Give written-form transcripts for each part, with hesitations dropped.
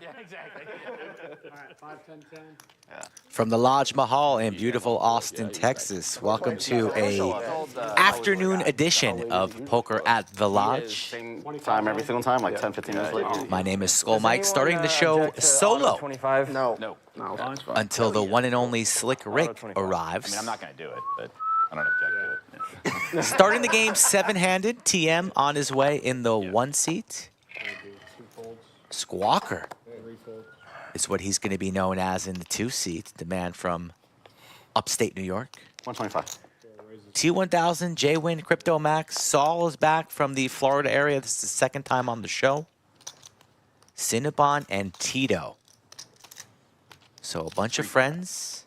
Yeah, exactly. All right, 5, 10, 10. Yeah. From the Lodge Mahal in beautiful Austin, Texas, welcome to a afternoon edition of Poker at the Lodge. Same time every single time, like 10, 15 minutes later. My name is Skull Mike, starting the show solo 25? No. until the one and only Slick Rick arrives. I mean, I'm not going to do it, but I don't object to it. Starting the game seven-handed, TM on his way in the one seat. Sqwalker is what he's going to be known as in the two seat, the man from upstate New York. 125. T1000, Jwin, Crypto Max. Saul is back from the Florida area. This is the second time on the show. Cinnabon and Tito. So a bunch of friends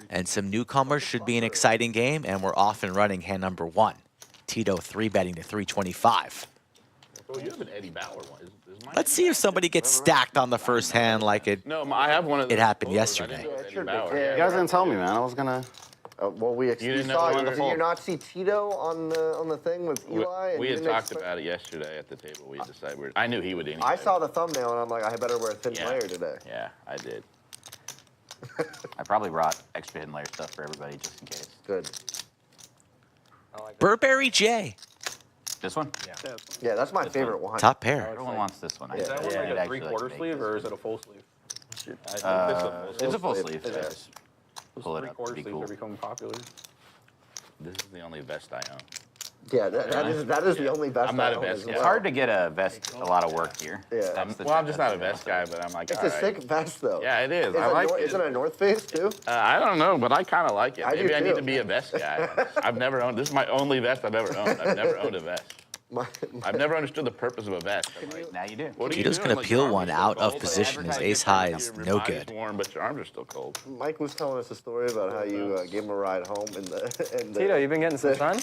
and some newcomers. Should be an exciting game, and we're off and running hand number one. Tito 3-betting to 325. Oh, you have an Eddie Bauer one. Is mine? Let's see if somebody gets stacked on the first hand like it I have one of those. It happened photos. yesterday. I didn't know it was Eddie You Bauer. guys didn't tell me, man. I was gonna. Well, we didn't know saw it was you. on the Did phone. you not see Tito on the thing with Eli? And We you had didn't talked expect- about it yesterday at the table. We decided I knew he would anyway. I saw the thumbnail and I'm like, I better wear a thin Yeah. layer today. Yeah, I did. I probably brought extra hidden layer stuff for everybody just in case. Good. Burberry J. This one? Yeah, that's my favorite one. Top pair. Everyone wants this one. Is that I'd one actually like a three-quarter to make sleeve, this. or is it a full sleeve? It's a full sleeve. It Yeah, is. just pull it up. Three-quarter It'd be sleeves cool. are becoming popular. This is the only vest I own. Yeah, that is the only vest. I'm not I a own vest as guy. It's well. hard to get a vest, a lot of work here. Yeah. That's the Well, I'm just not a that's vest guy, but I'm like, It's all a right. sick vest though. Yeah, it is. I like it. Isn't it a North Face too? I don't know, but I kind of like it. I do Maybe I need too. to be a vest guy. I've never owned. This is my only vest I've ever owned. I've never owned a vest. I've never understood the purpose of a vest. I'm like, Now you do. what are you Tito's doing? gonna Like, peel your arms one are still out of cold. position. His ace high is Your no body's good. warm, but your arms are still cold. Mike was telling us a story about how you gave him a ride home in the. Tito, you been getting some sun?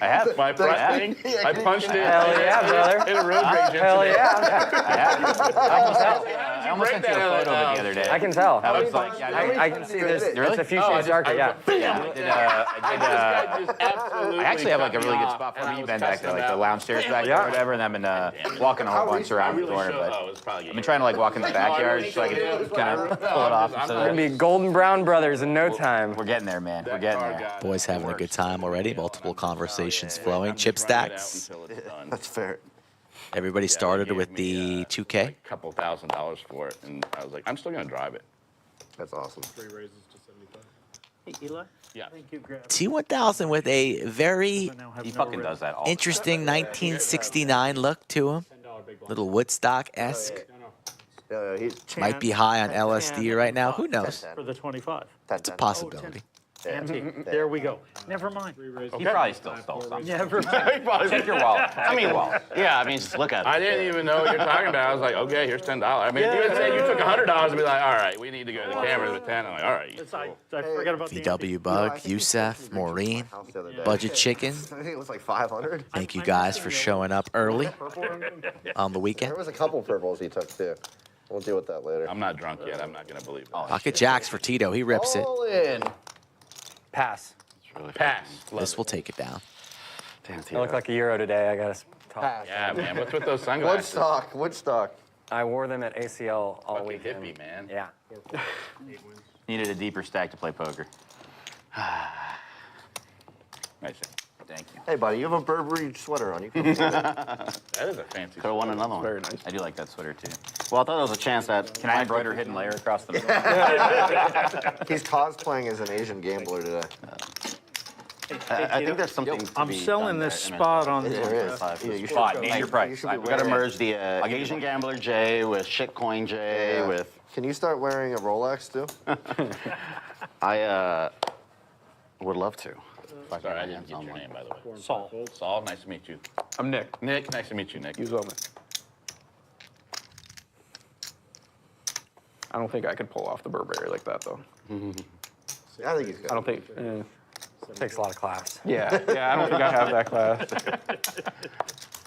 I have. My front thing, I punched it. Hell yeah, brother. In a road rage Hell incident. yeah. I have. I almost sent you a photo of it the other day. I can tell. I was like, yeah, I can see this. Really? It's a few Oh, I shades just- darker, yeah. Yeah, I actually have like a really good spot for And I me. You was been back there, like the cussing lounge stairs back there Yeah. or whatever, and I've been walking a whole bunch around the corner, but I've been trying to like walk in the backyard so I can kind of pull it off. We're gonna be golden brown brothers in no time. We're getting there, man. We're getting there. Boys having a good time already. Multiple conversations flowing. Chip stacks. That's fair. Everybody started with the 2K. A couple $1,000 for it, and I was like, I'm still gonna drive it. That's awesome. Yeah. T1000 with a very He fucking does that all the interesting 1969 look to him. Little Woodstock-esque. Might be high on LSD right now. Who knows? For the 25. It's a possibility. Antique. There we go. Never mind. He probably still stole something. Never mind. Check your wallet. Check your wallet. Yeah, I mean, just look at it. I didn't even know what you're talking about. I was like, okay, here's $10. I mean, if you had said you took $100, I'd be like, all right, we need to go to the cameras with 10. I'm like, all right. I forgot about the VW Bug, Yusef, Maureen, Budget Chicken. I think it was like 500. Thank you guys for showing up early on the weekend. There was a couple purples he took too. We'll deal with that later. I'm not drunk yet. I'm not gonna believe it. Pocket jacks for Tito. He rips it. All in. Pass. Pass. Love This it. will take it down. Damn, I look like a Euro today. I gotta talk. Pass. Yeah, man. What's with those sunglasses? Woodstock. I wore them at ACL all Fucking weekend. hippie, man. Yeah. Needed a deeper stack to play poker. Nice. Thank you. Hey, buddy, you have a Burberry sweater on. You can afford it. That is a fancy. Could have won another one. Very nice. I do like that sweater too. Well, I thought there was a chance that. Can I embroider hidden layer across the middle? He's cosplaying as an Asian gambler today. I think there's something. to I'm be selling done this there. spot on There is. Yeah, you should Spot, go. name your You price. should be We gotta wearing- merge the I'll give you Asian one. Gambler J with Shitcoin J Yeah. with. Can you start wearing a Rolex too? I would love to. Sorry, I didn't get your name, by the way. Saul. Saul, nice to meet you. I'm Nick. Nick, nice to meet you, Nick. Use Omen. I don't think I could pull off the Burberry like that, though. I think he's good. I don't think. Takes a lot of class. Yeah, I don't think I have that class.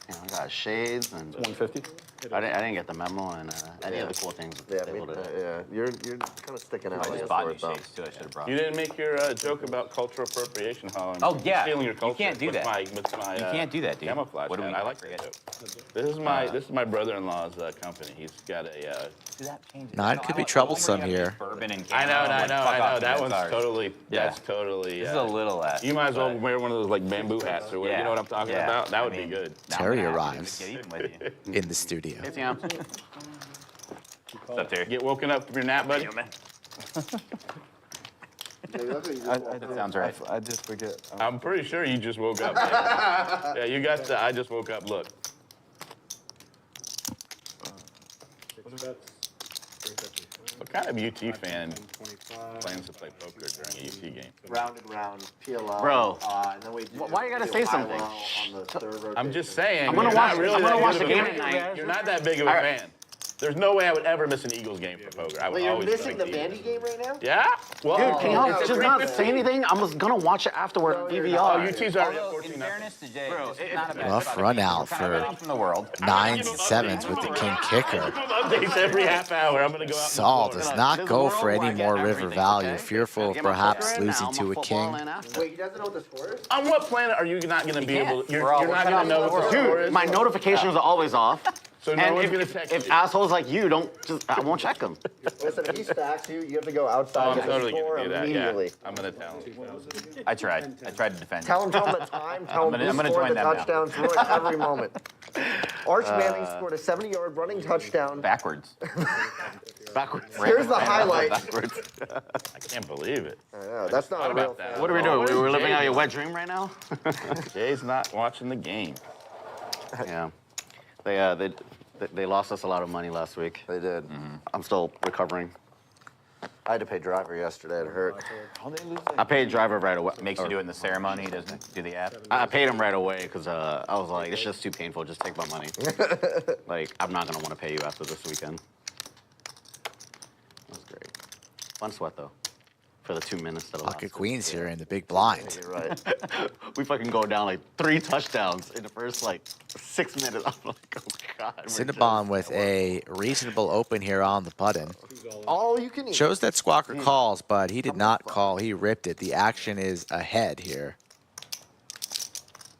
You know, I got shades and. 150. I didn't get the memo and any of the cool things. Yeah, they loaded up. you're kind of sticking out. I just bought new shakes too. I should have brought. You didn't make your joke about cultural appropriation, Holland. Oh yeah. Stealing your culture. You can't do that. With my, You can't do that, dude. Camouflage. What do we? I like that joke. This is my brother-in-law's company. He's got a. Nine could be troublesome here. Bourbon and I know. That one's ours. totally. Yeah. That's totally. This is a little. You might as well wear one of those like bamboo hats or whatever. You know what I'm talking about? That would be good. Terry arrives Get even with you. in the studio. It's, you know, What's up, Terry? Get woken up from your nap, buddy. That sounds right. I just forget. I'm pretty sure you just woke up. Yeah, you got the I just woke up look. What kind of UT fan plans to play poker during a UT game? Round and round, PLL. Bro. And then we Why you gotta say something? On the third rotation. I'm just saying. I'm gonna you're not watch- really I'm gonna that watch good the of a game fan. at night. You're not that big of a fan. There's no way I would ever miss an Eagles game for poker. I would Wait, you're always missing the pick Eagles. Vandy game right now? Yeah? Well, Dude, can y'all no, just not say anything? I was gonna watch it afterward on Oh, DVR. UT's already at Although, 14 in nothing. fairness to Jay, this is not a bad Rough spot. run out We're kind of for running from the world. 9s and 7s with the king kicker. Updates every half hour. I'm gonna go out. Saul and does not go for any more river value, fearful of perhaps losing to a king. Wait, he doesn't know what the score is? On what planet are you not gonna be able? You're We're not gonna know what the score is. My notifications are always off. So no And one's if, gonna text if you. assholes like you don't, I won't check them. Listen, if he stacks you, you have to go Oh, outside I'm and get totally the score gonna do that. immediately. Yeah, I'm gonna tell him. I tried to defend. Tell him the time, tell him I'm who gonna scored join the them now. touchdown through it every moment. Arch Manning scored a 70-yard running touchdown. Backwards. Backwards. Here's the highlight. Backwards. I can't believe it. I know, that's not a real about that. fan. What are we doing? We're living out your wet dream right now? Jay's not watching the game. Yeah. They lost us a lot of money last week. They did. I'm still recovering. I had to pay driver yesterday. It hurt. I paid driver right away. Makes you do it in the ceremony, doesn't do the app. I paid him right away because I was like, it's just too painful. Just take my money. Like, I'm not going to want to pay you after this weekend. That was great. Fun sweat, though, for the 2 minutes that Pocket lasted. queens here in the big blind. You're right. We fucking go down like 3 touchdowns in the first like 6 minutes. I'm like, oh God. we're Cinnabon with a reasonable open here on the button. All you can eat. Shows that Sqwalker calls, but he did not call. He ripped it. The action is ahead here.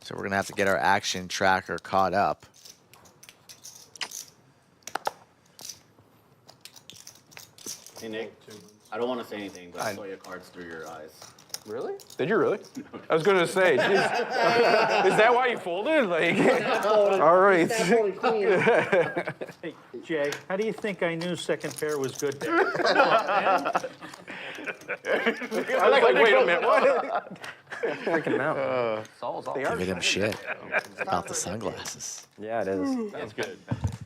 So we're going to have to get our action tracker caught up. Hey, Nick. I don't want to say anything, but I saw your cards through your eyes. Really? Did you really? I was gonna say, geez, is that why you folded? Like, all right. Hey, Jay, how do you think I knew second pair was good there? I was like, wait a minute, what? Freaking out. Saul's all. Giving him shit about the sunglasses. Yeah, it is. That's good.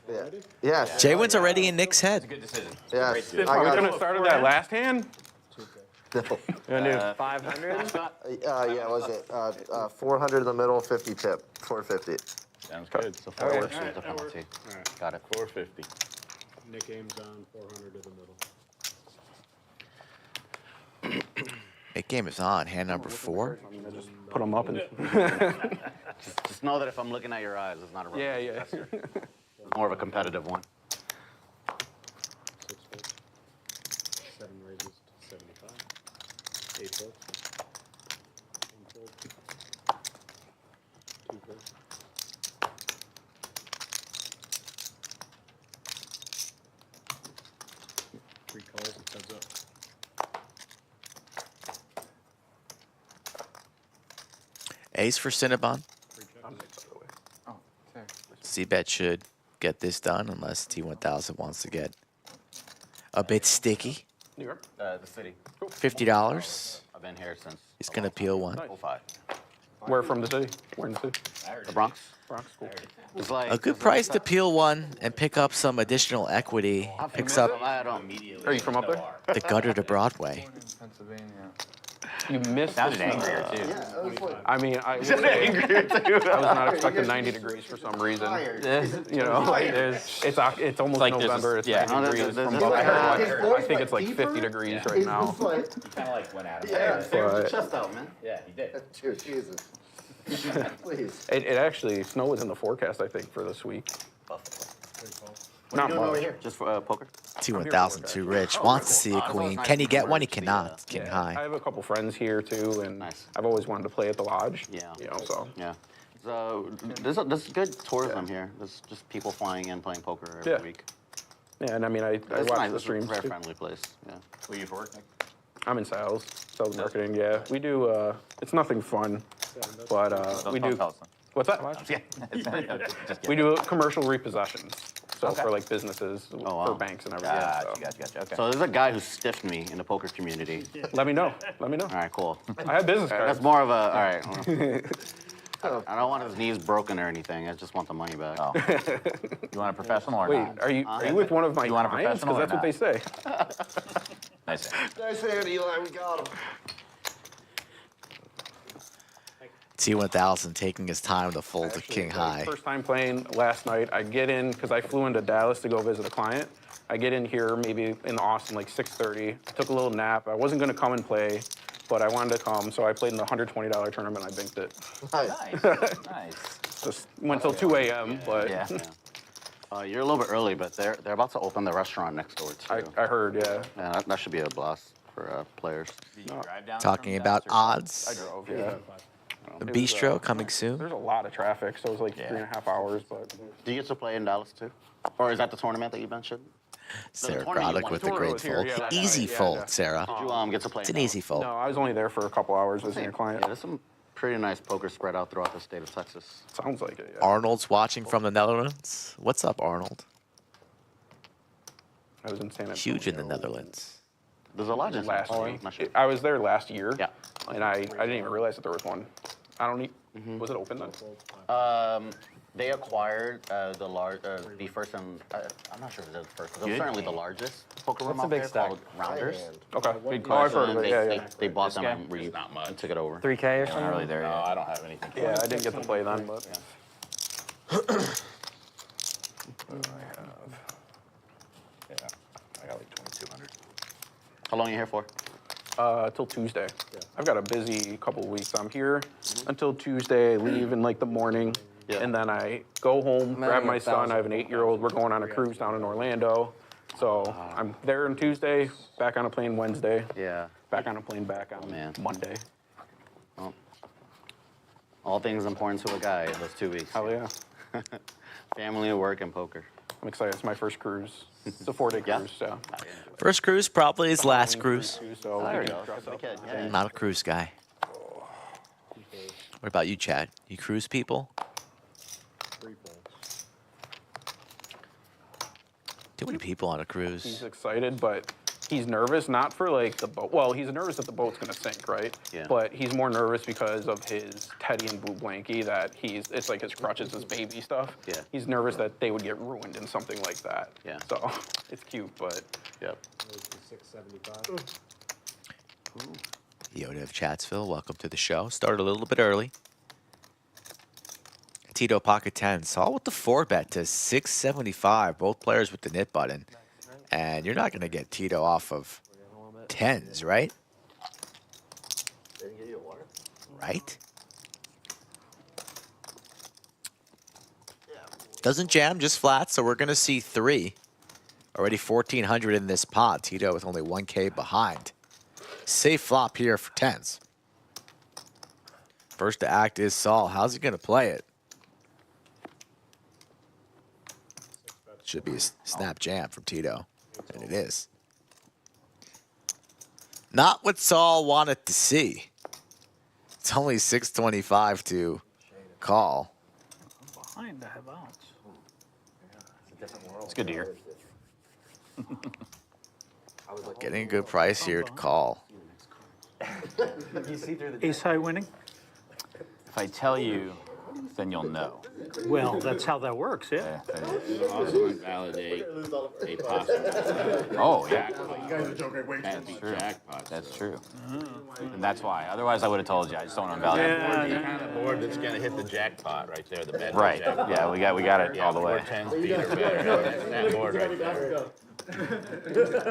Yeah. Yes. Jwin's already in Nick's head. Good decision. Yes. We I could got have started that last hand. no. I knew. 500? Yeah, was it 400 in the middle, 50 pip, 450. Sounds good. So 4 works is the penalty. Got it. 450. Nick aims on 400 to the middle. Nick game is on. Hand number 4. Put them up and. Just know that if I'm looking at your eyes, it's not a Yeah, yeah. Oh, more of a competitive one. 6 folds. 7 raises to 75. 8 folds. 1 fold. 2 folds. Three calls and heads up. Ace for Cinnabon. C-bet should get this done unless T1000 wants to get a bit sticky. New York. The city. $50. I've been here since He's going to peel one. 05. Where from the city? Where in the city? The Bronx. Bronx. Cool. It's like A good price to peel one and pick up some additional equity. Picks up I don't. Are you from up there? the gutter to Broadway. You missed Sounded this one. angrier too. Yeah, that was like I mean, I was not expecting 90 degrees for some reason. You know, like it's almost like there's November. a- It's yeah. 90 degrees. There's From a- up there. his I voice think it's like deeper. 50 degrees right It's now. just like, Kind of like went out of yeah, But Chest out, man. Yeah, he did. dude, Jesus. Please. it actually, snow was in the forecast, I think, for this week. Not Doing over much. here. Just for poker? T1000 too rich. Wants to see a queen. nice Can he to get one? He merge the, cannot. King I high. have a couple friends here too, and Nice. I've always wanted to play at the lodge. Yeah. You know, so. Yeah. So there's good tourism here. There's just people flying in, playing poker every Yeah. week. Yeah, and I mean, I It's watch nice. the It's a streams very too. friendly place. Yeah. Who you for work? I'm in sales marketing. Yeah, we do. It's nothing fun, but we do. Tell us. What's that? Yeah. Just We do commercial repossessions. So Okay. for like businesses, wow. for banks and everything. Gotcha. Okay. So there's a guy who stiffed me in the poker community. Let me know. Let me know. All right, cool. I have business cards. That's more of a, all right. I don't want his knees broken or anything. I just want the money back. Oh. You want a professional or Wait, not? are you with one of my You want a clients? professional Because or that's what they say. Nice. Nice hand, Eli. We got him. T1000 taking his time to fold to Actually, king like, high. First time playing last night. I get in because I flew into Dallas to go visit a client. I get in here maybe in Austin like 6:30. Took a little nap. I wasn't gonna come and play, but I wanted to come, so I played in the $120 tournament. I banked it. Nice. Nice. Just went till 2 a.m. But Yeah. You're a little bit early, but they're about to open the restaurant next door too. I heard, yeah. Yeah, that should be a blast for players. Did you drive down Talking from about Dallas or- I odds. drove, yeah. The It was, bistro coming soon. There's a lot of traffic, so it was like Yeah. 3.5 hours, but Do you get to play in Dallas too? Or is that the tournament that you mentioned? Sarah tournament you Groddick won. with a Tournament great was here, fold. yeah, last Easy night, yeah, fold, yeah. Sarah. Did you get to play It's in an Dallas? easy fold. no, I was only there for a couple hours visiting a client. Yeah, there's some pretty nice poker spread out throughout the state of Texas. Sounds like it, yeah. Arnold's watching from the Netherlands. What's up, Arnold? I was in San Antonio. Huge in the Netherlands. There's a lodge in San Last Antonio, year. not sure. I was there last year. Yeah. And I didn't even realize that there was one. I don't need. Was it open then? They acquired the first and I'm not sure if it was the first, but it was certainly the largest poker room What's the out big there stack? called Rounders. Okay. Big Oh, I've heard And of it. they, Yeah, they, yeah. they bought them guy? and It's not much. took it over. 3K or We're not something? really there No, yet. I don't have anything. Yeah, I didn't get to play then, but. What do I have? Yeah, I got like 2,200. How long are you here for? Till Tuesday. I've got a busy couple of weeks. I'm here until Tuesday. I leave in like the morning, Yeah. and then I go home, grab my son. 1,000. I have an 8-year-old. We're going on a cruise down in Orlando, so I'm there on Tuesday. Back on a plane Wednesday. Yeah. Back on a plane back on Man. Monday. Well, all things important to a guy those 2 weeks. Hell yeah! Family, work, and poker. I'm excited. It's my first cruise. It's a 4-day Yeah. cruise. So. First cruise, probably his last cruise. So There we you can go. dress Good up. kid. Yeah. Not a cruise guy. What about you, Chad? You cruise people? Too many people on a He's cruise. excited, but he's nervous, not for like the boat. Well, he's nervous that the boat's gonna sink, right? Yeah. But he's more nervous because of his Teddy and Boo Blanky that it's like his crutches, his baby stuff. Yeah. He's nervous that they would get ruined in something like that. Yeah. So it's cute, but Yep. 675. Yoda of Chatsville, welcome to the show. Started a little bit early. Tito pocket 10. Saul with the 4-bet to 675. Both players with the knit button. And you're not going to get Tito off of 10s, right? Didn't get you a water? Right? Doesn't jam, just flat, so we're going to see 3. Already 1,400 in this pot. Tito with only 1K behind. Safe flop here for 10s. First to act is Saul. How's he going to play it? Should be a snap jam from Tito, and it is. Not what Saul wanted to see. It's only 625 to call. Behind, I have outs. It's good to hear. Getting a good price here to call. Ace high winning? If I tell you, then you'll know. Well, that's how that works, yeah. Yeah, that is. It'll also invalidate a possible Oh, yeah. That's true. Jackpot. That's true. And that's why. Otherwise, I would have told you. I just don't want to invalidate. Yeah, The kind of board that's gonna hit the jackpot right there, the bed. Right. Jackpot. Yeah, we got it all the way. 10 feet or better. That's that board right there.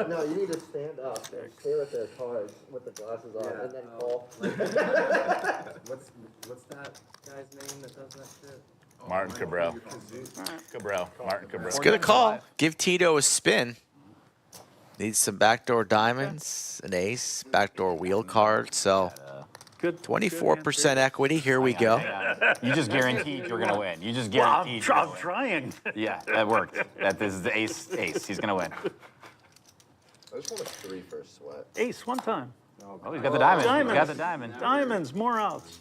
No, you need to stand up and stare at their cards with the glasses on and then call. What's that guy's name that does that shit? Martin Cabral. Martin Cabral. It's good call. Give Tito a spin. Needs some backdoor diamonds, an ace, backdoor wheel card. So Good. 24% equity. Here we go. You just guaranteed you were going to win. You just Well, guaranteed you were I'm gonna win. trying. Yeah, that worked. This is the ace. He's going to win. I just want a 3 for a sweat. Ace one time. Oh, he's got the diamond. Diamonds. He's got the diamond. Diamonds, more outs.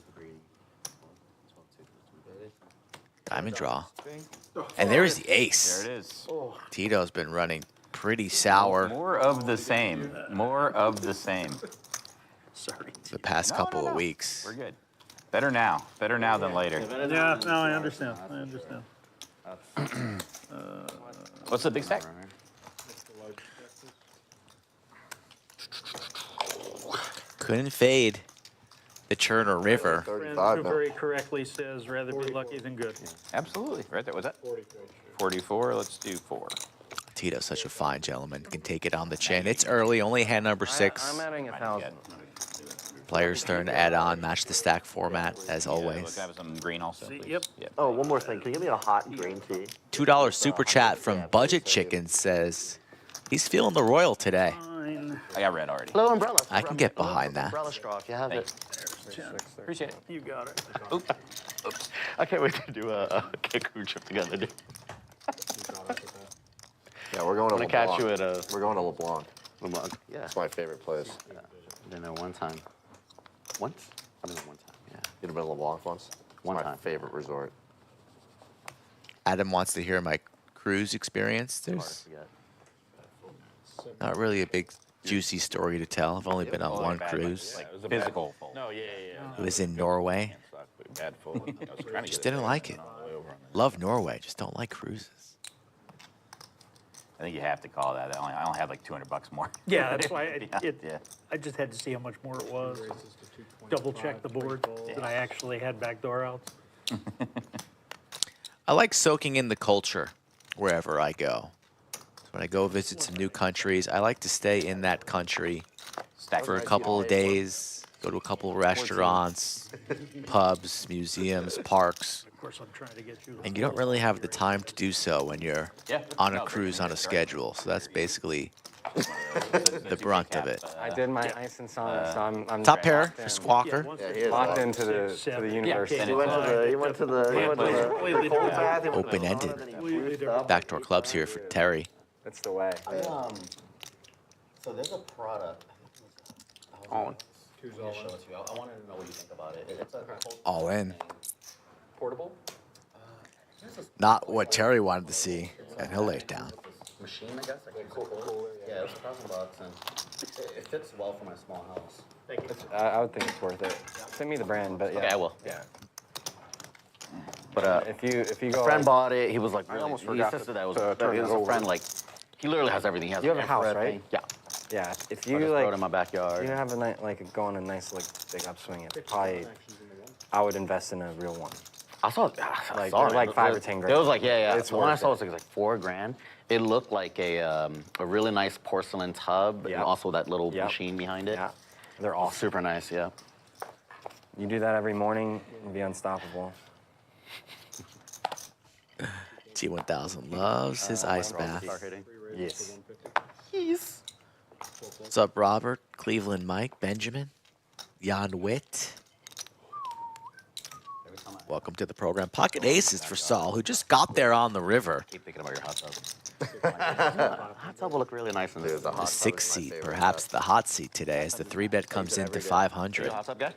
Diamond draw. And there's the ace. There it is. Tito's been running pretty sour More of the same. More of the same. Sorry. the past couple of weeks. We're good. Better now. Better now than later. Yeah, no, I understand. I understand. What's the big stack? Couldn't fade the Churner River. Friend 35 who now. very correctly says, rather be lucky than good. Absolutely. Right there. What's that? 44. Let's do 4. Tito's such a fine gentleman. Can take it on the chin. It's early. Only hand number 6. I'm adding 1,000. Players' turn to add on. Match the stack format as Look, always. I have some green also. See, please. yep. Oh, one more thing. Can you give me a hot green tea? $2 super chat from Budget Chicken says he's feeling the royal today. Fine. I got red already. Hello, umbrella. I can get behind that. Umbrella straw if you have it. Appreciate it. You got it. Oops. I can't wait to do a kick trip together, dude. Yeah, we're going to I'm gonna catch you at a We're going to LeBlanc. LeBlanc. Yeah. It's my favorite place. Dinner one time. Once? I mean, one time. Yeah. You've been to LeBlanc once? It's One my time. favorite resort. Adam wants to hear my cruise experience. Hard to There's forget. not really a big juicy story to tell. I've only been on one cruise. Like physical. No, yeah. It was in Norway. Bad fold. I was trying to Just get didn't like it. Love Norway. Just don't like cruises. I think you have to call that. I only have like $200 more. Yeah, that's why Yeah. I just had to see how much more it was. Double check the board that I actually had backdoor outs. I like soaking in the culture wherever I go. When I go visit some new countries, I like to stay in that country for a couple of days, go to a couple of restaurants, pubs, museums, parks. Of course, I'm trying to get you. And you don't really have the time to do so when you're Yeah. on a No, cruise on a schedule. So that's basically the brunt of it. I did my ice and sauna, so I'm Top pair locked for in. Sqwalker. Yeah, he is. Locked into the Six, seven. universe. Yeah, He went to the, he went to the, he went to the Completely cold different. bath. He went to the Open-ended. sauna, then he Completely cruised different. up. Backdoor clubs here for Terry. That's the way. So there's a product. All in. I'll show it to you. I wanted to know what you think about it. It's a cold All in. portable Not what Terry wanted to see, and he'll lay it down. machine, I guess. Yeah, it's $1,000, and it fits well for my small house. I would think it's worth it. Send me the brand, but yeah. Okay, I will. Yeah. But If you go. a friend bought it. He was like, I almost he forgot insisted to- that it was. to turn It it was a over. friend like. He literally has everything. He has You have a house, infrared right? thing. Yeah. Yeah. If I you just like, throw it in my backyard. you have a night like go on a nice like big upswing. It probably. I would invest in a real one. I saw it. Like, saw they're it. like 5 or It 10 It grand. was like, yeah. It's When I worth saw it. it was like $4,000. It looked like a really nice porcelain tub, and Yep. also that little Yep. machine behind it. Yeah. They're All awesome. super nice, yeah. You do that every morning, you'll be unstoppable. T1000 loves his ice bath. Start hitting. Yes. What's up, Robert? Cleveland Mike, Benjamin, Jan Witt. Welcome to the program. Pocket aces for Saul, who just got there on the river. Keep thinking about your hot tub. Hot tub will look really nice in this. The The hot tub 6 is my seat, favorite perhaps bath. the hot seat today, as the 3-bet comes into 500. Hot tub guy?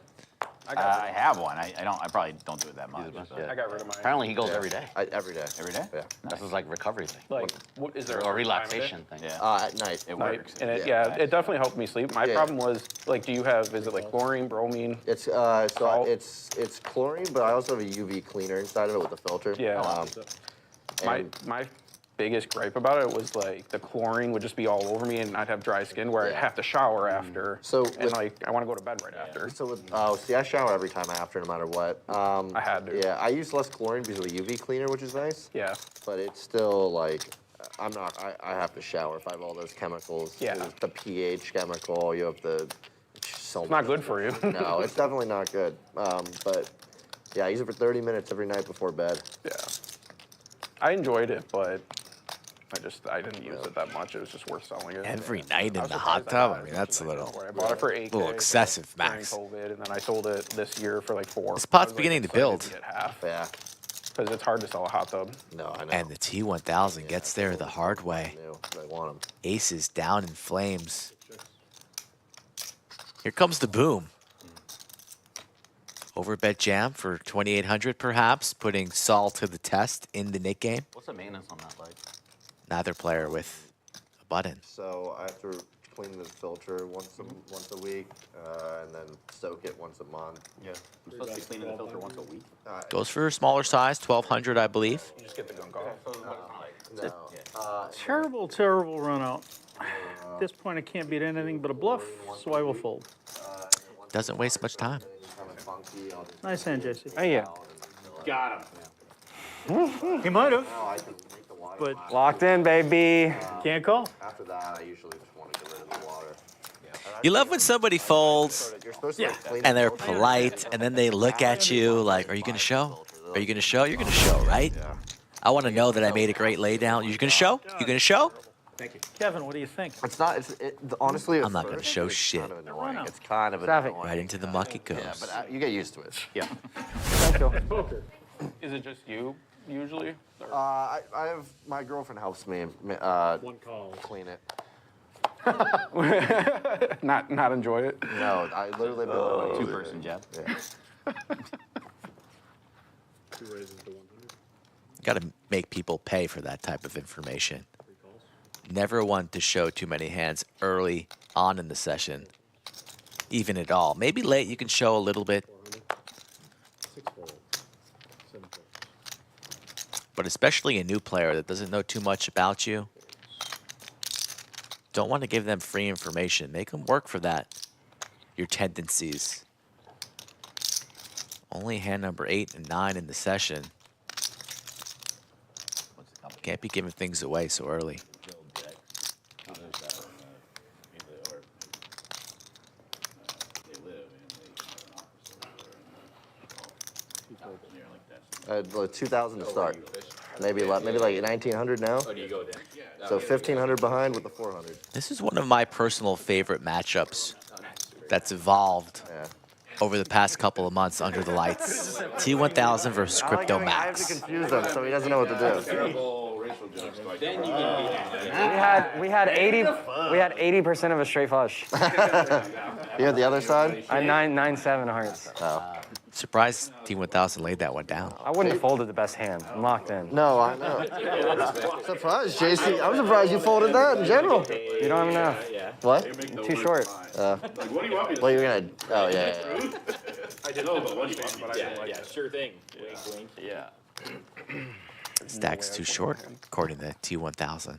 I have one. I probably don't do it that much. but- Yeah. I got rid of mine. Apparently he goes every day. Every day. Every day? Yeah. That's his like recovery thing. Like, what is there Or a time of day? relaxation thing. Yeah. At night. It Night. works. And it, Yeah. yeah, it definitely helped me sleep. My Yeah. problem was, like, do you have, is it like chlorine, bromine? It's Salt. it's chlorine, but I also have a UV cleaner inside of it with a filter. Yeah. And My biggest gripe about it was like the chlorine would just be all over me and I'd have dry skin where I'd Yeah. have to shower after. So and with- like I want to go to bed right after. So with see, I shower every time after, no matter what. I had to. Yeah, I use less chlorine because of the UV cleaner, which is nice. Yeah. But it's still like, I'm not. I have to shower if I have all those chemicals. Yeah. There's the pH chemical. You have the. It's so It's not good for you. No, it's definitely not good. But Yeah, I use it for 30 minutes every night before bed. Yeah. I enjoyed it, but I didn't use it that much. It was just worth selling it. Every night in was the surprised hot I tub? got I it mean, that's a little, I bought it for 8K. excessive, during Max. COVID, and then I sold it this year for like 4. This pot's I was, beginning to excited build. get half, Yeah. because it's hard to sell a hot tub. No, I know. And the T1000 gets there the hard way. I want them. Aces down in flames. Here comes the boom. Overbet jam for 2,800 perhaps, putting Saul to the test in the Nick game. What's the maintenance on that like? Neither player with a button. So I have to clean the filter once a week, and then soak it once a month. Yeah. I'm supposed to be cleaning the filter once a week. Goes for a smaller size, 1,200, I believe. You just get the gunk off. No. Terrible, terrible run out. At this point, I can't beat anything but a bluff, so I will fold. Doesn't waste much time. Nice hand, JC. Oh, yeah. Got him. He might have, No, I can make the water. but Locked in, baby. can't call. After that, I usually just want to get rid of the water. You love when somebody folds You're supposed to like, clean and the they're filter. polite, and then they look at you like, are you going to show? Are you going to show? You're going to show, right? I want to know that I made a great laydown. You're going to show? You going to show? Kevin, what do you think? It's not. Honestly, at I'm not gonna first, show it's shit. Kind of annoying. It's kind of Stop it. annoying. Right into the muck it goes. Yeah, but you get used to it. Yeah. Thank you. Is it just you, usually? Or- I have my girlfriend helps me One call. clean it. not enjoy it? No, I literally built it. Two-person jab. Yeah. 2 raises to 100. Got to make people pay for that type of information. 3 calls. Never want to show too many hands early on in the session, even at all. Maybe late you can show a little bit, 400. 6 folds. 7 folds. but especially a new player that doesn't know too much about you, don't want to give them free information. Make them work for that, your tendencies. Only hand number 8 and 9 in the session. Can't be giving things away so early. Like 2,000 to start. Maybe like 1,900 now. So 1,500 behind with the 400. This is one of my personal favorite matchups that's evolved Yeah. over the past couple of months under the lights. T1000 versus Crypto I have to Max. confuse them so he doesn't know what to do. We had 80% of a straight flush. You had the other side? I 9-7 hearts. Oh. Surprised T1000 laid that one down. I wouldn't have folded the best hand. I'm locked in. No, I know. Surprised, JC. I'm surprised you folded that in general. You don't have enough. What? Too short. Well, you're gonna. Oh yeah. I did know, but one spot, but I didn't like Yeah, sure thing. Wink, wink. Yeah. Stack's too short, according to T1000.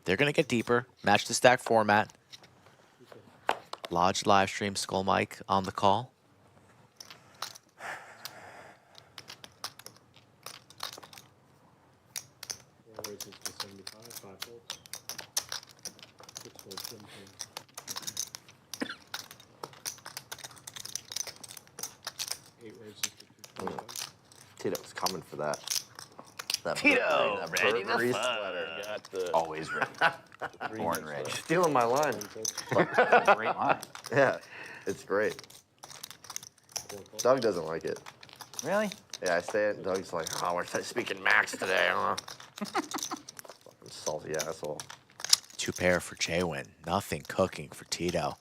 They're going to get deeper. Match the stack format. Lodge live stream, Skull Mike on the call. Raises to 75. 5 folds. 6 folds. 7 folds. 8 raises to 225. Tito's coming for that. That Tito, Burberry, ready to Burberry fuck. sweater. Got the. Always ready. Born ready. Stealing my line. 9 folds. Great line. Yeah, it's great. 4 calls. Doug doesn't like it. Really? Yeah, I say it, and Doug's like, oh, we're speaking Max today, huh? Fucking salty asshole. 2 pair for Jwin. Nothing cooking for Tito.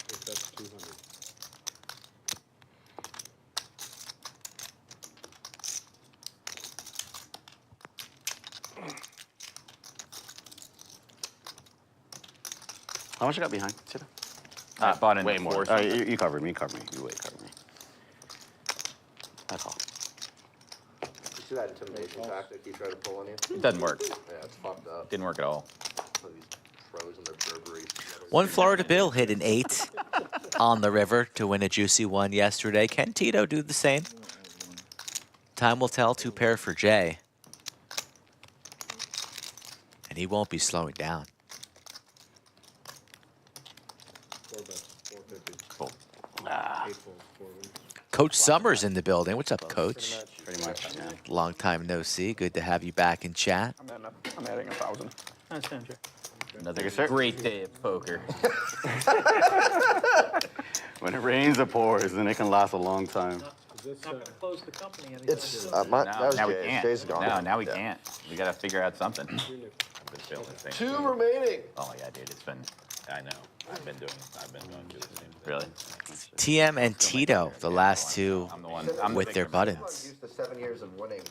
If that's 200. How much I got behind? Tito? Bought in Way the more. fourth. You covered me. You covered me. You way covered me. That's all. You see that intimidation tactic he tried to pull on you? It doesn't work. Yeah, it's fucked up. Didn't work at all. Some of these pros and their Burberry. One Florida Bill hit an 8 on the river to win a juicy one yesterday. Can Tito do the same? Time will tell. 2 pair for Jay. And he won't be slowing down. 4 bets. 450. Cool. 8 folds. 4 wins. Coach Summers in the building. What's up, Coach? Pretty much, yeah. Long time no see. Good to have you back in chat. I'm adding 1,000. That's Andrew. Another sir. great day of poker. When it rains, it pours, and it can last a long time. Not gonna close the company anytime It's soon. that was Now we Jay's. can't. Jay's gone. No, now we Yeah. can't. We gotta figure out something. I've been feeling the same. 2 remaining. Oh yeah, dude, it's been. I know. I've been doing the same thing. Really. TM and Tito, the last two I'm the one. I'm with the their bigger buttons. Used to 7 years of winning.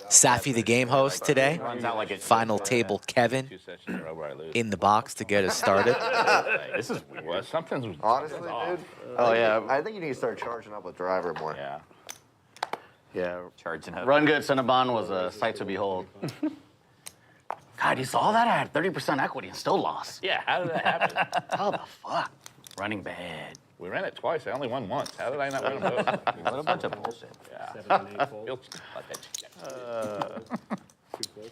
Safi, the game host today. Runs out like it's Final table, Kevin, 2 sessions in a row where I lose. in the box to get us started. This is weird. Well, something's Honestly, off. dude. Oh, yeah. I think you need to start charging up with driver more. Yeah. Yeah. Charging up. Run Good Cinnabon was a sight to behold. God, you saw that? I had 30% equity and still lost. Yeah, how did that happen? How the fuck? Running bad. We ran it twice. I only won once. How did I not win them both? What a bunch of bullshit. Yeah. 7 and 8 fold. Feels like that. 2 fold.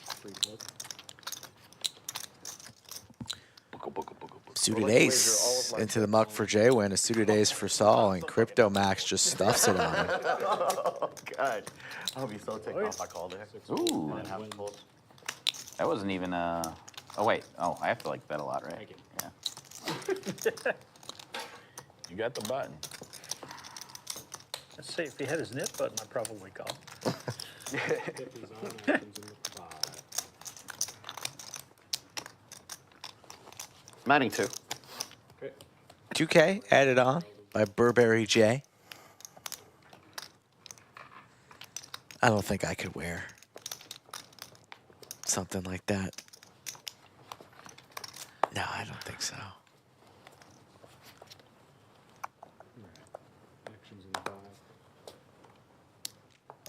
3 fold. Suited ace into the muck for Jwin. A suited ace for Saul, and Crypto Max just stuffs it on him. Oh, God. I'll be so ticked off I called there. Ooh. And have it pulled. That wasn't even Oh wait. Oh, I have to like bet a lot, right? Yeah. You got the button. Let's see, if he had his knit button, I'd probably call. 50's on, actions in the 5. I'm adding 2. Okay. 2K added on by Burberry J. I don't think I could wear something like that. No, I don't think so. Actions in the 5.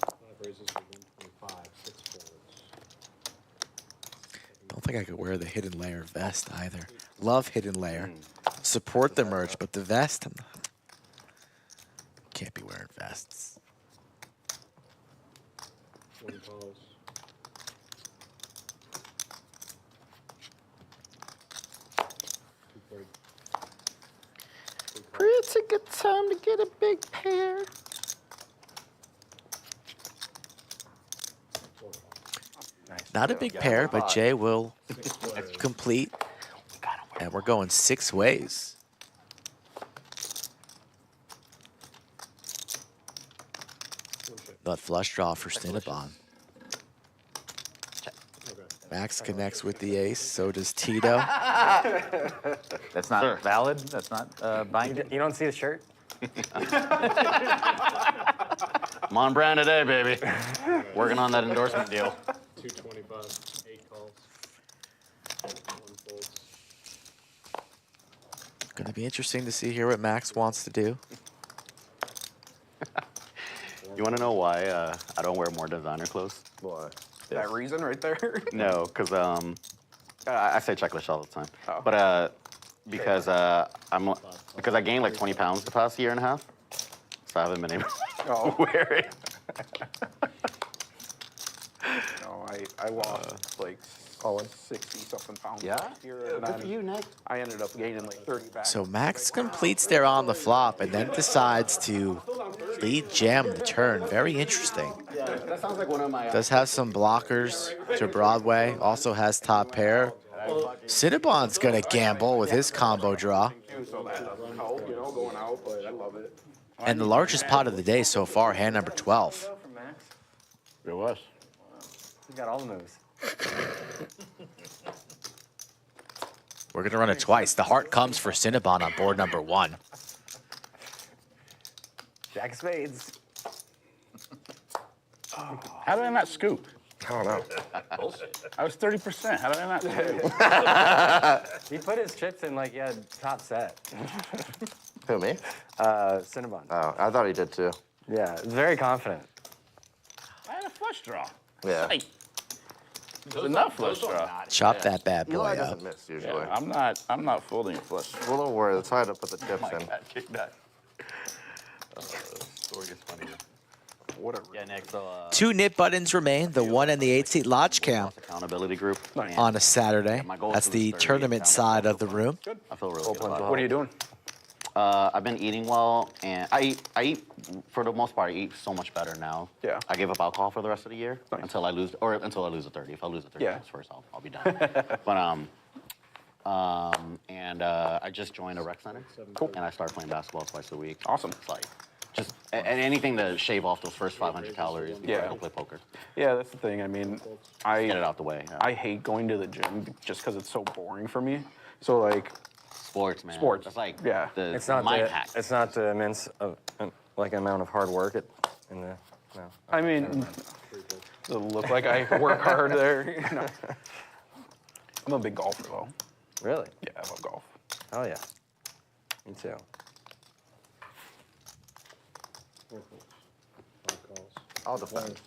5 raises to 125. 6 folds. Don't think I could wear the hidden layer vest either. Love hidden layer. Support the merch, but the vest, I'm not. Can't be wearing vests. 1 calls. It's a good time to get a big pair. Not a big pair, but Jay will complete. And we're going 6 ways. The flush draw for Cinnabon. Max connects with the ace, so does Tito. That's not valid. That's not binding. You don't see the shirt? I'm on brand today, baby. Working on that endorsement deal. 225. 8 calls. 1 folds. Gonna be interesting to see here what Max wants to do. You want to know why I don't wear more designer clothes? Why? That reason right there? No, because I say checklist all the time. Oh. But because I gained like 20 pounds the past year and a half, so I haven't been able to wear it. No, I lost like 60-something pounds Yeah? last year. And Good for you, Nick. I ended up gaining like 30 back. So Max completes there on the flop and then decides to lead jam the turn. Very interesting. That sounds like one of my. Does have some blockers to Broadway. Also has top pair. Cinnabon's gonna gamble with his combo draw. So that doesn't help, you know, going out, but I love it. And the largest pot of the day so far, hand number 12. From Max. It was. You got all the moves. We're gonna run it twice. The heart comes for Cinnabon on board number 1. Jack of spades. How did I not scoop? I don't know. I was 30%. How did I not scoop? He put his chips in like he had top set. Who, me? Cinnabon. Oh, I thought he did too. Yeah, very confident. I had a flush draw. Yeah. Hey, there's enough flush draw. Chop that bad boy Eli up. doesn't miss usually. Yeah, I'm not folding a flush. Well, don't worry. That's hard to put the chips in. Kick that. Story gets funny. Whatever. Yeah, Nick. So 2 nip buttons remain. The 1 and the 8-seat lodge cam accountability group. on a Saturday. My goal is That's to the lose 30 tournament pounds. side of the room. I feel really good about it. What are you doing? I've been eating well, and I eat for the most part. I eat so much better now. Yeah. I gave up alcohol for the rest of the year Nice. until I lose the 30. If I lose the 30 Yeah. pounds first, I'll be done. But I just joined a rec center. Cool. And I start playing basketball twice a week. Awesome. It's like just and anything to shave off those first 500 calories before I Yeah. go play poker. Yeah, that's the thing. I mean, Get it out the way. Yeah. I hate going to the gym just because it's so boring for me. So like, Sports, man. Sports. That's like Yeah. the It's not mind the hack. it's not the immense of like amount of hard work in the no. I mean, doesn't look like I work hard there. You know. I'm a big golfer though. Really? Yeah, I love golf. Oh yeah. Me too. 5 calls. I'll defend.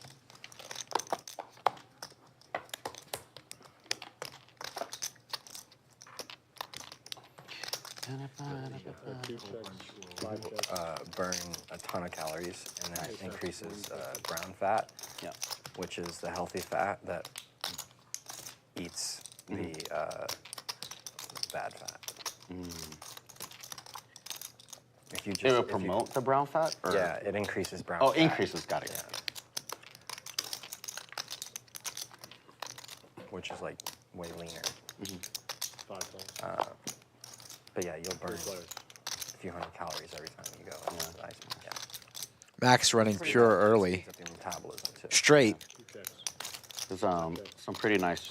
Two checks, 5 checks. Burn a ton of calories, and that increases brown fat, Yeah. which is the healthy fat that eats the bad fat. If you just It would if you- promote the brown fat? Or? Yeah, it increases brown Oh, fat. increases. Got it. Yeah. Which is like way leaner. 5 calls. But yeah, you'll burn Players. a few hundred calories every time you go. Yeah. Max running pure early. Speeds up your metabolism too. Straight. 2 checks. There's some pretty nice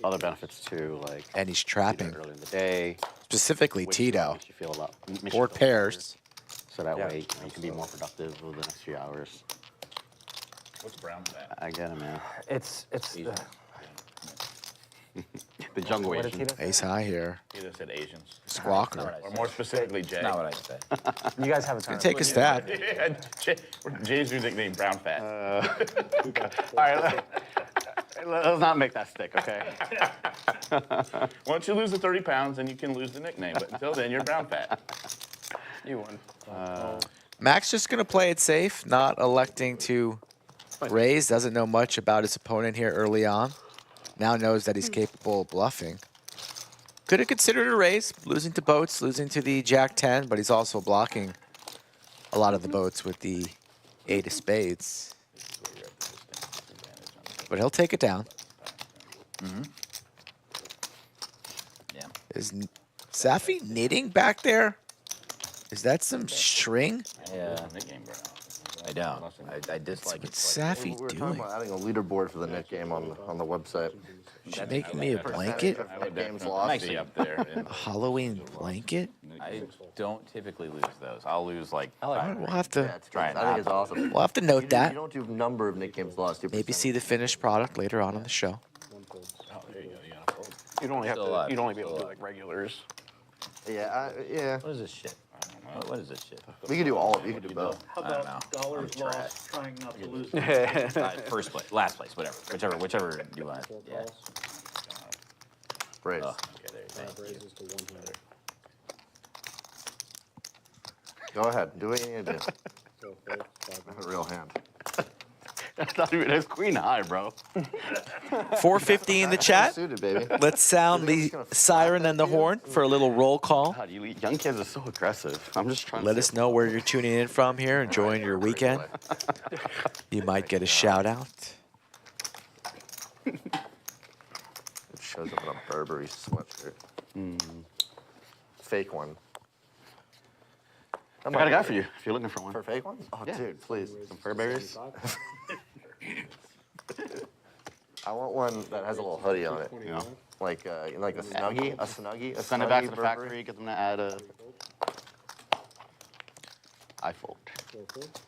other benefits too, like And he's you do it trapping. early in the day. Specifically which Tito. Makes you feel a lot. makes you Four feel pairs. better, so that Yeah. way you can be more productive over the next few hours. What's brown fat? I get it, man. It's The jungle what did Asian. Tito say? Ace high here. Either said Asians. Sqwalker. Or more specifically, Jay. Not what I said. You guys have a turn. Take a stab. Yeah, Jay's new nickname, brown fat. All right, let's not make that stick, okay? Once you lose the 30 pounds, then you can lose the nickname. But until then, you're brown fat. You won. Max just gonna play it safe, not electing to raise. Doesn't know much about his opponent here early on. Now knows that he's capable of bluffing. Could have considered a raise, losing to boats, losing to the Jack 10, but he's also blocking a lot of the boats with the 8 of spades. But he'll take it down. Yeah. Is Safi knitting back there? Is that some string? Yeah. Nickname, bro. I don't. I dislike it. What's Safi We were talking doing? about adding a leaderboard for the net game on the website. She's making me a blanket? I would Games definitely lost. be up there. A Halloween blanket? I don't typically lose those. I'll lose like All right, we'll have Yeah, to it's Try good. it I think out. it's awesome. we'll have to note You that. don't do number of nick games lost. You Maybe percent. see the finished product later on in the show. 1 fold. Oh, there you go. You gotta fold. You'd only have Still to. alive, You'd only be still able to do alive. like regulars. Yeah, yeah. what is this shit? What is this shit? We could do all of it. You could do both. How I don't about know. dollars I'm trash. lost trying not to lose? First place, last place, whatever, whichever you want. 4 Yeah. calls. Raise. Oh, okay, there you go. 5 raises to 100. Go ahead. Do what you need to do. Go for it. 5 Have a real hand. That's not even that's queen high, bro. 450 in the chat. Suited, baby. Let's sound the siren and the horn for a little roll call. God, young kids are so aggressive. I'm just trying Let to us know where you're tuning in from here, enjoying your weekend. You might get a shout out. It shows up in a Burberry sweatshirt. Fake one. I got a guy for you if you're looking for one. For fake ones? Oh, Yeah. dude, please. Some Burberrys. 75. I want one that has a little hoodie on it. You know, Like a snuggie, a snuggie, send it back to the Burberry. factory. Get them to add a. I fold. 4 fold.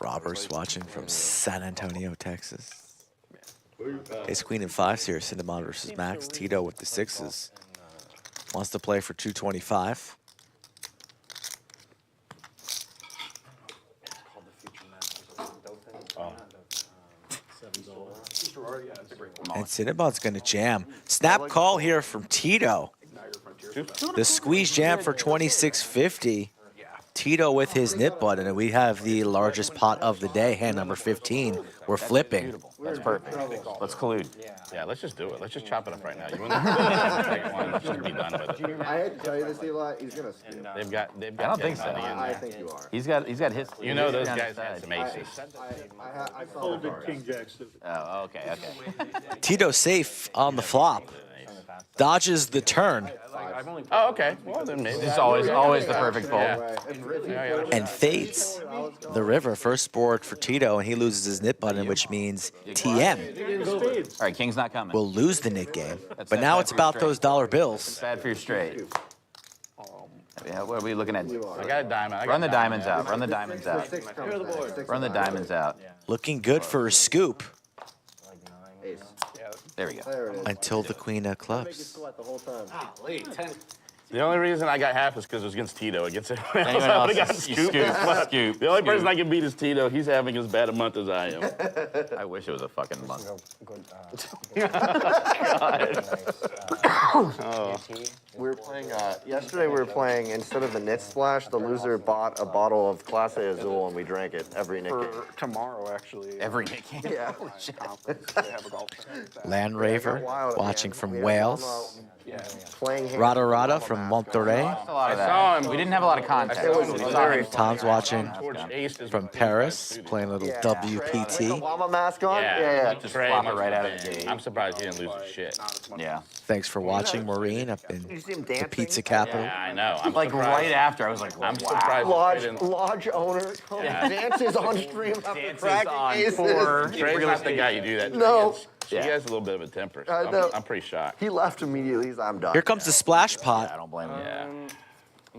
Robert's watching from San Antonio, Texas. Ace Queen and 5s here. Cinnabon versus Max. Tito with the 6s. Wants to play for 225. And Cinnabon's going to jam. Snap call here from Tito. The squeeze jam for 2650. Tito with his nip button, and we have the largest pot of the day, hand number 15. We're flipping. That's perfect. Let's collude. Yeah, let's just do it. Let's just chop it up right now. You win the second one. Let's just be done with it. I hate to tell you this, Eli. He's gonna steal. They've got. I don't think so. money in I there. think you are. He's got his. You know those on his guys had side. some aces. I saw the Folded cards. King Jack suited. Oh, okay. Tito safe on the flop. Dodges the turn I've only Oh, okay. Well, then maybe. It's always the perfect fold. Yeah. and fades the river. First board for Tito, and he loses his nit button, which means TM All right, King's not coming. will lose the nit game. That's But now bad it's for your about straight. those dollar bills. Bad for your straight. Yeah, what are we looking at? I got a diamond. Run the diamonds out. Run the diamonds out. Run the diamonds out. Looking good for a scoop Ace. There we go. There it is. until the queen of clubs. Sweat the whole time. The only reason I got half is because it was against Tito. Against everyone else, Anyone I else would have got is- scooped. you scoop, scoop, The only person scoop. I can beat is Tito. He's having as bad a month as I am. I wish it was a fucking month. We were playing, yesterday we were playing, instead of the knit splash, the loser bought a bottle of Class A Azul and we drank it every knit game. for tomorrow, actually. Every Nick game. Yeah. Conference, they have a golf tournament. Land Raver Wild at the watching end. from We had Wales. Playing hand. Rada Rada from Monterrey. A lot of that. saw him. We didn't have a lot of contact. It was very Tom's watching Torch ace is from Paris, playing a little Yeah. WPT. Llama mask on? Yeah. Yeah. Just Trey flop it must right have out of the been- gate. I'm surprised he didn't lose his shit. Yeah. Thanks for watching, Maureen, up in You see him the dancing? pizza capital. Yeah, I know. I'm Like surprised. right after, I was like, I'm wow. surprised. Lodge, Trey didn't- lodge owner dances on stream after Dances cracking on aces. four. Trey's not the guy you do that. to. No. He has a little bit of a temper. So I know. I'm pretty shocked. He left immediately. He's, I'm done. Here comes the splash I pot. don't blame him. Yeah.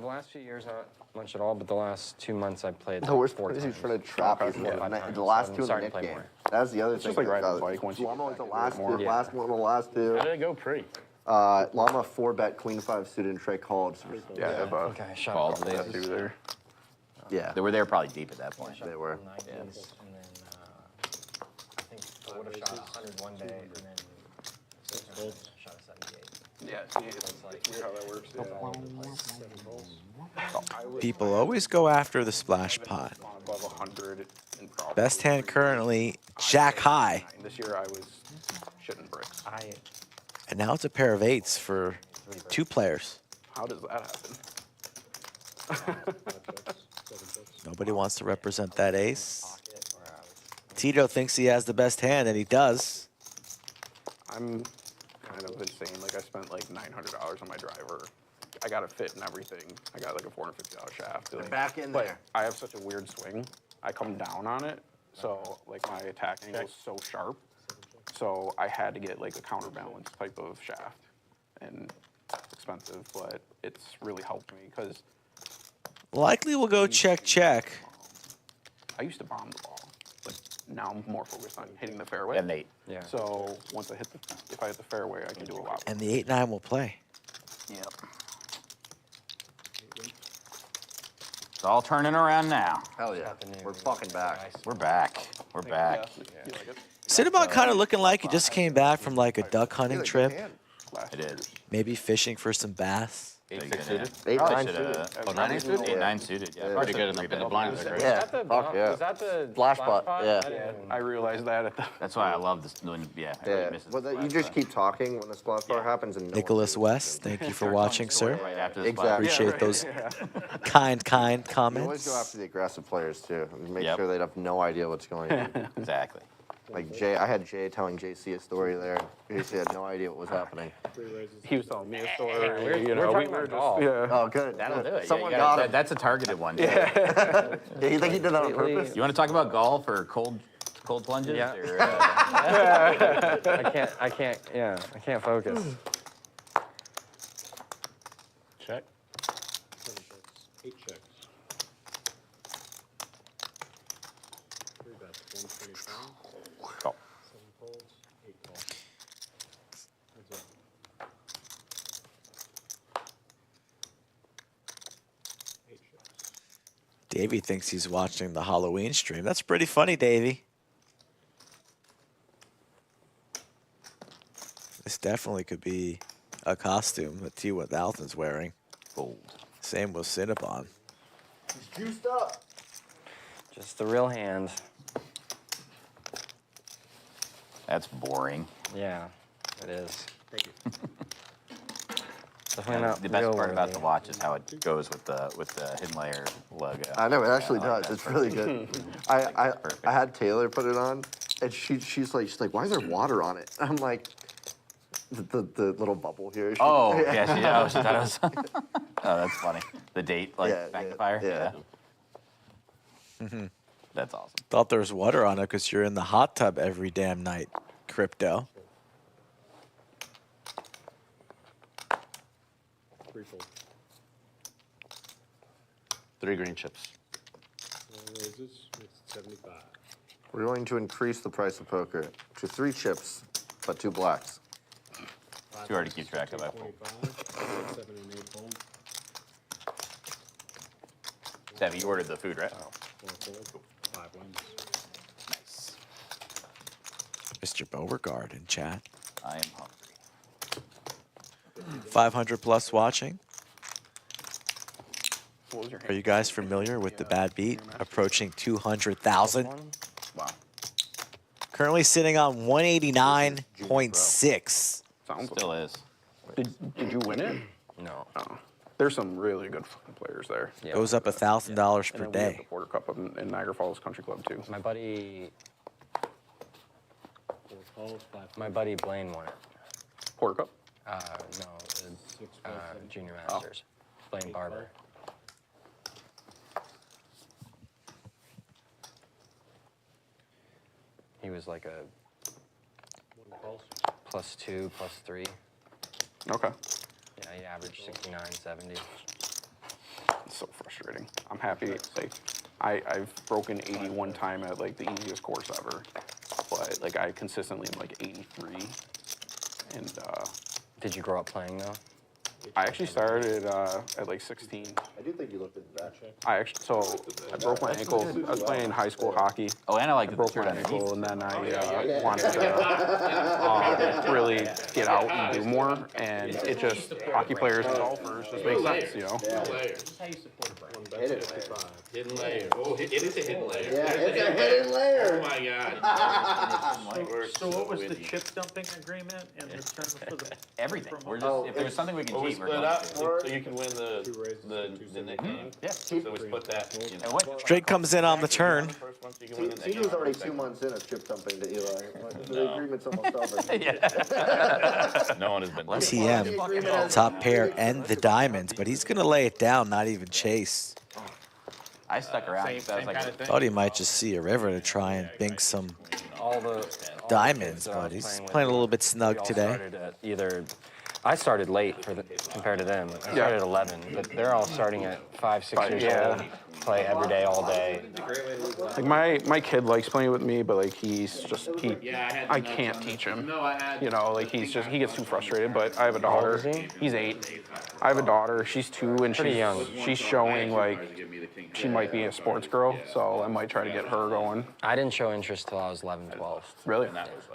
The last few years, not much at all, but the last 2 months I played. The worst four part is he's times. trying to trap us. The last two in the Starting knit to play game. more. That was the other thing. just like riding a about it. bike once you Llama get was the back into it last, more. the last one, the last two. How did it go pre? Llama 4-bet Queen 5 suited and Trey called. Yeah, I have a Okay, shot Called call. aces. two there. Yeah, They were probably deep at that point. they were. 90s, and then I think I would have shot 100 one day, and then shot a 78. Yeah, see, it's weird how that works. People always go after the splash pot. Above 100 in problem. Best hand currently, Jack high. This year I was shitting bricks. And now it's a pair of eights for two players. How does that happen? Nobody wants to represent that ace. Tito thinks he has the best hand, and he does. I'm kind of insane. Like I spent like $900 on my driver. I got it fit and everything. I got like a $450 shaft. Like, Back in but there. I have such a weird swing. I come down on it, so like my attack angle is so sharp. So I had to get like a counterbalance type of shaft, and it's expensive, but it's really helped me because Likely will go check, check. I used to bomb the ball, but now I'm more focused on hitting the fairway. Yeah, Nate. Yeah. So once I hit the, if I hit the fairway, I can do a lot. And the 8-9 will play. Yep. It's all turning around now. Hell yeah. We're fucking back. We're back. We're back. You like it? Cinnabon kind of looking like he just came back from like a duck hunting trip. It is. Maybe fishing for some bass. 8-6 suited. 8-9 suited. Oh, 9-8 suited? 8-9 suited. Yeah, pretty good in the blinds. They're great. Yeah, fuck yeah. Was that the Splash pot, yeah. I realized that at the. That's why I love this. Yeah, everybody Yeah, misses but the you splash just pad. keep talking when the splash bar happens and no one Nicholas sees West, thank you for watching, sir. Right after the Exactly. splash. Appreciate those kind You always go comments. after the aggressive players too. And make Yep. sure they have no idea what's going on. Exactly. Like Jay, I had Jay telling JC a story there. JC had no idea what was happening. He was telling me a story. we're talking about golf. Yeah. Oh, good. That'll good. do it. Yeah, Someone you got gotta- him. That's a targeted one. Yeah, you think he did that on purpose? You want to talk about golf or cold plunges? Yeah. Or, I can't focus. Check. 8 checks. 3 bets, 125. Call. 7 folds, 8 calls. Heads up. 8 checks. Davey thinks he's watching the Halloween stream. That's pretty funny, Davey. This definitely could be a costume that T1000's wearing. Bold. Same with Cinnabon. He's juiced up. Just the real hand. That's boring. Yeah, it is. Thank you. Definitely not The best real part about worthy. the watch is how it goes with the hidden layer logo. I know, it actually I like does. that It's part. really good. I Perfect. had Taylor put it on, and she's like, why is there water on it? I'm like, the little bubble here. Oh, yeah, she thought it was. Oh, that's funny. The date, like, Yeah, magnifier? yeah. That's awesome. Thought there was water on it because you're in the hot tub every damn night, Crypto. Threefold. 3 green chips. All raises, makes it 75. We're going to increase the price of poker to 3 chips, but 2 blacks. You already keep track of that. 25, 7 and 8 fold. Dev, you ordered the food, right? 4 fold, 5 wins. Nice. Mr. Beauregard in chat. I am hungry. 500 plus watching. What was your Are you guys familiar with the bad beat? Approaching 200,000. Wow. Currently sitting on 189.6. Sounds Still is. Did you win it? No. Oh. There's some really good fucking players there. Yeah. Goes up $1,000 And per then we have the day. Porter Cup up in Niagara Falls Country Club too. My buddy, 4 calls, 5 my buddy Blaine won it. Porter Cup? No, 6 fold, 7. Junior Masters. Blaine Barber. He was like a 1 calls. +2, +3. Okay. Yeah, he averaged 69, 70. It's so frustrating. I'm happy. Like, I've broken 80 one time at like the easiest course ever, but like I consistently am like 83. And Did you grow up playing though? I actually started at like 16. I do think you looked at that. I broke my ankle. I was playing high school hockey. Oh, and I like I the broke shirt my underneath. ankle, and then I wanted to really get out and do more. And it just, hockey players and golfers just make sense, you know? Hit it. 55. Hidden layer. Oh, it is a hidden layer. Yeah, it's a hidden layer. Oh my God. So what was the chip dumping agreement in return for the? Everything. We're just, if there's something we can Well, we cheat, we're split going up to. so you can win the nickname. Yeah. So we split that. You know. And what? Straight comes in on the turn. First month you can win the Tito's nickname. already 2 months in of chip dumping to Eli. The agreement's almost over. No one has been. TM, top pair and the diamonds, but he's going to lay it down, not even chase. I stuck around. Same, because I was same like, kind of thing. Thought he might just see a river to try and bink some All the diamonds, kids that I but was he's with, playing a little bit snug we all today. started at either, I started late compared to them. I started at 11, but they're all starting at 5, 6 years old. Play every day, all day. Like my kid likes playing with me, but like I can't teach him. You know, like he gets too frustrated. But I have a daughter. How old is he? He's 8. I have a daughter. She's 2, and Pretty young. she's showing like she might be a sports girl. So I might try to get her going. I didn't show interest till I was 11, 12. Really?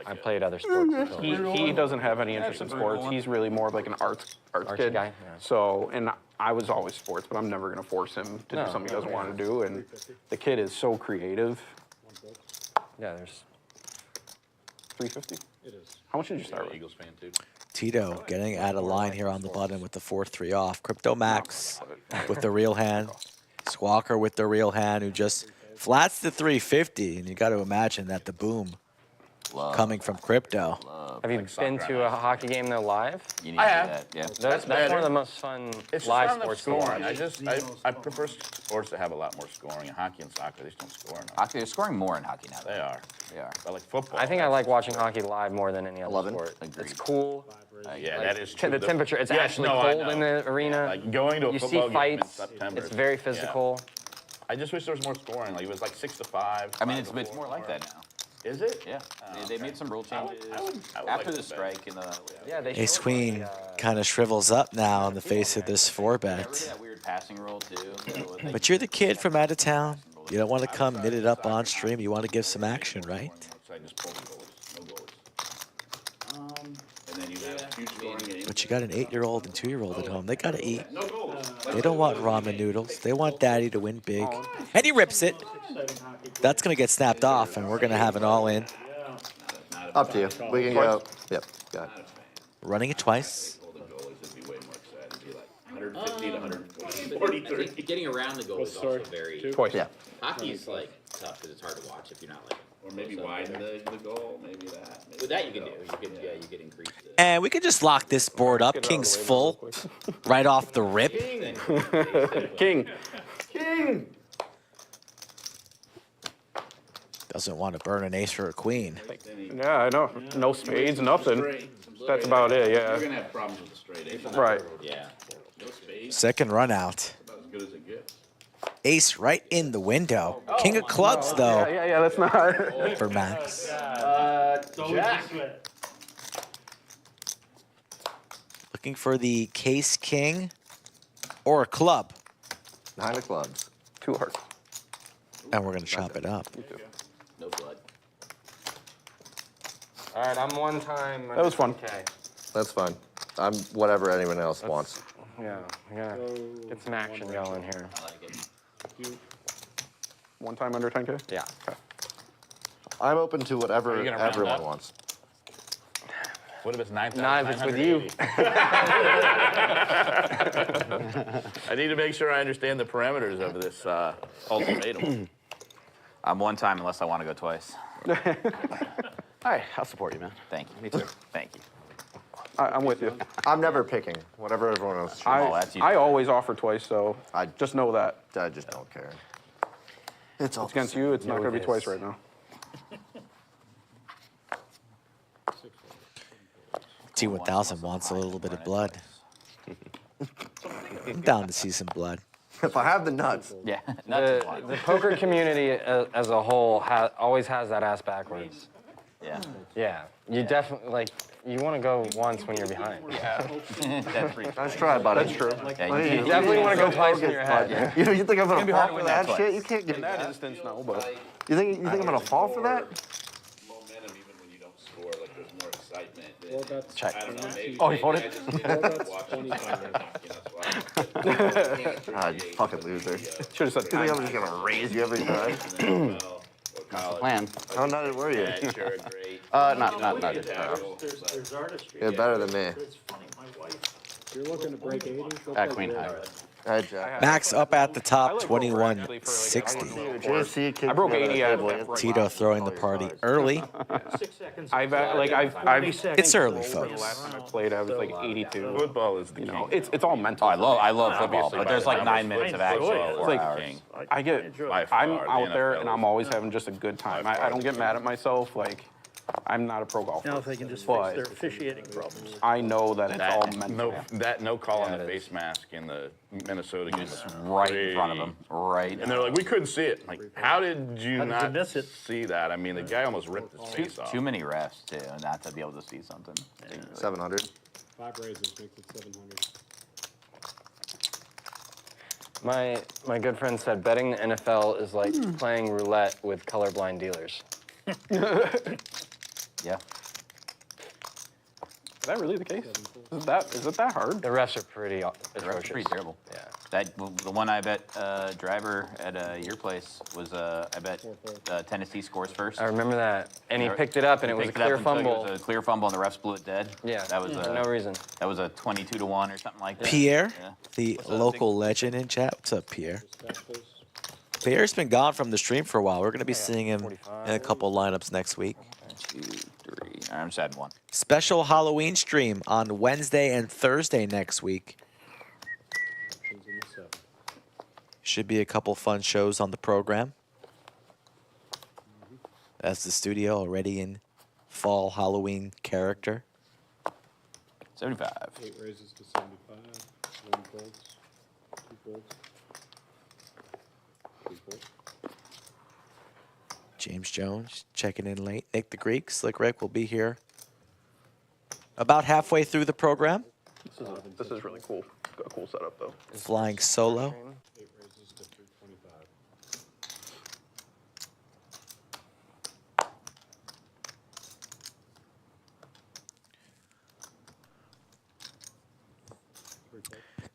I played other sports until He doesn't have any interest in sports. He's really more of like an arts kid. guy, yeah. So, and I was always sports, but I'm never gonna force him to do something he doesn't want to do. And the kid is so creative. Yeah, there's 350. It is. How much did you start with? Eagles fan too. Tito getting out of line here on the button with the 4-3 off. Crypto Max with the real hand. Sqwalker with the real hand, who just flats the 350. And you got to imagine that the boom coming from Crypto. Have you been to a hockey game though live? You need I to have. do that. Yeah. That's one of the most fun It's live just sports to scoring. watch. I prefer sports that have a lot more scoring. In hockey and soccer, they just don't score enough. Hockey, they're scoring more in hockey now. They are. They are. But like football. I think I like watching hockey live more than any other 11. sport. Agreed. It's cool. Yeah, that is true. The temperature, it's Yes, actually no, I cold in know. the arena. Like going to a You see football game in fights. September. It's very Yeah. physical. I just wish there was more scoring. Like it was like 6-5. I mean, 5-4. it's more like that now. Is it? Yeah. They made some rule changes I would after like the to bet. strike and the. Yeah, they Ace showed Queen like, kind of shrivels up now in the face of this 4 Got rid of bet. that weird passing rule too. So they- But you're the kid from out of town. You don't want to come knit it up on stream. You want to give some action, right? So I just pulled the goals. No goals. And then you have a huge scoring game. But you got an 8-year-old and 2-year-old at home. They got to eat. They don't want ramen noodles. They want daddy to win big. And he rips it. That's going to get snapped off, and we're going to have an all-in. Up to you. We can go. Yep. Got it. Running it twice. Golden goalies would be way more excited. It'd be like 150 to 140. I think getting around the goal is also very. Twice. Yeah. Hockey's like tough because it's hard to watch if you're not like. Or maybe widen the goal, maybe that. Maybe With that you can do. You could increase it. And we could just lock this board up. King's full. Right off the rip. King. Doesn't want to burn an ace for a queen. Yeah, I know. No spades, nothing. That's about it, You're yeah. gonna have problems with the straight ace. Right. Yeah. No spades, Second run out. about as good as it gets. Ace right in the window. King of clubs, though, Yeah, that's not. for Max. Jack. Looking for the case king or a club. 9 of clubs. 2 hearts. And we're going to chop it up. No blood. All right, I'm one time. That was fun. Okay. That's fine. I'm whatever anyone else wants. Yeah, we gotta get some action going here. I like it. 1 time under 10K? Yeah. I'm open to whatever you gonna round everyone up? wants. What if it's 9,000? Nah, if it's with you. I need to make sure I understand the parameters of this ultimatum. I'm one time unless I want to go twice. All right, I'll support you, man. Thank you. Me too. Thank you. I'm with you. I'm never picking. Whatever everyone else chooses. that's you. I always offer twice, so I just know that. I just don't care. It's all It's against you, it's not gonna be twice right now. T1000 wants a little bit of blood. I'm down to see some blood. If I have the nuts. Yeah. That's fine. The poker community as a whole always has that ass backwards. Yeah. Yeah, you definitely, like, you want to go once when you're behind. That's pretty Nice try, buddy. That's true. Yeah, You definitely want to go twice in your head. You think I'm gonna be fall hard to for win that that shit? twice. You can't give In me that that. instance, no, but You think I'm gonna fall for that? Momentum, even when you don't score, like there's more excitement. Well, that's Check. I don't know, maybe. Oh, he folded? I just didn't watch it. Ah, you fucking loser. should have said You think I'm just gonna raise you every time? Plan. How nutted were you? Sure, great. Not. There's artistry. You're better than me. It's funny. My wife. If you're looking to break 80, go At play Queen Red. High. Hi, Jack. Max up at the I top, like Rover, actually, for, 2160. JC kicked I broke me out of 80 the out of table. that Tito throwing the party early. 6 seconds. I've 20 seconds. It's early, the folks. last time I played, I was like 82. Football is the You king. know, it's all mental. Oh, I love football, Obviously, but there's by like the 9 numbers, minutes of I action enjoy it. before Like, our king. I get, Enjoy it. By I'm far, out the there NFL and I'm is- always having just a good time. I don't get mad at myself. Like, I'm not a pro golfer. Now if they can just But- fix their officiating problems. I know that it's all mental. No call on Yeah, the it face mask in the Minnesota game. was Right in front of him. Right. And they're like, we couldn't see it. Like, how did you How did you not miss it? see that? I mean, the guy almost ripped his face off. Too many refs, too, not to be able to see something. 700. 5 raises makes it 700. My good friend said betting the NFL is like playing roulette with colorblind dealers. Yeah. Is that really the case? Is it that hard? The refs are pretty The refs are atrocious. pretty terrible. Yeah. The one I bet driver at your place was I bet Tennessee scores first. I remember that, and he picked it up, and it was a Picked it up clear and took it. fumble. It was a clear fumble, and the refs blew it dead. Yeah, That was for no reason. That was a 22-1 or something like that. Pierre, Yeah. the local legend in chat. What's up, Pierre? Tackles. Pierre's been gone from the stream for a while. We're going to be seeing him 45. in a couple lineups next week. 1, 2, 3. I'm just adding one. Special Halloween stream on Wednesday and Thursday next week. Actions in the 7. Should be a couple fun shows on the program. As the studio already in fall Halloween character. 75. 8 raises to 75. 1 folds. 2 folds. 3 folds. James Jones checking in late. Nick the Greek, Slick Rick will be here about halfway through the program. This is really cool. Got a cool setup though. Flying solo. 8 raises to 325.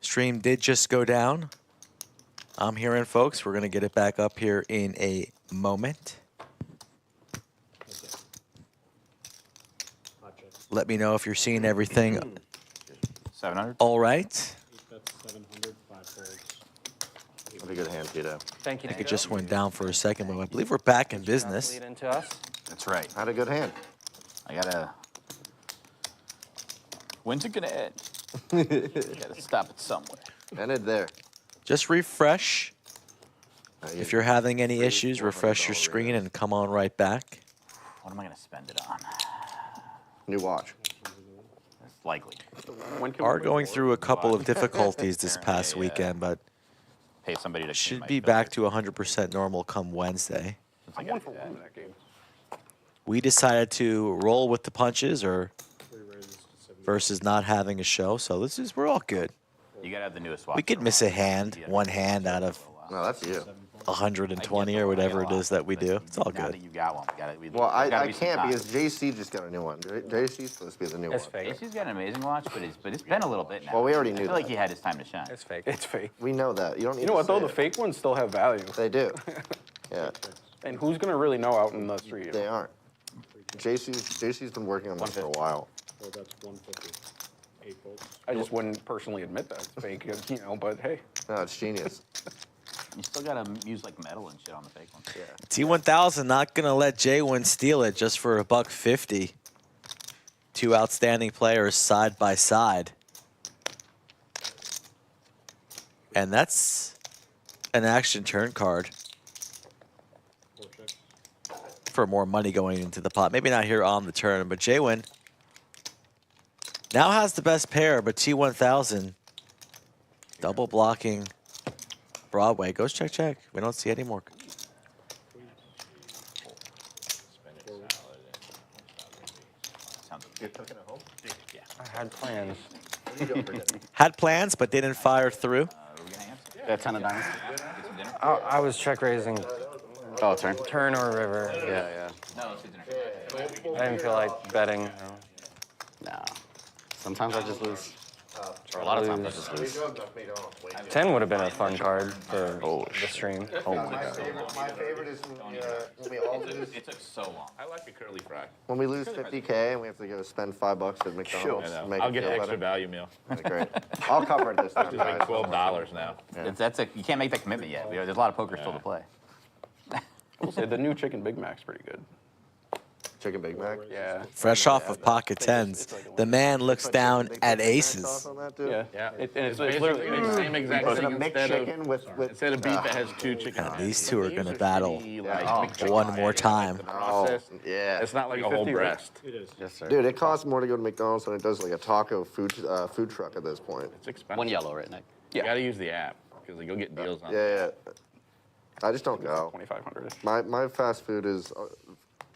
Stream did just go down. I'm hearing, folks. We're going to get it back up here in a moment. Let me know if you're seeing everything 700. all right. 8 bets, 700, 5 folds. That'd be a good hand, Tito. Thank you. I think it just went down for a second, but I believe we're back in business. Lead into us. That's right. Had a good hand. I gotta. When's it gonna end? Gotta stop it somewhere. Ended there. Just refresh. If you're having any issues, $400 refresh your screen and come on right back. What am I gonna spend it on? New watch. It's likely. When can Are we going win through a couple of difficulties this past Yeah. weekend, but Pay somebody to clean should my be filter. back to 100% normal come Wednesday. I I'm gotta 1 do for that. 1 in that game. We decided to roll with the punches or 3 raises to 70. versus not having a show, so we're all good. You gotta have the newest watch. We could miss a hand, one hand out of No, that's you. 120 or whatever it is that we do. It's all Now good. that you got one, Well, I gotta be some can't time. because JC just got a new one. JC's supposed to be the new It's one. fake. JC's got an amazing watch, but it's been a little bit now. Well, we already I knew feel like that. he had his time to shine. It's fake. It's fake. We know that. You don't need You know to what though? say The it. fake ones still have value. They do. Yeah, And who's gonna really know out in the street? they aren't. JC's been working on this for a while. 4 bets, 150. 8 folds. I just wouldn't personally admit that it's fake, you know. But hey, No, it's genius. You still gotta use like metal and shit on the fake ones. Yeah. T1000 not gonna let Jwin steal it just for $150. Two outstanding players side by side. And that's an action turn card 4 checks. for more money going into the pot. Maybe not here on the turn, but Jwin now has the best pair, but T1000 double blocking Broadway. Goes check, check. We don't see any more. You're cooking at home? I had plans. What are you doing for dinner? Had plans, but didn't fire through. That 10 of diamonds. I was check raising Oh, turn. turn or river. Yeah, No, it's dinner. I didn't feel like betting. No. Nah. Sometimes I just lose. Or a lot of times I just lose. 10 would have been a fun card for the stream. Oh my god. My favorite is when we all lose. It took so long. I like a curly fry. When we lose 50K and we have to go spend $5 at McDonald's I to know. make I'll it get feel the extra better. value meal. That's great. I'll cover it this time, Just like guys. $12 now. You can't make that commitment yet. There's a lot of poker still to play. We'll say the new chicken Big Mac's pretty good. Chicken Big Mac. Yeah. Fresh off of pocket tens, the man looks down at Sauce aces. on that, too? Yeah. Yeah. And it's basically literally the same exact Instead thing of mixed instead chicken of, with instead of beef that has 2 chicken. Now, thighs. these two are They gonna use battle shitty, like, mixed chicken one thigh, more like, time. the process. yeah. It's not like a whole 350, right? breast. It is. Yes, sir. Dude, it costs more to go to McDonald's than it does like a taco food truck at this point. It's expensive. One yellow, right, Nick? You gotta use the app because you'll get deals on it. Yeah. I just don't go. 2,500. My fast food is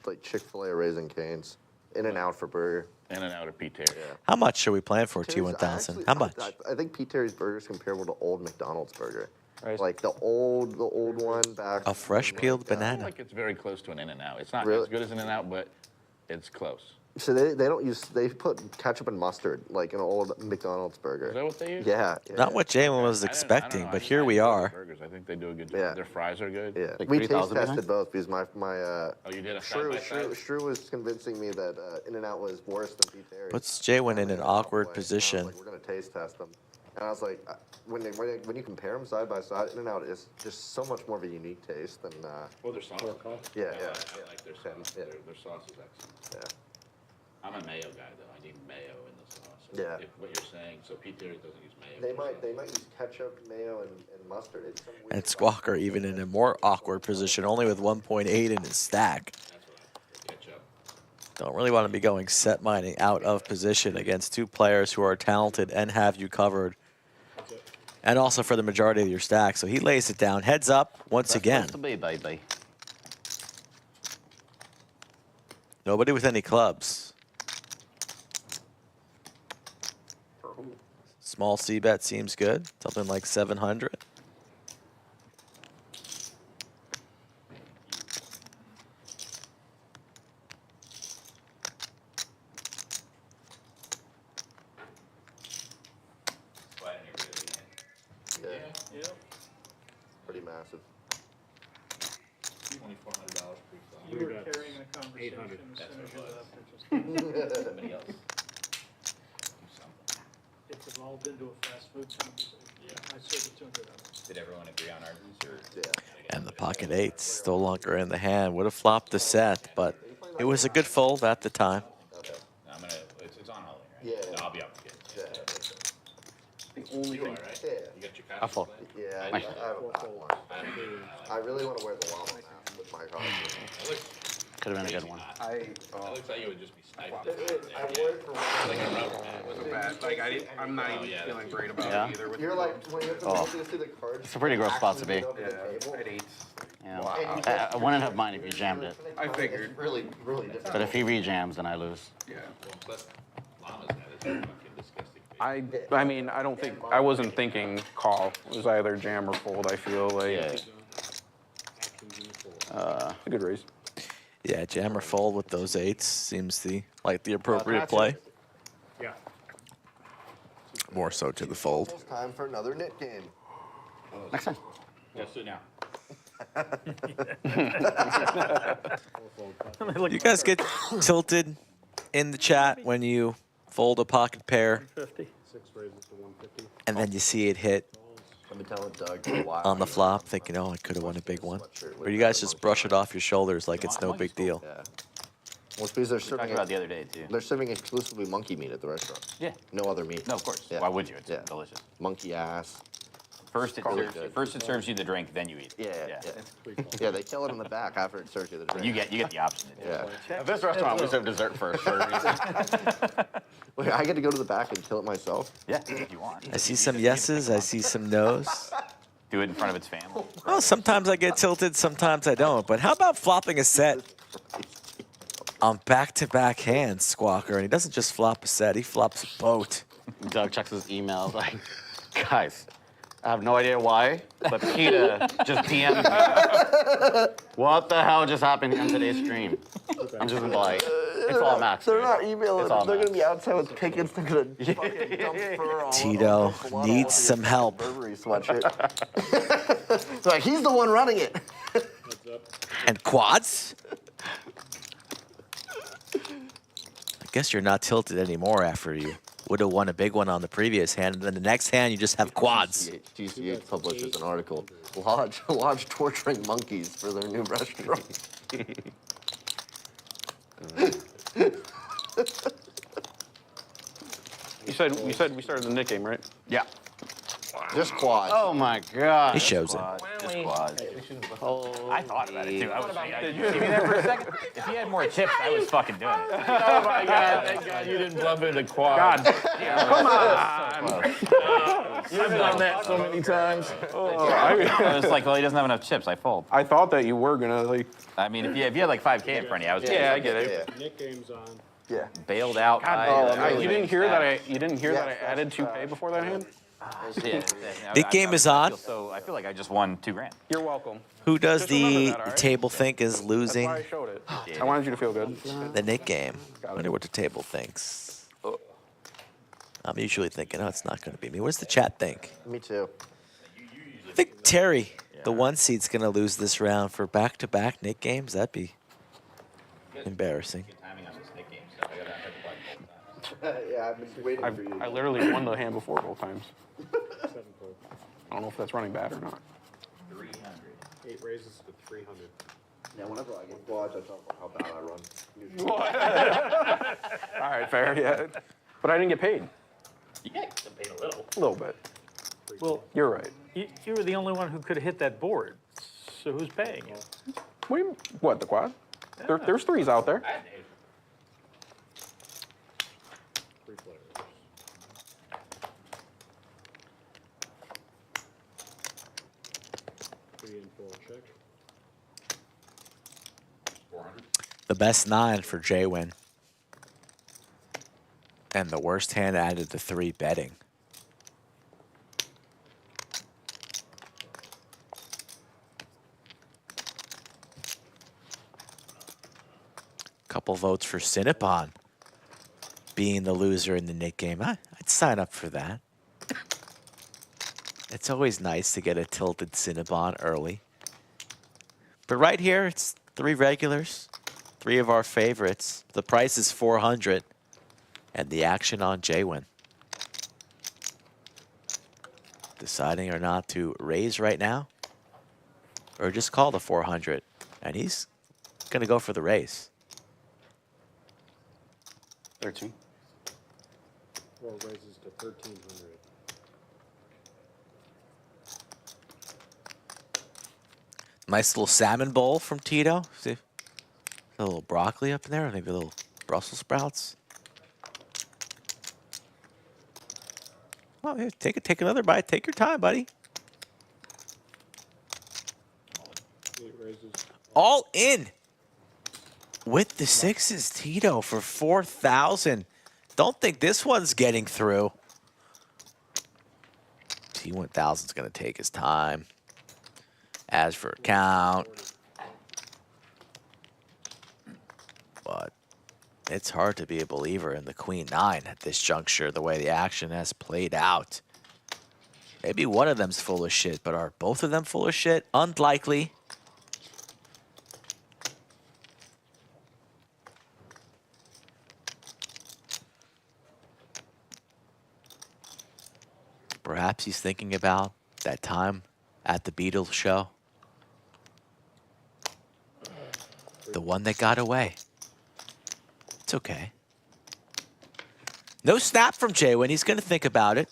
like Chick-fil-A or Raising Cane's. In and out for burger. In and out of Pete Terry. How much should we plan for Terry's- T1000? actually, How much? I think Pete Terry's burger is comparable to old McDonald's burger. Right. Like the old one back. A fresh peeled I feel banana. like it's very close to an In and Out. It's not Really? as good as an In and Out, but it's close. So they put ketchup and mustard like an old McDonald's burger. Is that what they use? Yeah. Not what Jwin was I don't expecting, know. but I here we like are. burgers. I think they do a good job. Yeah. Their fries are good. Yeah. Like We taste 3,000 tested behind? both because my Oh, you did a side by side? Shrew was convincing me that In and Out was worse than Pete Terry's. Puts Jwin in an awkward And I was position. like, we're gonna taste test them. And I was like, when you compare them side by side, In and Out is just so much more of a unique taste than. Well, their sauce. Yeah, I yeah. like their sauce. Yeah. Their sauce is excellent. Yeah. I'm a mayo guy, though. I need mayo in the sauce. So Yeah. If what you're saying, so Pete Terry doesn't use mayo. They might use ketchup, mayo, and mustard. It's some weird And Sqwalker even in a more awkward position, only with 1.8 in his stack. That's what I prefer, ketchup. Don't really want to be going set mining out of position against two players who are talented and have you covered. And also for the majority of your stack. So he lays it down. Heads up once again. That's the be, baby. Nobody with any clubs. Small C bet seems good. Something like 700. Yeah. Pretty massive. $2,400 pre-sale. You were carrying the conversation. 800. Somebody else. It's evolved into a fast food conversation. Yeah. I serve a $200. Did everyone agree on ours? Or? Yeah. And the pocket eights no longer in the hand. Would have flopped the set, but it was a good fold at the time. Okay. No, I'm gonna. It's on Halloween, right? Yeah. No, I'll be up. Yeah. The only thing. Yeah. You got your I fold. Yeah, I have one. I really want to wear the llama mask with my costume. Could have been a good one. It looks like you would just be sniped. I wore it for Like a rubber man. It was bad. Like I'm not even feeling great about Yeah. it either. With You're like, when you have to see the cards. It's a pretty gross spot to be. at 8. Yeah. I wouldn't have minded if you jammed it. I figured. Really, really different. But if he rejams, then I lose. Yeah. Plus, llamas had it. Fucking disgusting. I mean, I don't think I wasn't thinking call. It was either jam or fold. I feel like Yeah. a good raise. Yeah, jam or fold with those eights seems the appropriate play. Yeah. More so to the fold. Almost time for another knit game. Next time. Just do it now. You guys get tilted in the chat when you fold a pocket pair 50. 6 raises to 150. and then you see it hit I've been telling Doug for a while. on the flop, thinking, oh, I could have won a big one. Or you guys just brush it off your shoulders like it's no big deal. Yeah. Well, it's because they're Talked serving, about the other day too. they're serving exclusively monkey meat at the restaurant. Yeah. No other meat. No, of course. Yeah. Why would you? It's Yeah. delicious. Monkey ass. First it, Probably serves, good. first it serves you the drink, then you eat. Yeah, yeah. Yeah, they kill it in the back after it serves you the drink. You get the option. To do it. Yeah. At this restaurant, we serve dessert first for a reason. Wait, I get to go to the back and kill it myself? Yeah, if you want. I see some yeses, I see some nos. Do it in front of its family. Well, sometimes I get tilted, sometimes I don't. But how about flopping a set on back-to-back hands, Sqwalker? And he doesn't just flop a set, he flops a boat. Doug checks his emails like, guys, I have no idea why, but PETA just DM'd me. What the hell just happened on today's stream? I'm just like, it's all Max. They're dude. not emailing. It's all They're going to Max. be outside with pickets. They're going to fucking dump fur all Tito over blood all needs over some your help. Burberry sweatshirt. They're like, he's the one running it. Heads up. And quads? I guess you're not tilted anymore after you would have won a big one on the previous hand, and then the next hand you just have quads. GCH publishes an article. Lodge torturing monkeys for their new restaurant. You said we started the knit game, right? Yeah. Just quads. Oh my god. He shows it. Just quads. I thought about it too. I was give me that for a second. If he had more chips, I was fucking doing it. Oh my God! Thank God you didn't bump into quad. God, come on. You've done that so many times. I was like, well, he doesn't have enough chips. I fold. I thought that you were gonna like. I mean, if you had like 5K in front of you, I was Yeah, I get it. Yeah. Knit game's on. Yeah. bailed out. You didn't hear that I added 2K before that hand? Yeah. The game is on. I feel like I just won $2,000. You're welcome. Who does Just remember the that, all right? table think is That's losing why I showed it. I wanted you to feel good. the Nick game? I wonder what the table thinks. I'm usually thinking, oh, it's not going to be me. What does the chat think? Me too. I think Terry, the one seed's going to lose this round for back-to-back Nick games. That'd be embarrassing. Yeah, I've been waiting for you. I literally won the hand before both times. I don't know if that's running bad or not. 8 raises to 300. Yeah, whenever I get quads, I talk about how bad I run. All right, fair, yeah. But I didn't get paid. You get paid a little. A little bit. Well, You're right. you were the only one who could have hit that board. So who's paying you? What, the quad? There's threes out there. I had eight. 3 players. Three and 4 check. 400. The best 9 for Jwin. And the worst hand added the 3 betting. Couple votes for Cinnabon being the loser in the Nick game. I'd sign up for that. It's always nice to get a tilted Cinnabon early. But right here, it's 3 regulars. 3 of our favorites. The price is 400, and the action on Jwin. Deciding or not to raise right now, or just call the 400, and he's gonna go for the raise. 13. 4 raises to 1,300. Nice little salmon bowl from Tito. See, a little broccoli up in there, maybe a little Brussels sprouts. Oh, here, take another bite. Take your time, buddy. 8 raises. All in with the 6s, Tito for 4,000. Don't think this one's getting through. T1000's gonna take his time. As for count, but it's hard to be a believer in the Queen 9 at this juncture, the way the action has played out. Maybe one of them's full of shit, but are both of them full of shit? Unlikely. Perhaps he's thinking about that time at the Beatles show. The one that got away. It's okay. No snap from Jwin. He's going to think about it.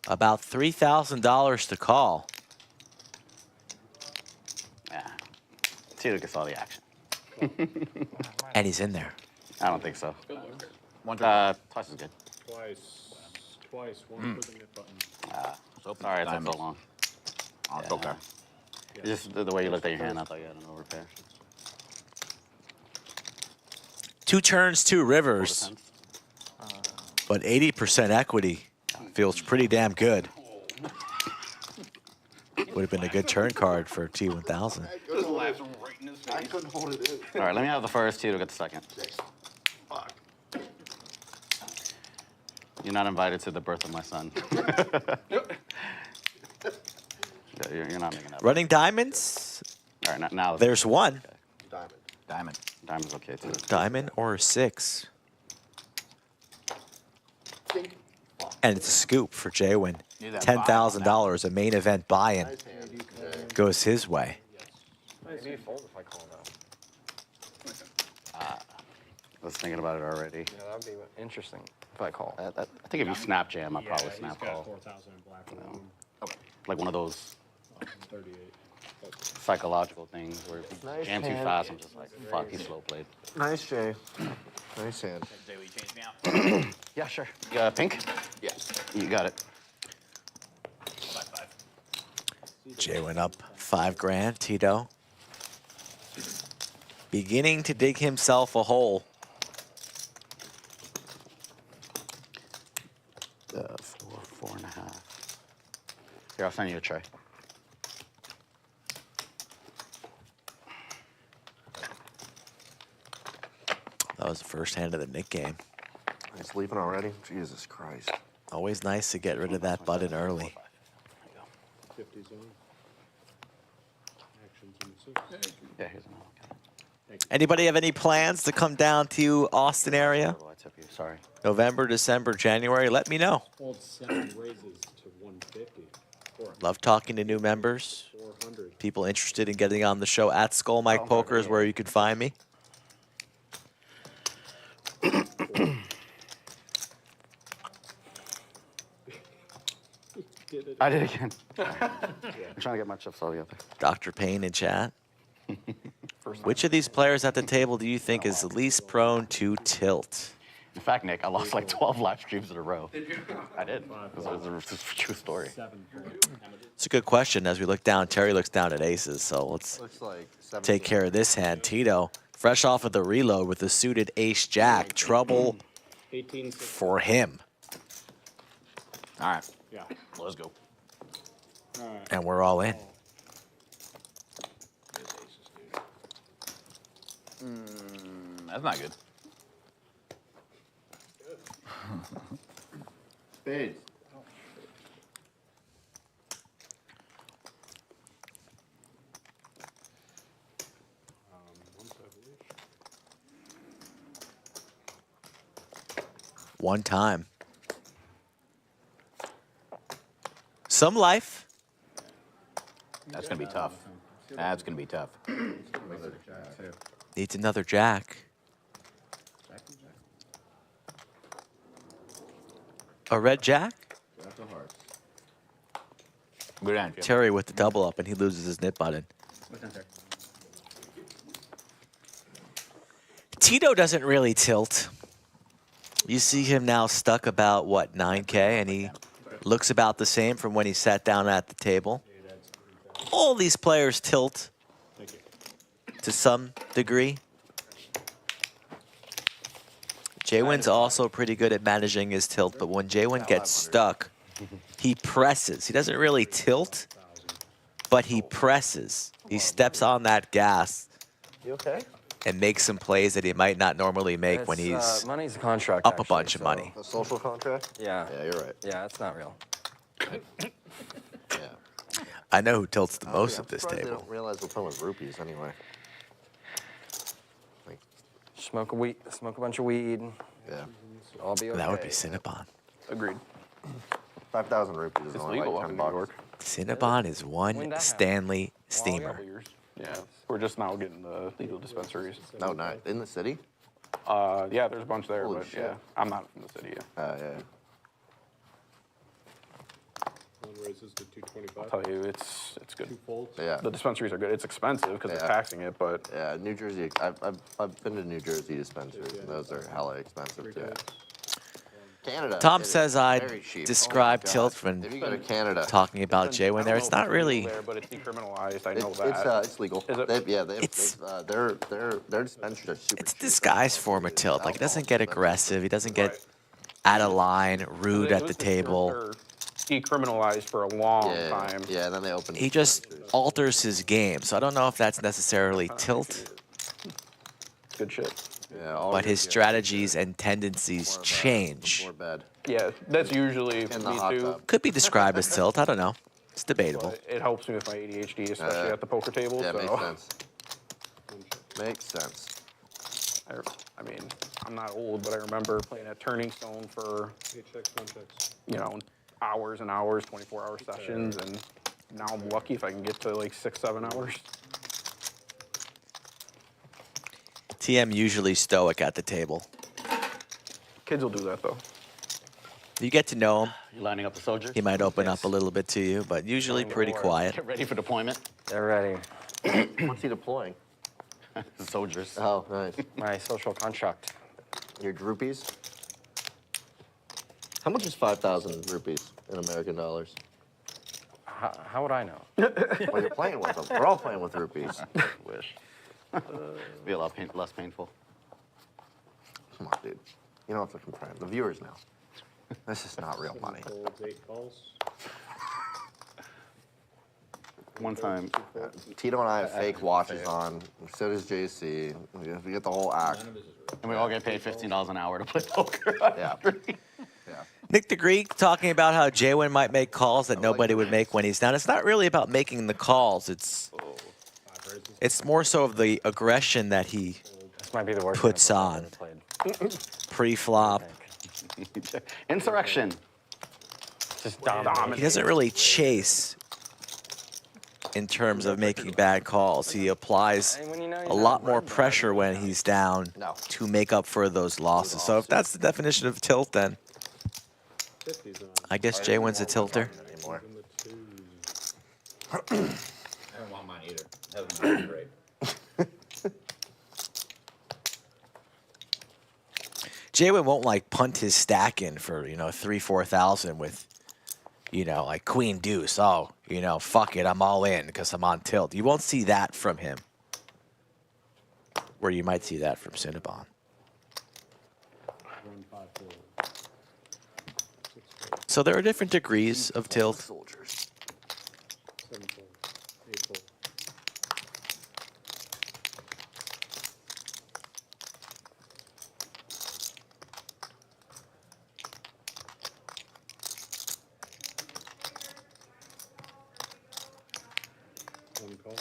About $3,000 to call. Yeah. Tito gets all the action. And he's in there. I don't think so. Twice is good. Twice. One for the nip button. Sorry it took so long. Oh, it's okay. Just the way you looked at your hand, I thought you had an overpair. 2 turns, 2 rivers. But 80% equity feels pretty damn good. Would have been a good turn card for T1000. I couldn't hold it in. All right, let me have the first, Tito get the second. Fuck. You're not invited to the birth of my son. You're not making that. Running diamonds. All right, now There's one. Diamond. Diamond. Diamond's okay too. Diamond or a 6. And it's a scoop for Jwin. $10,000, a main event buy-in. Nice hand. Goes his way. Maybe you fold if I call now. I was thinking about it already. Yeah, that would be interesting if I call. I think if you snap jam, I'd probably snap He's got call. 4,000 in black alone. Like one of those 38. psychological things where if you Nice jam too hand. fast, I'm just like, fuck, he's slow played. Nice, Jay. Nice hand. Jay, will you change me out? Yeah, sure. You got pink? Yes. You got it. 5-5. Jwin up 5 grand. Tito beginning to dig himself a hole. 4.5. Here, I'll send you a tray. That was the first hand of the Nick game. He's leaving already? Jesus Christ. Always nice to get rid of that button early. 50 zone. Actions in the 6. Yeah, here's another one. Anybody have any plans to come down to Austin area? Oh, I tip you. Sorry. November, December, January? Let me know. Hold 7 raises to 150. Love talking to new members. 400. People interested in getting on the show at Skull Mike Poker is where you can find me. I did again. I'm trying to get my chips all together. Dr. Payne in chat. Which of these players at the table do you think is the least prone to tilt? In fact, Nick, I lost like 12 live streams in a row. Did you? I did. It was a true story. 7. It's a good question. As we look down, Terry looks down at aces, so let's Looks like 17. take care of this hand. Tito, fresh off of the reload with the suited ace-jack. Trouble 18. for him. All right. Yeah. Let's go. All right. And we're all in. That's not good. Spades. One time. Some life. That's gonna be tough. That's gonna be tough. Needs another jack. A red jack? Good hand, Jim. Terry with the double up, and he loses his nip button. Tito doesn't really tilt. You see him now stuck about, what, 9K, and he looks about the same from when he sat down at the table. All these players tilt to some degree. Jwin's also pretty good at managing his tilt, but when Jwin gets stuck, he presses. He doesn't really tilt, but he presses. He steps on that gas You okay? and makes some plays that he might not normally make when he's money's a contract. up actually, a bunch of so- money. A social contract? Yeah. Yeah, you're right. Yeah, that's not real. Yeah. I know who tilts the most I'm at this surprised They table. don't realize we're playing with rupees anyway. Like, Smoke a bunch of weed. yeah. I'll be okay. That would be Cinnabon. Agreed. 5,000 rupees is It's only legal like up 10 in New bucks. York. Cinnabon is When one that happened? Stanley Well, steamer. yeah, yeah, we're just now getting the legal dispensaries. No, not in the city? Yeah, there's a bunch there, Holy but shit. yeah, I'm not from the city yet. Yeah. One raises to 225. I'll tell you, it's good. Two folds. Yeah. The dispensaries are good. It's expensive because Yeah. they're taxing it, but Yeah, New Jersey, I've been to New Jersey dispensaries, and those are hella expensive too. Canada. Tom it is says I very cheap. Oh my described God. tilt when If you go to Canada, talking about I Jwin don't there. know It's if not legal really. there, but it's decriminalized. I know that. it's legal. Is it? It's- Their dispensaries are super It's cheap. disguised form of tilt. Like, he doesn't get aggressive. He doesn't get Right. out of line, rude It at was the table. they're decriminalized for a long Yeah, time. yeah, and then they open. He just dispensaries. alters his game. So I don't know if that's necessarily tilt, Good shit. Yeah, all but good, his yeah. strategies and tendencies Before change. bed. Yeah, that's usually In the me hot too. tub. Could be described as tilt. I don't know. It's debatable. But it helps me with my ADHD, especially at the poker table. Yeah, so makes sense. Makes sense. I mean, I'm not old, but I remember playing at Turning Stone for, Eight checks, one checks. hours and hours, 24-hour sessions, and now I'm lucky if I can get to like 6-7 hours. TM usually stoic at the table. Kids will do that though. You get to know him. You lining up the soldiers? He might open up a little bit to you, but usually pretty quiet. Get ready for deployment. They're ready. What's he deploying? Soldiers. Oh, nice. My social contract. Your rupees? How much is 5,000 rupees in American dollars? How would I know? Well, you're playing with them. We're all playing with rupees. Wish. Be a lot less painful. Come on, dude. You don't have to complain. The viewers know. This is not real money. Folds, 8 calls. One time, Tito and I have fake watches on. So does JC. We get the whole act. and we all get paid $15 an hour to play poker. Yeah. Nick the Greek talking about how Jwin might make calls that nobody would make when he's down. It's not really about making the calls. It's more so of the aggression that he This might be the worst Puts game I've on. ever played. pre-flop. Insurrection. Just dominant. He doesn't really chase in terms of making bad calls. He applies And when you know a you're lot not more running, pressure when he's down No. to make up for those losses. So if that's the definition of tilt, then 50s on. I guess Jwin's a tilter. Anymore. In the twos. I don't want mine either. Hasn't been great. Jwin won't like punt his stack in for 3,000-4,000 with like queen deuce. Oh, fuck it, I'm all in because I'm on tilt. You won't see that from him. Where you might see that from Cinnabon. 1, 5, 4. 6 folds, So there are different degrees of tilt. Soldiers. 7 folds, 8 folds. One call.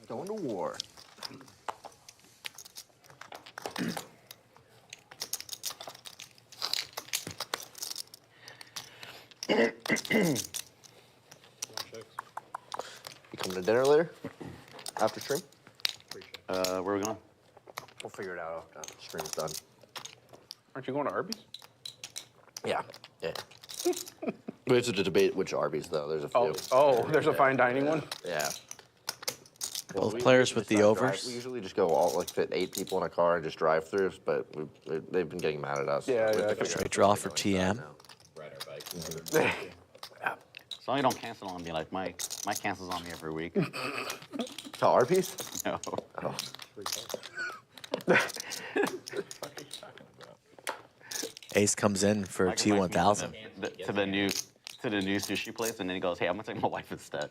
Going to war. You coming to dinner later? After stream? Where are we going? We'll figure it out after the stream's done. Aren't you going to Arby's? Yeah. Yeah. We have to debate which Arby's, though. There's a few. Oh, there's a fine dining one? Yeah. Both players with the overs. We usually just go all, like, fit 8 people in a car and just drive through, but they've been getting mad at us. Yeah, yeah. Straight draw for TM. Ride our bike. As long as you don't cancel on me, like Mike. Mike cancels on me every week. To Arby's? No. Oh. Ace comes in for Mike T1000. To the new sushi place, and then he goes, "Hey, I'm gonna take my wife instead."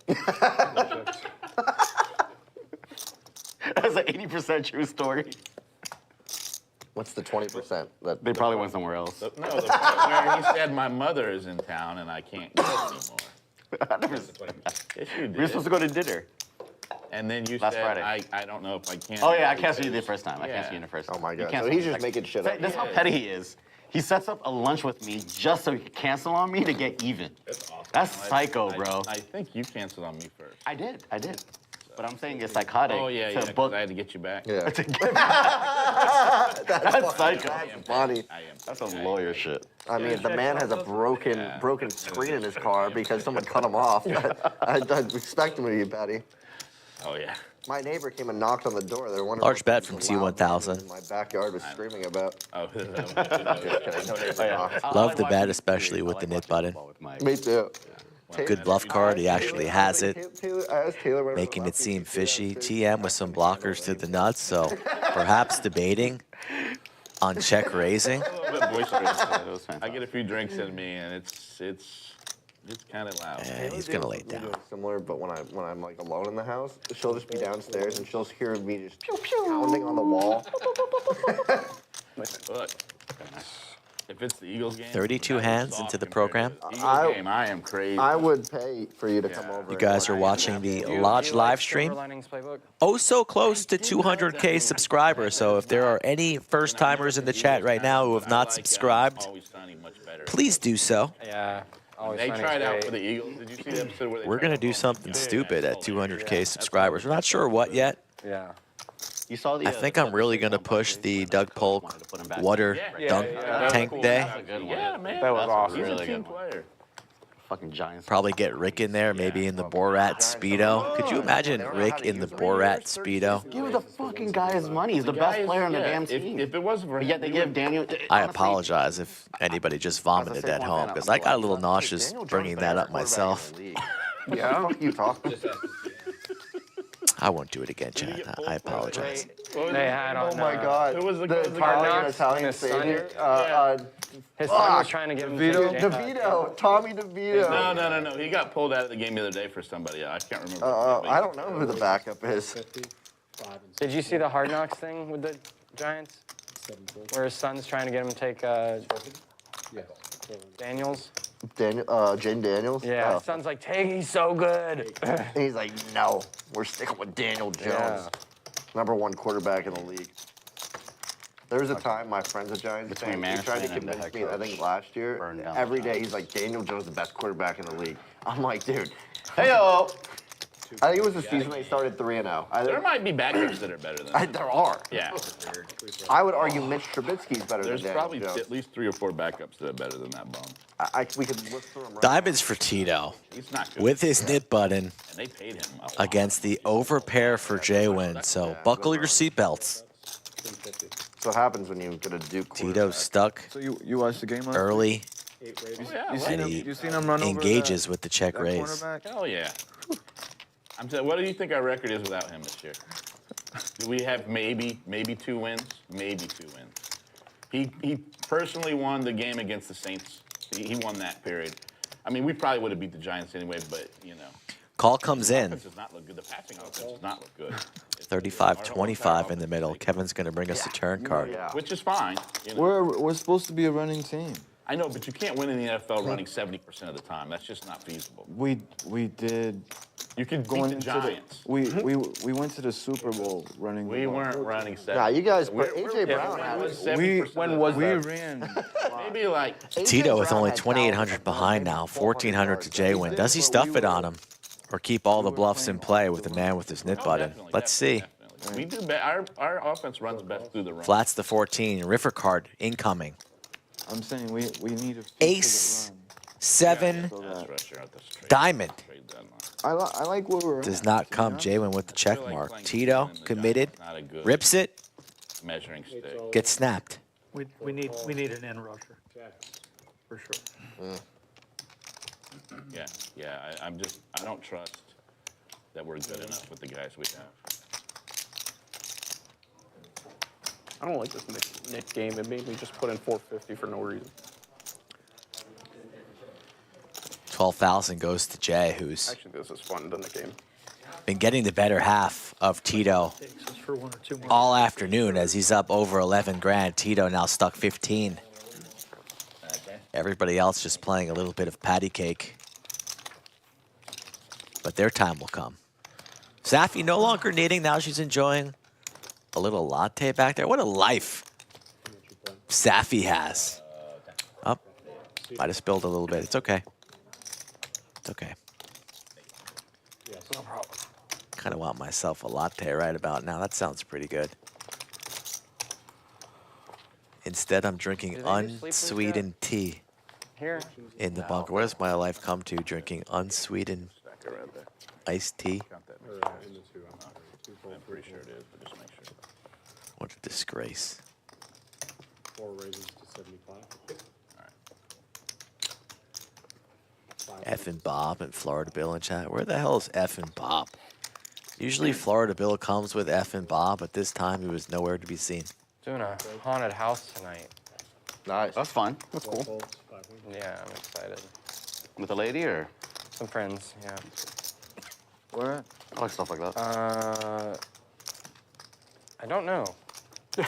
That's an 80% true story. What's the 20%? They probably went somewhere else. No, the part where he said my mother is in town and I can't go anymore. Yes, you did. We were supposed to go to dinner. And then you Last said, Friday. I don't know if I can. Oh yeah, I canceled you the first time. I canceled you the first time. Oh my You God. So canceled he's me just the making shit second- up. That's how petty he is. He sets up a lunch with me just so he can cancel on me to get even. That's awesome. That's psycho, bro. I think you canceled on me first. I did. But I'm saying it's psychotic Oh, yeah, to yeah, 'cause book. I had to get you back. Yeah. That's psycho. Funny. I am. That's some lawyer shit. I mean, the man has a broken screen in his car because someone cut him off. I expect him to be petty. Oh, yeah. My neighbor came and knocked on the door. They're wondering Large what bet the from loud T1000. noise in my backyard was screaming about. Oh, Just kidding. No neighbor knocked. Love the bet, especially with the knit button. Me too. Good bluff card. He actually has it, I asked Taylor when making it seem fishy. TM with some blockers to the nuts, so perhaps debating on check raising. a little bit boisterous. I get a few drinks in me, and it's kind of loud. And he's gonna lay it We're down. doing similar, but when I'm like alone in the house, she'll just be downstairs and she'll hear me just pounding on the wall. Look, if it's the Eagles game, 32 hands into the program. Eagles game, I am crazy. I would pay for you to come over. You guys are watching the Lodge live stream. Oh, so close to 200K subscribers. So if there are any first timers in the chat right now who have not subscribed, Always Sunny much better. please do so. Yeah. They tried out for the Eagles. Did you see the episode where they We're tried gonna out do for something the Eagles? stupid at 200K subscribers. We're not sure what yet. Yeah. You saw the. I think I'm really gonna push the Doug Polk water dunk tank day. That's a good one. Yeah, man. That was awesome. He's Really a team good one. player. Fucking Giants. Probably get Rick in there, maybe in the Borat Speedo. Could you imagine Rick in the Borat Speedo? Give the fucking guy his money. He's the best player on the damn team. If it wasn't for But him, yet they give Daniel. I apologize if anybody just vomited at home, because I got a little nauseous bringing that up myself. Yeah. What you talking? I won't do it again, Chad. I apologize. They had on. Oh my God. Who was the The Italian Italian savior. His son was trying to get him to DeVito. Tommy DeVito. No. He got pulled out of the game the other day for somebody. I can't remember. I don't know who the backup is. Did you see the Hard Knocks thing with the Giants? Where his son's trying to get him to take Daniels? Jane Daniels? Yeah, his son's like, he's so good. And he's like, no, we're sticking with Daniel Jones. Yeah. #1 quarterback in the league. There was a time my friend's a Giants Between fan. He tried to management and the convince head me, I think coach last year, burned down every the day Giants. he's like, Daniel Jones is the best quarterback in the league. I'm like, dude. Hey-o. I think it was the season they started 3-0. There might be backups that are better than him. There are. Yeah. I would argue Mitch Trubisky's better There's than probably Daniel Jones. at least 3 or 4 backups that are better than that bum. We could look through them right Diamonds for Tito He's not good. with his knit button And they paid him a lot. against the overpair for Jwin. So buckle your seatbelts. That's what happens when you get a Duke Tito stuck So you watched the game last early, You and seen him? he You seen him run over engages with the check that raise. cornerback? Hell yeah. I'm saying, what do you think our record is without him this year? Do we have maybe 2 wins? Maybe 2 wins. He personally won the game against the Saints. He won that period. I mean, we probably would have beat the Giants anyway, but, you know. Call comes The in. offense does not look good. The passing offense does not look good. 35-25 in the middle. Kevin's going to bring us the turn card. Yeah. Which is fine. You know. We're supposed to be a running team. I know, but you can't win in the NFL running 70% of the time. That's just not feasible. We did You could beat Going the into Giants. we went to the Super Bowl running. We weren't running 7. Nah, you guys, We're- AJ Brown we're- had we're it. 70% When of was the that? We ran. Maybe like Tito with Brown only had 2,800 behind now, 1,400 to Jwin. Does he stuff it on him, or keep all the bluffs in play with the man with his nit button? definitely, Let's see. definitely. We do our offense runs best through the run. Flats the 14. River card incoming. I'm saying we need a Ace. 7 That's right, you're out the straight. diamond. Trade deadline. I like where we're Does at, not to be come. honest. Jwin with the check I feel like mark. playing Tito in the committed. Giants, not a good Rips it. measuring stick. Gets snapped. We need an end rusher. For sure. Yeah. I don't trust that we're good enough with the guys we have. I don't like this Nick game. It made me just put in 450 for no reason. 12,000 goes to Jay, who's Actually, this is fun than the game. been getting the better half of Tito Takes us for 1 or 2 more. all afternoon as he's up over 11 grand. Tito now stuck 15. Everybody else just playing a little bit of patty cake. But their time will come. Safi no longer knitting. Now she's enjoying a little latte back there. What a life Safi has. Oh, might have spilled a little bit. It's okay. It's okay. No problem. Kind of want myself a latte right about now. That sounds pretty good. Instead, I'm drinking Do they do sleep unsweetened tea Here. in the bunker. What does my life come to? Drinking unsweetened Stack it right there. iced tea? Count that. In the 2, I'm pretty sure it is, but just make sure. What a disgrace. 4 raises to 75. F and Bob and Florida Bill in chat. Where the hell is F and Bob? Usually Florida Bill comes with F and Bob, but this time he was nowhere to be seen. Doing a haunted house tonight. Nice. That's fun. That's 12 cool. volts, 5 wins. Yeah, I'm excited. With a lady or? Some friends, yeah. Where at? I like stuff like that. I don't know. I'm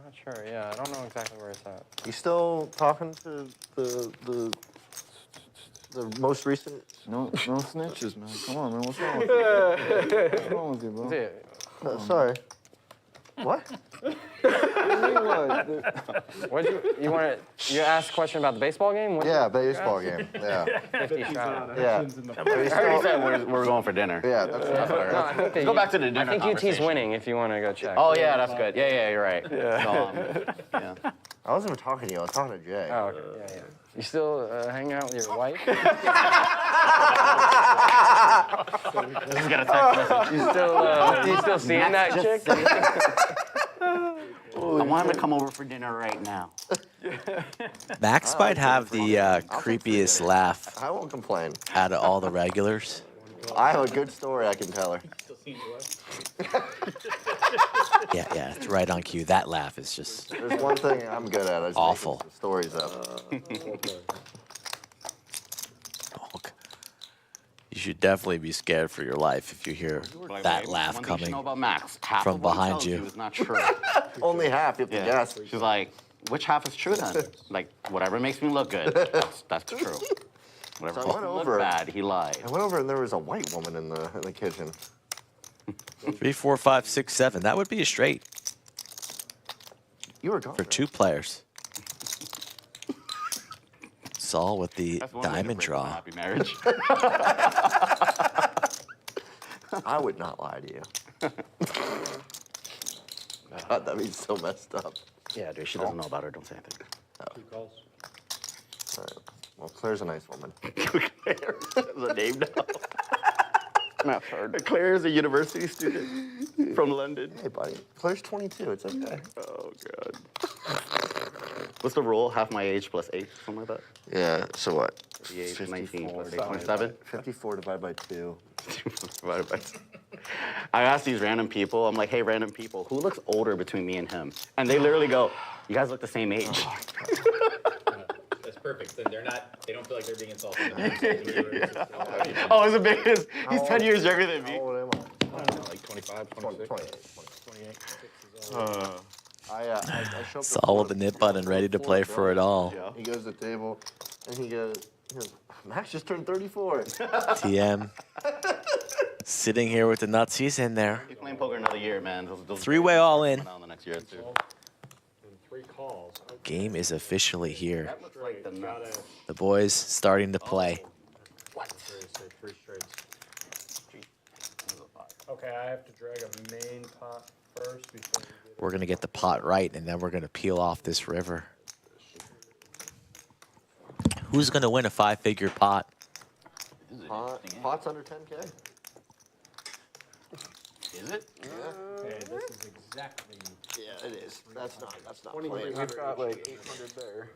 not sure. Yeah, I don't know exactly where it's at. You still talking to the most recent? No snitches, man. Come on, man. What's wrong with you? What's wrong with you, bro? Is it? Sorry. What? What you want to? You asked a question about the baseball game? What Yeah, baseball game. Yeah. 50 shot. Yeah. I already said we're going for dinner. Yeah, that's all No, right. I think that Go back to the dinner I think UT's conversation. winning. If you want to go check. Oh yeah, that's good. Yeah, you're right. So, yeah. I wasn't even talking to you. I was talking to Jay. Oh, okay. Yeah. You still hang out with your wife? This is gonna text message. You still seeing that chick? I want him to come over for dinner right now. Max might have the creepiest laugh I won't complain. out of all the regulars. I have a good story I can tell her. Yeah, it's right on cue. That laugh is just There's one thing I'm good at. I just Awful. making some stories up. you should definitely be scared for your life if you hear that laugh One thing you should coming know about Max, half from of what he behind tells you. is not true. Only half, you have to Yeah. guess. She's like, which half is true then? Like, whatever makes me look good, that's true. Whatever So I makes went me over- look bad, he lied. I went over and there was a white woman in the kitchen. 3, 4, 5, 6, 7. That would be a straight You were gone. for right? 2 players. Saul with the That's one way to diamond break up a draw. happy marriage. I would not lie to you. God, that'd be so messed up. Yeah, dude, she doesn't know about her. Don't say anything. 2 calls. All right. Well, Claire's a nice woman. Claire is a name now. Matt's hard. Claire is a university student from London. Hey, buddy. Claire's 22. It's okay. Oh, God. What's the rule? Half my age plus 8, something like that? Yeah, so what? 38, 19 plus 8, 54 27? 54 divided by 2. Divided by 2. I asked these random people, I'm like, hey, random people, who looks older between me and him? And they literally go, you guys look the same age. That's perfect. Then they don't feel like they're being insulted. Oh, it's a big, he's 10 years younger than me. How old am I? Like 25, 28. 26. 28. I show up to Saul with the nit button ready to play for it all. He goes to the table, and he goes, Max just turned 34. TM sitting here with the nuts. He's in there. Keep playing poker another year, man. Three-way all in. Coming out the next year or two. And 3 calls. Game is officially here. That looks like the nuts. The boys starting to play. What? 3 straights. Okay, I have to drag a main pot first before we get We're going to get the pot right, and then we're going to peel off this river. Who's going to win a 5-figure pot? Pot's under 10K. Is it? Okay, this is exactly. Yeah, it is. That's not We've playing. got like 800 there.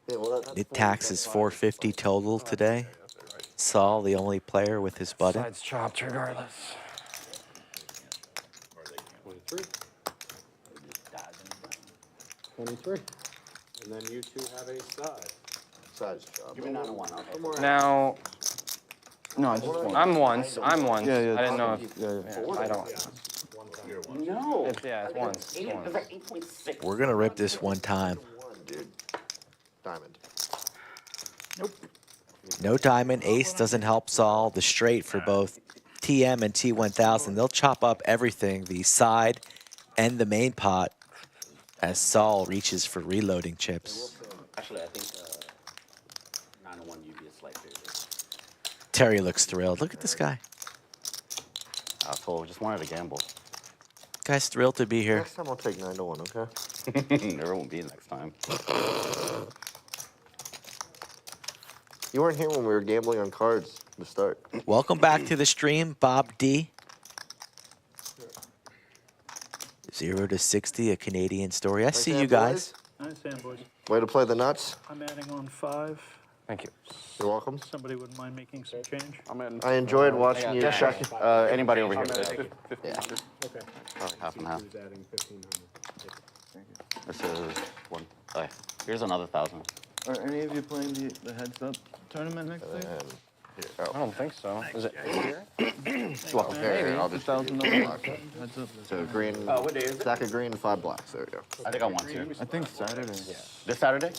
Yeah, well, It taxes 450 total today. Saul, the only player with his button. Sides chopped regardless. 23. 23. And then you two have a side. size job. Give me 9 to 1. Okay. Now, No, I just want. I'm once. I'm once. Yeah, yeah. I didn't know if. Yeah, I don't. No. It's, yeah, it's once. It's once. 8.6. We're going to rip this one time. Dude. Diamond. No diamond. Ace doesn't help Saul. The straight for both TM and T1000. They'll chop up everything, the side and the main pot, as Saul reaches for reloading chips. Actually, I think 9 to 1 UV is slight favorite. Terry looks thrilled. Look at this guy. Asshole, just wanted to gamble. Guy's thrilled to be here. Next time I'll take 9 to 1, okay? There won't be next time. You weren't here when we were gambling on cards to start. Welcome back to the stream, Bob D. 0 to 60, a Canadian story. I see you guys. Nice hand, boys. Way to play the nuts. I'm adding on 5. Thank you. You're welcome. Somebody wouldn't mind making some change? I'm in. I enjoyed watching you check. Anybody over here? I'm at Thank you. 1500. Okay. Probably half and half. Who's adding 1500? This is one. Oh, here's another 1,000. Are any of you playing the heads up tournament next week? I don't think so. Is it here? Well, here, I'll just $1,000 block it. heads up. So green, stack of green, 5 blacks. There we go. I think I won 2. I think Saturday. This Saturday?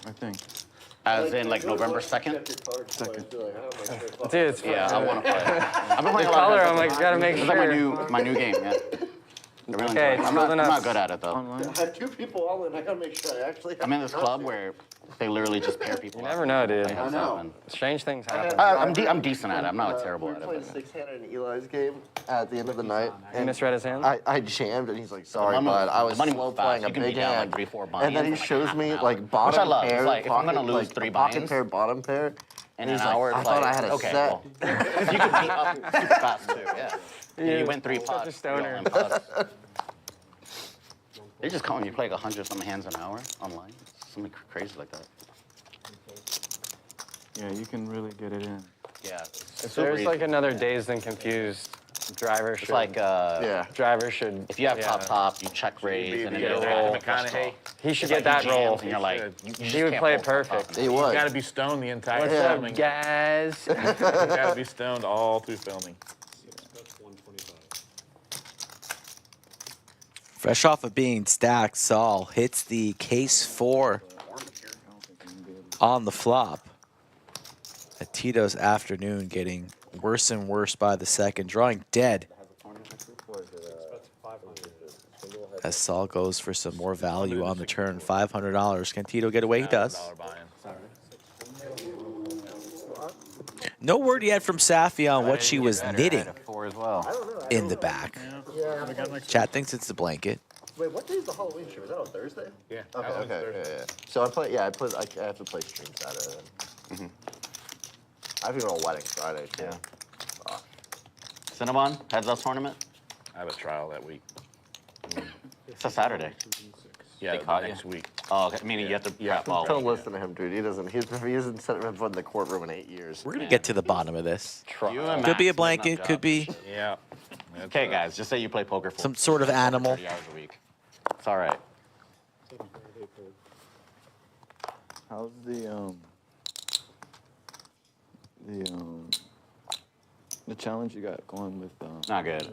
I think. As in like November 2nd? Second. Dude, it's Yeah, I want to play. I've been The playing a lot color, of I'm like, gotta make It's sure. like my new game, yeah. I really Okay, enjoy it. it's building I'm up. not good at it though. Online? I have 2 people all in. I gotta make sure I actually have I'm in this club where they literally just pair people You up. never know, dude. I know. Strange things happen. I'm decent at it. I'm not terrible We at were playing it. 6-handed in Eli's game at the end of the night. You misread his hand? I jammed and he's like, sorry, money- bud. I was the money slow moves fast. playing a You can be big down, like, hand. 3-4 And then he buy-ins in, like, shows half me an hour. like bottom I love. It's pair, like, if I'm pocket, gonna lose like, 3 pocket buy-ins pair, bottom pair. in he's an like, hour, I it's thought like, I had a okay, set. well, you can beat up super fast too, yeah. Yeah, you win 3 Such pots. a stoner. 3 all-in pots. They just call me, you play like 100-something hands an hour online. Something crazy like that. Yeah, you can really get it in. Yeah. If there's like another Dazed and Confused, driver should. It's like, Yeah. Driver should. if you have yeah. top, you check raise, and then get you a get roll. McConaughey. He should It's get like that you roll. jams, and you're like, you just He would can't play it fold top. perfect. He You would. gotta be stoned the entire What's filming. up, guys? You gotta be stoned all through filming. That's 125. Fresh off of being stacked, Saul hits the case 4 on the flop. At Tito's afternoon getting worse and worse by the second, drawing dead as Saul goes for some more value on the turn. $500. Can Tito get away? He does. $1 buy-in. No word yet from Safi on what she was knitting 4 as well. in the back. Chat thinks it's the blanket. Wait, what day is the Halloween show? Is that on Thursday? Yeah. Okay, that was okay, Thursday. yeah. So I play. Yeah, I have to play stream Saturday. Then. I have to go to a wedding Friday too. Yeah. Cinnabon heads up tournament. I have a trial that week. It's a Saturday. Yeah, caught you? next week. Oh, okay. Meaning you have to prep all Don't week. listen to him, dude. He hasn't set him in front of the courtroom in 8 years. We're going to get to the bottom of this. You and Could be a Max, blanket, enough could jobs. be Yeah. Okay, guys, just say you play poker for some sort of animal. 30 hours a week. It's all right. How's the challenge you got going with Not good.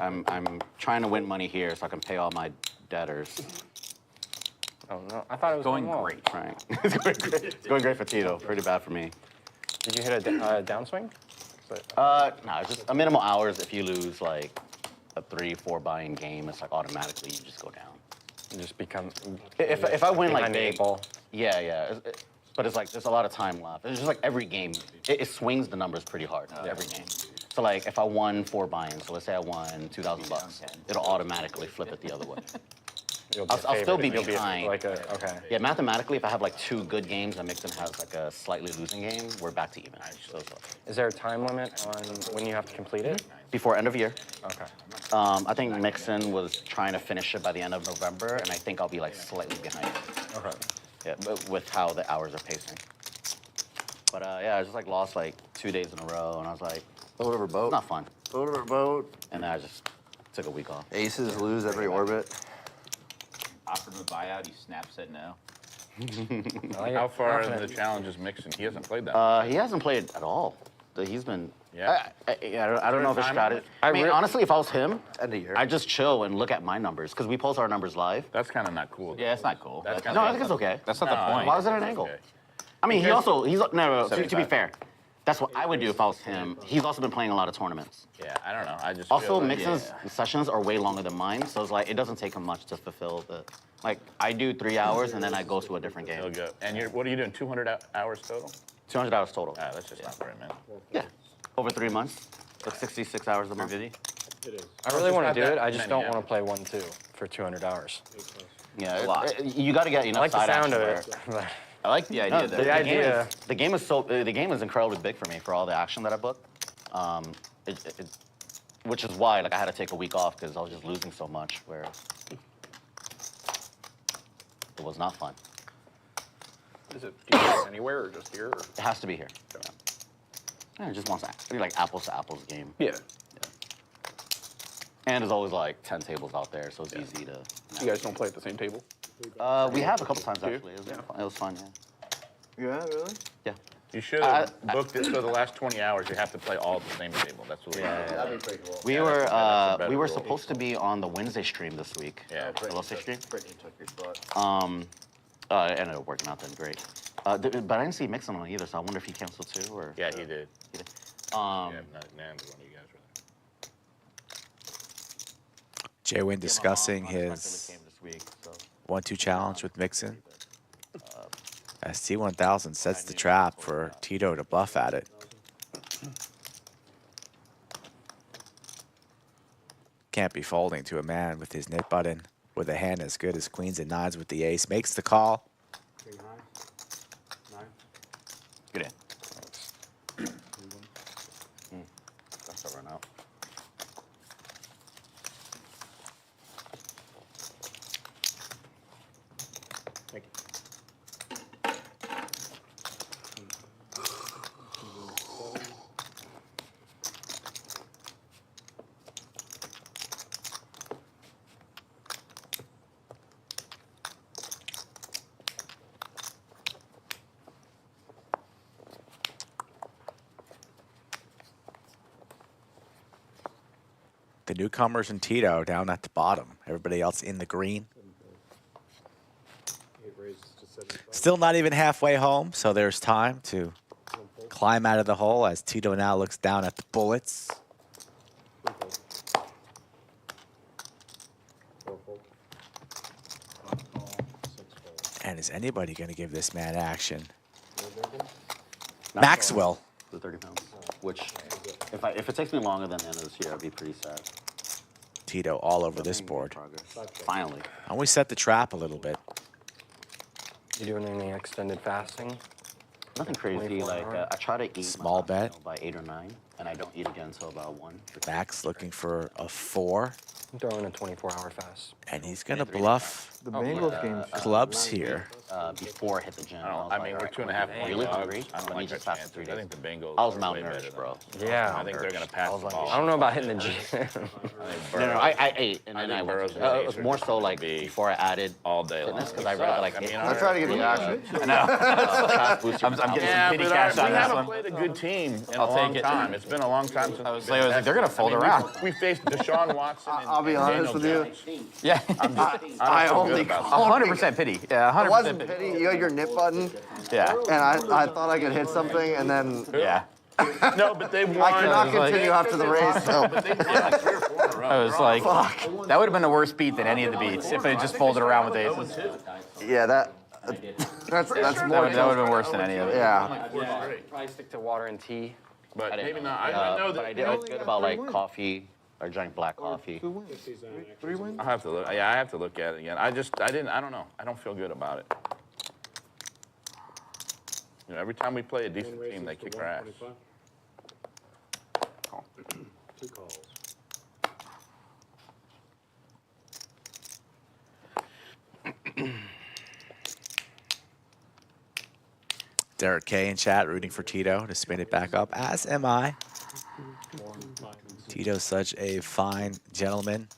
I'm trying to win money here so I can pay all my debtors. Oh no, I thought it was Going one wall. great. Right. It's going great. It's going great for Tito. Pretty bad for me. Did you hit a downswing? No, it's just a minimal hours. If you lose like a 3-4 buy-in game, it's like automatically you just go down. You just become. If I win like behind the big, eight ball. yeah. But it's like there's a lot of time left. It's just like every game, it swings the numbers pretty hard every game. So like if I won 4 buy-ins, so let's say I won $2,000, it'll automatically flip it the other way. I'll still be behind. Okay. Yeah, mathematically, if I have like 2 good games and Mixon has like a slightly losing game, we're back to even. So. Is there a time limit on when you have to complete it? Before end of year. Okay. I think Mixon was trying to finish it by the end of November, and I think I'll be like slightly behind. Okay. Yeah, but with how the hours are pacing. But yeah, I just like lost like 2 days in a row, and I was like, Boat over boat. not fun. Boat over boat. And then I just took a week off. Aces lose every orbit. Offered him a buyout, he snapped, said no. How far in the challenge is Mixon? He hasn't played that. He hasn't played at all. He's been. Yeah. I don't know if it's strategy. I mean, honestly, if I was him, I'd just chill and look at my numbers because we post our numbers live. That's kind of not cool. Yeah, it's not cool. That's No, I think it's okay. That's not the point. Why is it an angle? Okay. I mean, he's no. To be 75. fair, that's what I would do if I was him. He's also been playing a lot of tournaments. Yeah, I don't know. I just Also, feel like, Mixon's sessions are way longer than mine, so it's like it doesn't take him much to fulfill the. Like I do 3 hours and then I go to a different He'll game. go. And what are you doing? 200 hours total? 200 hours total. Ah, that's just not very many. Yeah, over 3 months, like 66 hours a month. It is. I really want not to do that it. I just many don't want to play 1-2 for 200 hours. Yeah, you got to get I enough like the side sound of action it. where- I like the idea. The idea. The game is incredibly big for me for all the action that I booked. Which is why like I had to take a week off because I was just losing so much. Where it was not fun. Is it anywhere or just here? Or? It has to be here. Yeah. It just wants to be like apples to apples game. Yeah. And there's always like 10 tables out there, so it's easy to. You guys don't play at the same table? We have a couple times Do you? actually. It was fun. Yeah. Yeah, really? Yeah. You should have booked it so the last 20 hours you have to play all at the same table. That's what That'd be pretty cool. We better were rule. supposed to be on the Wednesday stream this week. Yeah. The Wednesday stream. Brittany took your spot. It ended up working out then great. But I didn't see Mixon on either, so I wonder if he canceled too or. Yeah, he did. He did. Yeah, neither one of you guys were there. Jwin discussing on my favorite his game this week, so. 1-2 challenge with Mixon. As T1000 sets the trap for Tito to bluff at it. Can't be folding to a man with his knit button with a hand as good as queens and nines with the ace. Makes the call. King high. 9. Good in. That's a run out. Thank you. The newcomers and Tito down at the bottom. Everybody else in the green. 8 raises to 75. Still not even halfway home, so there's time to climb out of the hole as Tito now looks down at the bullets. 3 fold. 4 fold. 5 fold. 6 fold. And is anybody going to give this man action? No drinking? Maxwell. The 30 pounds. Which, if it takes me longer than the end of this year, I'd be pretty sad. Tito all over this board. Finally. And we set the trap a little bit. You doing any extended fasting? Nothing crazy. 24 Like hours. I try to eat Small my last bet. meal by 8 or 9, and I don't eat again until about 1. Max looking for a 4, I'm throwing a 24-hour fast. and he's going to bluff The Bengals game. clubs here. Before I hit the gym. I mean, we're 2.5 Really dogs. hungry? I don't Let me like just our fast for 3 chances. I days. think the Bengals I was are way better malnourished, than bro. us. Yeah. I think they're going to pass the ball. I don't know about hitting the gym. No, I ate, and I then think I Burrow's went. gonna It was more so like be before I added all day long. fitness because I read like I try to get the action. I'm getting Yeah, some pity but cash we on this haven't one. played a good team in I'll a long take it. time. It's been a long time since. I was like, they're going to fold around. We faced Deshaun Watson. I'll be and honest Daniel with you. Jones. Yeah. I'm I so only Holy about it. 100% pity. Yeah, 100% It wasn't pity. You had your nip button, Yeah. and I thought I could hit something, and then Yeah. No, but they won. I could not continue after the race. So. But they won like 3 or 4 in a row. I was like, that would have been a worse beat than any of the beats if it just folded around with aces. Yeah, that's more. That would have been worse than any of it. Yeah. Probably stick to water and tea. But maybe not. I know But that. I did feel good about like coffee or drank black coffee. 2 wins. 3 wins? I'll have to look. Yeah, I have to look at it again. I don't know. I don't feel good about it. You know, every time we play a decent team, they kick our ass. 2 calls. Derek K in chat rooting for Tito to spin it back up, as am I. Tito's such a fine gentleman.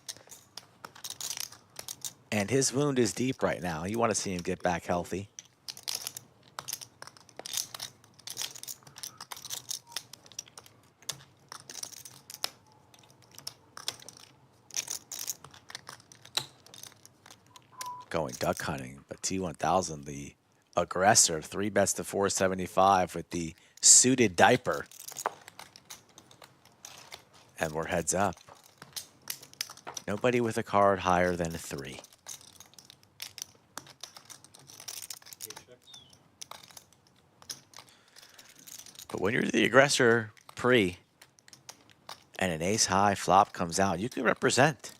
And his wound is deep right now. You want to see him get back healthy. Going duck hunting, but T1000, the aggressor, 3 bets to 475 with the suited diaper. And we're heads up. Nobody with a card higher than a 3. But when you're the aggressor pre and an ace high flop comes out, you can represent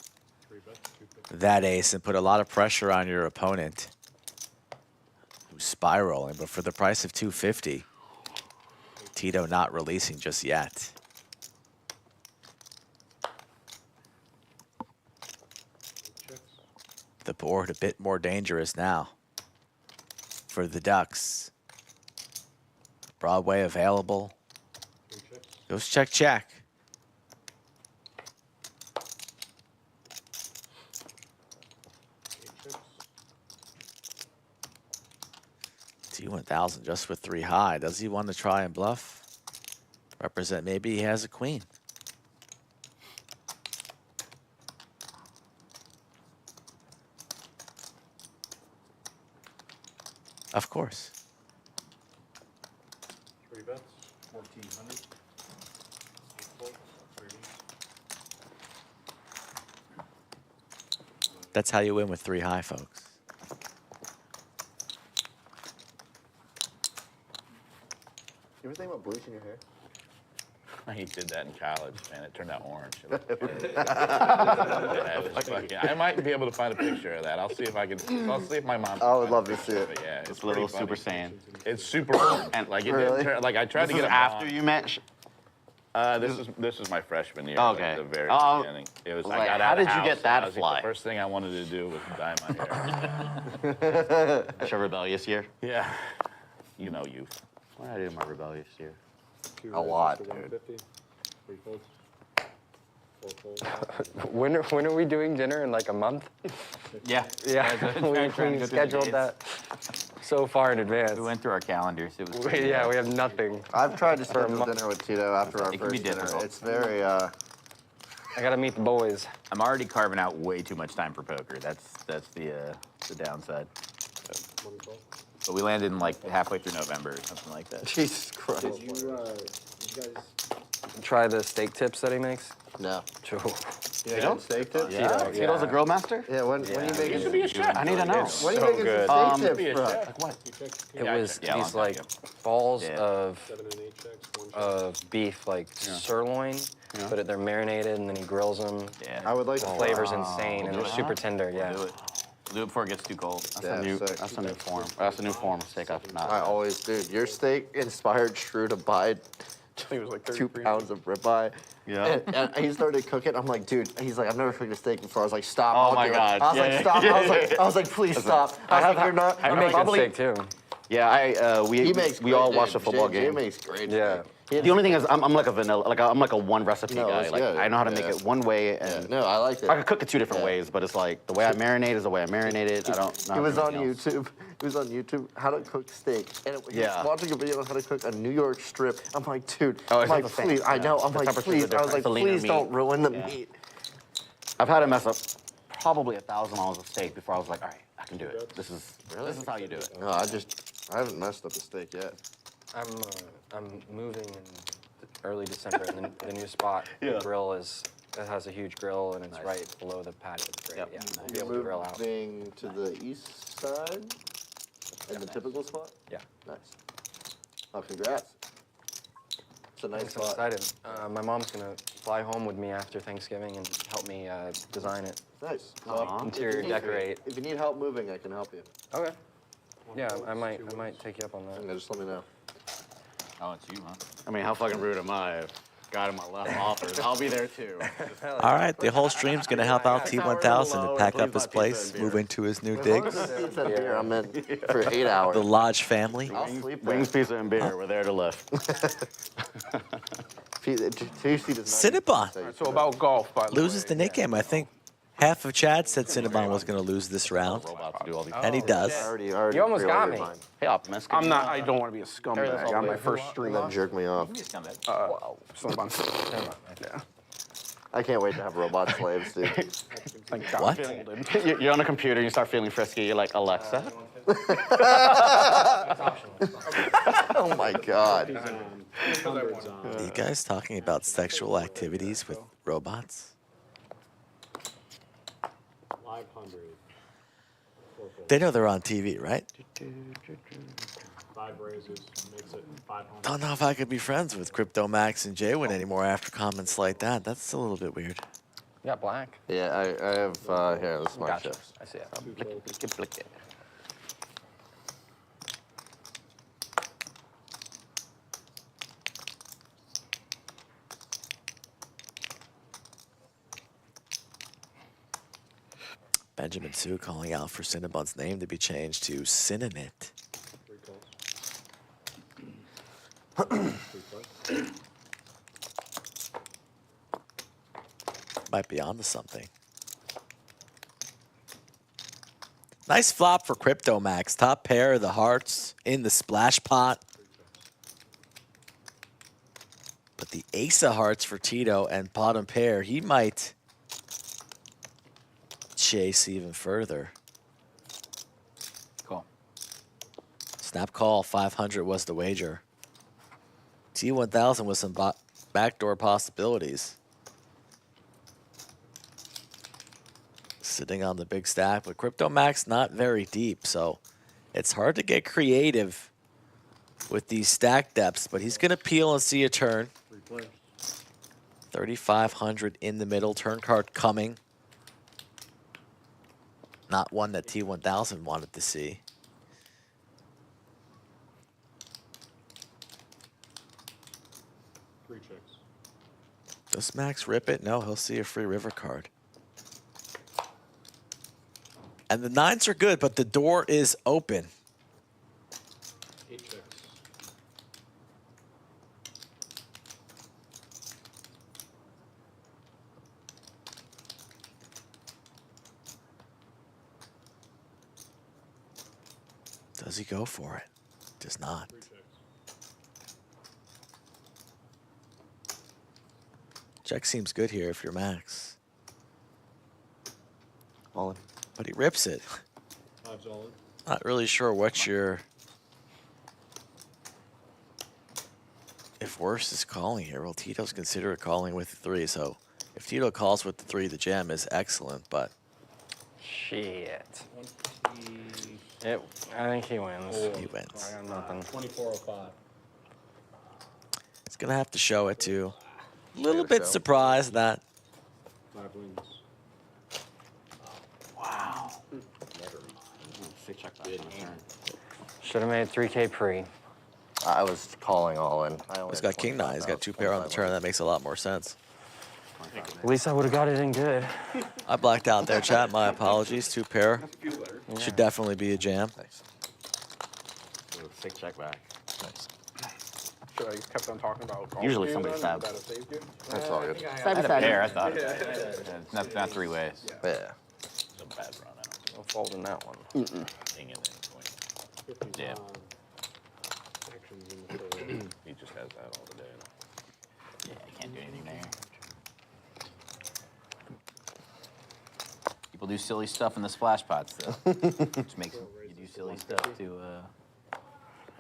that ace and put a lot of pressure on your opponent who's spiraling. But for the price of 250, Tito not releasing just yet. The board a bit more dangerous now for the Ducks. Broadway available. Goes check, check. T1000 just with 3 high. Does he want to try and bluff? Represent maybe he has a queen. Of course. 3 bets, 1400. That's how you win with 3 high, folks. You ever think about bleaching your hair? He did that in college, man. It turned out orange. I might be able to find a picture of that. I'll see if I can. I'll see if my mom. I would love to see it. But yeah, it's It's a little pretty funny. Super Saiyan. It's super orange. And like it Really? didn't turn, like I tried to This get is it after you met. This is my freshman year. Okay. Like the very Oh, beginning. It was. like, I got how out of did you house, get that and I was like, fly? the first thing I wanted to do was dye my hair. That's your rebellious year. Yeah. You know, youth. What did I do in my rebellious year? A lot, dude. 150. 3 folds. 4 folds. When are we doing dinner in like a month? Yeah. Yeah, we scheduled that so far in advance. We went through our calendars. It was Yeah, we have nothing. I've tried to schedule dinner with Tito after our It can be first dinner. difficult. It's very, I gotta meet the boys. I'm already carving out way too much time for poker. That's the downside. 1 12. But we landed in like halfway through November or something like that. Jesus Christ. Did you guys Try the steak tips that he makes. No. True. You know, steak tips? Yeah. Tito's a grill master? Yeah, when you You making, should be a chef. I need to know. when you so making good. some steak Be a tips, bro? chef. you checked It Yeah, I was checked. Yeah, these long like time balls Yeah. of 7 and 8 checks, 1 check. beef, like sirloin, but they're marinated and then he grills them. Yeah. I would like The to flavor's insane and do they're it. super tender. Yeah. Do it. Do it before it gets too cold. Yeah, sick. That's a new form. That's a new form of steak I've not. I always do. Your steak inspired Shrew to buy He was like 2 33. pounds of ribeye. Yeah. And he started cooking. I'm like, dude. He's like, I've never cooked a steak before. I was like, stop. Oh I'll my do it. God. I was like, Yeah, stop. yeah. I was like, please stop. I was like, you're not. You make good probably. steak too. Yeah, He makes. we all great, watched the dude. football Jay game. makes great. Yeah. steak. The only thing is, I'm like a vanilla, I'm like a one recipe No, guy. it's Like good. I know how to make Yeah. it one way, Yeah, and no, I like it. I could cook it 2 different Yeah. ways. But it's like the way I marinate is the way I marinate it. I don't. It was on YouTube. It was on YouTube. How to cook steak. And he was Yeah. watching a video on how to cook a New York strip. I'm like, dude. Oh, I'm it's like, not the same. please. I know. I'm The like, temperatures are please. I was different. like, It's a leaner please meat. don't ruin the Yeah. meat. I've had it mess up probably $1,000 of stake before I was like, all right, I can do it. This is how you do it. No, I haven't messed up a steak yet. I'm moving in early December, and the new spot, the grill it has a huge grill, and it's right below the patio. It's great. Yeah, I'll be able to grill out. Moving to the east side in the typical spot? Yeah. Nice. Oh, congrats. It's a nice I'm so spot. excited. My mom's gonna fly home with me after Thanksgiving and help me design it. Nice. Interior decorate. If you need help moving, I can help you. Okay. Yeah, I might take you up on that. Okay, just let me know. Oh, it's you, huh? I mean, how fucking rude am I? Guy to my left offers. I'll be there too. All right, the whole stream's going to help out T1000 to pack up his place, move into his new digs. Pizza and beer, I'm in for 8 hours. The Lodge family. I'll sleep there. Wings, pizza, and beer. We're there to lift. Cinnabon So about golf, by the loses way. the nickname. I think half of Chad said Cinnabon was going to lose this round, and he does. You You almost got me. Hey, Optimus. I'm not. I don't want to be a scumbag on my first stream. Then jerk me off. Cinnabon. Yeah. I can't wait to have robot slaves, dude. Thank God. What? You're on a computer, you start feeling frisky, you're like, Alexa? Oh my God. Are you guys talking about sexual activities with robots? 500. They know they're on TV, right? 5 raises makes it 500. Don't know if I could be friends with Crypto Max and Jwin anymore after comments like that. That's a little bit weird. You got black. Yeah, I have, here, this is my Gotcha. chips. I see it. Benjamin Sue calling out for Cinnabon's name to be changed to Cinnamit. 3 calls. Might be onto something. Nice flop for Crypto Max. Top pair of the hearts in the splash pot. But the ace of hearts for Tito and bottom pair, he might chase even further. Cool. Snap call, 500 was the wager. T1000 with some backdoor possibilities. Sitting on the big stack, but Crypto Max not very deep, so it's hard to get creative with these stack depths, but he's going to peel and see a turn. 3,500 in the middle, turn card coming. Not one that T1000 wanted to see. Three checks. Does Max rip it? No, he'll see a free river card. And the 9s are good, but the door is open. 8 checks. Does he go for it? Does not. 3 checks. Check seems good here if you're Max. All in. But he rips it. 5's all in. Not really sure what your... If worse is calling here. Well, Tito's considered calling with the 3, so if Tito calls with the 3, the jam is excellent, but... Shit. I think he wins. He wins. I got nothing. 2405. It's going to have to show it, too. A little bit surprised that... 5 wins. Wow. Should have made 3K pre. I was calling all in. He's got king 9. He's got 2 pair on the turn. That makes a lot more sense. At least I would have got it in good. I blacked out there, chat. My apologies. 2 pair. Should definitely be a jam. Nice. Sick check back. Nice. Should I kept on talking about golf? Usually game somebody then? stabs. Would that have saved you? That's all good. I had a pair, I thought. Not 3 ways. Yeah. It's a bad run out. I'll fold in that one. Ding it in point. 55. Yeah. Actions in the third. He just has that all today. Yeah, I can't do anything there. People do silly stuff in the splash pots, though. Which makes you do silly stuff to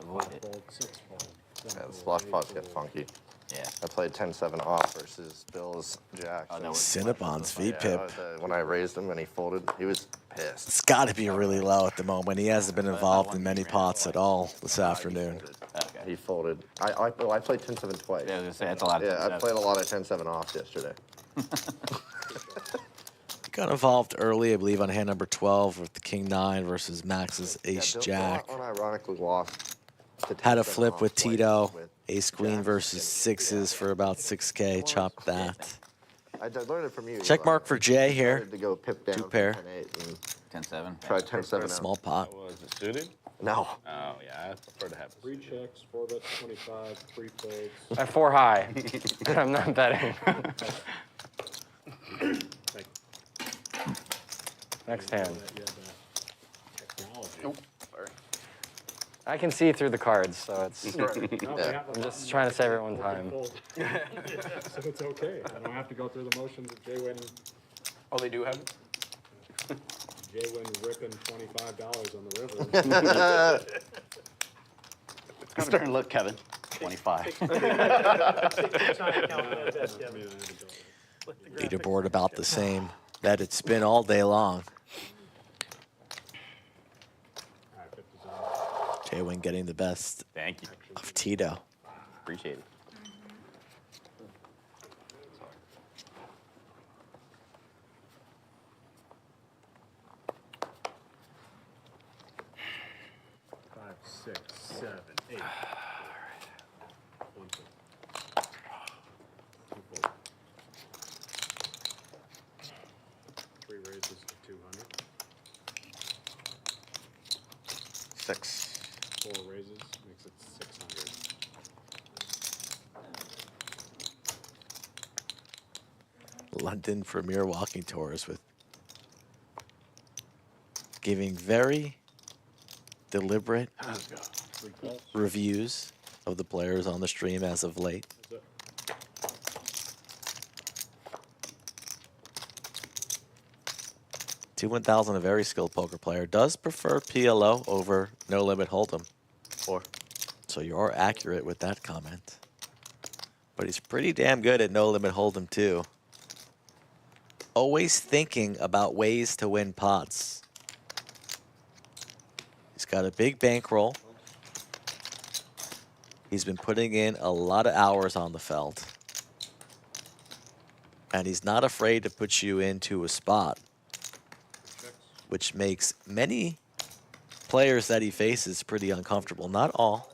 avoid it. Fold, 6 fold. Yeah, the splash pots get funky. Yeah. I played 10-7 off versus Bill's Jack. Oh, no, Cinnabon's Yeah, V-pip. when I raised him and he folded, he was pissed. It's got to be really low at the moment. He hasn't been involved in many pots at all this afternoon. Okay. He folded. I played 10-7 twice. Yeah, I was gonna say that's a lot of Yeah, I times. played a lot of 10-7 off yesterday. He got involved early, I believe, on hand number 12 with the King 9 versus Max's Ace Bill Jack. unironically lost. To Had a 10-7 flip off with twice Tito. with Ace Queen Jack. versus sixes for about 6K. Chopped that. I learned it from you. Check mark for Jay here. Started to go pip down 2 from pair. 10-8 and 10-7. try 10-7 out. Small pot. Was it suited? No. Oh, yeah, I prefer to have it 3 suited. checks, 4 bets, 25, 3 folds. I have 4 high. I'm not betting. Like, Next hand. you have that technology. I can see through the cards, so it's. No, they have I'm just trying to save everyone time. fold. So it's okay. I don't have to go through the motions of Jwin Oh, they do have it? ripping $25 on the river. It's starting to look, Kevin. 25. I mean, I had to go. Leaderboard about the same. Let it spin all day long. All right, 50's on. Jwin getting the best Thank you. of Tito. Appreciate it. Five, 6, 7, 8. One fold. 2 fold. 3 raises to 200. 6. 4 raises makes it 600. London Premier Walking Tours with giving very deliberate reviews of the players on the stream as of late. That's it. T1000, a very skilled poker player, does prefer PLO over No Limit Hold'em. So you're accurate with that comment. But he's pretty damn good at No Limit Hold'em too. Always thinking about ways to win pots. He's got a big bankroll. He's been putting in a lot of hours on the felt. And he's not afraid to put you into a spot, which makes many players that he faces pretty uncomfortable. Not all.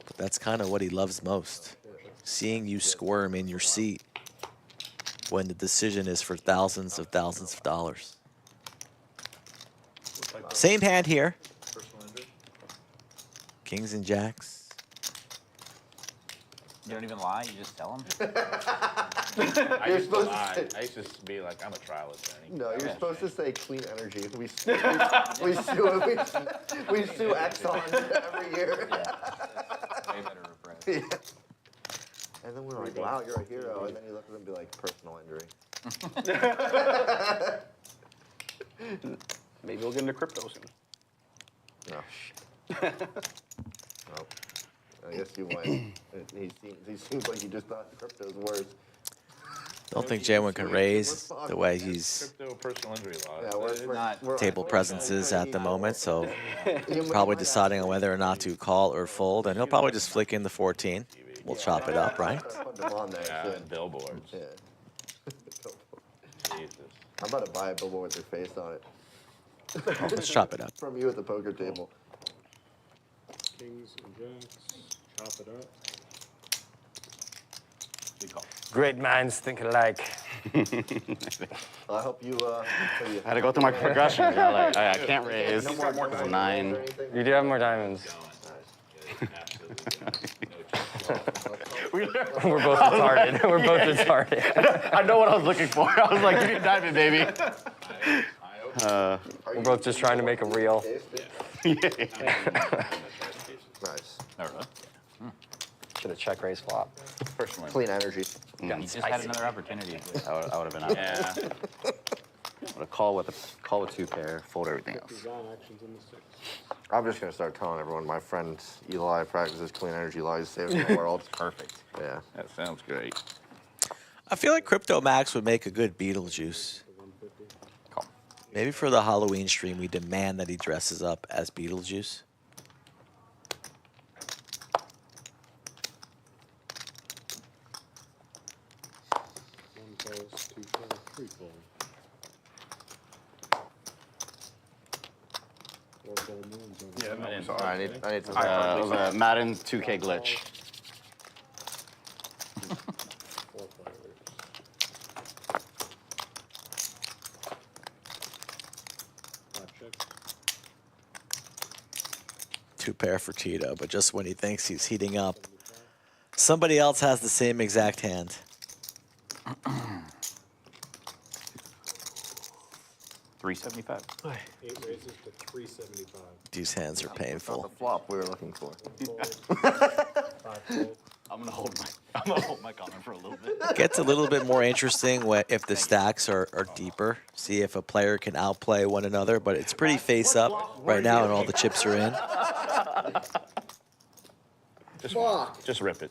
But that's kind of what he loves most. Seeing you squirm in your seat when the decision is for thousands of dollars. Same hand here. Kings and jacks. You don't even lie, you just tell them? I used to lie. I used to be like, I'm a trial attorney. No, you're Yeah. supposed to say clean energy. We sue Exxon every year. Way better repressed. Yeah. And then we're like, wow, you're a hero. And then you look at them and be like, personal injury. Maybe we'll get into crypto soon. No. Nope. I guess you win. He seems like he just thought crypto's worse. Don't think Jwin can raise the way he's Crypto personal injury law. Yeah, we're table presence is at the moment, so probably deciding on whether or not to call or fold, and he'll probably just flick in the 14. We'll chop it up, right? Put them on there Yeah, soon. and billboards. Yeah. Jesus. I'm about to buy a billboard with your face on it. Let's chop it up. From you at the poker table. Kings and jacks. Chop it up. Great minds think alike. I hope you. I had to go through my progression. You know, like, I can't raise. No more It's a 9. or anything? You do have more diamonds. We're both retarded. We're both retarded. I know what I was looking for. I was like, give me a diamond, baby. We're both just trying to make a reel. Nice. All right. Should have check raise flop. Personal injury. Clean energy. He just had another opportunity. I would have been out. Yeah. But a call with two pair, fold everything else. Design actions in the 6. I'm just gonna start telling everyone my friend Eli practices clean energy lies saving the world. Perfect. Yeah. That sounds great. I feel like Crypto Max would make a good Beetlejuice. Maybe for the Halloween stream, we demand that he dresses up as Beetlejuice. One calls, 2 calls, 3 calls. 4 call moons on Yeah, no, I didn't- sorry. I need to. It was a Madden 2K glitch. 4 fireworks. Check. 2 pair for Tito, but just when he thinks he's heating up, somebody else has the same exact hand. 375. 8 raises to 375. These hands are Not painful. the flop we were looking for. 5 fold. I'm gonna hold my comment for a little bit. Gets a little bit more interesting if the stacks are deeper. See if a player can outplay one another, but it's pretty face up right now and all the chips are in. Just rip it.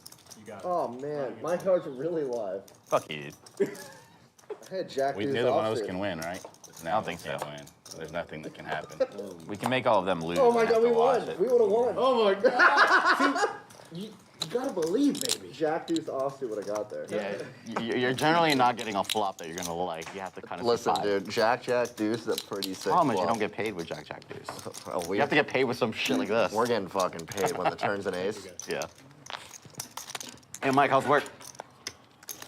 Oh man, my cards are really live. Fuck you. I had Jack Deuce Neither one of us offsuit. can win, right? No, I don't think so. Can't win. There's nothing that can happen. We can make all of them lose. Oh my and god, have we to watch won. it. We would have won. Oh my god. You gotta believe, baby. Jack Deuce offsuit would have got there. Yeah, you're generally not getting a flop that you're gonna like. You have to kind of Listen, survive. dude, Jack Deuce is a pretty sick Problem is you flop. don't get paid with Jack Deuce. Oh, You have to get paid with some shit like this. We're getting fucking paid when the turn's an ace. Yeah. Hey, Mike, how's work?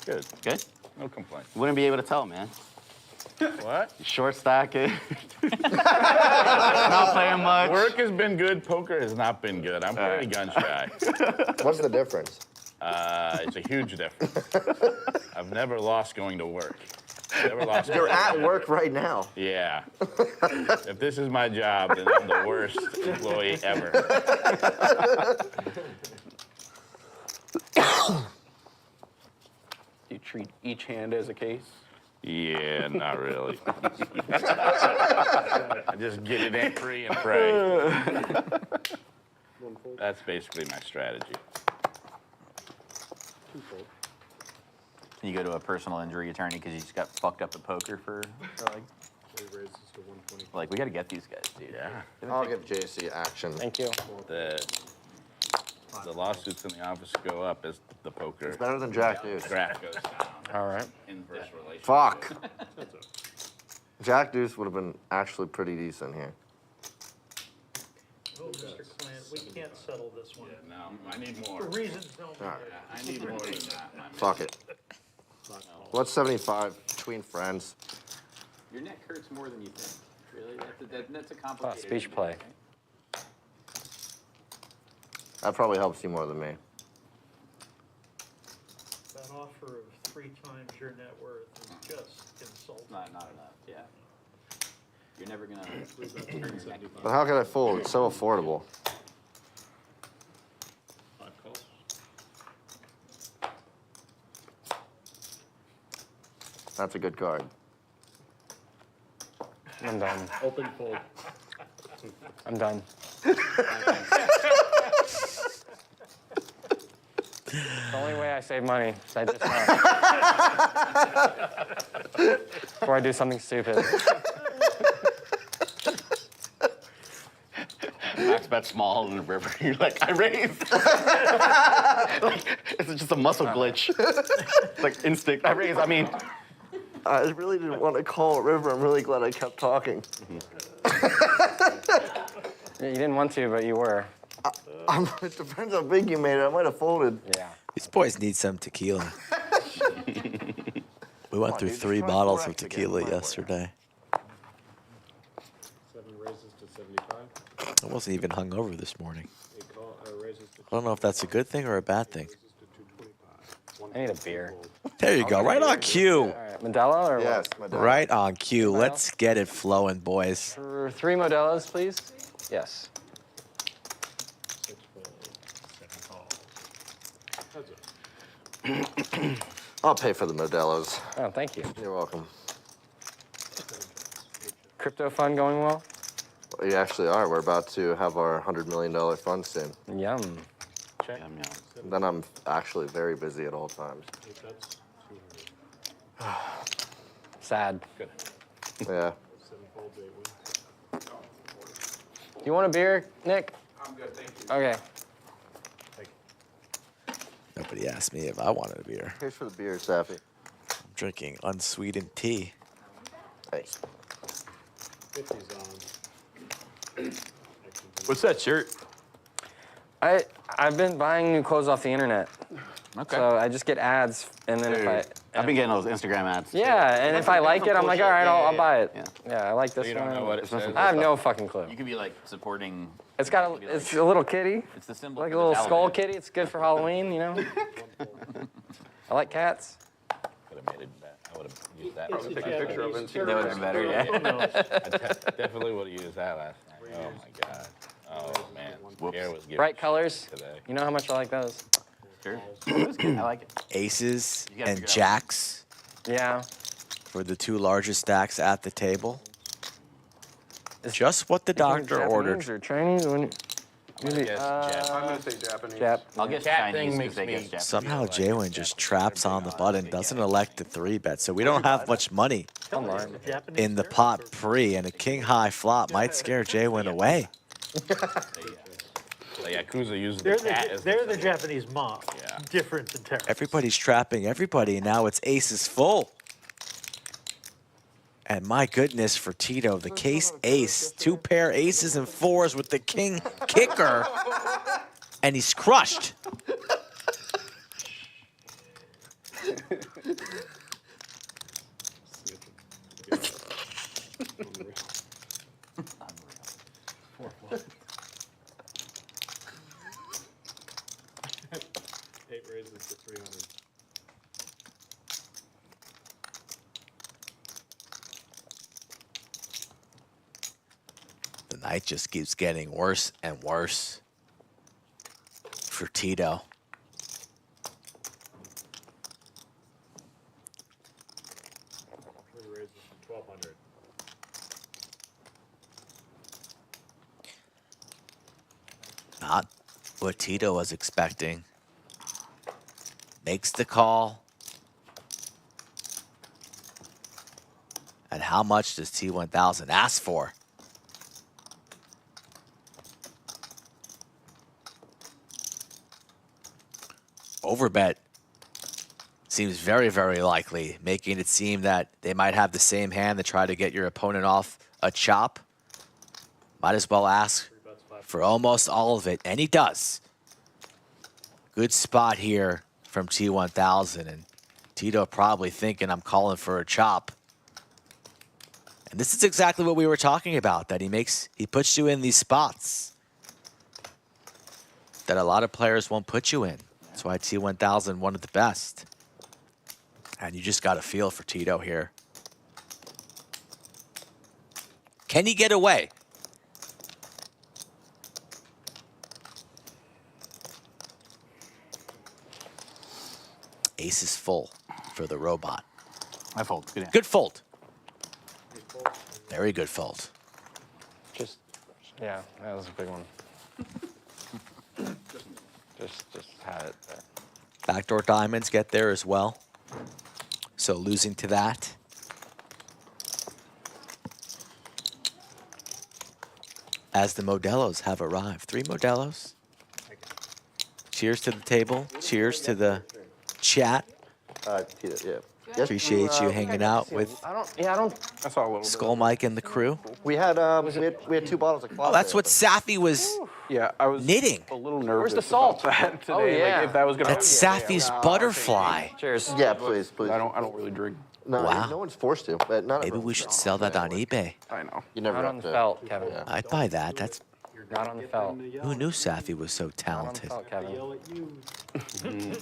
Good. Good? No complaints. You wouldn't be able to tell, man. What? Short stacking. Not playing much. Work has been good. Poker has not been good. I'm pretty gun shy. What's the difference? It's a huge difference. I've never lost going to work. Never lost. You're going to at work right now. Yeah. If this is my job, then I'm the worst employee ever. You treat each hand as a case. Yeah, not really. I just get it in free and pray. That's basically my strategy. 2 fold. Can you go to a personal injury attorney because you just got fucked up at poker for like, 3 raises to 120. we got to get these guys, dude. Yeah. I'll give JC action. Thank you. The lawsuits in the office go up as the poker It's better than Jack Deuce. graph goes down. All right. Inverse relationship. Fuck. Jack Deuce would have been actually pretty decent here. Oh, Mr. Clint, we can't settle this one. No, I need more. For reasons known to All right. you. I need more than that. my man. Fuck it. What's 75 between friends? Your neck hurts more than you think. Really? That's a complicated. Speech play. That probably helps you more than me. That offer of 3 times your net worth is just insulting. Not enough. Yeah. You're never gonna turn your neck. But how can I fold? It's so affordable. 5 calls. That's a good card. I'm done. Open fold. I'm done. The only way I save money is I just before I do something stupid. Max bet small in the river. You're like, I raised. Like, it's just a muscle glitch. It's like instinct. I raised. I mean, I really didn't want to call a river. I'm really glad I kept talking. You didn't want to, but you were. It depends how big you made it. I might have folded. Yeah. These boys need some tequila. We went through 3 bottles of tequila yesterday. 7 raises to 75. I wasn't even hungover this morning. 8 call, raises to I don't know if that's a good thing or a bad thing. raises to 225. I need a beer. There you go, right on cue. All right, Modelo or Yes, what? my dad. Right on cue. Let's get it flowing, boys. For 3 Modelos, please. Yes. 6 fold. 7 calls. Heads up. I'll pay for the Modelos. Oh, thank you. You're welcome. Crypto fund going well? We actually are. We're about to have our $100 million fund soon. Yum. Yum, yum. Then I'm actually very busy at all times. Sad. Good. Yeah. You want a beer, Nick? I'm good, thank you. Okay. Nobody asked me if I wanted a beer. Here's for the beer, Safi. I'm drinking unsweetened tea. Hey. 50's on. What's that shirt? I've been buying new clothes off the internet. Okay. So I just get ads, and then if I... I've been getting those Instagram ads. Yeah, and if I like it, I'm like, all right, I'll buy it. Yeah. Yeah, I like this You one. don't know what it says. I have no fucking clue. You could be like supporting. It's got a, it's a little kitty, It's the symbol. like a for the little skull Taliban. kitty. It's good for Halloween, you know? I like cats. Could have made it better. I would have used that. It's a Take a picture of it and see That would have been better, yeah. I definitely would have used that last night. Oh my god. Oh man. Pierre was giving Bright colors. today. You know how much I like those. Sure. That's good. I like it. Aces You gotta and figure out- jacks Yeah. for the two largest stacks at the table. Is- Just what the doctor Japanese ordered. or Chinese? When, Yes, Jap. I'm gonna say Japanese. Jap. I'll guess Cat thing Chinese makes because they me- guess Japanese. Somehow like Jwin it's just Japanese. traps on the button, doesn't elect the 3-bet, so we don't have much money Online. Japanese in the beer? pot pre, and a king high flop might scare Jwin away. The Yakuza uses They're the cat as they're the symbol. Japanese mob. Yeah. Different than terrorists. Everybody's trapping everybody, and now it's aces full. And my goodness for Tito, the case ace, 2 pair aces and 4s with the king kicker, and he's crushed. Eight raises to 300. The night just keeps getting worse and worse for Tito. Three raises to 1200. Not what Tito was expecting. Makes the call. And how much does T1000 ask for? Overbet seems very, very likely, making it seem that they might have the same hand to try to get your opponent off a chop. Might as well ask for almost all of it, and he does. Good spot here from T1000, and Tito probably thinking I'm calling for a chop. And this is exactly what we were talking about, that he puts you in these spots that a lot of players won't put you in. That's why T1000 one of the best. And you just got a feel for Tito here. Can he get away? Ace is full for the robot. I fold. Good hand. Good fold. Very good fold. Just, yeah, that was a big one. just had it there. Backdoor diamonds get there as well. So losing to that. As the Modelos have arrived. 3 Modelos. Cheers to the table. Cheers to the chat. Tito, yeah. Appreciate you hanging out with I don't. I saw a little Skull Mike and the crew. We had 2 bottles of Oh, that's what Safi was bit. Yeah, I was knitting. a little nervous the salt? about that today. Oh, yeah. Like, if that was gonna. That's Safi's butterfly. Cheers. Yeah, please, please. I don't really drink. No, Wow. no one's forced to. But not Maybe we should sell that on eBay. I know. You never Not have on to. the felt, Kevin. Yeah. I'd buy that. That's Not on the felt. who knew Safi was so Not on the talented. felt, Kevin. Yell at you. Refill.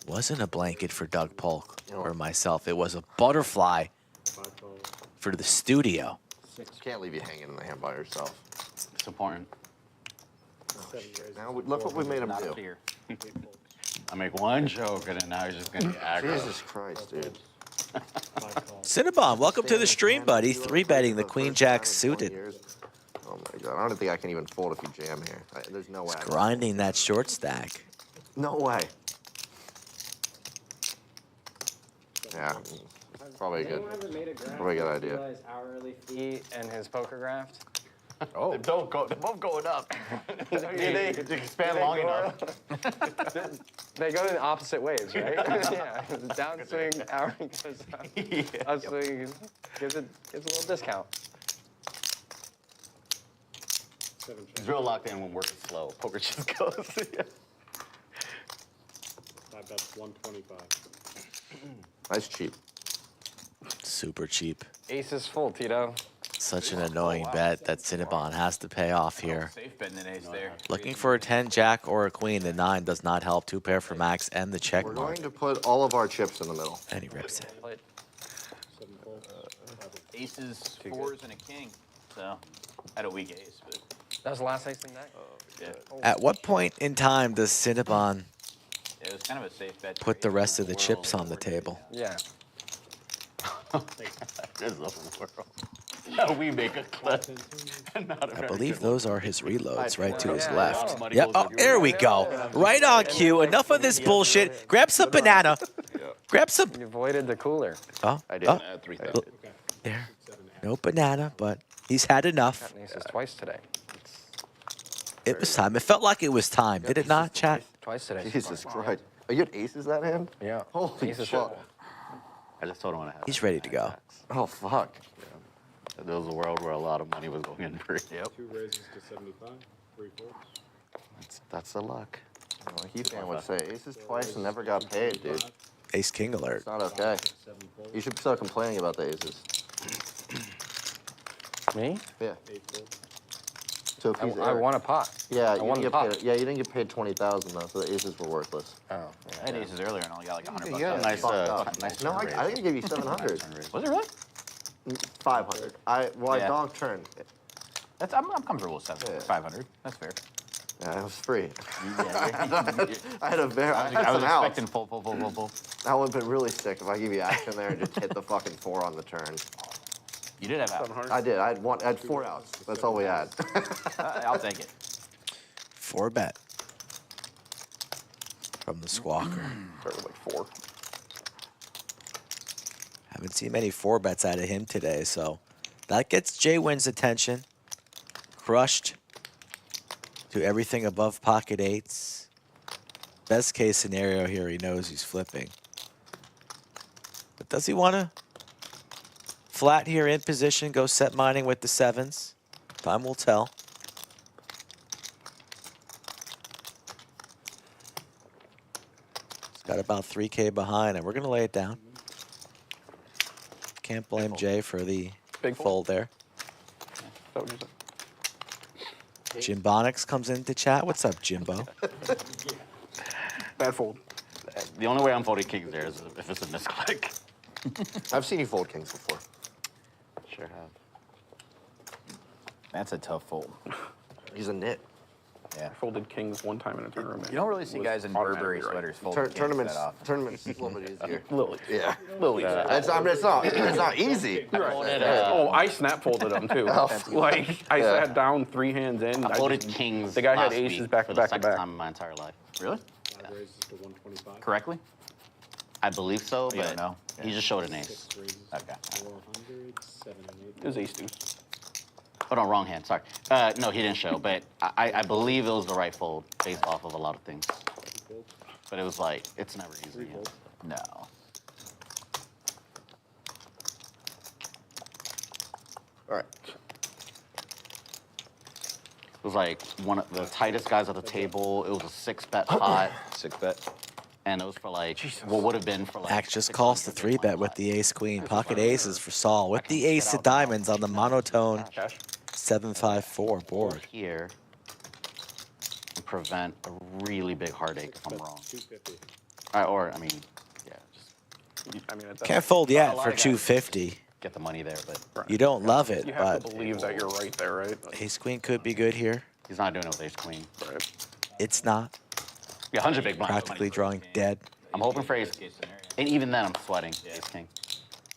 Wasn't a blanket for Doug Polk or myself. It was a butterfly 5 calls. for the studio. Can't leave you hanging in the hand by yourself. It's important. Now look what we made him Not do. up here. I make one joke and then now he's just gonna get aggro. Jesus Christ, dude. Cinnabon, welcome to the stream, buddy. 3-betting the Queen Jack suited. Oh my God, I don't think I can even fold if you jam here. There's no way. Grinding that short stack. No way. Yeah, probably a good idea. Hourly fee and his poker graft. Oh. They're both going up. they expand long enough. They go in the opposite ways, right? Yeah. Downswing, hour goes up. Upswing gives a little discount. He's real locked in when work is slow. Poker just goes. 5 bets, 125. That's cheap. Super cheap. Ace is full, Tito. Such an annoying bet that Cinnabon has to pay off here. Safe betting an ace there. Looking for a 10 jack or a queen. The 9 does not help. 2 pair for max and the check We're mark. going to put all of our chips in the middle. And he rips it. 7 folds. Aces, 4s, and a king. So, had a weak ace, but That was the last ace in deck? yeah. At what point in time does Cinnabon It was kind of a safe bet. put the rest of the chips on the table? Yeah. There's a world. How we make a clip. I believe those are his reloads right to his Yeah, left. yeah. Yep. Oh, there we go. Right on cue. Enough of this bullshit. Grab some banana. Grab some. You avoided the cooler. Oh, I did. oh, 3,000. there. No banana, but he's had enough. Got aces twice today. It was time. It felt like it was time. Did it not, chat? Twice today. Jesus Christ. Oh, you had aces that hand? Yeah. Holy Aces fuck. I just told him when I had. He's ready to go. Oh, fuck. There was a world where a lot of money was going in free. Yep. 2 raises to 75. 3 folds. That's the luck. Well, he fan would say aces twice and never got paid, dude. Ace King alert. It's not okay. 7 folds. You should start complaining about the aces. Me? Yeah. 8 folds. So if he's I won a pot. Yeah, you won didn't the get pot. paid. Yeah, you didn't get paid 20,000 though, so the aces were worthless. Oh. I had aces earlier and only got like $100. Yeah, Nice, fucked up. nice No, turn I think I gave you 700. Was it really? 500. I Yeah. dog turned. That's I'm comfortable with 700. Yeah. 500. That's fair. Yeah, it was free. Yeah, I had a very. I had I was some outs. expecting full. That would have been really sick if I give you action there and just hit the fucking 4 on the turn. You did have out. 700. I did. I had 4 outs. That's all we had. I'll take it. 4 bet. From the Sqwalker. Started like 4. Haven't seen many 4 bets out of him today, so that gets Jwin's attention. Crushed to everything above pocket 8s. Best case scenario here, he knows he's flipping. But does he want to flat here in position, go set mining with the 7s? Time will tell. He's got about 3K behind, and we're going to lay it down. Can't blame Jay for the Big fold there. That what you said? Jimbonics comes into chat. What's up, Jimbo? Bad fold. The only way I'm folding kings there is if it's a misclick. I've seen you fold kings before. Sure have. That's a tough fold. He's a nit. Yeah. I folded kings one time in a tournament. You don't really see Was guys in automatically Burberry right. sweaters folding kings Tournaments. that often. Tournaments is a little bit easier. Lily. Yeah. Lily. It's not easy. Oh, I snap folded them too. Like I sat down 3 hands in. I folded just- kings. The guy had last aces week back for to the back to second back. time in my entire life. Really? 5 raises to 125. Correctly? I believe so, You but don't know? he just showed an ace. 6 raises Okay. to 400. 7 and 8. It was ace deuce. Oh no, wrong hand. Sorry. No, he didn't show, but I believe it was the right fold based off of a lot of things. 2 folds. But it was like it's never 3 easy. folds. No. All right. It was like one of the tightest guys at the table. It was a 6-bet pot. 6-bet. And it was for like what would have been for like. Axe just calls the 3-bet with the ace queen. Pocket aces for Saul with the ace of diamonds on the monotone Cash. 4 7-5-4 board. here and prevent a really big heartache if I'm wrong. 250. Or I mean, yeah, just I mean, Can't fold yet for 250. get the money there. But You don't love it, you have but to believe that you're right there, right? ace queen could be good here. He's not doing it with ace queen. It's not. Yeah, 100 big blinds. Practically drawing dead. I'm hoping for ace. And even then, I'm sweating ace king.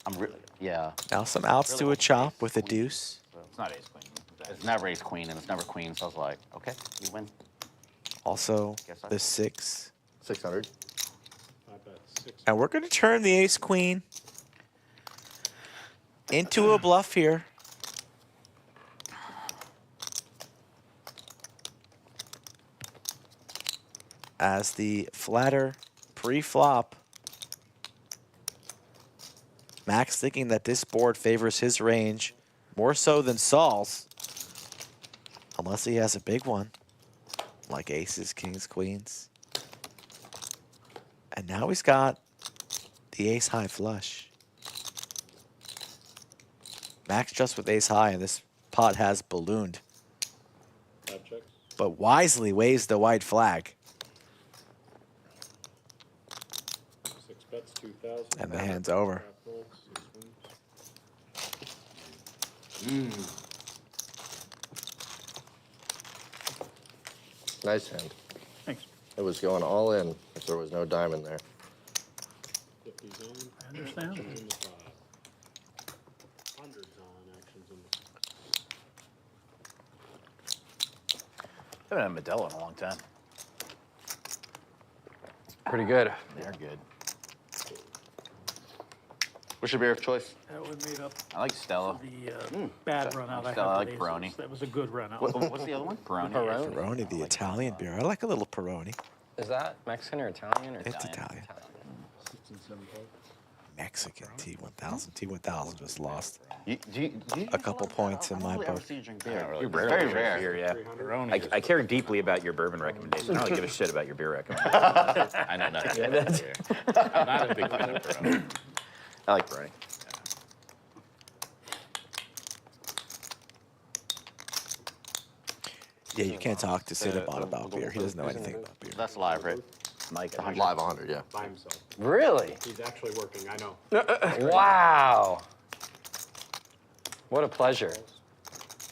I'm really, yeah. Now some outs to a chop with a deuce. It's not ace queen. It's never ace queen, and it's never queen, so I was like, okay, you win. Also the 6. 600. I bet 6. And we're going to turn the ace queen into a bluff here. As the flatter pre-flop, Max thinking that this board favors his range more so than Saul's, unless he has a big one, like aces, kings, queens. And now he's got the ace high flush. Max just with ace high, and this pot has ballooned. 5 checks. But wisely waves the white flag. 6 bets, 2,000. And the hand's over. Crap roll, 6 wins. Nice hand. Thanks. It was going all in if there was no diamond there. 50's on. I understand. Actions in the 5. 100's on. Actions in the I haven't had Modelo in a long time. Pretty good. They're good. What's your beer of choice? That would made up I like Stella. the bad run out I had. Stella, I like today, Peroni. so that was a good run out. What's the other one? Peroni. Peroni, the Italian beer. I like a little Peroni. Is that Mexican or Italian? Or It's Italian. 6 and 7 5. Mexican T1000. T1000 just lost Do you a couple points in my I book. see you drink beer. You're Very rare. rare. Beer, yeah. 300. I care deeply about your bourbon recommendations. I don't give a shit about your beer recommendations. I know nothing about beer. I'm not a big fan of Peroni. I like Peroni. Yeah, you can't talk to Cinnabon about beer. He doesn't know anything about beer. That's live, right? Mike, Live 100, yeah. By himself. Really? He's actually working, I know. Wow. What a pleasure.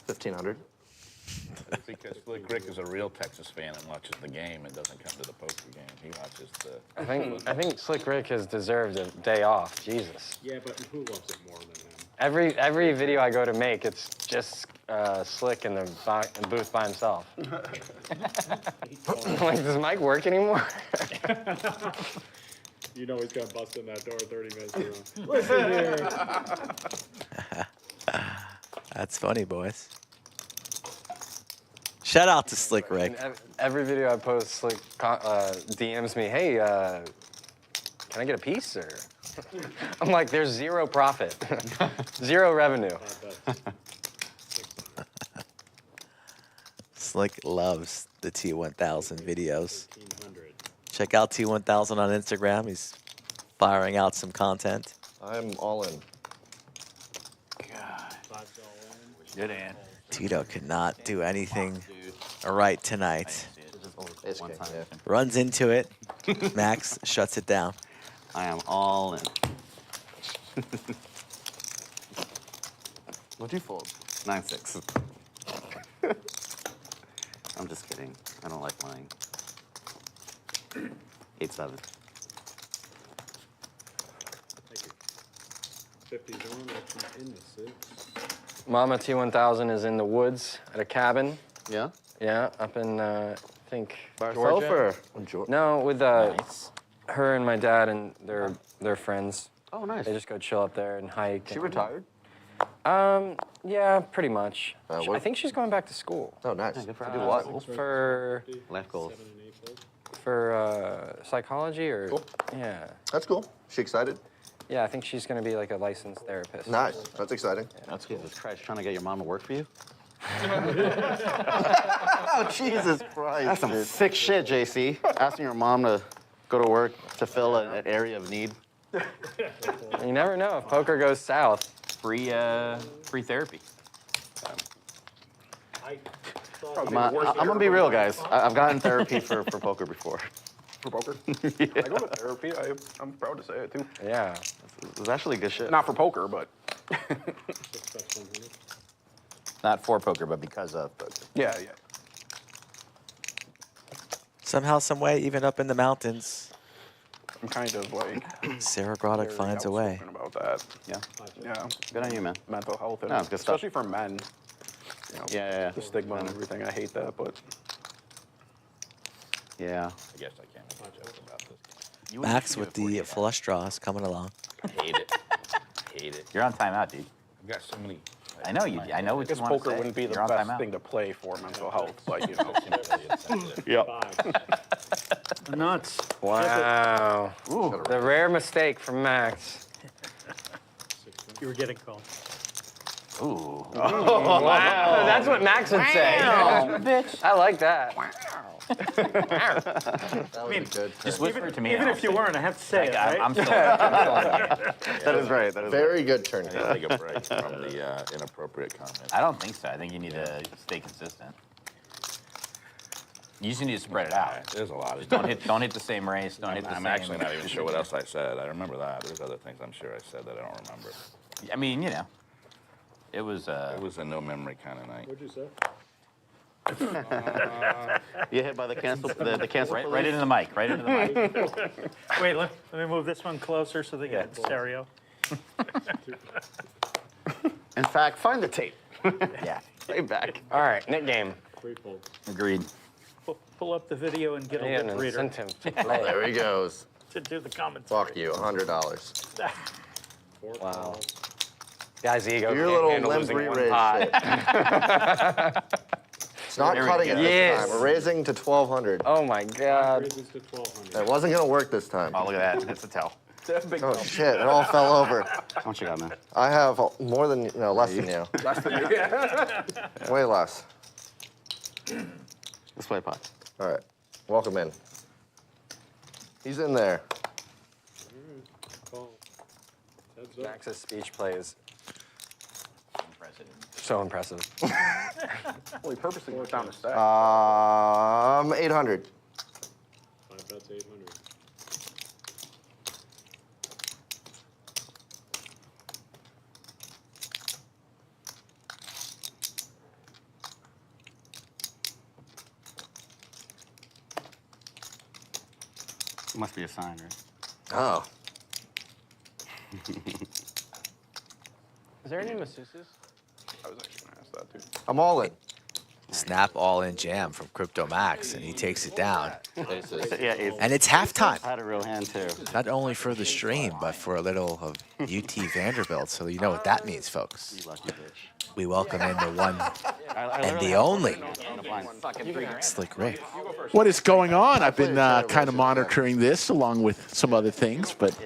1,500. Because Slick Rick is a real Texas fan and watches the game and doesn't come to the poker game. He watches the. I think Slick Rick has deserved a day off. Jesus. Yeah, but who loves it more than him? Every video I go to make, it's just Slick in the booth by himself. Like, does Mike work anymore? You know he's gonna bust in that door 30 minutes ago. Listen here. That's funny, boys. Shout out to Slick Rick. Every video I post, Slick DMs me, hey, can I get a piece? Or I'm like, there's zero profit, zero revenue. Slick loves the T1000 videos. 1,500. Check out T1000 on Instagram. He's firing out some content. I'm all in. God. 5's all in. Good hand. Tito could not do anything right tonight. Ace One king, time. yeah. Runs into it. Max shuts it down. I am all in. What'd you fold? 9-6. I'm just kidding. I don't like lying. 8-7. Thank you. 50's on. Actions in the 6. Mama T1000 is in the woods at a cabin. Yeah? Yeah, up in, I think, Georgia. Sulfur. No, with Nice. her and my dad and their friends. Oh, nice. They just go chill up there and hike. She and- retired? Yeah, pretty much. I what- think she's going back to school. Oh, nice. Yeah, good for To her. do what? For Life goals. 7 and 8 fold. psychology or Cool. yeah. That's cool. She excited? Yeah, I think she's gonna be like a licensed therapist. Nice. That's exciting. That's good. Jesus Christ, trying to get your mom to work for you? Oh, Jesus Christ. That's some sick shit, JC. Asking your mom to go to work to fill an area of need. You never know if poker goes south. Free therapy. I thought I'm gonna be real, guys. I've gotten therapy for poker before. For poker? I go to therapy. I'm proud to say it, too. Yeah. It was actually good shit. Not for poker, but 6 bets 100. Not for poker, but because of poker. yeah. Somehow, some way, even up in the mountains, I'm kind of like Sarah Broddick very finds a way. outspoken about that. Yeah. Yeah. Good on you, man. Mental health, and No, it's good stuff. especially for men. You know, Yeah. the stigma and everything. I hate that, but Yeah. I guess I can't make a joke about this. Max with the flush draws coming along. Hate it. Hate it. You're on timeout, dude. I've got so many. I know you. I know I what guess you want to poker say. wouldn't be the You're on best timeout. thing to play for mental health, but you know. Yep. Nuts. Wow. The rare mistake from Max. You were getting called. Ooh. Wow. That's what Max would say. I like that. That was good. Just whisper it to me. Even and if you I'll weren't, I have to say it, right? I'm still. That is right. That is very good turn. I need to take a break from the inappropriate comments. I don't think so. I think you need to stay consistent. You just need to spread it out. There's a lot of. Don't hit the same race. Don't hit the I'm same. actually not even sure what else I said. I remember that. There's other things I'm sure I said that I don't remember. I mean, you know, it was. It was a no memory kind of night. What'd you say? You hit by the cancel. The cancel. right into the mic. Right into the mic. Wait, let me move this one closer so they get stereo. In fact, find the tape. Yeah. Right back. All right, Nick game. Free fold. Agreed. Pull up the video and get a Yeah, lip an reader incentive to play. There he goes. to do the comments. Fuck you, $100. Wow. Guy's ego Your can't little handle limp losing one re-raise pot. shit. It's not cutting it this Yes. time. We're raising to 1,200. Oh my God. Raises to 1,200. It wasn't gonna work this time. Oh, look at that. That's a tell. Oh shit! It all fell over. How much you got, man? I have more than less than you. Less than you. Way less. Display pot. All right, welcome in. He's in there. Call. Heads up. Max's speech plays Impressive. so impressive. Well, he purposely put down a stack. 800. 5 bets, 800. Must be a sign, right? Oh. Is there any masseuses? I was actually gonna ask that too. I'm all in. Snap all in jam from Crypto Max, and he takes it down. Yeah, it's, And it's halftime. I had a real hand too. Not only for the stream, but for a little of UT Vanderbilt. So you know what that means, folks. You lucky bitch. We welcome in the one I and literally the had only on a blind. Slick Rick. What is going on? I've been kind of monitoring this along with some other things, but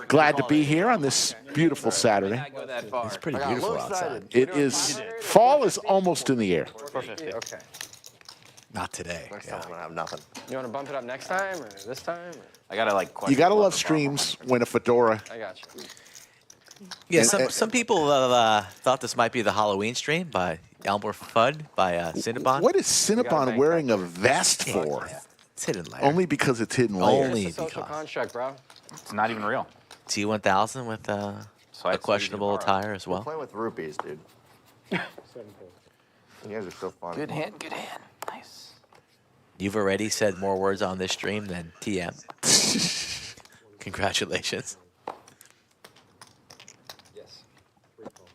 glad to be here on this beautiful Saturday. It's pretty beautiful outside. It is, fall is almost in the air. 450. Okay. Not today. Next Yeah. time I'm gonna have nothing. You want to bump it up next time or this time? Or? I gotta like. You gotta love streams when a fedora. I got you. Yeah, And- some people thought this might be the Halloween stream by Elmer Fudd by Cinnabon. What is Cinnabon bank wearing a vest for? It's hidden layer. Only because it's hidden layer. Only It's a social because. construct, bro. It's not even real. T1000 with So a I'd say questionable you borrow. attire as We're well. playing with rupees, dude. 7 fold. You guys are so fun. Good hand. Good hand. Nice. You've already said more words on this stream than TM. Congratulations. Yes. Free fold.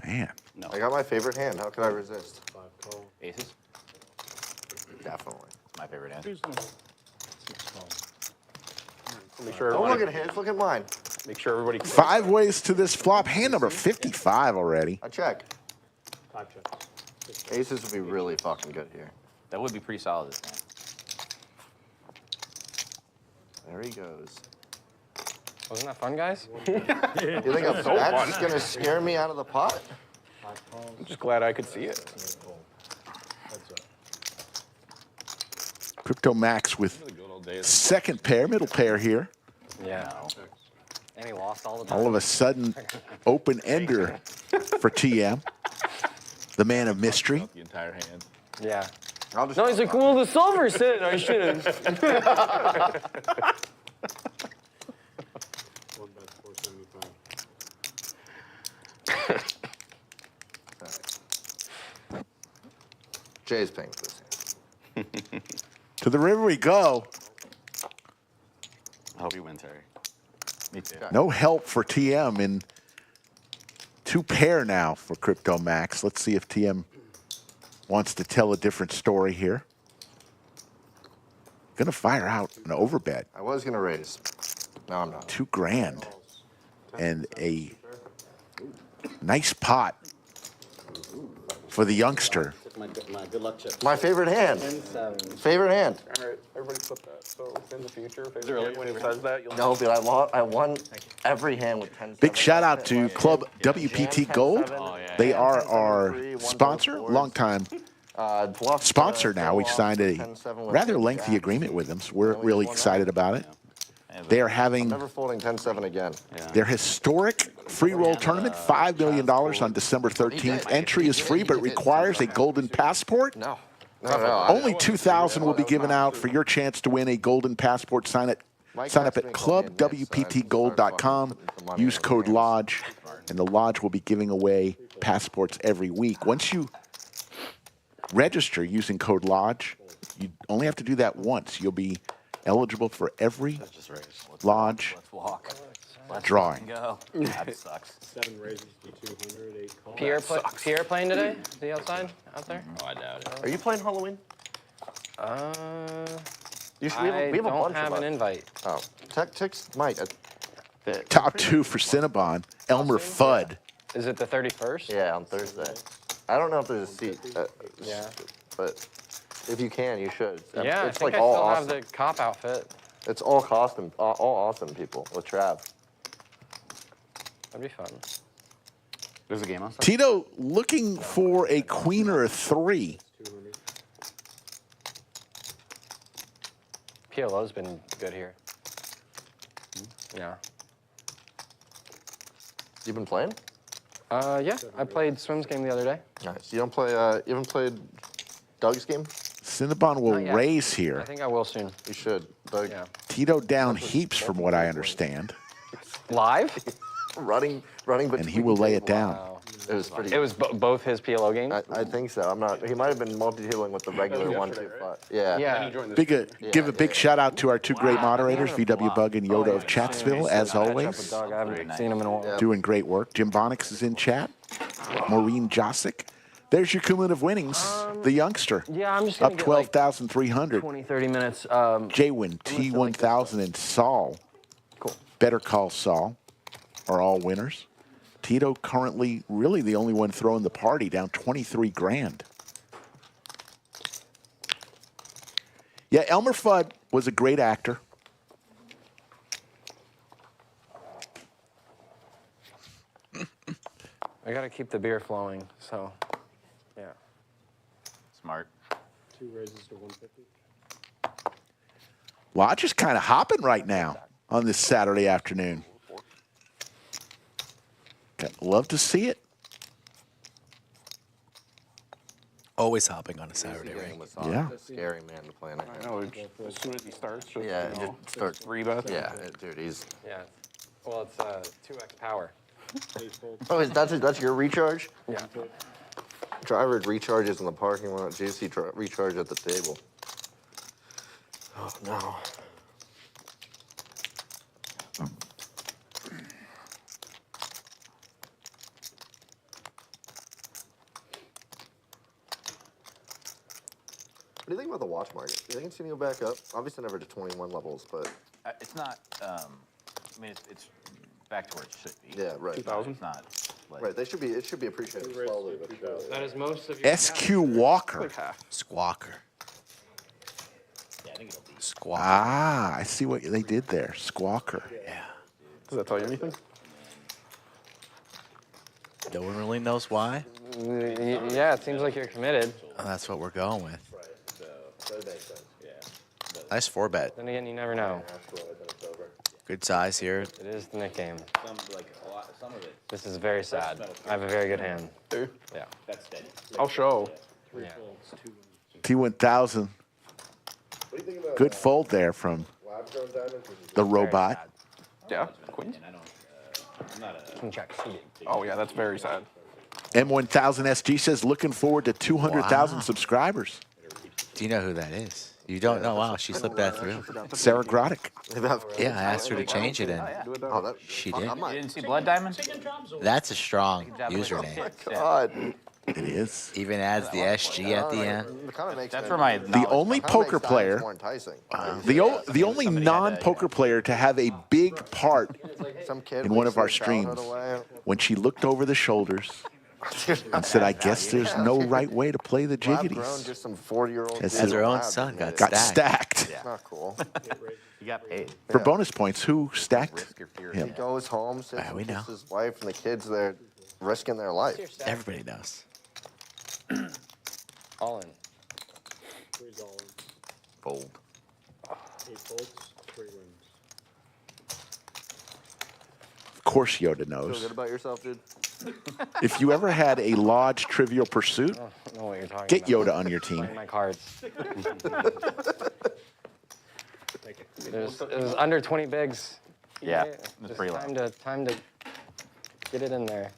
Man. No. I got my favorite hand. How could I resist? 5 call. Aces. Definitely. My favorite hand. 6 call. Make sure Don't look everybody, at his. Look at mine. make sure everybody. 5 ways to this flop. Hand number 55 already. I check. 5 checks. Aces would be really fucking good here. That would be pretty solid this time. There he goes. Wasn't that fun, guys? You think that's just gonna scare me out of the pot? 5 calls. I'm just glad I could see it. 8 fold. Heads up. Crypto Max with The good old days. second pair, middle pair here. Yeah. And he lost all the time. All of a sudden, open ender for TM. The man of mystery. The entire hand. Yeah. I'll just No, he's like, well, the silver sit. I should have. 1 bet, 475. Jay's paying for this. To the river we go. I hope you win, Terry. Me too. No help for TM in 2 pair now for Crypto Max. Let's see if TM wants to tell a different story here. Gonna fire out an overbet. I was gonna raise. No, I'm not. $2,000 and a nice pot for the youngster. My good luck chip. My favorite hand. 10-7. Favorite hand. All right, everybody flip that. So in the future, if when he says that, you'll No, dude, I won every hand with 10. Big shout out to Club WPT Gold. They are our sponsor, longtime sponsor now. We've signed a rather lengthy agreement with them, so we're really excited about it. They are having Never folding 10-7 again. their historic free roll tournament, $5 million on December 13th. Entry is free, but it requires a golden passport. No. Only 2,000 will be given out for your chance to win a golden passport. Sign up at clubwptgold.com. Use code LODGE, and the Lodge will be giving away passports every week. Once you register using code LODGE, you only have to do that once. You'll be eligible for every Lodge drawing. Go. That sucks. 7 raises to 200, 8 calls. Pierre playing today? Is he outside? Out there? Oh, I doubt it. Are you playing Halloween? We have I a bunch don't have of an us. invite. Oh, text Mike. Top 2 for Cinnabon, Elmer Fudd. Is it the 31st? Yeah, on Thursday. I don't know if there's a seat. Yeah. But if you can, you should. Yeah, it's I think like I all still awesome. have the cop outfit. It's all awesome people with Trav. That'd be fun. There's a game outside. Tito looking for a queen or a 3. PLO's been good here. Yeah. You been playing? Yeah. I played Swim's game the other day. Nice. You don't play. You haven't played Doug's game? Cinnabon will Not yet. raise I here. think I will soon. You should. Doug. Yeah. Tito down heaps from what I understand, Live? running between and he will lay it down. Wow. It was pretty. It was both his PLO games? I think so. I'm not. He might have been multi-dealing with the regular 1-2-5. Yeah. Yeah. Give a big shout out to our 2 great moderators, VW Bug and Yoda of Chatsville, as always, Doug, I haven't seen him in a while. doing great work. Jim Bonix is in chat. Maureen Josic. There's your cumulative winnings. The youngster, Yeah, I'm just going up to get like 12,300. 20, 30 minutes. Jwin, T1000, and Saul. Cool. Better Call Saul are all winners. Tito currently really the only one throwing the party, down $23,000. Yeah, Elmer Fudd was a great actor. I got to keep the beer flowing, so, yeah. Smart. 2 raises to 150. Lodge is kind of hopping right now on this Saturday afternoon. Love to see it. Always hopping on a Saturday, right? Yeah. Scary man to play in. I know, as soon as he starts, just, Yeah, you know, just start 3 bets. Yeah, dude, he's. Yeah. Well, it's 2x power. Oh, that's your recharge? Yeah. Driver recharges in the parking lot. JC recharge at the table. Oh no. What do you think about the watch market? Do you think it's going to go back up? Obviously never to 21 levels, but... It's not, I mean, it's back to where it should be. Yeah, right. 2,000? It's not, like, Right, it should be appreciated slowly, but surely. That is most of your... Sqwalker. Sqwalker. yeah, I think it'll be. Sqwalker. Ah, I see what they did there. Sqwalker. Yeah. Does that tell you anything? No one really knows why. Yeah, it seems like you're committed. Oh, that's what we're going with. So it makes sense. Yeah. Nice 4-bet. Then again, you never know. Good size here. It is the nickname. Some of it, This is very sad. I have a very good hand. Dude, Yeah. that's steady. I'll show. Yeah. T1000. Good fold there from the robot. Yeah, queens. And I don't, I'm not a, King Jack suited. Oh, yeah, that's very sad. M1000 SG says, looking forward to 200,000 subscribers. Do you know who that is? You don't know? Wow, she slipped that through. Sarah Grodick. Yeah, I asked her to change it, and she did. You didn't see Blood Diamond? That's a strong username. God. It is. Even adds the SG at the end. That's for my The only poker player, the only non-poker player to have a big part in one of our streams when she looked over the shoulders and said, I guess there's no right way to play the jiggities. Just some 40-year-old As her own son got stacked. It's not cool. You got paid. For bonus points, who stacked He him? goes home, sits we with know. his wife and the kids there risking their life. Everybody knows. All in. Three's all in. Fold. 8 folds, 3 wins. Of course Yoda Feel knows. good about yourself, dude? If you ever had a Lodge Trivial Pursuit, I don't know what you're talking get about. Yoda on your team. Playing my cards. It was under 20 bigs. Yeah, Just it's pretty low. time to get it in there.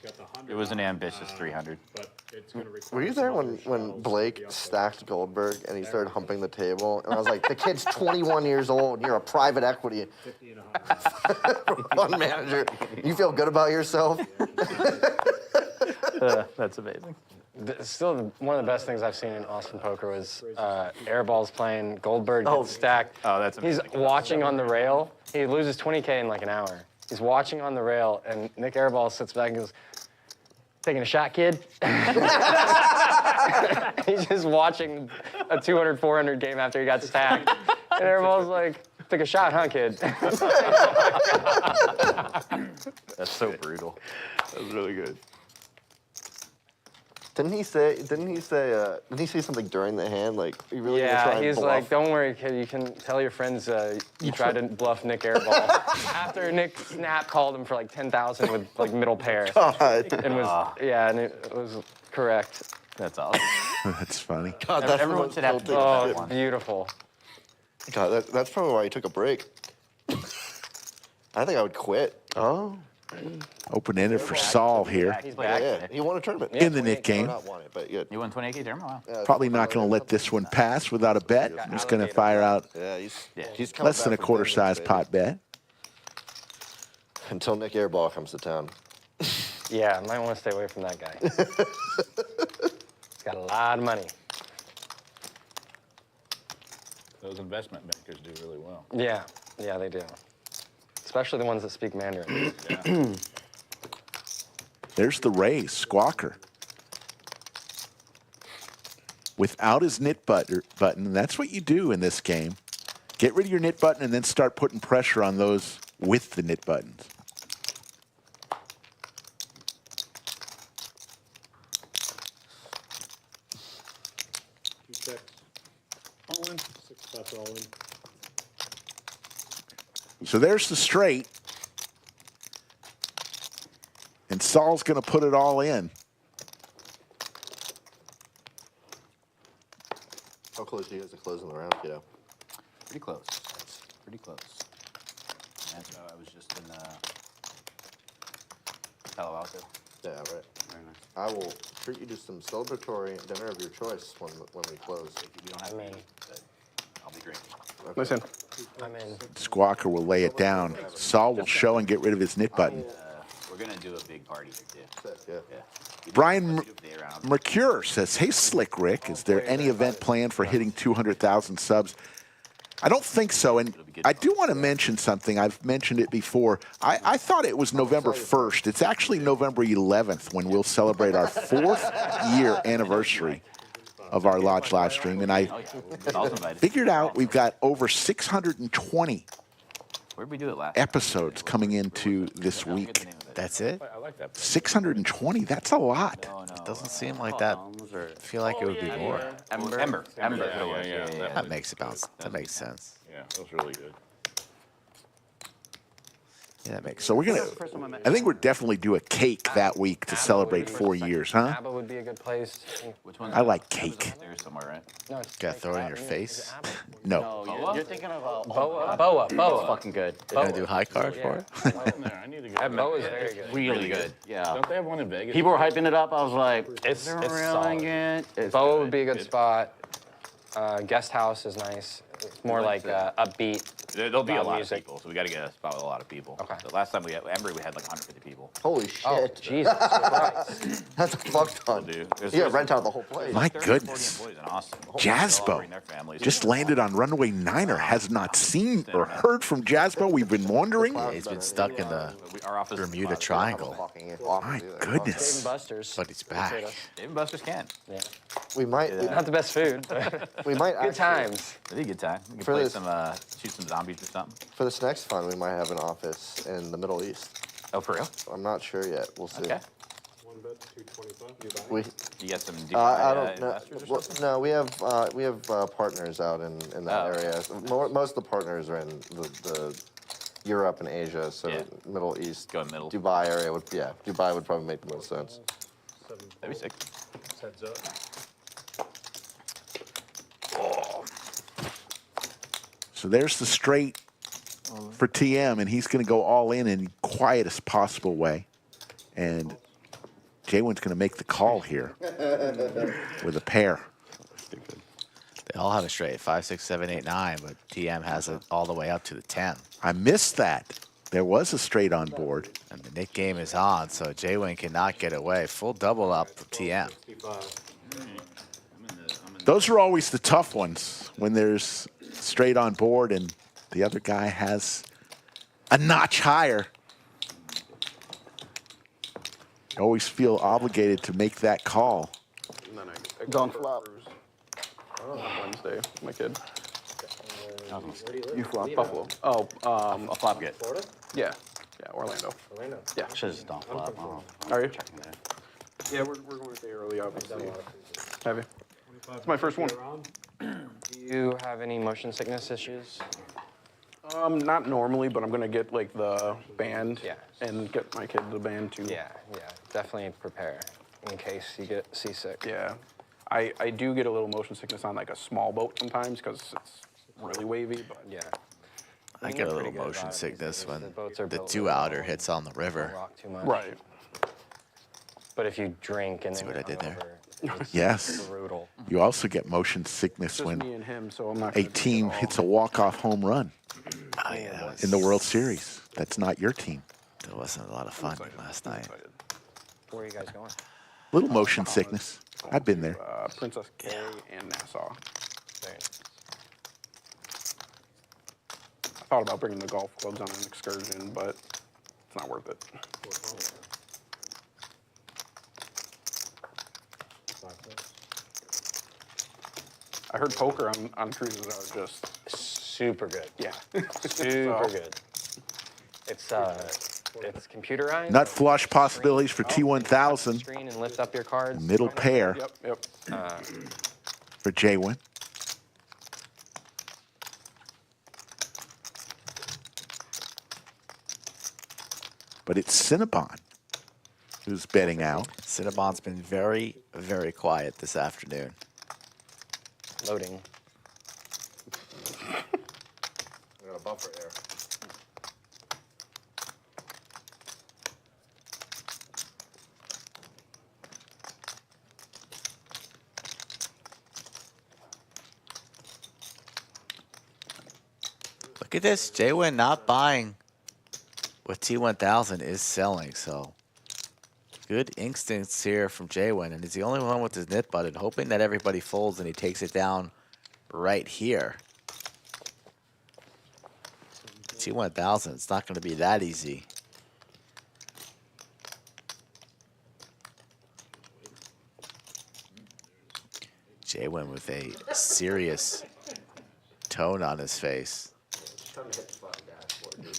Got the 100 It was an ambitious 300. but it's going to require Were you there some when, other when shells Blake to be up there. stacked Goldberg and he started humping the table? And I was like, the kid's 21 years old and you're a private equity 50 and 100. fund manager. You feel good about yourself? That's amazing. Still, one of the best things I've seen in Austin poker was Airballs playing Goldberg gets stacked. Oh, that's He's amazing. watching on the rail. He loses 20K in like an hour. He's watching on the rail, and Nick Airball sits back and goes, "Taking a shot, kid?" He's just watching a 200, 400 game after he got stacked. And Airball's like, "Took a shot, huh, kid?" That's so brutal. That was really good. Didn't he say something during the hand? Like, you really gonna try Yeah, and he's bluff? like, "Don't worry, kid. You can tell your friends you tried to bluff Nick Airball." After Nick Snap called him for like 10,000 with like middle pair. God. And it was correct. That's awesome. That's funny. God, that's Everyone the should have most to do Oh, that it's one. beautiful. God, that's probably why he took a break. I think I would quit. Oh. Open-ended for Saul here. He's back. Yeah, he won a tournament. In the Nick Or game. not won it, but good. You won 28K tournament? Wow. Yeah, Probably not going to let this one pass without a bet. He's going to fire out Yeah, he's coming less than a back from quarter-size Vegas, pot bet. baby. Until Nick Airball comes to town. Yeah, I might want to stay away from that guy. He's got a lot of money. Those investment bankers do really well. Yeah, they do. Especially the ones that speak Mandarin. There's the raise, Sqwalker. Without his knit button, that's what you do in this game. Get rid of your knit button and then start putting pressure on those with the knit buttons. Two checks. All in. 6 spots all in. So there's the straight. And Saul's going to put it all in. How close are you guys to closing the round, kiddo? Pretty close. Pretty close. That's I was just in Palo Alto. Yeah, right. Very nice. I will treat you to some celebratory dinner of your choice when we close. If you don't have I'm in. any, but I'll be great. Listen, I'm in. Sqwalker will lay it down. Saul will show and get rid of his knit button. We're gonna do a big party here too. Yeah. Yeah. Brian We do the round. Mercure says, hey, Slick Rick, is there any event planned for hitting 200,000 subs? I don't think so, and I do want to mention something. I've mentioned it before. I thought it was November 1st. It's actually November 11th when we'll celebrate our 4th year anniversary of our Lodge live stream, and I Saul's invited. figured out we've got over 620 Where'd we do it last? episodes coming into this week. That's it? I like that. 620, that's a lot. Oh, no. It doesn't seem like that. I feel like it would be more. Ember. Yeah. That makes sense. Yeah, that was really good. Yeah, that makes So we're gonna. I think we're definitely do a cake that week to celebrate 4 years, huh? ABBA would be a good place. Which one? I like cake. There's somewhere, right? No, it's Gotta like throw it in ABBA. your Is it face. ABBA? No. No, you're thinking of Boa. It's fucking good. They're gonna do high card for it. What's in there? I need to go. Boa is very good. Really good. Yeah. Don't they have one in Vegas? People were hyping it up. I was like, It's they're solid. reeling it. It's Boa good. would be a good spot. Guest house is nice. It's more like upbeat. There'll be a loud lot music. of people, so we got to get a spot with a lot of people. Okay. The last time we had Embry, we had like 150 people. Holy shit. Oh, Jesus Christ. That's a fuck ton. Dude, You gotta rent out the whole place. My 30 or 40 goodness. employees in Austin. They'll all Jaspo bring their families. just landed on runway 9er. Has not seen or heard from Jaspo. We've been wondering. Yeah, he's been stuck in the Our office is Bermuda closet. Triangle, My goodness. Dave & Buster's. but he's back. Dave & Buster's can. Yeah. We might, Not the best food. we might Good actually, times. It'd be a good time. We can For play this- some, shoot some zombies or something. for this next fund, we might have an office in the Middle East. Oh, for real? I'm not sure yet. We'll see. Okay. One bet, 225. We, You got some I don't know. investors or Well, something? no, we have partners out in that Oh, area. So most of the partners are in the Europe and Asia, so Yeah. Middle East, Go middle. Dubai area would Dubai would probably make the most sense. That'd be sick. Heads up. So there's the straight for TM, and he's going to go all in the quietest possible way. And Jwin's going to make the call here with a pair. They all have a straight 5, 6, 7, 8, 9, but TM has it all the way up to the 10. I missed that. There was a straight on board. And the Nick game is on, so Jwin cannot get away. Full double up for TM. 65. Those are always the tough ones when there's straight on board and the other guy has a notch higher. You always feel obligated to make that call. And then I Don't flop. Wednesday, my kid. You flop. Buffalo. Oh, A flop get. Florida? yeah. Yeah, Orlando. Orlando. Yeah. Should just don't flop. Are you? Yeah, we're going to stay early, obviously. Have you? It's my first one. Do you have any motion sickness issues? Not normally, but I'm gonna get like the band. Yeah. And get my kid the band too. Yeah. Definitely prepare in case you get seasick. Yeah. I do get a little motion sickness on like a small boat sometimes because it's really wavy, but Yeah. I You get a pretty little good motion about it sickness these days. when The boats are the built 2-outer really hits on the river. Don't rock too much. right. But if you drink and See then what I you're did there? hungover, it's Yes. brutal. You also get motion sickness Just when me and him, so I'm not. a gonna team drink at hits all. a walk-off home run Oh, yeah, that was, in the World Series. That's not your team. that wasn't a lot of fun last night. Excited. Where are you guys going? Little motion sickness. I've been there. Princess K and Nassau. Very nice. I thought about bringing the golf clubs on an excursion, but it's not worth it. I heard poker on cruises are just, Super good. yeah. Super good. It's computerized. Nut flush possibilities for T1000. Screen and lift up your cards. Middle pair Yep. for Jwin. But it's Cinnabon who's betting out. Cinnabon's been very, very quiet this afternoon. Loading. We got a buffer here. Look at this. Jwin not buying what T1000 is selling, so good instincts here from Jwin, and he's the only one with his nit button, hoping that everybody folds and he takes it down right here. T1000, it's not going to be that easy. Jwin with a serious tone on his face. Trying to hit the front dashboard, dude.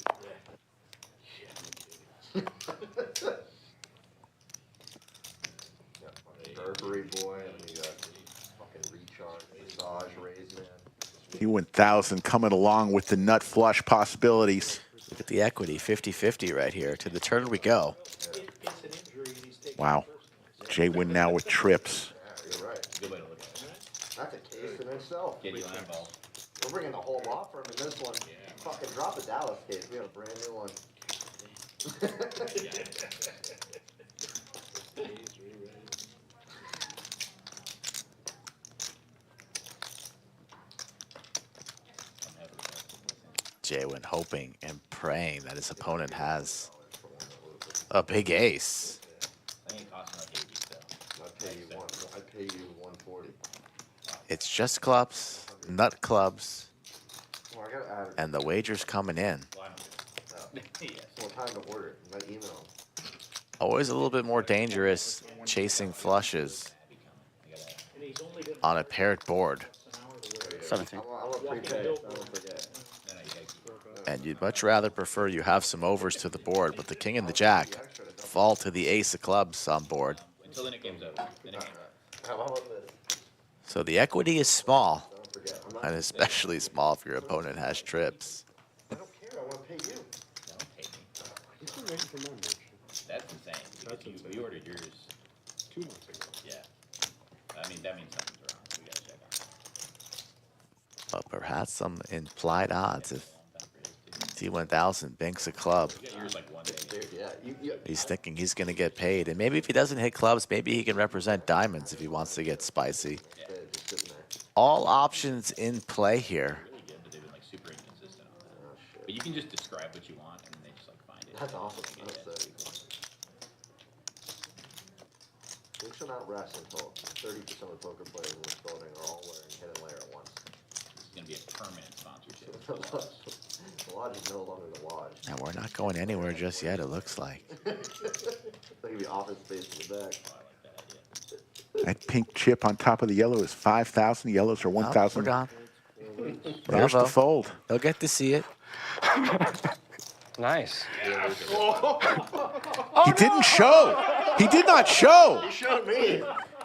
Burberry boy, and we got fucking recharge, massage, raise man. T1000 coming along with the nut flush possibilities. Look at the equity, 50-50 right here. To the turn we go. Wow. Jwin now with trips. You're right. Good way to look at it. That's a case in itself. Get you line ball. We're bringing the whole law firm in this one. Fucking drop the Dallas case. We have a brand new one. Jwin hoping and praying that his opponent has a big ace. I think it costs like 80 still. I pay you 140. It's just clubs, nut clubs, Well, I gotta add it. and the wager's coming in. Well, I don't do it. Yes. Well, time to order it. I email. Always a little bit more dangerous chasing flushes on a paired board. 17. I'm a prepay. Don't forget. And you'd much rather prefer you have some overs to the board, but the king and the jack fall to the ace of clubs on board. Until the nick game's over. The nick game's over. How about this? So the equity is small, Don't forget. I'm not. and especially small if your opponent has trips. I don't care. I want to pay you. Don't pay me. He's been waiting for my merch. That's insane. Because you ordered yours. 2 months ago. Yeah. I mean, that means something's wrong. We gotta check on it. But perhaps some implied odds if T1000 banks a club. You got yours like one day. Dude, yeah. You, He's thinking he's going to get paid. And maybe if he doesn't hit clubs, maybe he can represent diamonds if he wants to get spicy. just sitting there. All options in play here. Really good, but they've been like super inconsistent on that. But you can just describe what you want, and then they just like find it. That's awesome. Yeah. That's sick. We shall not rest until 30% of the poker players in this building are all wearing hidden layer at once. This is gonna be a permanent sponsorship. for the Lodge. The lodge is no longer the lodge. And we're not going anywhere just yet, it looks like. It's gonna be office space in the back. Oh, I like that idea. That pink chip on top of the yellow is 5,000. Yellows are Oh, we're 1,000. gone. There's Bravo. the fold. They'll get to see it. Nice. He didn't show. He did not show. You showed me.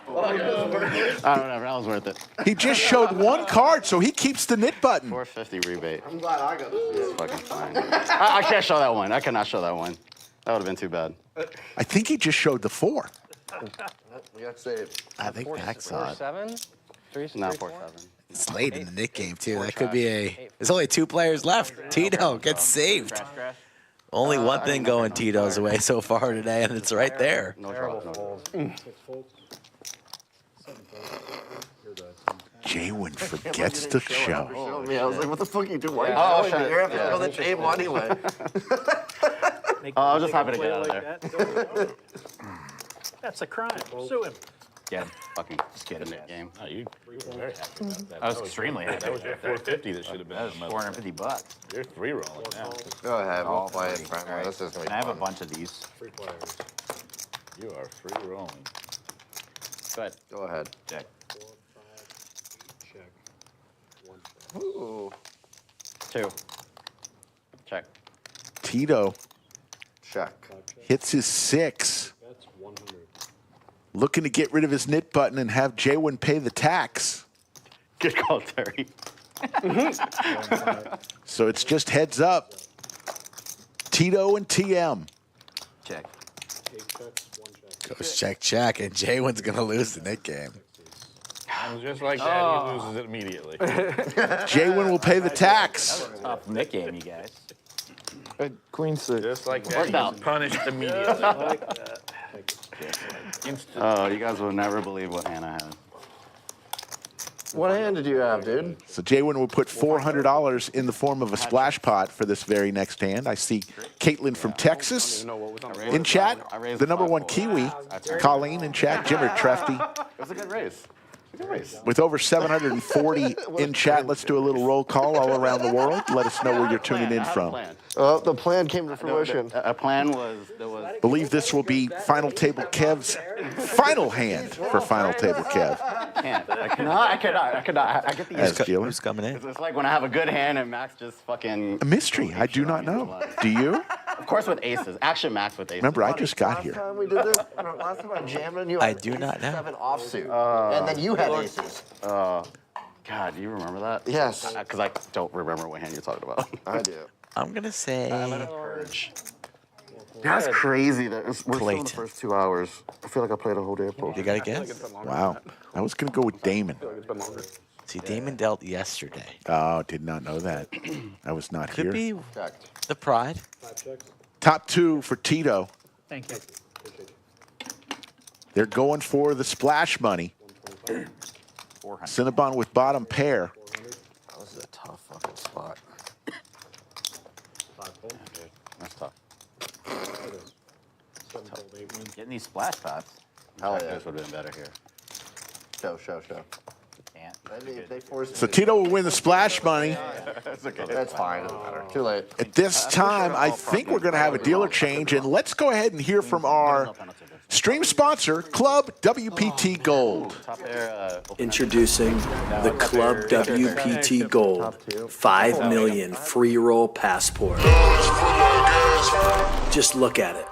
Whatever, that was worth it. He just showed one card, so he keeps the knit button. 450 rebate. I'm glad I got to see it. Fucking fine. I can't show that one. I cannot show that one. That would have been too bad. I think he just showed the 4. We got saved. I think Max saw it. 4-7? 3 No, 4 4-7. It's late in the Nick game, too. That could be a... There's only 2 players left. Tito gets saved. Crash. Only one I thing mean, going Tito's way so far today, and it's right there. No Terrible trouble. fold. 6 folds. 7 folds. You're the Jwin forgets to show. Show me. I was like, what the fuck are you doing? Why Yeah. are Oh, you showing me? shit. You're having to Yeah. go the table anyway. Oh, I was just happy to get out of there. That's a crime. Sue him. Yeah, fucking get in that game. Oh, you were very happy about that. I was extremely happy. That was your 450 that should have been. That was $450. You're 3-rolling now. Go ahead. We'll All play it three. friendly. All right. This is going Can to be I have a fun. bunch of these? 3 players. You are 3-rolling. Go ahead. Go ahead. Jack. 4, 5, 8, check. 1 check. Ooh. 2. Check. Tito Check. 5 check. hits his 6. That's 100. Looking to get rid of his knit button and have Jwin pay the tax. Good call, Terry. So it's just heads up. Tito and TM. Check. 8 checks, 1 check. Goes check, and Jwin's going to lose the Nick game. And just like that, he loses it immediately. Jwin will pay the tax. Tough Nick game, you guys. Queen 6. Just like that, Worked out. he's punished immediately. Instant. Oh, you guys will never believe what Hannah had. What hand did you have, dude? So Jwin will put $400 in the form of a splash pot for this very next hand. I see Caitlin from Texas know what was on the in chat. I raised The number 1 5-4. Kiwi, Colleen in chat. Jimmer Trefty It was a good race. It was a good race. with over 740 in chat. Let's do a little roll call all around the world. Let us know where you're tuning in from. Oh, the plan came to fruition. A plan was there was. Believe this will be Final Table Kev's final hand for Final Table Kev. I cannot. I get the As dealer. Who's coming in? It's like when I have a good hand and Max just fucking. A mystery. I do not know. Do you? Of course, with aces. Actually, Max with aces. Remember, I just got Last here. time we did this, last time I jammed on you, I had do not ace know. 7 offsuit, and then you had aces. God, do you remember that? Yes, Because I don't remember what hand you're talking about. I do. I'm gonna say That's crazy. We're still in Clayton. the first 2 hours. I feel like I played a whole day of poker. You got a guess? Wow. I was going to go with Damon. See, Damon dealt yesterday. Oh, did not know that. I was not Could here. be the pride. Top 2 for Tito. Thank you. They're going for the splash money. Cinnabon with bottom pair. This is a tough fucking spot. That's tough. Getting these splash pots. Hell This yeah. would have been better here. Show. Can't. They forced So me. Tito will win the splash money. That's fine. Doesn't matter. Too late. At this time, I think we're going to have a dealer change, and let's go ahead and hear from our stream sponsor, Club WPT Gold. Top pair, Introducing the Club WPT Gold 5 million free roll passport. Just look at it.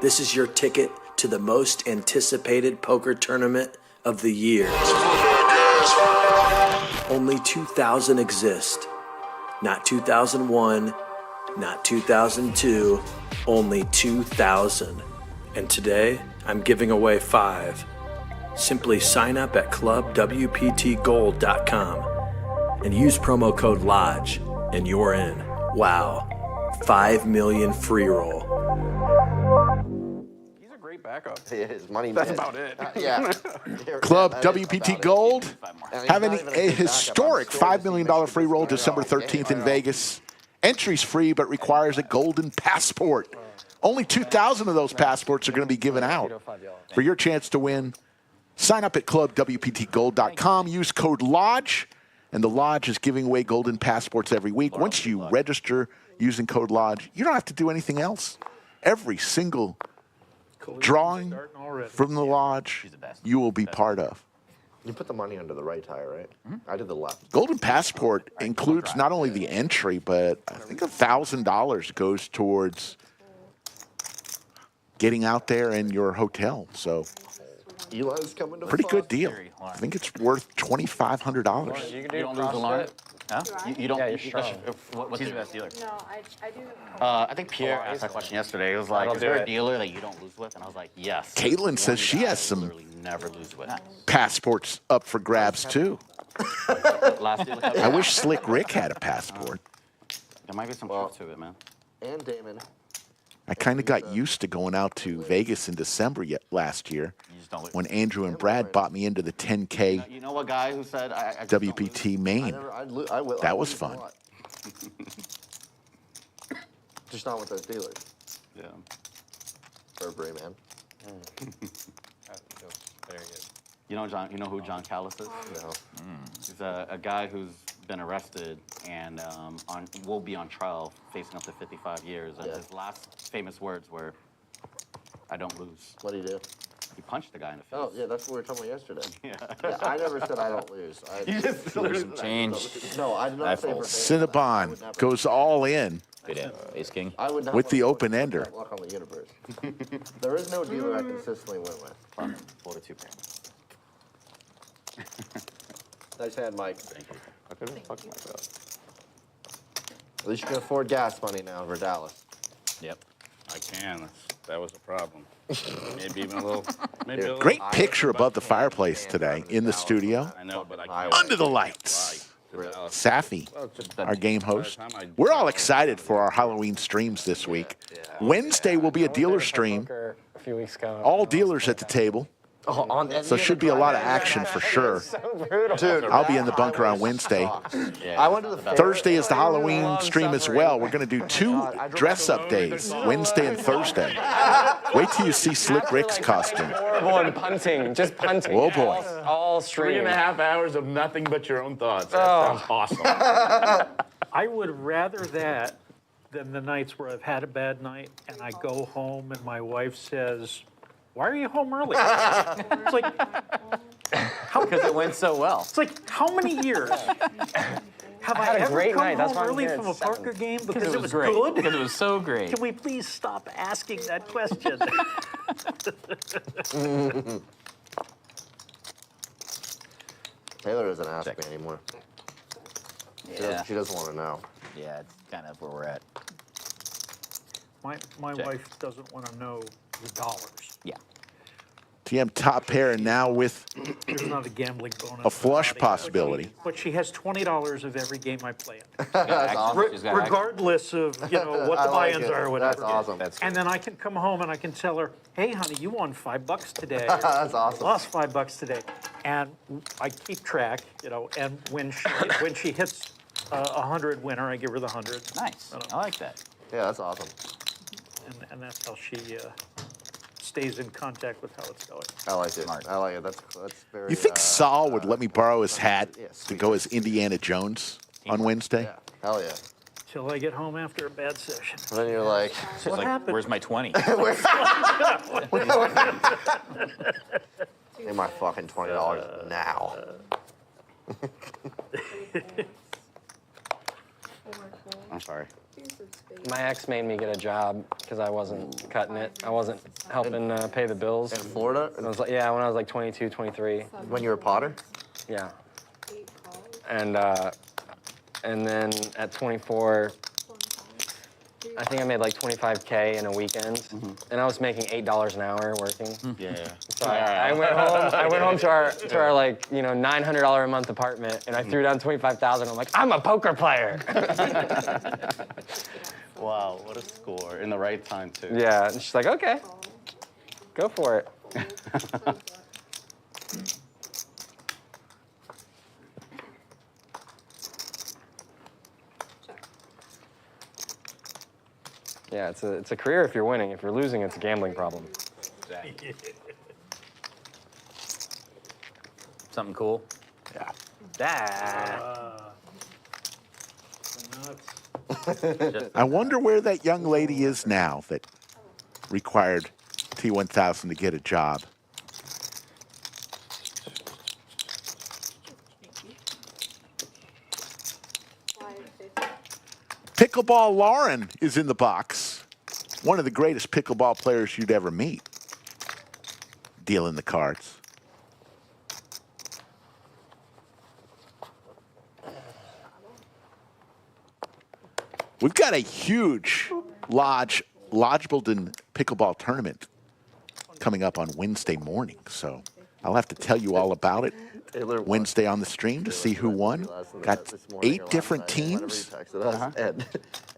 This is your ticket to the most anticipated poker tournament of the year. Only 2,000 exist. Not 2001, not 2002, only 2,000. And today, I'm giving away 5. Simply sign up at clubwptgold.com and use promo code LODGE, and you're in. Wow. 5 million free roll. He's a great backup. He is. Money That's man. about it. Yeah. Club That is WPT about it. Gold And he's having not even a good historic backup. I'm $5 million free roll December 13th in Vegas. Entry's free, but requires a golden passport. Only 2,000 of those passports are going to be given out. For your chance to win, sign up at clubwptgold.com. Use code LODGE, and the Lodge is giving away golden passports every week. Once you register using code LODGE, you don't have to do anything else. Every single drawing from the Lodge, you will be part of. You put the money under the right tire, right? I did the left. Golden Passport includes not only the entry, but I think $1,000 goes towards getting out there in your hotel. So Eli's coming to pretty good fuck. deal. I think it's worth $2,500. You don't lose the line? Huh? You don't. Yeah, you're that's- strong. What's your best dealer? No, I do. I think Pierre asked that question yesterday. It was like, is there a dealer that you don't lose with? And I was like, yes. Caitlin says she has some Literally never lose with. passports up for grabs, too. Last dealer. I wish Slick Rick had a passport. There might be some truth to it, man. And Damon. I kind of got used to going out to Vegas in December last year You just don't lose. when Andrew and Brad bought me into the 10K You know what guy who said I just don't lose? WPT Maine. That was fun. Just not with those dealers. Yeah. Burberry, man. Very good. You know John. You know who John Callis is? No. He's a guy who's been arrested and will be on trial, facing up to 55 years. And his last famous words were, "I don't lose." What do you do? He punched the guy in the face. Oh, yeah, that's what we were talking about yesterday. Yeah, I never said I don't lose. You just lose. Change. No, I did not say verbatim. Cinnabon goes all in Ace King. I would not with the want to open ender. luck on the universe. There is no dealer I consistently win with. Fold a 2-pair. Nice hand, Mike. Thank you. I could have fucked myself. At least you can afford gas money now for Dallas. Yep. I can. That was a problem. Maybe even a little. Maybe a little Great higher, picture but- above the fireplace today in the studio. I know, but I Under the lights. Safi, our game host. We're all excited for our Halloween streams this week. Wednesday will be a dealer stream. A few weeks ago. All dealers at the table. So should be a lot of action for sure. Dude, I'll be in the bunker on Wednesday. I went to the fair. Thursday is the Halloween stream as well. We're going to do 2 dress-up days, Wednesday and Thursday. Wait till you see Slick Rick's costume. Horrible and punting, just punting. Oh, boy. All stream. 3.5 hours of nothing but your own thoughts. That sounds awesome. I would rather that than the nights where I've had a bad night and I go home and my wife says, "Why are you home early?" It's like, Because it went so well. it's like, how many years have I had a ever great come night. That's home why I'm early here from at a poker 7. game because it was great. good? Because it was so great. Can we please stop asking that question? Taylor doesn't ask me anymore. Yeah. She doesn't want to know. Yeah, it's kind of where we're at. My wife doesn't want to know the dollars. Yeah. TM top pair and now with There's not a gambling bonus. a flush But possibility. But she has $20 of every game I play in. That's awesome. Regardless of, what the I like buy-ins it. are or whatever. That's awesome. And then I can come home and I can tell her, hey, honey, you won $5 today. That's awesome. Lost $5 today. And I keep track, and when she hits a 100 winner, I give her the 100. Nice. I like that. Yeah, that's awesome. And that's how she stays in contact with how it's going. I like it. I like it. That's very. You think Saul would let me borrow his hat yeah, to sweet. go as Indiana Jones on Wednesday? Yeah. Hell yeah. Till I get home after a bad session. And then you're like, What happened? Where's my 20? need my fucking $20 now. I'm sorry. My ex made me get a job because I wasn't cutting it. I wasn't helping pay the bills. In Florida? I was like, yeah, when I was like 22, 23. When you were a Potter? Yeah. And then at 24, I think I made like 25K in a weekend, and I was making $8 an hour working. Yeah. So I went home. I went home to our like $900 a month apartment, and I threw down 25,000. I'm like, I'm a poker player. Wow, what a score. In the right time, too. Yeah, and she's like, okay, go for it. Yeah, it's a career if you're winning. If you're losing, it's a gambling problem. Exactly. Something cool? Yeah. I wonder where that young lady is now that required T1000 to get a job. Pickleball Lauren is in the box. One of the greatest pickleball players you'd ever meet. Dealing the cards. We've got a huge Lodgebleton pickleball tournament coming up on Wednesday morning, so I'll have to tell you all about it Wednesday on the stream to see who won. Got 8 different teams.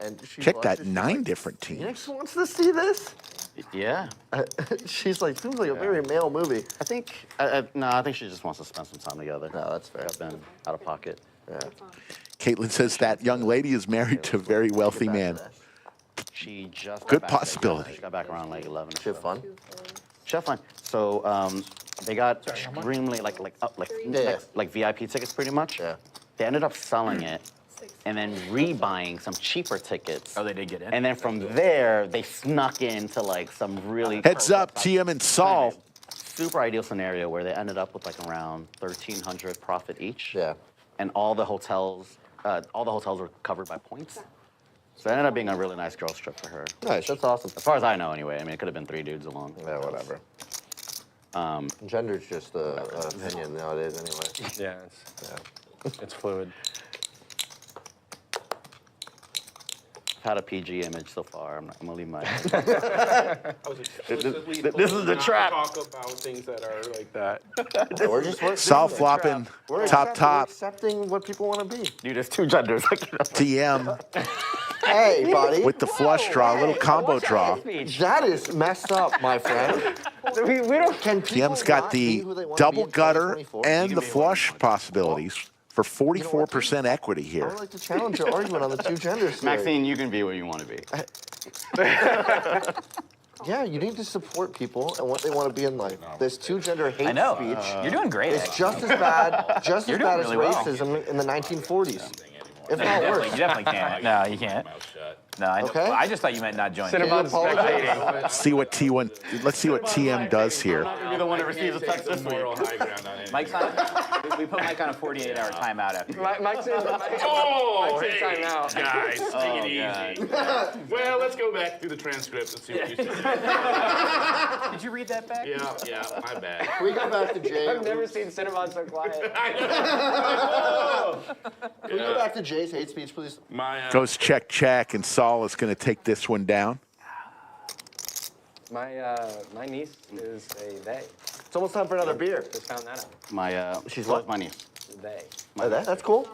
And Check that, 9 different teams. Next wants to see this? Yeah. She's like, seems like a very male movie. I think, no, I think she just wants to spend some time together. No, that's fair. I've been out of pocket. Yeah. Caitlin says that young lady is married to a very wealthy man. She just got Good back possibility. She got back around like 11. She had fun? She had fun. So they got extremely like VIP tickets pretty much. Yeah. They ended up selling it and then rebuying some cheaper tickets. Oh, they did get in? And then from there, they snuck into like some really Heads up, TM and Saul. super ideal scenario where they ended up with like around 1,300 profit each. Yeah. And all the hotels were covered by points. So it ended up being a really nice girls trip for her. Nice, that's awesome. As far as I know, anyway. I mean, it could have been 3 dudes along. Yeah, whatever. Gender's just an opinion nowadays, anyway. Yeah, it's fluid. I've had a PG image so far. I'm gonna leave my. This is the trap. Talk about things that are like that. We're Saul flopping We're top. accepting what people want to be. Dude, there's 2 genders. TM Hey, buddy. with the flush draw, a little combo draw. That is messed up, my friend. we don't. Can people TM's got not be the who they want to double be in gutter 2024? and the flush possibilities for 44% equity I here. would like to challenge your argument on the 2 genders. Maxine, you can be what you want to be. Yeah, you need to support people and what they want to be in life. This 2-gender hate I know. speech You're doing great. is actually. just as bad, just You're as bad as doing really well. racism in the 1940s, if not You worse. definitely can't. No, you can't. No, I know. Okay. I just thought you meant not joining. Cinnabon spectating. See what T1. Let's see what TM does here. You're the one that receives a text this week. Mike's on. We put Mike on a 48-hour timeout after. Mike's in Hey, timeout. guys, take it easy. Well, let's go back through the transcript and see what you said. Did you read that back? Yeah, my bad. Can we go back to Jay? I've never seen Cinnabon so quiet. Can we go back to Jay's hate speech, please? Goes check, and Saul is going to take this one down. My niece is a they. It's almost time for another beer. Just found that out. She's what? My niece. They. Oh, that's cool.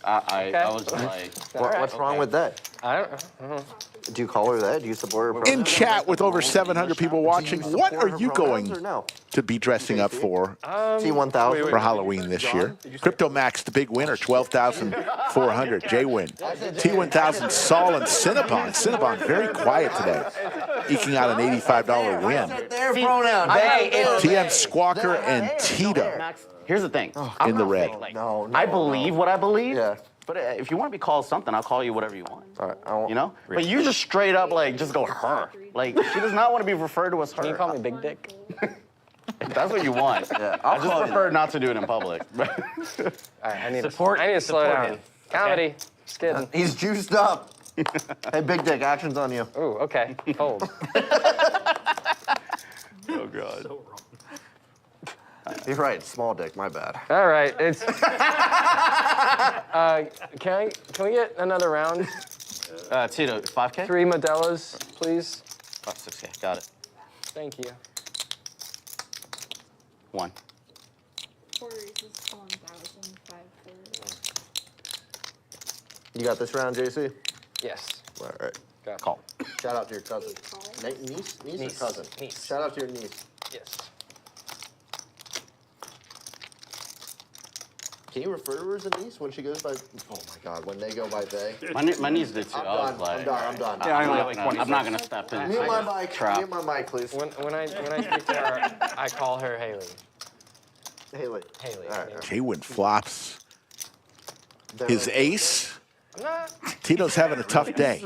I was like, What's wrong with that? I don't know. Do you call her that? Do you support her? In pronouns? chat with over 700 people watching, Do you what support are her you pronouns going or no? to be dressing up for T1000 for Halloween this year? Crypto Max, the big winner, 12,400. Jwin, T1000, Saul, and Cinnabon. Cinnabon very quiet today, eking out an $85 win. Their pronoun. TM Sqwalker and Tito here's the thing. in the red. No. I believe what I believe. Yeah. But if you want to be called something, I'll call you whatever you want. All right. I won't. You know? But you just straight up like just go her. Like she does not want to be referred to as her. Can you call me Big Dick? If that's what you want. Yeah, I just prefer not to do it in public. All right, I need to slow down. Comedy. Just kidding. He's juiced up. Hey, Big Dick, action's on you. Ooh, okay. Fold. Oh god. You're right. Small dick. My bad. All right, it's. Can we get another round? Tito, 5K? 3 Modelo's, please. 6K. Got it. Thank you. 1. 4 is 1,530. You got this round, JC? Yes. All right. Got it. Call. Shout out to your cousin. Niece or cousin? Niece. Shout out to your niece. Yes. Can you refer to her as a niece when she goes by? Oh my God, when they go by they. My niece did too. I'm done. Yeah, I only have like I'm not gonna step in. Mute my mic. Trap. Mute my mic, please. When I speak to her, I call her Haley. Haley. Haley. All right. Jwin flops his ace. I'm not. Tito's having a tough day.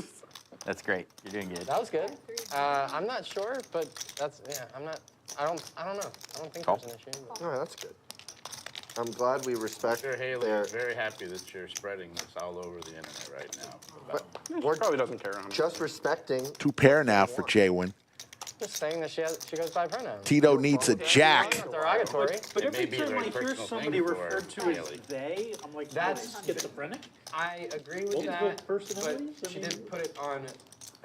That's great. You're doing good. That was good. I'm not sure, but that's I'm not. I don't know. I don't think there's an issue. All right, that's good. I'm glad we respect Sure, Haley, their. I'm very happy that you're spreading this all over the internet right now. But She we're probably doesn't care, honestly. just respecting. 2 pair now for Jwin. Just saying that she goes by pronouns. Tito needs a jack. Not derogatory. But It may every be a time very I hear personal somebody thing for referred to Haley. as they, I'm like, That's- that's schizophrenic. I agree with Multiple that, personalities? but she did put it on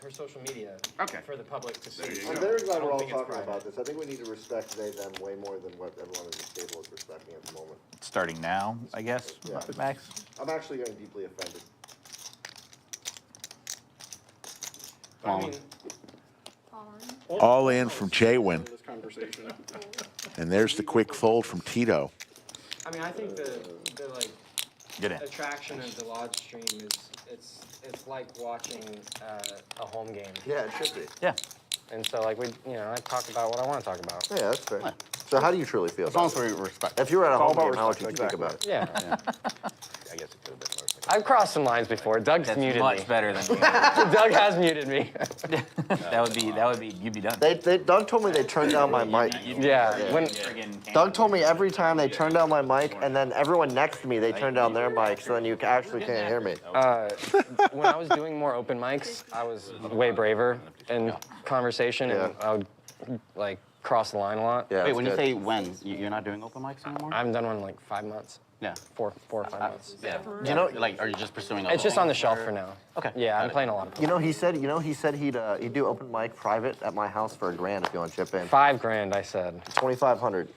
her social media for the public to see. you I'm go. very glad I don't we're all think it's talking private. about this. I think we need to respect they, them way more than what everyone in this table is respecting at the moment. Starting now, I guess, Yeah. Max. I'm actually getting deeply offended. I mean, All in from Jwin. This conversation. And there's the quick fold from Tito. I think the like Get in. attraction of the Lodge stream is it's like watching a home game. Yeah, it should be. Yeah. And so like I talk about what I want to talk about. Yeah, that's fair. So how do you truly feel As long about as it? we respect. If you were at a all home about game, how would you respect, speak about it? Yeah. I guess it could have been more. I've crossed some lines before. Doug's That's muted much me. better than me. Doug has muted me. That would be. You'd be done. Doug told me they turned down my mic. Yeah. When Doug told me every time they turned down my mic, and then everyone next to me, they turned down their mic, so then you actually can't hear me. when I was doing more open mics, I was way braver in conversation, and I would like cross the line a lot. Yeah, Wait, it's when you good. say when, you're not doing open mics anymore? I haven't done one in like 5 months. Yeah. 4 or 5 months. Yeah. Do you know? Like, are you just pursuing? It's just on the shelf for now. Okay. Yeah, I'm playing a lot of. You know, he said he'd do open mic private at my house for $1,000 if you want to chip in. $5,000, I said. 2,500.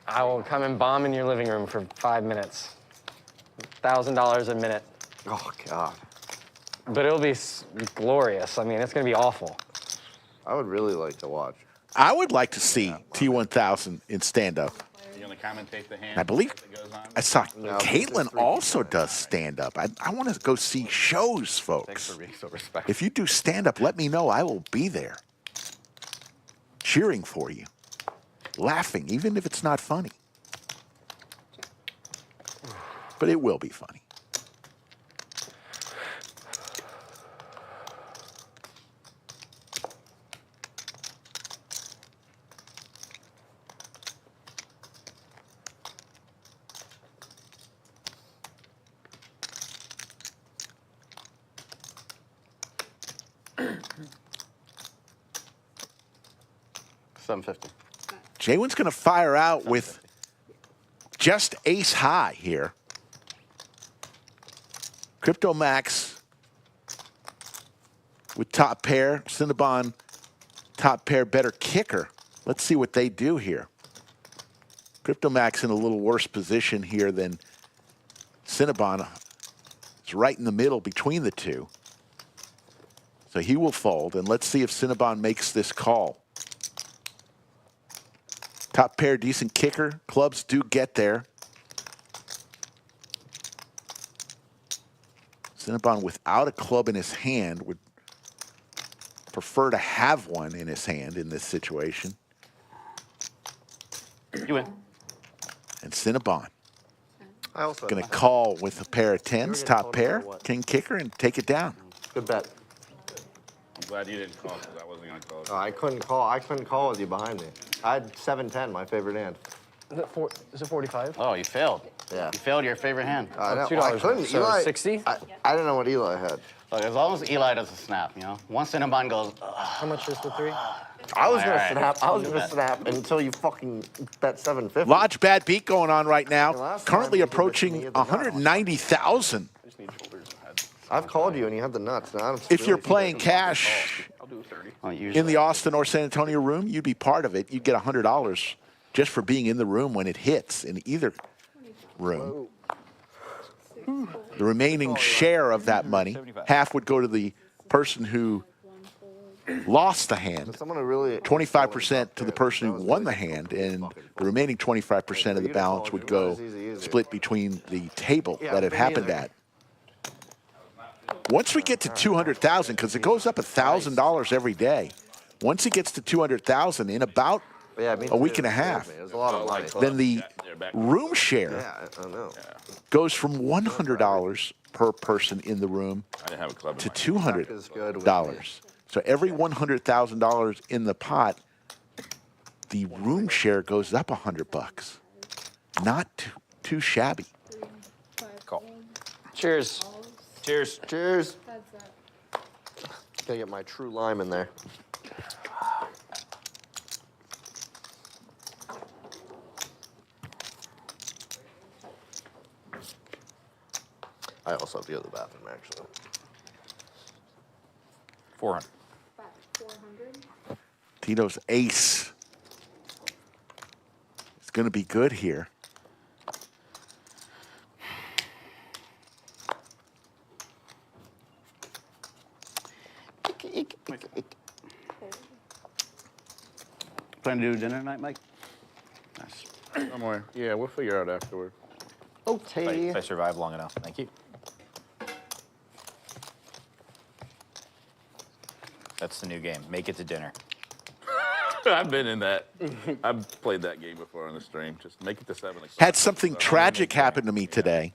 I will come and bomb in your living room for 5 minutes. $1,000 a minute. Oh God. But it'll be glorious. I mean, it's gonna be awful. I would really like to watch. I would like to see T1000 in stand-up. You gonna commentate the hand? I believe that goes on? I saw No, Caitlin it's also does stand-up. I want to go see shows, Thanks folks. for being so respectful. If you do stand-up, let me know. I will be there, cheering for you, laughing, even if it's not funny. But it will be funny. 750. Jwin's going to fire out with just ace high here. Crypto Max with top pair. Cinnabon top pair, better kicker. Let's see what they do here. Crypto Max in a little worse position here than Cinnabon. It's right in the middle between the two. So he will fold, and let's see if Cinnabon makes this call. Top pair, decent kicker. Clubs do get there. Cinnabon without a club in his hand would prefer to have one in his hand in this situation. You win. And Cinnabon I also going to call with a pair of tens, top pair, king kicker, and take it down. Good bet. I'm glad you didn't call because I wasn't going to call. I couldn't call. I couldn't call with you behind me. I had 7-10, my favorite hand. Is it 45? Oh, you failed. Yeah. You failed your favorite hand. I know. $2. I couldn't. So Eli, 60? I didn't know what Eli had. Look, as long as Eli doesn't snap, you know? Once Cinnabon goes, How much is the 3? I was gonna Alright. snap. I was gonna snap until you fucking bet 750. Lodge bad beat going on right now. last Currently time you did this to approaching me at the nuts. 190,000. I've called you and you had the nuts. Now I'm If you're playing cash I'll do 30. oh, usually. in the Austin or San Antonio room, you'd be part of it. You'd get $100 just for being in the room when it hits in either room. The remaining share of that money, half would go to the person who lost the hand, someone who really 25% to the person who won the hand, and the remaining 25% of the balance would go split between the table that it happened at. Once we get to 200,000, because it goes up $1,000 every day. Once it gets to 200,000 in about a week and a half, There's a lot of money. then the room share Yeah, I know. goes from $100 per person in the room I didn't have a club. to in my hand. $200. So every $100,000 in the pot, the room share goes up $100. Not too shabby. Call. Cheers. Cheers. Cheers. That's it. Gotta get my true lime in there. I also have to go to the bathroom, actually. 400. 400. Tito's ace. It's going to be good here. Plan to do dinner tonight, Mike? Nice. Somewhere. Yeah, we'll figure out afterward. Okay. If I survive long enough. Thank you. That's the new game. Make it to dinner. I've been in that. I've played that game before on the stream. Just make it to 7 o'clock. Had something tragic happen to me today.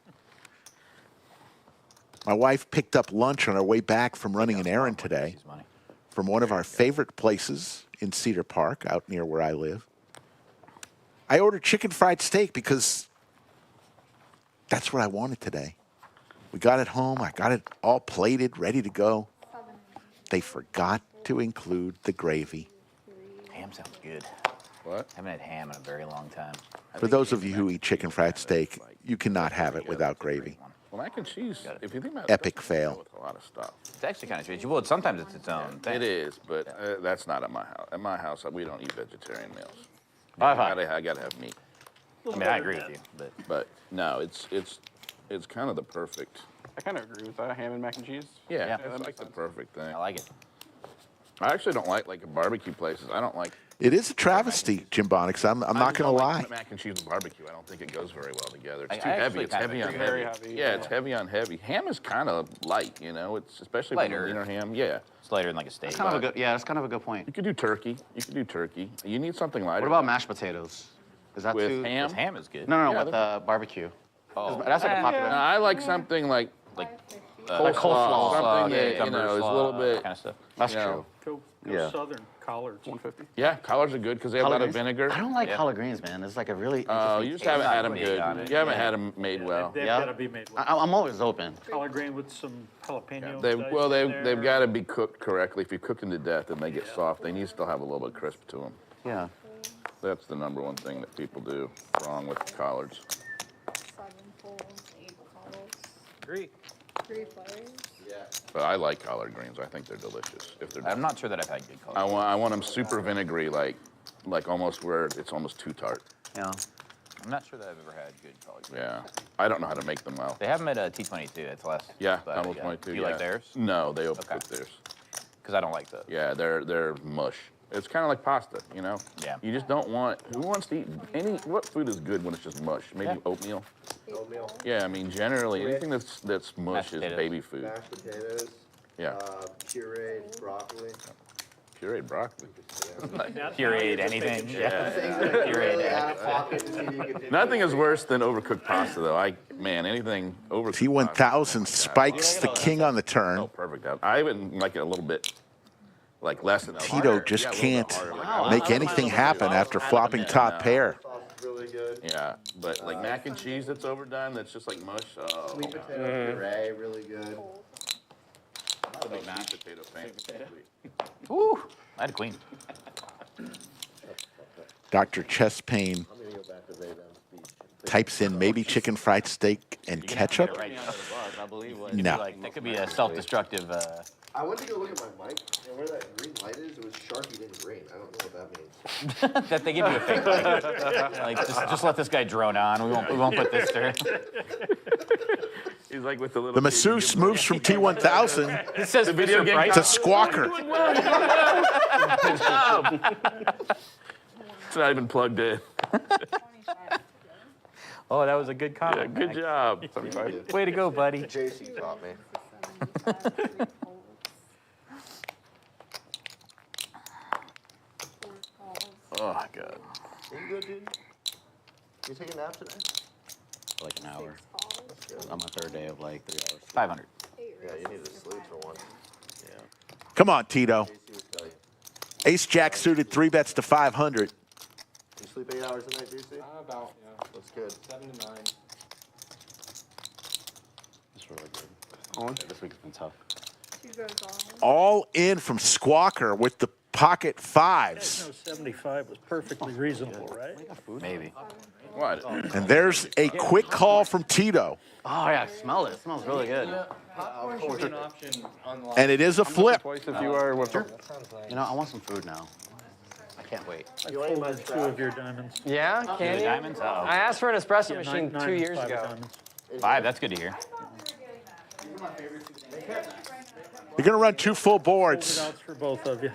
My wife picked up lunch on our way back from running an errand today from one of our favorite places in Cedar Park, out near where I live. I ordered chicken fried steak because that's what I wanted today. We got it home. I got it all plated, ready to go. They forgot to include the gravy. Ham sounds good. What? Haven't had ham in a very long time. For those of you who eat chicken fried steak, you cannot have it without gravy. Well, mac and cheese, if you think about it, Epic that's fail. with a lot of stuff. It's actually kind of strange. Well, sometimes it's its own thing. It is, but that's not at my house. At my house, we don't eat vegetarian meals. High I five. gotta have meat. I mean, I agree with you, But no, it's kind of the perfect. I kind of agree with that. Ham and mac and cheese. Yeah, that it's like makes the sense. perfect thing. I like it. I actually don't like barbecue places. I don't like. It is a travesty, Jim Bonix. I'm not going to don't lie. like mac and cheese and barbecue. I don't think it goes very well together. It's I too heavy. actually It's kind of heavy on agree. heavy. Very heavy, Yeah, it's heavy on heavy. Ham is kind of light, you know. It's especially from the Lighter. leaner ham. Yeah. It's lighter than like a steak. That's kind of a good, yeah, that's kind of a good point. You could do turkey. You need something lighter. What about mashed potatoes? Is that with too? ham? With ham is good. No, Yeah, with barbecue. Oh. That's like a popular. No, I like something like Like coleslaw. something that, you cucumber know, is a slaw, little that bit. kind of stuff. That's you know, true. Go Yeah. Southern collards. 150. Yeah, collards are good because they have a lot Collard of greens? vinegar. I don't like Yeah. collard greens, man. It's like a really. Oh, you just haven't had them big good. on it. You haven't Yeah. had them made well. They've Yeah. got to be made with I'm always open. collard green with some jalapeno. They've got to be cooked correctly. If you cook them to death and they get soft, they need to still have a little bit of crisp to them. Yeah. That's the #1 thing that people do wrong with collards. 7 pulls, 8 calls. Agree. 3 players. Yeah. But I like collard greens. I think they're delicious. If they're, I'm not sure that I've had good collard. I want them super vinegary, like almost where it's almost too tart. Yeah. I'm not sure that I've ever had good collard greens. Yeah. I don't know how to make them well. They have them at T22. That's less. Yeah, but, almost 22. Do you like theirs? No, they overcook theirs. Because I don't like those. Yeah, they're mush. It's kind of like pasta, you know? Yeah. You just don't want, who wants to eat what food is good when it's just mush? Maybe oatmeal? Oatmeal. Yeah, I mean, generally, anything that's mush Mashed is potatoes. baby food. Mashed potatoes. Yeah. Pureed broccoli. Pureed broccoli. Pureed anything. Yeah. Really out of pocket to see if you can take Nothing is worse than overcooked pasta, though. Man, anything overcooked pasta. T1000 spikes the king on the turn. Oh, perfect. I even like it a little bit, like less than Tito just can't make anything happen after flopping top pair. Really good. Yeah, but like mac and cheese that's overdone, that's just like mush. Oh, Sweet potato puree, really good. I'm a big sweet potato fan. Woo! I had a queen. Dr. Chest Pain I'm gonna go back to Ray Ben's speech. types in maybe chicken fried steak and ketchup. I believe what. No. That could be a self-destructive. I went to go look at my mic, and where that green light is, it was Sharky in green. I don't know what that means. that they give you a fake light. Like just let this guy drone on. We won't put this through. He's like with the little. The masseuse moves from T1000 It says video game to Sqwalker. It's not even plugged in. Oh, that was a good Yeah, comment. good job. 75. Way to go, buddy. JC taught me. 3 pulls. 4 calls. Oh my God. You good, dude? You take a nap today? Like an hour. 6 calls. On my 3rd day of like 3 hours. 500. 8 Yeah, you need to sleep for once. Yeah. Come on, Tito. JC would tell you. Ace Jack suited 3 bets to 500. You sleep 8 hours a night, JC? About, yeah. That's good. 7 to 9. It's really good. On. This week's been tough. 2 goes on. All in from Sqwalker with the pocket fives. No, 75 was perfectly reasonable, right? Maybe. What? And there's a quick call from Tito. Oh yeah, smell it. It smells really good. Popcorn should be an option on the And it is a flip. Twice if you are with. You know, I want some food now. I can't wait. I folded 2 of your diamonds. Yeah, can you? Diamonds? Uh-oh. I asked for an espresso Yeah, machine 9 2 and years 5 ago. diamonds. 5. That's good to hear. You're going to run 2 full Folded boards. outs for both of you.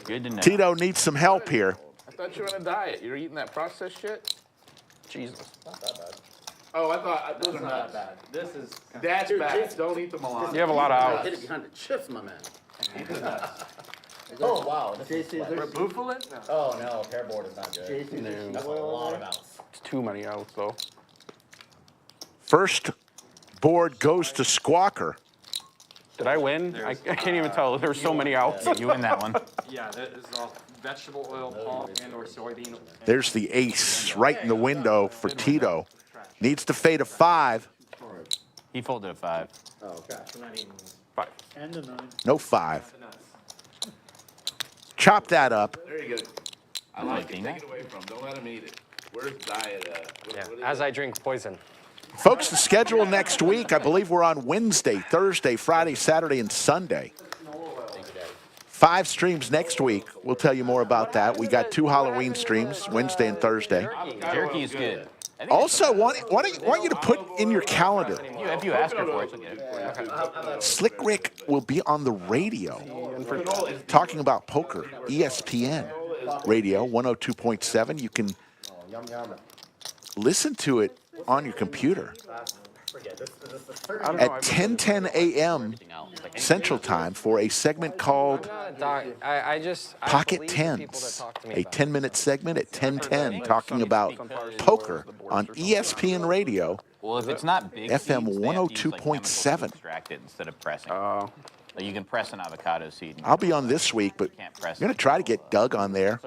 Good to know. Tito needs some help here. I thought you were on a diet. You're eating that processed shit? Jesus. Not that bad. Oh, I thought those are nuts. bad. This is. That's bad. Don't eat the Milan. You have a lot of outs. Hit it behind the chips, my man. Oh, wow. JC, is there Oh no, pairboard is not good. JC, is there No. That's a oil lot in of there? outs. It's too many outs though. First board goes to Sqwalker. Did I win? I can't even tell. There's so many outs. You win that one. Yeah, that is all vegetable oil, palm, and or soybean. There's the ace right in the window for Tito. Needs to fade a 5. He folded a 5. Oh, okay. 10 to 9. No 5. Chop that up. There you go. I like it. Take it away from him. Don't let him eat it. Where's diet? Yeah, as I drink poison. Folks, the schedule next week, I believe we're on Wednesday, Thursday, Friday, Saturday, and Sunday. 5 streams next week. We'll tell you more about that. We got 2 Halloween streams, Wednesday and Thursday. Jerky is good. Also, want you to put in your calendar, If you ask her for it, she'll get it. Slick Rick will be on the radio talking about poker, ESPN radio, 102.7. You can listen to it on your computer at 10:10 a.m. Central Time for a segment called Doc, I Pocket believe the people that Tens, talk to me a about 10-minute segment at 10:10 talking about poker on ESPN radio, Well, if it's not big FM seeds, they have to use, like, 102.7. chemicals to extract it instead of pressing. Like you can press an avocado seed. And I'll be on this week, but can't I'm press going to try to get Doug on there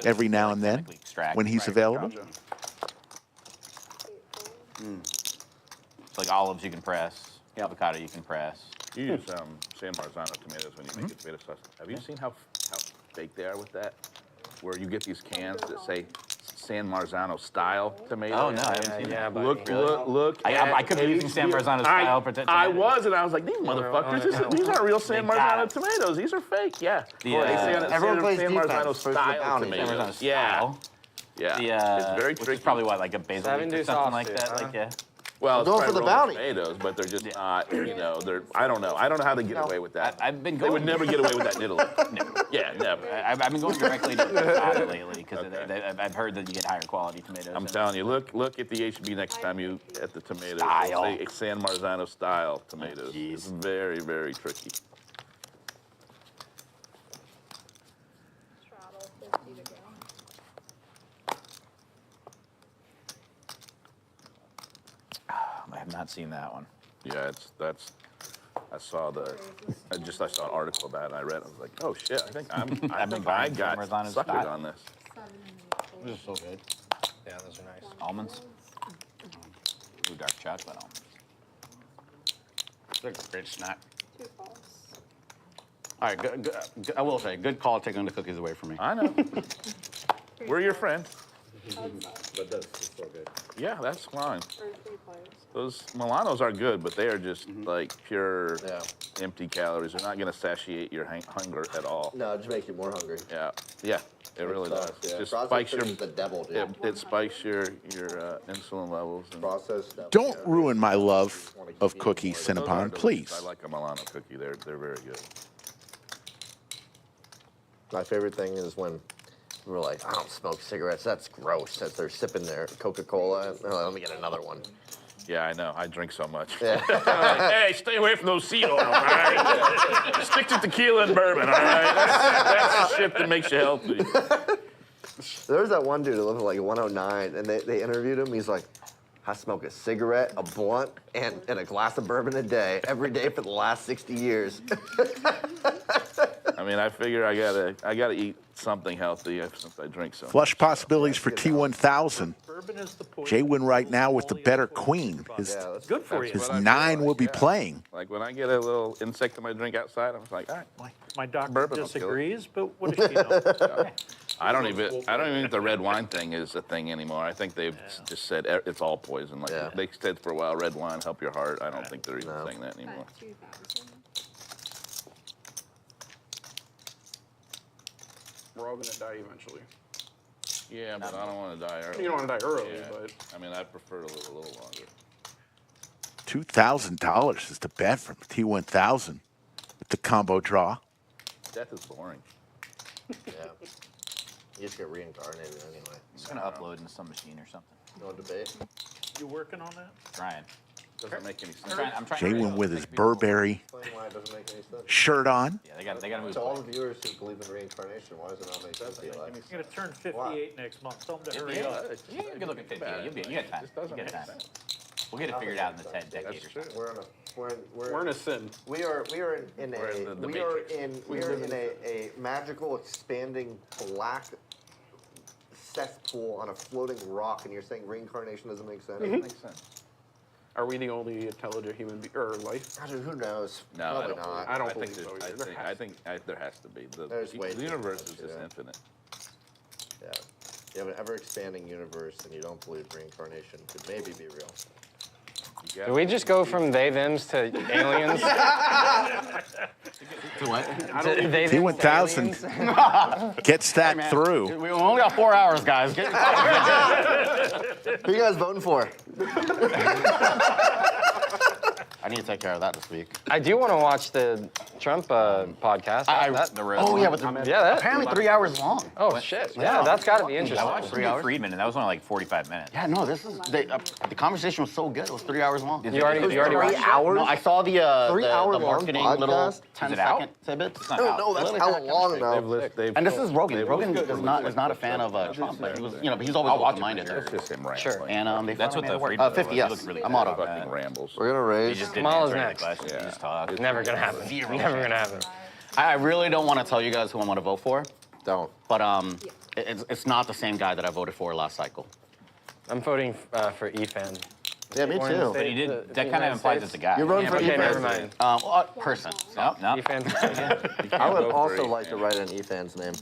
every now and then when he's available. It's like olives you can press, avocado you can press. You use San Marzano tomatoes when you make your tomato sauce. Have you seen how fake they are with that? where you get these cans that say San Marzano style tomato. Oh, no, I haven't seen that. Look. I could be using San Marzano style for I was, and I was like, these motherfuckers, these aren't real San Marzano tomatoes. These are fake. Yeah. Everyone plays San defense Marzano versus the style bounty. tomatoes. Yeah. It's very which tricky. is probably what, like a basil leaf or something like that. Like, yeah. Well, it's Going for the probably bounty. tomatoes, but they're just not, you know, I don't know. I don't know how they get away with that. I've been They would going. never get away with that in Italy. Never. Yeah, never. I've been going directly to the spot lately because I've heard that you get higher quality tomatoes. I'm telling you, look at the HB next time you at the tomatoes. Style. Say San Marzano style tomatoes. Jeez. It's very, very tricky. Straddle 50 to go. I have not seen that one. Yeah, I saw an article about it and I read it. I was like, oh shit, I think I got Marzano's suckered style. on this. 7 and 8. Those are so good. Yeah, those are nice. Almonds. Ooh, dark chocolate almonds. It's a great snack. 2 false. All right, good, I will say, good call taking the cookies away from me. I know. We're your friend. But that's so good. Yeah, that's fine. Or 3 players. Those Milanos are good, but they are just like pure Yeah. empty calories. They're not going to satiate your hunger at all. No, it just makes you more hungry. Yeah, it really does. Yeah. It just Processed spikes sugar your is the devil, dude. it spikes your insulin levels. And Processed devil. Don't ruin my love of cookies, those are Cinnabon, delicious. please. I like a Milano cookie. They're very good. My favorite thing is when we're like, I don't smoke cigarettes. That's gross. As they're sipping their Coca-Cola. They're like, let me get another one. Yeah, I know. I drink so much. Yeah. Like, hey, stay away from those seed oils, all right? Stick to tequila and bourbon, all right? That's the shit that makes you healthy. There's that one dude who lived at like 109, and they interviewed him. He's like, I smoke a cigarette, a blunt, and a glass of bourbon a day, every day for the last 60 years. I mean, I figure I gotta eat something healthy since I drink so much. Flush possibilities for T1000. Bourbon is the poison. Jwin right now with the better queen. His Yeah, that's Good for you. his what I feel 9 like, will be yeah. playing. Like when I get a little insect in my drink outside, I'm like, all right. My doctor Bourbon will kill it. disagrees, but what does she know? I don't even think the red wine thing is a thing anymore. I think they've just said it's all poison. Like Yeah. they said for a while, red wine help your heart. I don't think they're even saying that anymore. 2000. We're all gonna die eventually. Yeah, but I don't want to die early. You don't want to die early, Yeah. but I mean, I prefer to live a little longer. $2,000 is the bet from T1000 with the combo draw. Death is boring. Yeah. You just get reincarnated anyway. It's gonna upload into some machine or something. No debate. You working on that? Trying. Doesn't make any sense. I'm trying. Jwin with his Burberry Explain why it doesn't make any sense. shirt on. Yeah, they gotta move. To all the viewers who believe in reincarnation, why does it not make sense to you? Like, You're gonna turn 58 next month. Tell them to hurry Yeah, up. you can look at 50. You got time. Just doesn't You make got time. sense. We'll get it figured out in the 10 decade or That's so. true. we're in a sin. we are in We're in the we are in a magical expanding black cesspool on a floating rock, and you're saying reincarnation doesn't make sense? Makes sense. Are we the only intelligent human being or life? God, who knows? No, I Probably don't. not. I don't I think believe so there's- either. I think there has to be. There's way The too universe much, is just yeah. infinite. Yeah. You have an ever-expanding universe, and you don't believe reincarnation could maybe be real. You Do we just go from they thems to aliens? To what? They thems to T1000 aliens? gets that Man, through. We only got 4 hours, guys. Who you guys voting for? I need to take care of that this week. I do want to watch the Trump podcast. Oh yeah, but Yeah, that- apparently 3 hours long. Oh shit! Yeah, that's got to be I interesting. watched 3 Steve hours? Friedman, and that was only like 45 minutes. Yeah, no, this is the conversation was so good. It was 3 hours long. You already watched it? hours? No, I saw the 3 hour the long marketing little podcast? 10-second tidbits. It's not No, out. no, that's hella long though. And this is Rogan. Rogan is not a fan of Trump, but he was, but he's always open-minded. That's just him rambling. Sure. And they That's what finally the made it work. Friedman 50, was. He yes. looked really I'm good auto. on that. Fucking rambles. We're gonna He raise. just didn't Small answer is any of next. the questions. He just talked. Never gonna happen. Never gonna happen. I really don't want to tell you guys who I want to vote for, Don't. but it's not the same guy that I voted for last cycle. I'm voting for EFAN. Yeah, me too. But he did. That kind of implies it's a guy. You're voting for Okay, EFAN. never mind. Person. No, no. EFAN. I would also like to write an EFAN's name.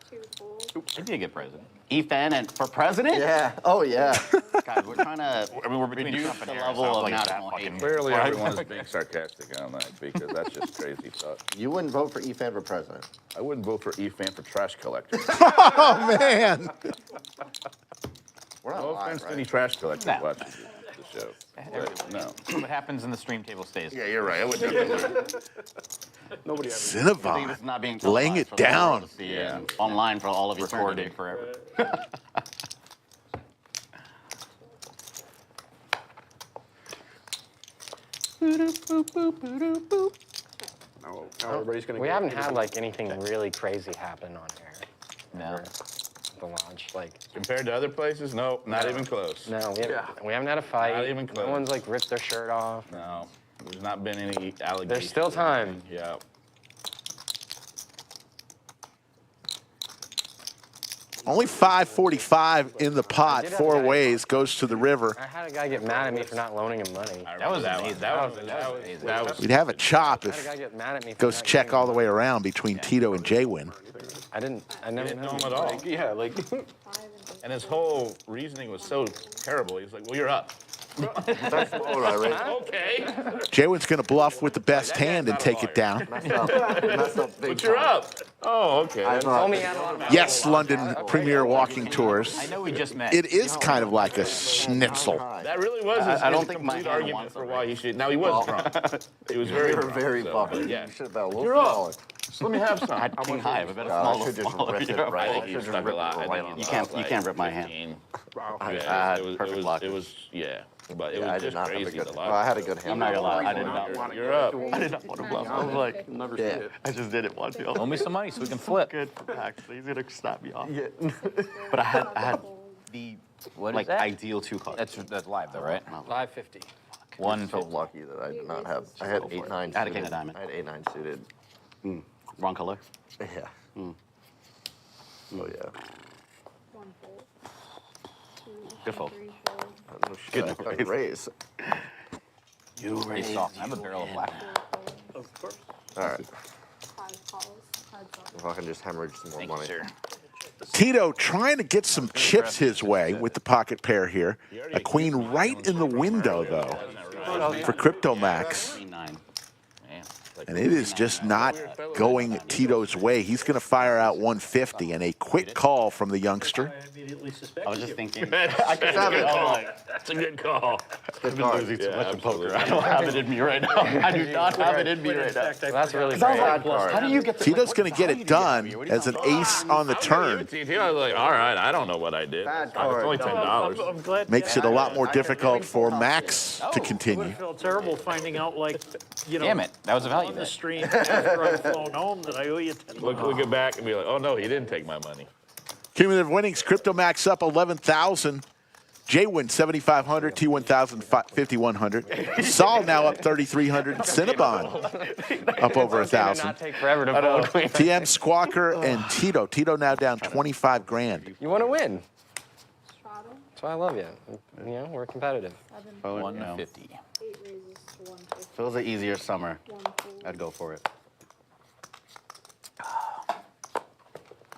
2 full. He'd be a good president. E-fan and for president? Yeah. Oh, yeah. Guys, we're trying to We're between reduce Trump the and level Harris. of Sounds like national that hate. fucking- Clearly, everyone is being sarcastic on that because that's just crazy talk. You wouldn't vote for E-fan for president. I wouldn't vote for E-fan for trash collector. Oh, man. We're not No live, offense to right? any trash collectors No. watching the show. But no. What happens in the stream table stays. Yeah, you're right. I would definitely. Nobody ever. Cinnabon This is not being laying televised it for the world down. to see and online for all of Recorded eternity. forever. No, everybody's gonna. We get haven't had like anything really crazy happen on here. No. Ever. The lodge, like. Compared to other places, no, not even close. No, we haven't had a fight. Not even close. No one's like ripped their shirt off. No, there's not been any allegations. There's still time. Yeah. Only 545 in the pot, four ways, goes to the river. I had a guy get mad at me for not loaning him money. That was That amazing. That was. We'd have a chop I had a if guy get mad at me. For goes not check giving all him the way around between Tito and Jwin. I never Didn't know him at all. Yeah, like. And his whole reasoning was so terrible. He's like, well, you're up. That's all right, right? Okay. Jwin's going to bluff with the best hand and take it down. Messed up big But you're time. up. Oh, okay. I thought- Told me he had a lot of Yes, London Premier Walking Tours. I know we just met. It is kind of like a schnitzel. That really was his, I don't his think my complete hand argument wants for it. why he should. Now, he was drunk. He was very You're drunk. very so, bubbly. Yeah. You should have been a little You're up. smaller. Just let me have some. I king high, but better I small, should just smaller. rip it You're right. I I think should he just stuck a rip lot. it I right think on he the can't- stuck you like can't rip my 15. I Yeah, had it was, perfect it was, block. it was, yeah. But it Yeah, I was did just not have a crazy. good. The Well, I had a good hand. I'm not gonna lie, I did not. You're up. I did not want to bluff. I was like, Never Yeah. see it. I just did it once. Owe me some money so we can flip. Good for Max. He's gonna snap me off. Yeah. But I had the What is like that? ideal two cards. That's live though, right? 550. One So lucky that I did not have. I had 8-9 I had a king suited. of diamond. I had 8-9 suited. Wrong color. Yeah. Oh yeah. One fold. Good fold. Three fold. Oh, shit, I fucking raise. You Pretty soft. I have a barrel of black. Four fold. Of course. All right. 5 calls. Heads up. If I can just hemorrhage some more Thank you, money. sir. Tito trying to get some chips his way with the pocket pair here. A queen right in the window, though, for Crypto Max. King 9. And it is just not going Tito's way. He's going to fire out 150, and a quick call from the youngster. I immediately suspected I was just you. thinking. That's a good call. That's a good call. Good card. Losing too Yeah, much in poker. I absolutely. don't have it in me right now. I do not have it in me right now. That's really Because I was great. like, card. how do you get the, Tito's going to get it done as an ace on the turn. I was like, all right, I don't know what I did. Bad It's only card. $10. I'm glad. Makes it a lot more difficult for Max to I would continue. have felt terrible finding out, like, you know, Damn it, that was a value on the bet. stream after I've flown home that I owe you 10 Look it back and be like, oh no, he didn't take my money. Cumulative winnings, Crypto Max up 11,000. Jwin 7,500, T1000 5,100. Saul now up 3,300. Cinnabon up over It's gonna 1,000. not take forever to fold. TM, Sqwalker, and Tito. Tito now down 25 grand. You want to win. Straddle. That's why I love you. You know, we're competitive. 7 Oh, no. 150. 8 raises to 150. If it was an easier summer, 1 fold. I'd go for it.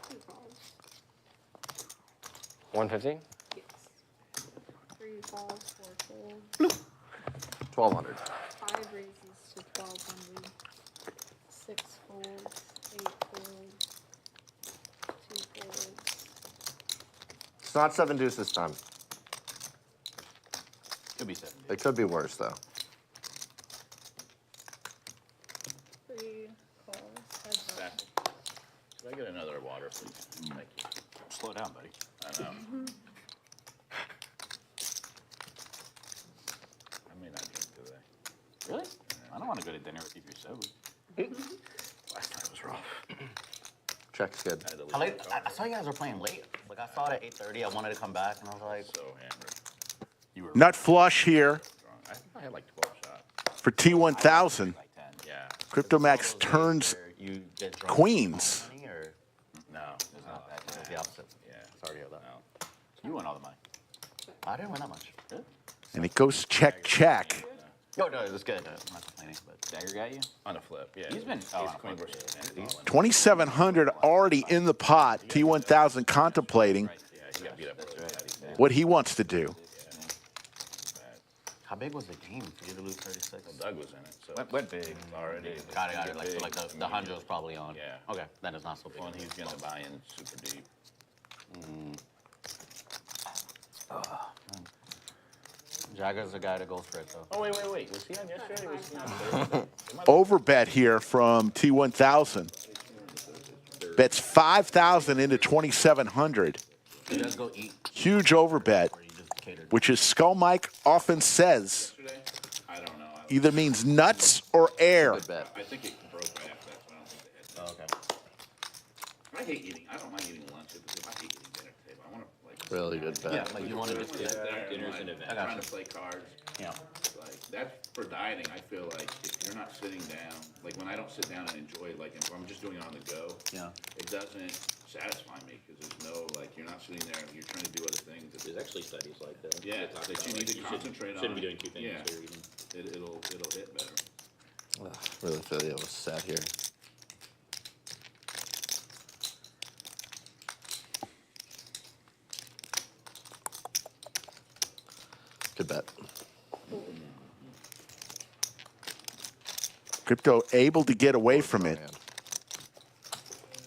2 calls. 150. Yes. 3 calls, 4 folds. 1,200. 5 raises to 1,200. 6 folds. 8 folds. 2 folds. It's not 7 deuce this time. Could be 7. It could be worse though. 3 calls. Heads up. Can I get another water, please? Thank you. Slow down, buddy. I know. I may not drink today. Really? I don't want to go to dinner with you if you're sober. Last night was rough. Check's good. I had to leave How late? the coffee. I saw you guys were playing late. Like I saw it at 8:30. I wanted to come back, and I was like, So hammered. You were Nut flush here Strong. I had like 12 shots. for T1000. like 10. Yeah. Crypto Max turns where you get drunk queens. with money, or No. It's not that it's good. the opposite. Yeah. Sorry to hear that. You won all the money. I didn't win that much. And it goes check, check. Oh, no, it was good. I'm not complaining, but Dagger got you? On a flip, yeah. He's been Ace on a queen flip. versus ten. 2,700 already in the pot. T1000 contemplating Yeah, he got beat up. what he wants to do. how big was the game for you to lose 36? Well, Doug was in it, so Went big. already. Got it. Like, so like the 100 was probably on. Yeah. Okay, then it's not so big. Well, and he's gonna buy in super deep. Jagger's the guy to go for it, though. Oh, wait. Was he on yesterday? Was he on Thursday? Overbet here from T1000. Bets 5,000 into 2,700. You guys go eat, Huge overbet, or you just catered? which is Skull Mike often says Yesterday? I don't know. either means nuts or air. Good bet. I think it broke right after that, so I don't think they had. Oh, okay. I hate eating. I don't mind eating lunch. I hate eating dinner at the table. I want to like. Really good bet. Yeah, like you want to just sit get. there Dinner's and, an like, event. I got trying you. to play cards. Yeah. Like that's for dieting. I feel like if you're not sitting down, like when I don't sit down and enjoy, like if I'm just doing it on the go, Yeah. it doesn't satisfy me because there's no like you're not sitting there. You're trying to do other things. There's actually studies like that. Yeah, that talk that you about, need to like, concentrate on. Shouldn't be doing two things. Yeah. while you're eating. It'll hit better. Ugh, really feel you was sat here. Good bet. Crypto able to get away from it.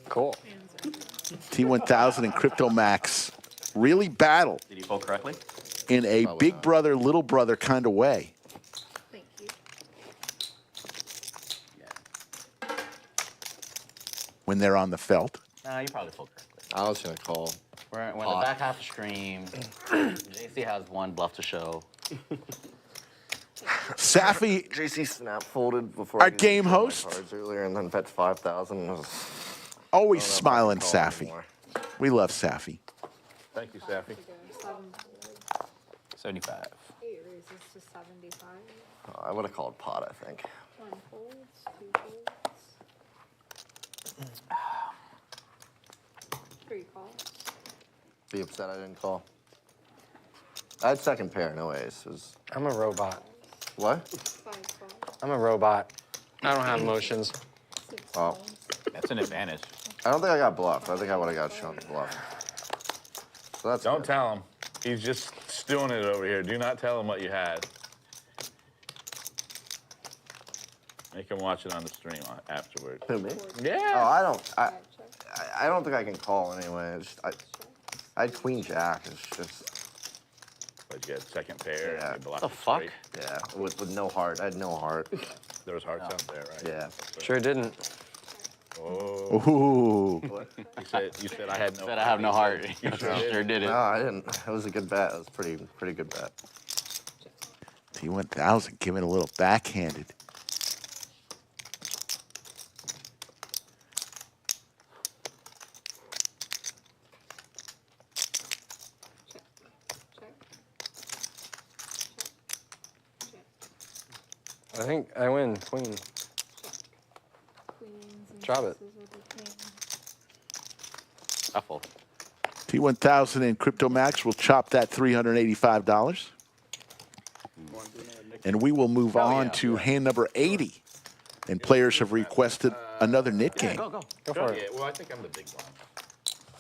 Cool. T1000 and Crypto Max really battle Did he fold correctly? in a Probably big not. brother, little brother kind of way. Thank you. When they're on the felt. Nah, you probably fold correctly. I was gonna call. We're in the Pot. back half of stream. JC has one bluff to show. Safi, JC snap folded before Our I could game show my host. cards earlier, and then bet 5,000. always I don't know if I smiling can call Safi. anymore. We love Safi. Thank you, Safi. 75. 8 raises to 75. I would have called pot, I think. 1 folds, 2 folds. 3 calls. Be upset I didn't call. I had second pair, no ace. It was I'm a robot. what? 5 calls. I'm a robot. I don't have emotions. 6 Oh. calls. That's an advantage. I don't think I got bluffed. I think I would have got shown bluff. So that's Don't good. tell him. He's just stewing it over here. Do not tell him what you had. Make him watch it on the stream afterwards. Who, me? Yeah. Oh, I don't. Check. I don't think I can call anyway. It's just, I had queen jack. It's just But you had second pair. Yeah. And you blocked The it fuck? straight. yeah, with no heart. I had no heart. There was hearts out there, right? Yeah. Sure didn't. Oh. Ooh. You said I had no. Said I have no heart. You sure did. sure did it. No, I didn't. It was a good bet. It was pretty good bet. T1000 giving a little backhanded. Check. Check. I think I win queen. Queens and Drop it. sixes with the king. I fold. T1000 and Crypto Max will chop that $385. And we will move on to hand number 80. And players have requested another knit game. Go. Go for Yeah, it. well, I think I'm the big one.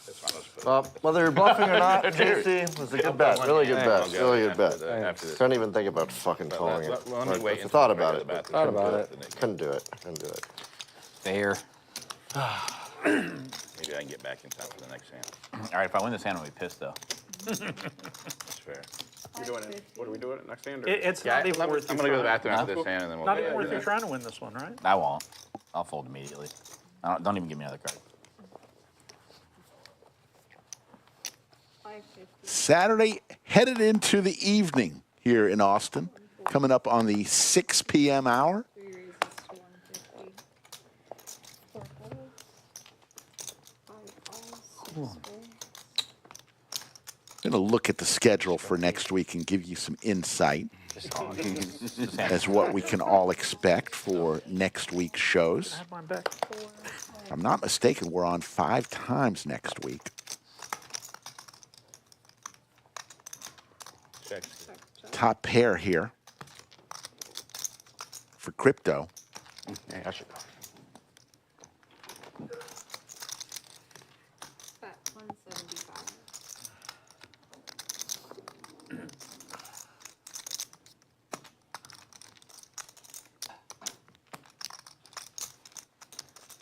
That's fine. Let's put it. Well, whether you're bluffing or not, JC was a good bet. Really good bet. I'll go Really good after bet. after this. Couldn't even think about fucking calling it. Let me Or- wait I until thought I about go it. to the but bathroom. Thought about it. Couldn't do it. Couldn't do it. Fair. Maybe I can get back in time for the next hand. All right, if I win this hand, I'll be pissed, though. That's fair. We doing it? What are we doing it next hand? Or? It's not even worth I'm your gonna go to the trying. bathroom after this hand, and then we'll Not go. even worth your trying to win this one, right? I won't. I'll fold immediately. Don't even give me another card. 550. Saturday, headed into the evening here in Austin. Coming up on the 6 p.m. hour. 3 raises to 150. 4 folds. 5 calls. 6 folds. I'm going to look at the schedule for next week and give you some insight as what we can all expect for next week's shows. I have mine back. 4. If I'm not mistaken, we're on 5 times next week. Check. Check. Top pair here. for crypto. Yeah, I should go. Bet 175.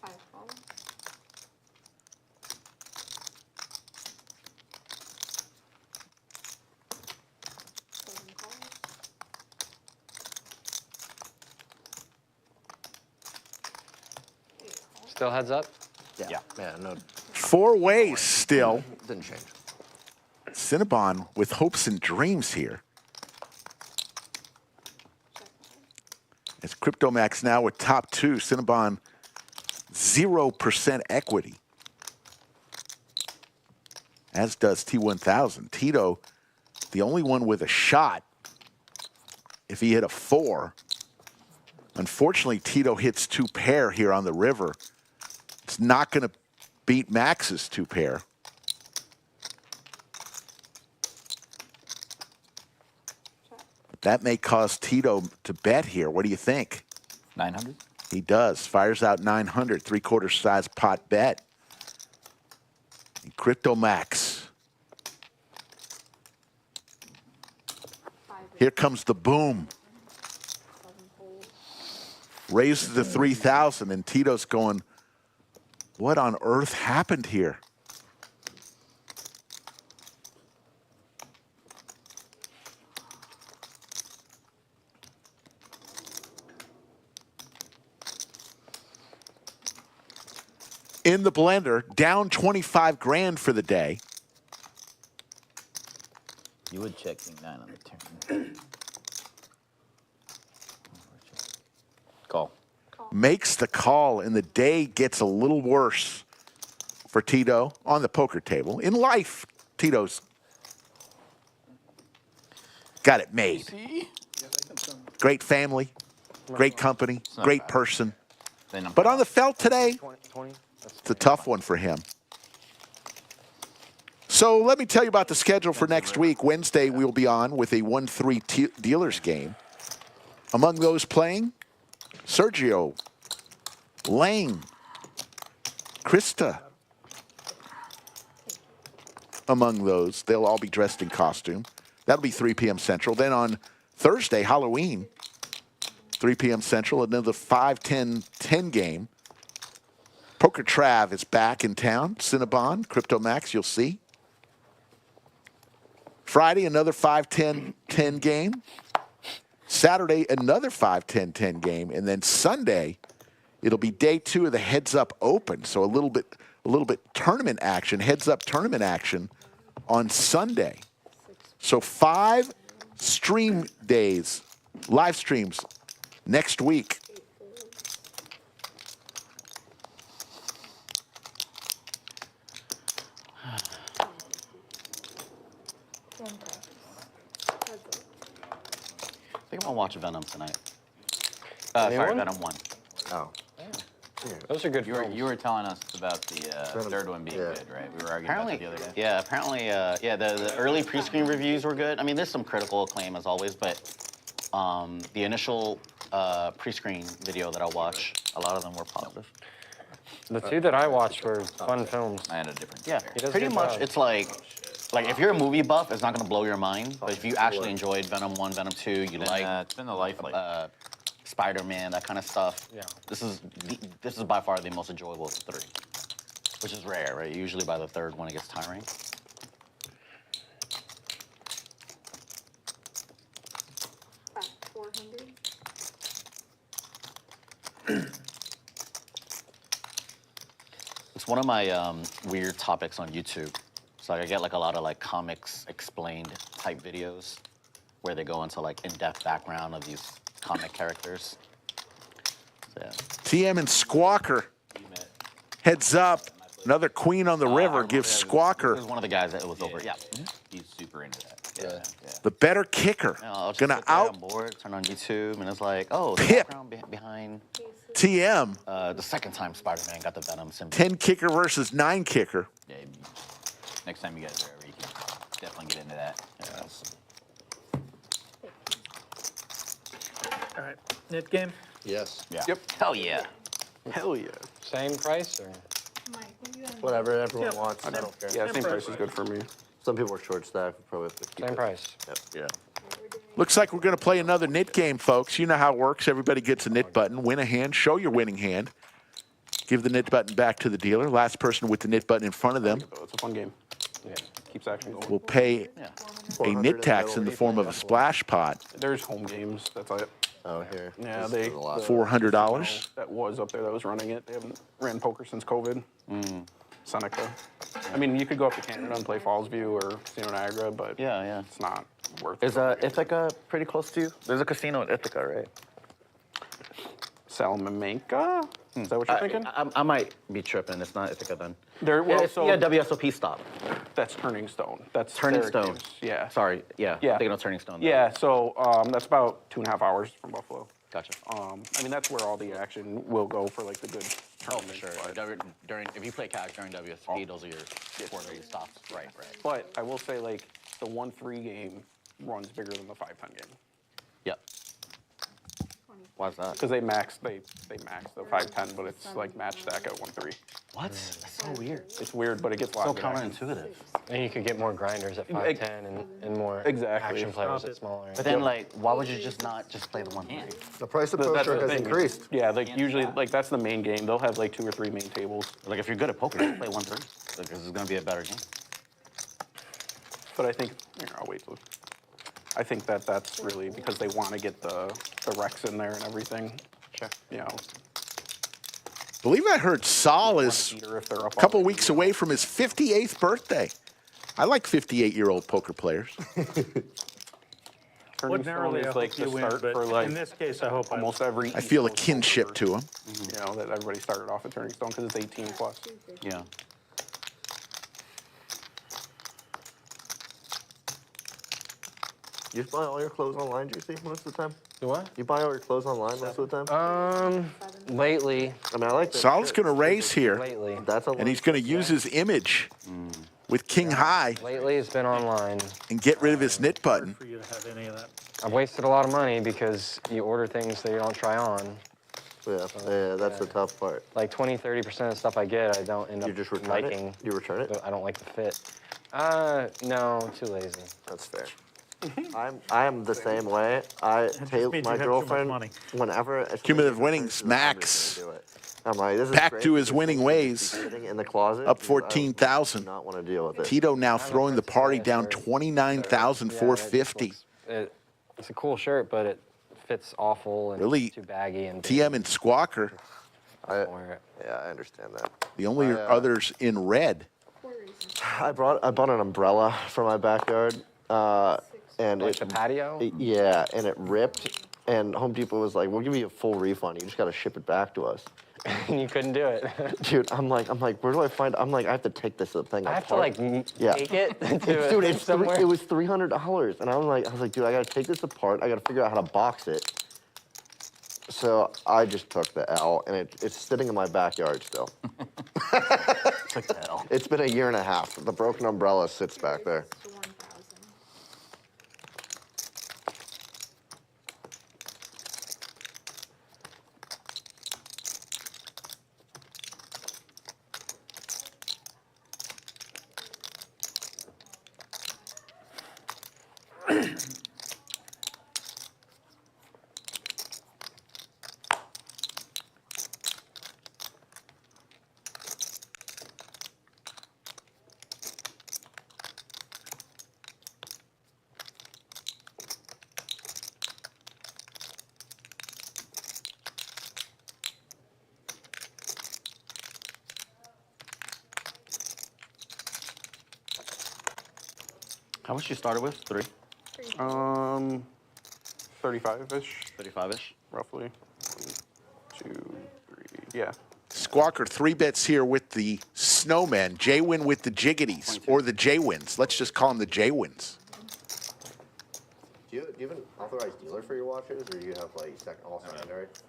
Five calls. Seven calls. Still heads up? Yeah, no, 4 ways still. didn't change. Cinnabon with hopes and dreams here. It's CryptoMax now with top 2. Cinnabon 0% equity. As does T1000. Tito, the only one with a shot if he hit a 4. Unfortunately, Tito hits 2 pair here on the river. It's not going to beat Max's 2 pair. That may cause Tito to bet here. What do you think? 900? He does. Fires out 900, 3/4 size pot bet. And CryptoMax. Here comes the boom. Raises to 3,000, and Tito's going, what on earth happened here? In the blender, down 25 grand for the day. You would check King 9 on the turn. Call. Makes the call, and the day gets a little worse for Tito on the poker table. In life, Tito's got it made. Great family, great company, great person. But on the felt today, it's a tough one for him. So let me tell you about the schedule for next week. Wednesday, we'll be on with a 1-3 dealers game. Among those playing, Sergio, Lang, Krista. Among those, they'll all be dressed in costume. That'll be 3 p.m. Central. Then on Thursday, Halloween, 3 p.m. Central, another 5-10-10 game. Poker Trav is back in town. Cinnabon, CryptoMax, you'll see. Friday, another 5-10-10 game. Saturday, another 5-10-10 game. And then Sunday, it'll be day 2 of the Heads Up Open. So a little bit tournament action, Heads Up tournament action on Sunday. So 5 stream days, live streams next week. I think I'm gonna watch Venom tonight. Sorry, Venom 1. Oh. Those are good You were telling us about the third one being good, right? We were arguing about that the other day. Yeah, apparently, the early pre-screen reviews were good. I mean, there's some critical acclaim as always, but the initial pre-screen video that I watched, a lot of them were positive. The 2 that I watched were fun films. I had a different. Yeah, pretty much. It's like if you're a movie buff, it's not gonna blow your mind. But if you actually enjoyed Venom 1, Venom 2, you like it's been the life Spider-Man, that kind of stuff. Yeah. This is by far the most enjoyable of the 3, which is rare, right? Usually by the 3rd one it gets tiring. Bet 400. It's one of my weird topics on YouTube. So I get like a lot of like comics explained type videos where they go into like in-depth background of these comic characters. So, yeah. TM and Sqwalker. Heads up. Another queen on the river gives Sqwalker. He was one of the guys that was over. Yeah. He's super into that. Yeah. The better kicker. I'll just Gonna sit there out on board, turn on YouTube, and it's like, oh, the Pip. background behind TM. the second time Spider-Man got the Venom symbol. 10 kicker versus 9 kicker. Yeah. Next time you guys are over, you can definitely get into that. All right, net game. Yes. Yeah. Yep. Hell yeah. Hell yeah. Same price or? Mike, what do you have? Whatever everyone Yep. wants. I don't care. Yeah, same price is good for me. Some people are short stacked. We probably have to keep Same it. price. Yep. Yeah. Looks like we're going to play another knit game, folks. You know how it works. Everybody gets a knit button. Win a hand. Show your winning hand. Give the knit button back to the dealer. Last person with the knit button in front of them It's a fun game. Yeah. Keeps action going. will pay a 400 knit tax in the form of a splash pot. There's home games. That's it. Oh, here. Yeah, This is they. a lot. $400. That was up there that was running it. They haven't ran poker since COVID. Seneca. I mean, you could go up to Canada and play Fallsview or Casino Niagara, but Yeah. it's not worth it. Is Ithaca pretty close to you? There's a casino in Ithaca, right? Salamanca? Is that what you're thinking? I might be tripping. It's not Ithaca then. There, well, so WSOP stop. that's Turning Stone. That's Turning their Stone. games. Yeah. Sorry. Yeah. Yeah. I'm thinking of Turning Stone. though. Yeah. So that's about 2.5 hours from Buffalo. Gotcha. I mean, that's where all the action will go for like the good Oh, tournaments. for sure. But, If you play CAC during WSOP, those are your 4 day stops. Right. but I will say, like, the 1-3 game runs bigger than the 5-10 game. Yep. Why's that? Because they max the 5-10, but it's like match stack at 1-3. What? That's so weird. It's weird, but it gets a lot So of good action. counterintuitive. And you could get more grinders at 5'10" and more Exactly. action players at smaller. But then, like, why would you just not just play the 1-3? The price of That's poker the has thing. increased. Yeah, like usually, like that's the main game. They'll have like 2 or 3 main tables. Like, if you're good at poker, just play 1-3. Like, this is gonna be a better game. But I think, I'll wait till. I think that's really because they want to get the recs in there and everything. Sure. You know, Believe I heard Saul is beater if they're up a couple weeks away from his 58th birthday. I like 58-year-old poker players. Turning Stone Ordinarily, I is like hope the you win, start but for like in this case, I hope I almost every. I feel a East Coast kinship poker, to him. You know that everybody started off at Turning Stone because it's 18 plus. Yeah. You buy all your clothes online, JC, most of the time? Do what? You buy all your clothes online most of the time? Lately. I mean, I like that. Saul's going to raise here, Lately. That's and he's going to use his image with King High Lately, it's been online. and get rid of his knit button. for you to have any of that. I've wasted a lot of money because you order things that you don't try on. Yeah, that's the tough part. Like 20, 30% of stuff I get, I don't end You up just return liking. it? You return it? I don't like the fit. No, too lazy. That's fair. I am the same way. I take means my you have too much girlfriend money. whenever. Cumulative winnings, Max. I'm like, this is Back great. to his This winning thing ways. sitting in the closet. Up because I 14,000. do not want to deal with it. Tito now throwing the party down 29,450. It's a cool shirt, but it fits awful and Really, too baggy and TM and Sqwalker, Yeah, I understand that. the only others in red. I bought an umbrella for my backyard, and Like the patio? Yeah, and it ripped. And Home Depot was like, "We'll give you a full refund. You just got to ship it back to us." And you couldn't do it. Dude, I'm like, where do I find? I'm like, I have to take this thing I have to apart. take it to Dude, it somewhere. it was $300, and I was like, dude, I gotta take this apart. I gotta figure out how to box it. So I just took the L, and it's sitting in my backyard still. Took the L. It's been a year and a half. The broken umbrella sits back there. How much you started with? 3? 35-ish. 35-ish? Roughly. 1, 2, 3. Yeah. Sqwalker 3 bets here with the Snowmen. Jwin with the Jiggities, or the Jwins. Let's just call them the Jwins. Do you have an authorized dealer for your watches, or do you have like all secondary? It's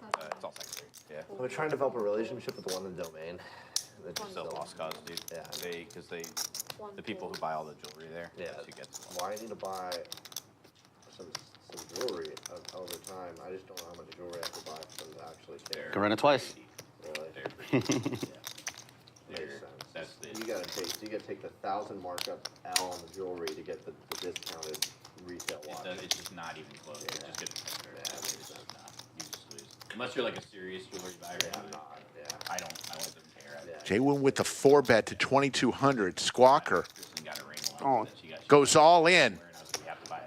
all secondary. Yeah. I've been trying to develop a relationship with the one in the domain. Still lost cause, dude. Yeah. Because the people who buy all the jewelry there. Yeah. That's who gets it. Well, I need to buy some jewelry over time. I just don't know how much jewelry I have to buy for them to actually care. Can run it twice. Really? Makes sense. That's the. You gotta take the 1,000 markup L on the jewelry to get the discounted retail watch. It's just not even close. Yeah. It just gets better. Yeah, that makes sense. You just lose. Unless you're like a serious jewelry buyer. I'm not. Yeah. I don't care. Jwin with the 4-bet to 2,200. Sqwalker Got a ring Oh, goes all in.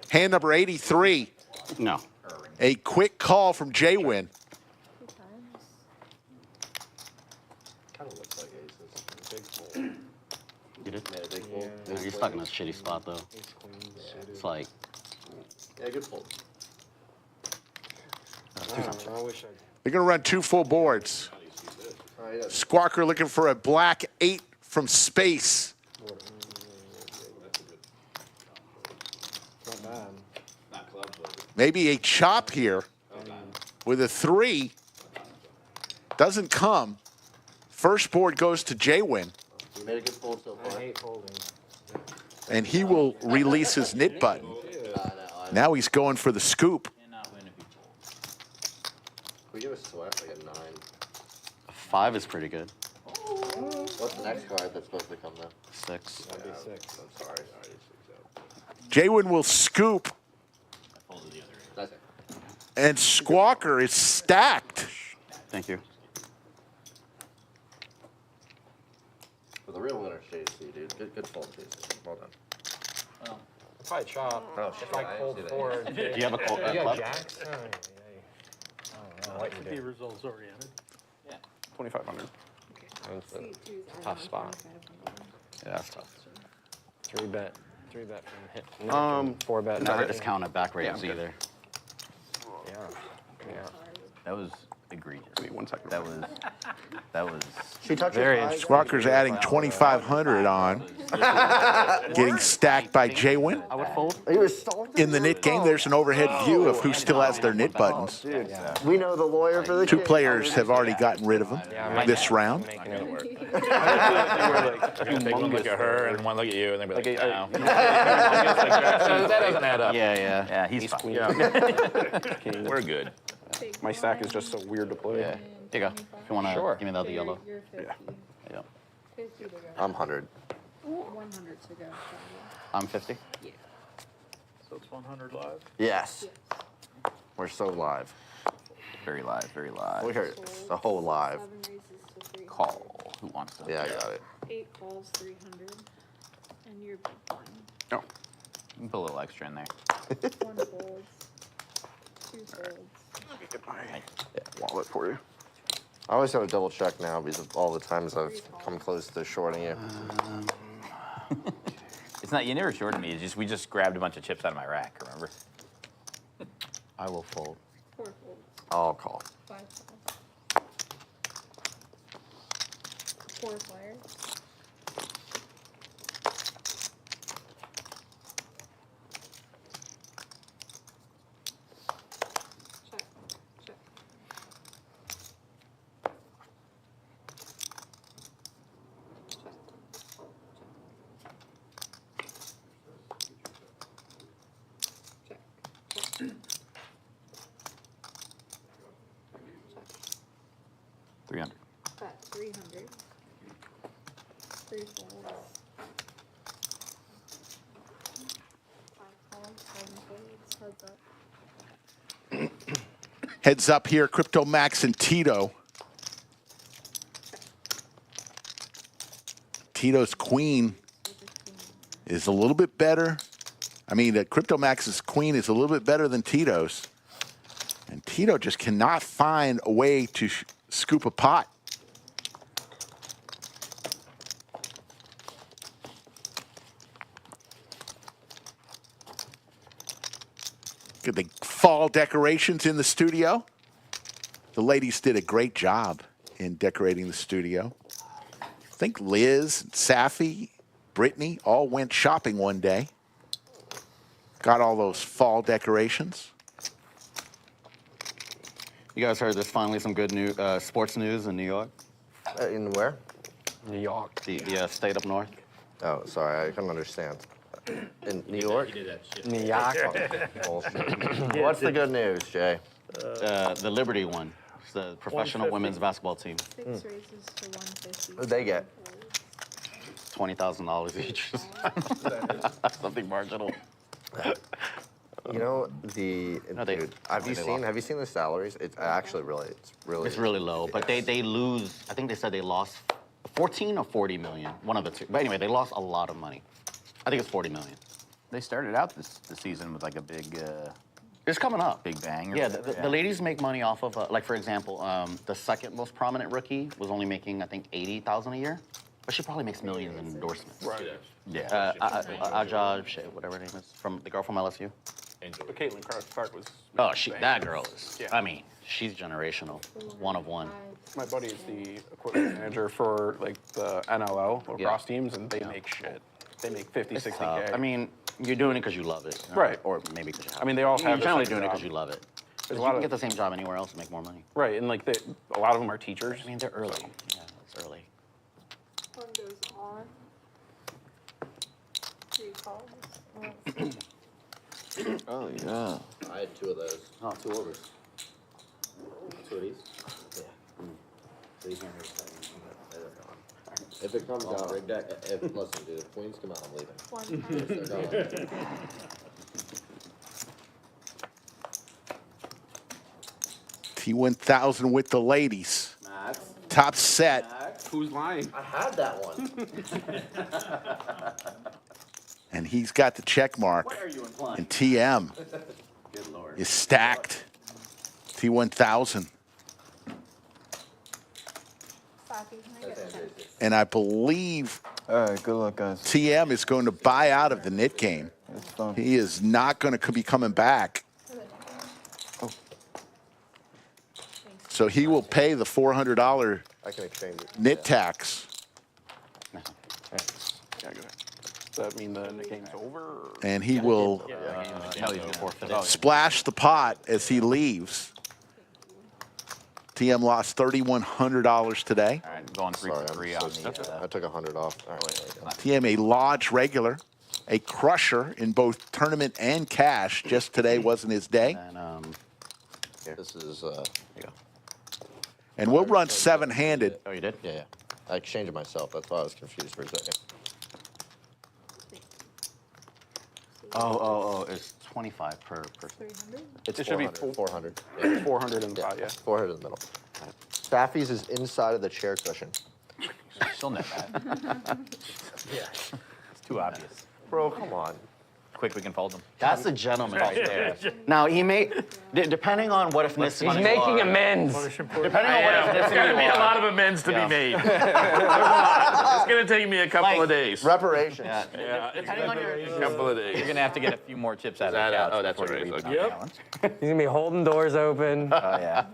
Hand number 83. No. A quick call from Jwin. Kind of looks like aces. Big fold. You did? Yeah, big fold. Yeah, you're stuck in a shitty spot though. It's like. Yeah, good fold. I wish I. They're going to run 2 full boards. Oh, yeah. Sqwalker looking for a black 8 from space. Not bad. Not clubs, but Maybe a chop here with a 3. Doesn't come. First board goes to Jwin, You made a good fold so I far. hate folding. and he will release his knit button. Now he's going for the scoop. Cannot win if you fold. Can we give a sweat like a 9? 5 is pretty good. What's the next card that's supposed to come though? 6. That'd be 6. I'm sorry. Jwin will scoop, I folded the other end. That's it. and Sqwalker is stacked. Thank you. Well, the real winner is JC, dude. Good fold, JC. Well done. Well, If I chop, Oh, if I shit, fold I see that. forward. Do you have a call? You got Club? jacks? I don't know what To you be do. results oriented. 2,500. It's a tough spot. Yeah, that's tough. 3-bet from hit. 4-bet. Never discounted back rates either. Yeah. Yeah. That was egregious. Wait 1 second. That was. She touched Very your Sqwalker's adding 2,500 on. Getting stacked by Jwin. I would fold. He was salty. In the knit game, there's an overhead view of who still has their knit buttons. Dude, we know the lawyer for the 2 kid. players have already gotten rid of them this round. Making it work. they're gonna take one look at her and one look at you, and they'll be like, no. That doesn't add up. Yeah. Yeah, he's fine. King. We're good. My stack is just so weird to play. Yeah. Here you go. If you want to Sure. give me the other yellow. You're 50. Yeah. 50 to go. I'm 100. 100 to go. I'm 50. Yeah. So it's 100 live. Yes. We're so live. Very live, very live. We heard the whole live. 7 raises to 300. Call. Who wants to? Yeah, I got it. 8 calls, 300. And you're big blind. No. You can put a little extra in there. 1 folds. 2 folds. Let me get my wallet for you. I always have to double check now because of all the times I've come close to shorting you. It's not. You never shorted me. It's just we just grabbed a bunch of chips out of my rack. Remember? I will fold. 4 folds. I'll call. 5 calls. 4 flyers. Check. Check. Check. Check. 300. Bet 300. 3 folds. 5 calls, 7 folds. Heads up. Heads up here, Crypto Max and Tito. Tito's queen is a little bit better. I mean, Crypto Max's queen is a little bit better than Tito's. And Tito just cannot find a way to scoop a pot. Look at the fall decorations in the studio. The ladies did a great job in decorating the studio. I think Liz, Safi, Brittany all went shopping one day. Got all those fall decorations. You guys heard there's finally some good news, sports news in New York? In where? New York. The state up north. Oh, sorry, I couldn't understand. In New York? New York. Bullshit. What's the good news, Jay? The Liberty one. It's the professional women's basketball team. 6 raises to 150. What'd they get? $20,000 each. Something marginal. You know the. No, they- dude, have you seen the salaries? It's actually really. It's really low, but they lose. I think they said they lost 14 or 40 million, one of the two. But anyway, they lost a lot of money. I think it's 40 million. They started out the season with like a big. It's coming up. Big bang. Yeah, the ladies make money off of, like for example, the second most prominent rookie was only making I think 80,000 a year, but she probably makes millions in endorsements. Right. Yeah. Ajaj, shit, whatever her name is, from the girl from LSU. But Caitlin Clark was. Oh, that girl is. Yeah. I mean, she's generational, one of one. My buddy is the equipment manager for like the NLL lacrosse teams, and they make shit. They make 50, 60K. I mean, you're doing it because you love it, Right. Or maybe because you have. I mean, they all have You're the generally same doing it job. because you love it. There's a You lot can of get the same job anywhere else and make more money. right, and like a lot of them are teachers. I mean, they're early. Yeah, it's early. One goes on. 3 calls. Oh, yeah. I had 2 of those. Oh, 2 orders. 2 of these. Yeah. So you can't really say If it comes out, rig deck. Listen, dude, if queens come out, I'm leaving. 1 Yes, they're going. T1000 with the ladies. Max. Top set. Who's lying? I had that one. And he's got the check mark. What are you implying? And TM Good Lord. is stacked. T1000. And I believe All right, good luck, guys. TM is going to buy out of the knit game. It's fun. He is not going to be coming back. So he will pay the $400 I can exchange it. knit tax. Yeah, go ahead. Does that mean the game's over? Or? And he will No, he's gonna forfeit it. splash the pot as he leaves. TM lost $3,100 today. All right, going 3 Sorry, for 3 I'm on so the. I took 100 off. All right, there we go. TM, a Lodge regular, a crusher in both tournament and cash. Just today wasn't his day. And This is. here you go. And we'll run 7-handed. Oh, you did? Yeah. I exchanged it myself. That's why I was confused for a second. Oh, it's 25 per person. 300. It's It should be 400. Yeah. 400 in the pot, yeah. 400 in the middle. Staffy's is inside of the chair cushion. Still net that. Yeah. It's too obvious. Bro, come on. Quick, we can fold them. That's a gentleman right there. Now, he may, depending on what ethnicity He's making amends. Depending on what ethnicity There's you be a are. lot of amends to be made. It's gonna take me a couple of days. Reparations. Yeah, depending on your... A couple of days. You're gonna have to get a few more chips out of the couch. Oh, that's before you right. leave Okay. it on Yep. balance. He's gonna be holding doors open. Oh yeah.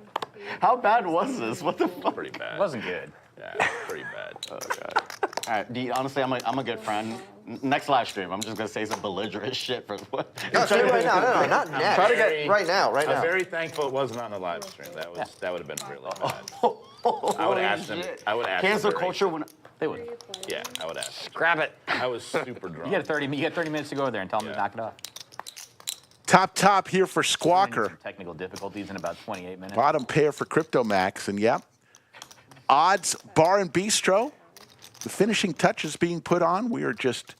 How bad was this? What the fuck? Pretty bad. It wasn't good. Yeah, pretty bad. Oh, God. All right, D, honestly, I'm a good friend. Next live stream, I'm just going to say some belligerent shit for what? No, say it right now. No, not next. Try to get right now. I'm very thankful it wasn't on the live stream. That would have been really bad. I would ask them. I would ask Cancel them. culture when they would. Yeah, I would ask. Grab it. I was super drunk. You got 30 minutes to go there and tell them to knock it off. Top here for Sqwalker. Some technical difficulties in about 28 minutes. Bottom pair for CryptoMax. And yep, Odds Bar and Bistro. The finishing touches being put on. We are just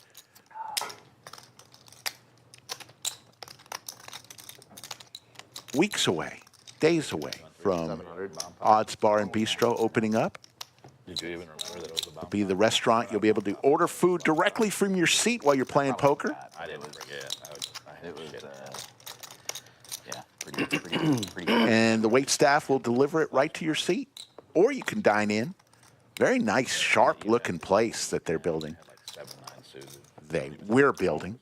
weeks away, days away from Odds Bar and Bistro opening up. Did you even remember that it was a It'll bomb? be the restaurant. You'll be able to order food directly from your seat while you're playing poker. I didn't forget. It was, yeah, pretty good. And the wait staff will deliver it right to your seat. Or you can dine in. Very nice, sharp-looking place that they're building. We're building.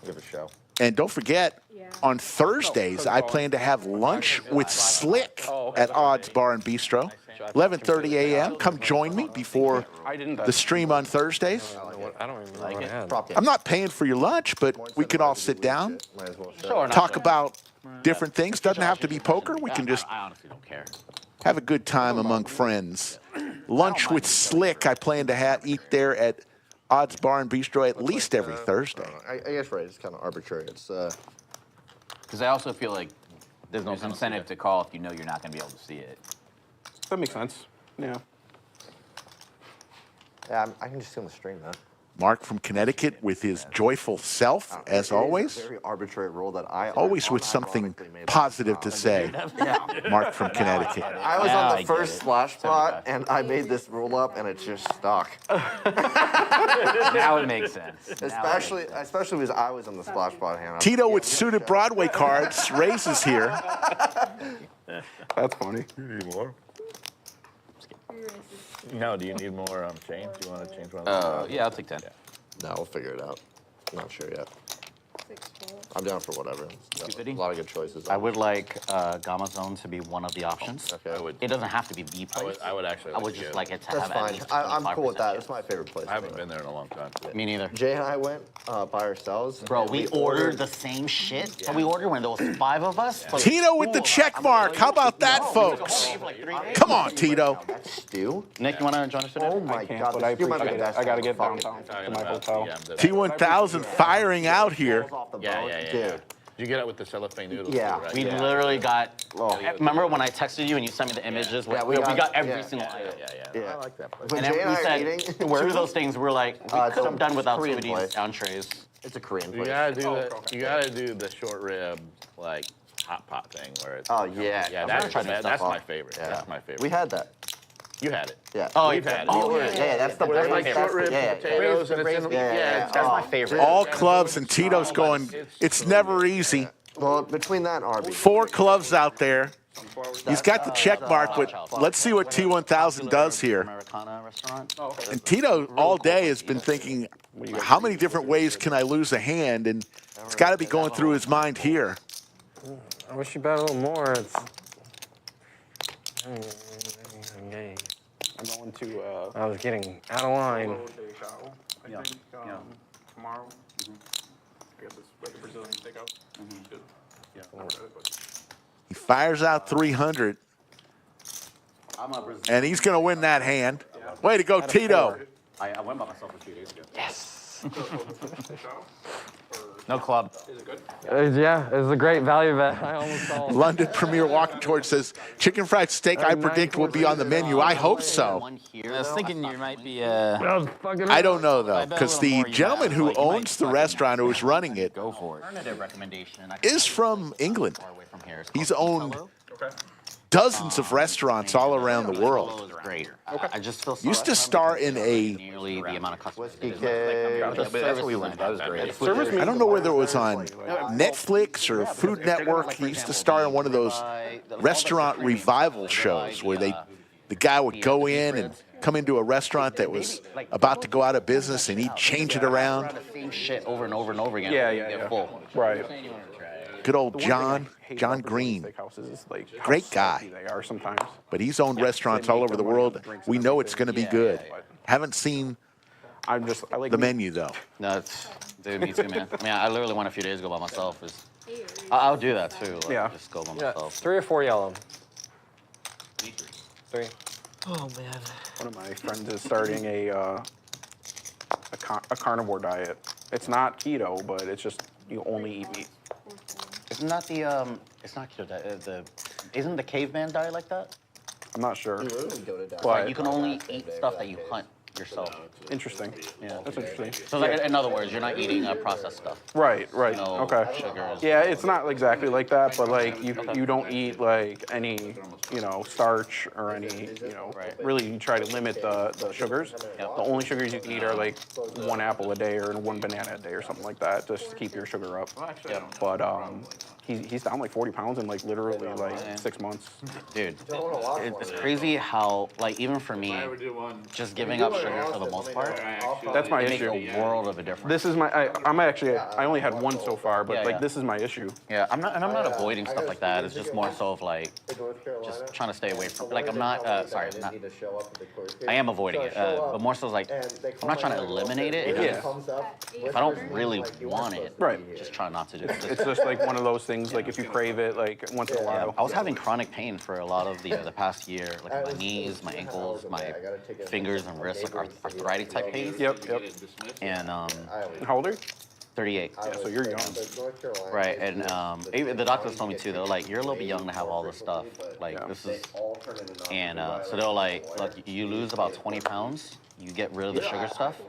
Give a show. And don't forget, on Thursdays, I plan to have lunch with Slick at Odds Bar and Bistro. 11:30 a.m. Come join me before the stream on Thursdays. I don't even know what I had. I'm not paying for your lunch, but we can all sit down, talk about different things. Doesn't have to be poker. We can just I honestly don't care. have a good time among friends. Lunch with Slick, I plan to eat there at Odds Bar and Bistro at least every Thursday. I guess right. It's kind of arbitrary. It's Because I also feel like there's no incentive to call if you know you're not going to be able to see it. That makes sense. Yeah. Yeah, I can just see on the stream, though. Mark from Connecticut with his joyful self, as always. Very arbitrary rule that I Always with something positive to say. Mark from Connecticut. I was on the first splash spot, and I made this rule up, and it's just stuck. Now it makes sense. Especially because I was on the splash spot hand. Tito with suited Broadway cards raises here. That's funny. You need more? No, do you need more change? Do you want to change one of those? Yeah, I'll take 10. No, we'll figure it out. I'm not sure yet. I'm down for whatever. A lot of good choices. I would like Gamma Zone to be one of the options. Okay. It doesn't have to be the place. I would actually. I would just like it to That's have fine. at least I'm cool with that. chance. That's my favorite place. I haven't been there in a long time. Me neither. Jay and I went by ourselves. Bro, we ordered the same shit. Yeah. We ordered when there was 5 of us. Yeah. Tito with the check mark. How about that, folks? Come on, Tito. Stew? Nick, you want to join us today? Oh my God. But I appreciate that. I got to get downtown to my hotel. T1000 firing out here. Yeah. Did you get it with the cellophane noodles? Yeah. Too, right? We literally got. Remember when I texted you and you sent me the images? Yeah, we got every single item. Yeah. I like that place. When And Jay then and we I are said, eating, where are those things? We're like, we could have done without some Korean of these place. entrees. It's a Korean You place. gotta do that. You gotta do the short rib like hot pot thing where it's. Oh yeah. Yeah, that's my favorite. Yeah. That's my favorite. We had that. You had it. Yeah. Oh, We've had it. Oh yeah, that's the Where it's like best. short ribs, potatoes, and it's in the. Yeah. That's my favorite. All clubs and Tito's going, it's never easy. Well, between that and Arby's. 4 clubs out there. He's got the check mark, but let's see what T1000 does here. Americana restaurant. And Tito all day has been thinking, how many different ways can I lose a hand? And it's got to be going through his mind here. I wish you bet a little more. It's... I'm going to. I was getting out of line. I think tomorrow. I guess it's like a Brazilian steakhouse. Good. Yeah. He fires out 300, and he's going to win that hand. Way to go, Tito. I went by myself a few days ago. Yes. No club. Is it good? Yeah, it was a great value bet. I almost saw it. London Premier walking towards says, chicken fried steak, I predict, will be on the menu. I hope so. I was thinking you might be. I don't know, though, because the gentleman who owns the restaurant, who's running it, Go for it. Alternative recommendation. is from England. Far away from here. It's He's called owned Okay. dozens of restaurants all around the world. It was great. I just feel so Used to star in a, nearly the amount of customers. Whiskey cake. That's where we went. That was great. I don't know whether it was on Netflix or Food Network. He used to star in one of those restaurant revival shows where the guy would go in and come into a restaurant that was about to go out of business and he'd change it around. The same shit over and over and over again. Yeah. Full. Right. Good old John Green. Great guy. They are sometimes. But he's owned restaurants all over the world. We know it's going to be good. Haven't seen I like the menu, though. No, it's, dude, me too, man. I mean, I literally went a few days ago by myself. I'll do that too. Like, Yeah. Just go by Yeah, myself. 3 or 4 yellow. 3. Oh man. One of my friends is starting a carnivore diet. It's not keto, but it's just you only eat meat. Isn't that the it's not keto diet. Isn't the caveman diet like that? I'm not sure. Like you can only eat stuff that you hunt yourself. Interesting. Yeah. That's interesting. So like, in other words, you're not eating processed stuff. Right. No Okay. sugars. Yeah, it's not exactly like that, but like you don't eat like any starch or any really you try to limit the sugars. The only sugars you can eat are like 1 apple a day or 1 banana a day or something like that, just to keep your sugar up. But he's down like 40 pounds in like literally like 6 months. Dude, it's crazy how like even for me, just giving up sugar for the most part, That's my it issue. makes a world of a difference. This is my. I only had 1 so far, but like this is my issue. Yeah, I'm not avoiding stuff like that. It's just more so of like just trying to stay away from. Like I'm not. Sorry, I'm not. I am avoiding it, but more so like I'm not trying to eliminate it. It's just, if I don't really want it, just try not to do it. It's just like one of those things. Like if you crave it, like once in a while. I was having chronic pain for a lot of the past year, like my knees, my ankles, my fingers and wrists, like arthritic type pain. Yep. And How old are you? 38. Yeah, so you're young. Right, and even the doctors told me too. They're like, you're a little bit young to have all this stuff. Like this is, and so they're like, look, you lose about 20 pounds, you get rid of the sugar stuff,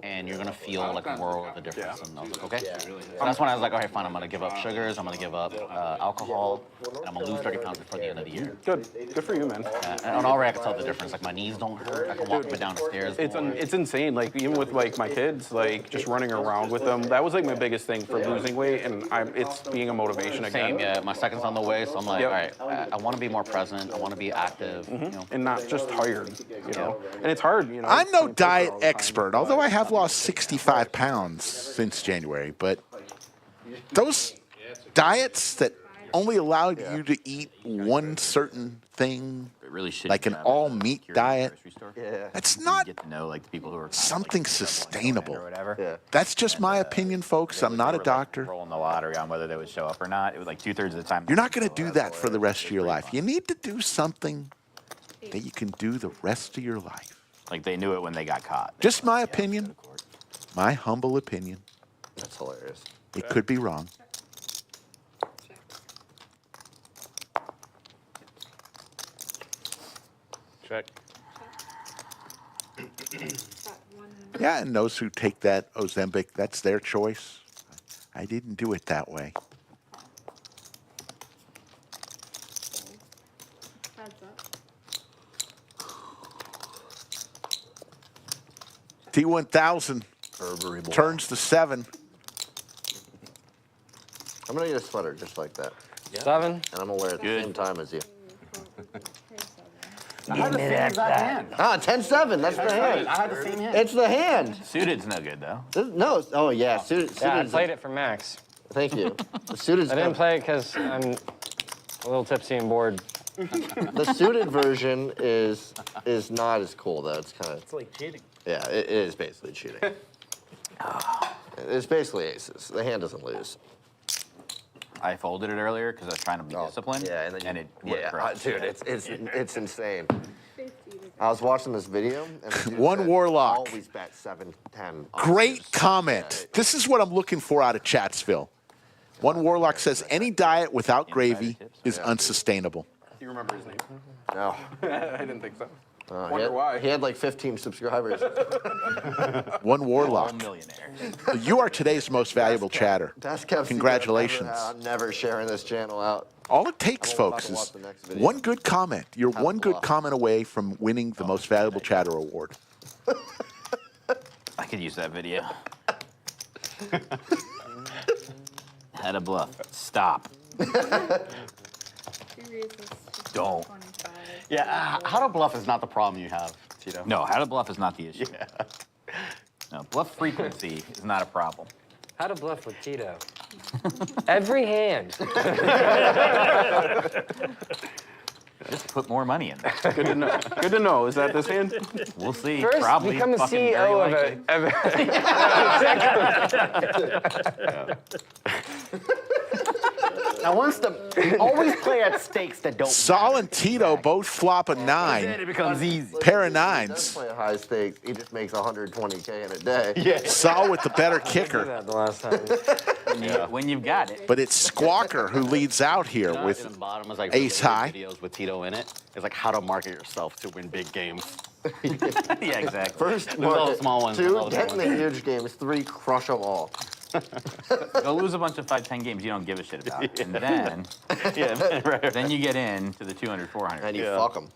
and you're gonna feel like a world of a difference. And I was like, okay. So that's when I was like, okay, fine. I'm gonna give up sugars. I'm gonna give up alcohol, and I'm gonna lose 30 pounds before the end of the year. Good for you, man. And already I can tell the difference. Like my knees don't hurt. I can walk up and down the stairs. It's insane. Like even with like my kids, like just running around with them. That was like my biggest thing for losing weight, and it's being a motivation again. Same, yeah. My second's on the way, so I'm like, all right, I want to be more present. I want to be active, you know, and not just tired. You know, and it's hard. You know, I'm no diet expert, although I have lost 65 pounds since January. But those diets that only allowed you to eat one certain thing, like an all-meat diet, that's not Get to know like the people who are something sustainable. or whatever. That's just my opinion, folks. I'm not a doctor. Rolling the lottery on whether they would show up or not. It was like 2/3 of the time. You're not going to do that for the rest of your life. You need to do something that you can do the rest of your life. Like they knew it when they got caught. Just my opinion, my humble opinion. That's hilarious. It could be wrong. Check. Yeah, and those who take that Ozempic, that's their choice. I didn't do it that way. Heads up. T1000 turns to 7. I'm gonna get a sweater just like that. 7. And I'm gonna wear it at the same time as you. I had the same exact hand. Ah, 10-7. That's the hand. I had the same hand. It's the hand. Suited's no good though. No. Oh yeah. Suited. Yeah, I played it for Max. Thank you. The suited. I didn't play it because I'm a little tipsy and bored. The suited version is not as cool though. It's kind of. It's like cheating. Yeah, it is basically cheating. It's basically aces. The hand doesn't lose. I folded it earlier because I was trying to be disciplined. Yeah, and it worked great. dude, it's insane. I was watching this video, and the dude One said, Warlock. Always bet 7-10. Great comment. This is what I'm looking for out of Chatsville. One Warlock says, any diet without gravy is unsustainable. Do you remember his name? No. I didn't think so. Wonder why. He had like 15 subscribers. One Warlock. Millionaire. You are today's most valuable chatter. Congratulations. I'm never sharing this channel out. All it takes, folks, is one good comment. You're one good comment away from winning the most valuable chatter award. I could use that video. Had a bluff. Stop. Don't. Yeah, how to bluff is not the problem you have, Tito. No, how to bluff is not the issue. No, bluff frequency is not a problem. How to bluff with Tito. Every hand. Just put more money in there. Good to know. Good to know. Is that this hand? We'll see. First, Probably. become the Fucking CEO very of Now, always play at stakes that don't. Saul and Tito both flop a 9. Then it becomes easy. Pair of He does 9s. play a high stakes. He just makes 120K in a day. Yeah. Saul with the better I did kicker. that the last time. When you've got it. But it's Sqwalker who leads out here In the with bottom is like ace high. videos with Tito in it. It's like how to market yourself to win big games. Yeah, exactly. First, There's all the small ones. 2, all the get big in ones. the huge games. 3, crush them all. Go lose a bunch of 5-10 games you don't give a shit about. And then, right. then you get into the 200, 400. And you fuck them.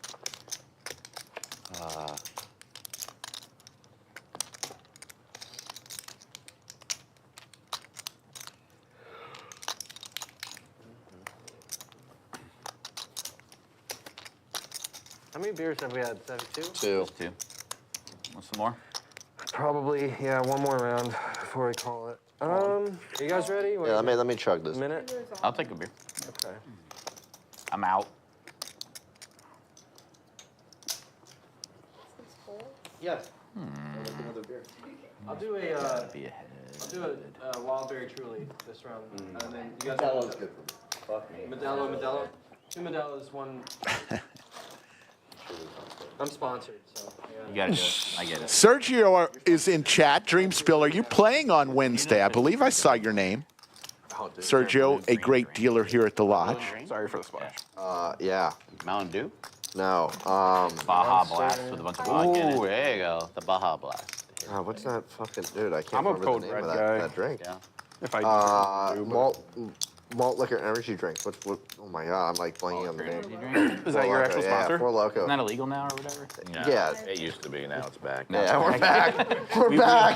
How many beers have we had? 2? 2. Just 2. Want some more? Probably, yeah, one more round before we call it. Are you guys ready? Yeah, let me chug this. A minute? I'll take a beer. Okay. I'm out. Yes. I'll do a Be ahead. wild berry truly this round, and then you guys. Modelo's good for me. Fuck me. Modelo. 2 Modelos, 1. I'm sponsored, so. Yeah. You gotta do it. I get it. Sergio is in chat. Dream Spill, are you playing on Wednesday? I believe I saw your name. Sergio, a great dealer here at the lodge. Sorry for the splash. Yeah. Mountain Dew? No. Baja Blast with a bunch of vodka in Ooh, it. there you go. The Baja Blast. What's that fucking dude? I can't I'm a remember Code the name Red of guy. that drink. Yeah. If I do, Malt liquor energy drinks. What? Oh my god, I'm like blanking on the name. Is that your actual sponsor? Yeah, Four Loko. Isn't that illegal now or whatever? Yeah. It used to be. Now it's back. Yeah, we're back. We're back.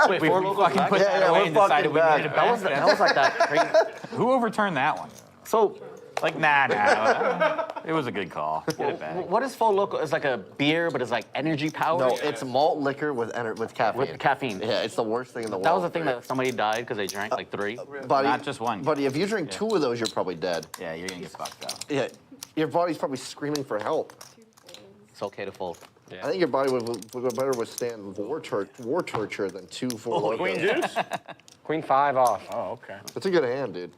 Wait, we fucking put that Yeah, away we're and decided we fucking needed it back. back. That was like that crazy. Who overturned that one? So, Like, nah. It was a good call. Get it back. what is Full Loco? It's like a beer, but it's like energy power. No, it's malt liquor with caffeine. With caffeine. Yeah, it's the worst thing in the world. That was the thing that somebody died because they drank like 3. Buddy, Not just one. Buddy, if you drink 2 of those, you're probably dead. Yeah, you're gonna get fucked up. Yeah, your body's probably screaming for help. It's okay to fold. I think your body would better withstand war torture than 2 Four Loko. Queen juice? Queen 5 off. Oh, okay. That's a good hand, dude.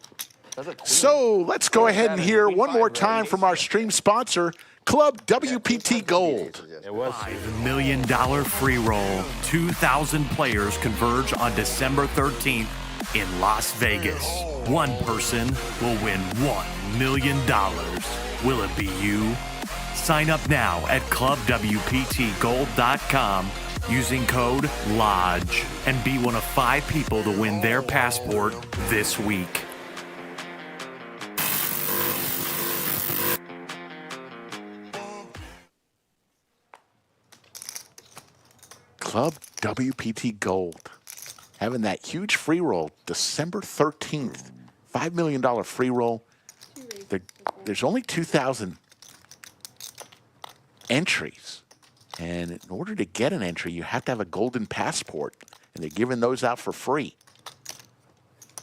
That's a queen. So let's go ahead and hear one more time from our stream sponsor, Club WPT Gold. It was. $5 million free roll. 2,000 players converge on December 13th in Las Vegas. One person will win $1 million. Will it be you? Sign up now at clubwptgold.com using code LODGE and be one of 5 people to win their passport this week. Club WPT Gold. Having that huge free roll December 13th. $5 million free roll. There's only 2,000 entries. And in order to get an entry, you have to have a golden passport. And they're giving those out for free.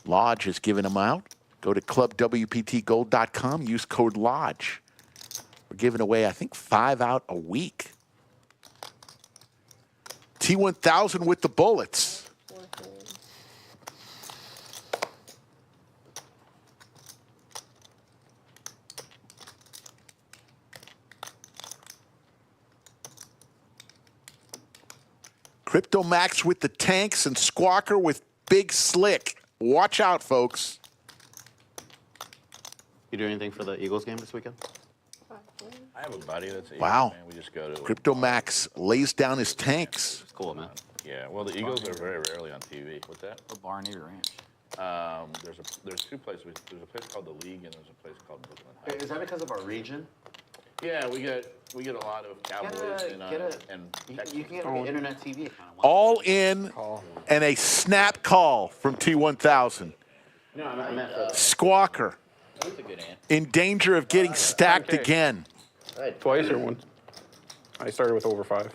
Lodge is giving them out. Go to clubwptgold.com. Use code LODGE. We're giving away, I think, 5 out a week. T1000 with the bullets. Crypto Max with the tanks and Sqwalker with Big Slick. Watch out, folks. You do anything for the Eagles game this weekend? I have a buddy that's an Wow. Eagles fan. We just go to. Crypto Max lays down his tanks. It's cool, man. Yeah. Well, the Eagles are very rarely on TV. What's that? The bar near your ranch. There's 2 places. There's a place called the League and there's a place called Brooklyn Heights. Is that because of our region? Yeah, we get a lot of Cowboys and Texans. You can get an internet TV account. All in and a snap call from T1000. No, I meant for Sqwalker That's a good ant. in danger of getting stacked again. Twice or once? I started with over 5.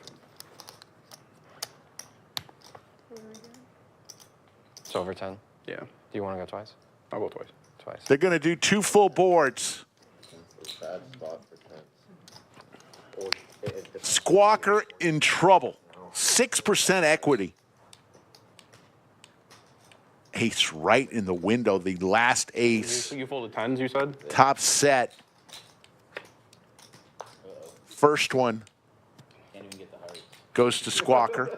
It's over 10. Yeah. Do you want to go twice? I'll go twice. Twice. They're going to do 2 full boards. Bad spot for 10. Sqwalker in trouble. 6% equity. Ace right in the window. The last ace. You folded 10s, you said? Top set. First one Can't even get the heart. goes to Sqwalker.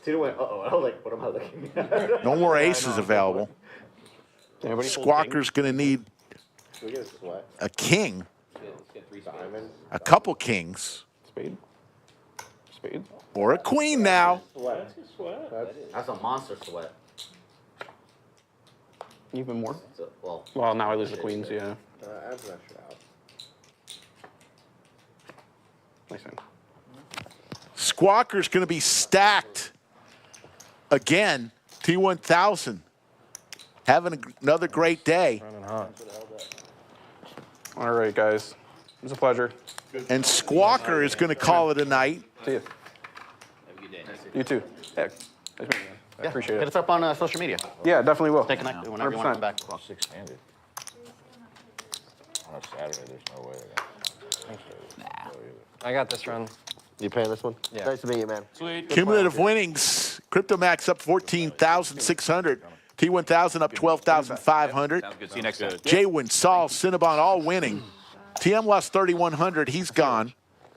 Tito went, uh-oh. I was like, what am I looking at? No more aces available. Anybody fold Sqwalker's going to need Can we get a sweat? a king, Let's get 3 spades. Diamond? a couple kings, Spade? Spade? or a queen now. Sweat. That's a monster sweat. Even more? Well, Well, now I lose the queens, yeah. Add some extra out. Nice hand. Sqwalker's going to be stacked again. T1000 having another great day. Running hot. All right, guys. It was a pleasure. And Sqwalker is going to call it a night. See you. Have a good day. You too. Yeah. Nice meeting you. I appreciate hit it. us up on social media. Yeah, definitely will. Stay connected whenever you want to come 100%. back. 6-handed. On a Saturday, there's no way they're gonna. I got this run. You paying this one? Yeah. Nice to meet you, man. Sweet. Cumulative winnings. Crypto Max up 14,600. T1000 up 12,500. Sounds good. See you next time. Jwin, Saul, Cinnabon all winning. TM lost 3,100. He's gone.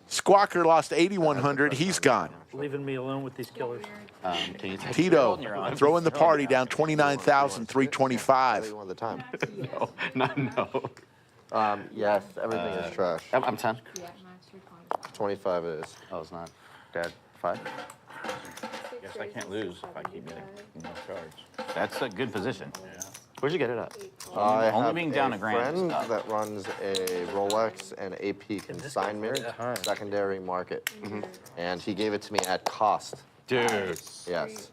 Sqwalker lost 8,100. He's gone. Leaving me alone with these killers. Can you take Tito throwing the party down 29,325. One at a time. No. Yes, everything is trash. I'm 10. 25 it is. Oh, it's not. Dad, 5. Guess I can't lose if I keep getting no cards. That's a good position. Yeah. Where'd you get it at? I Only have being down a grand is friend tough. that runs a Rolex and AP consignment secondary market, and he gave it to me at cost. Dude. Yes.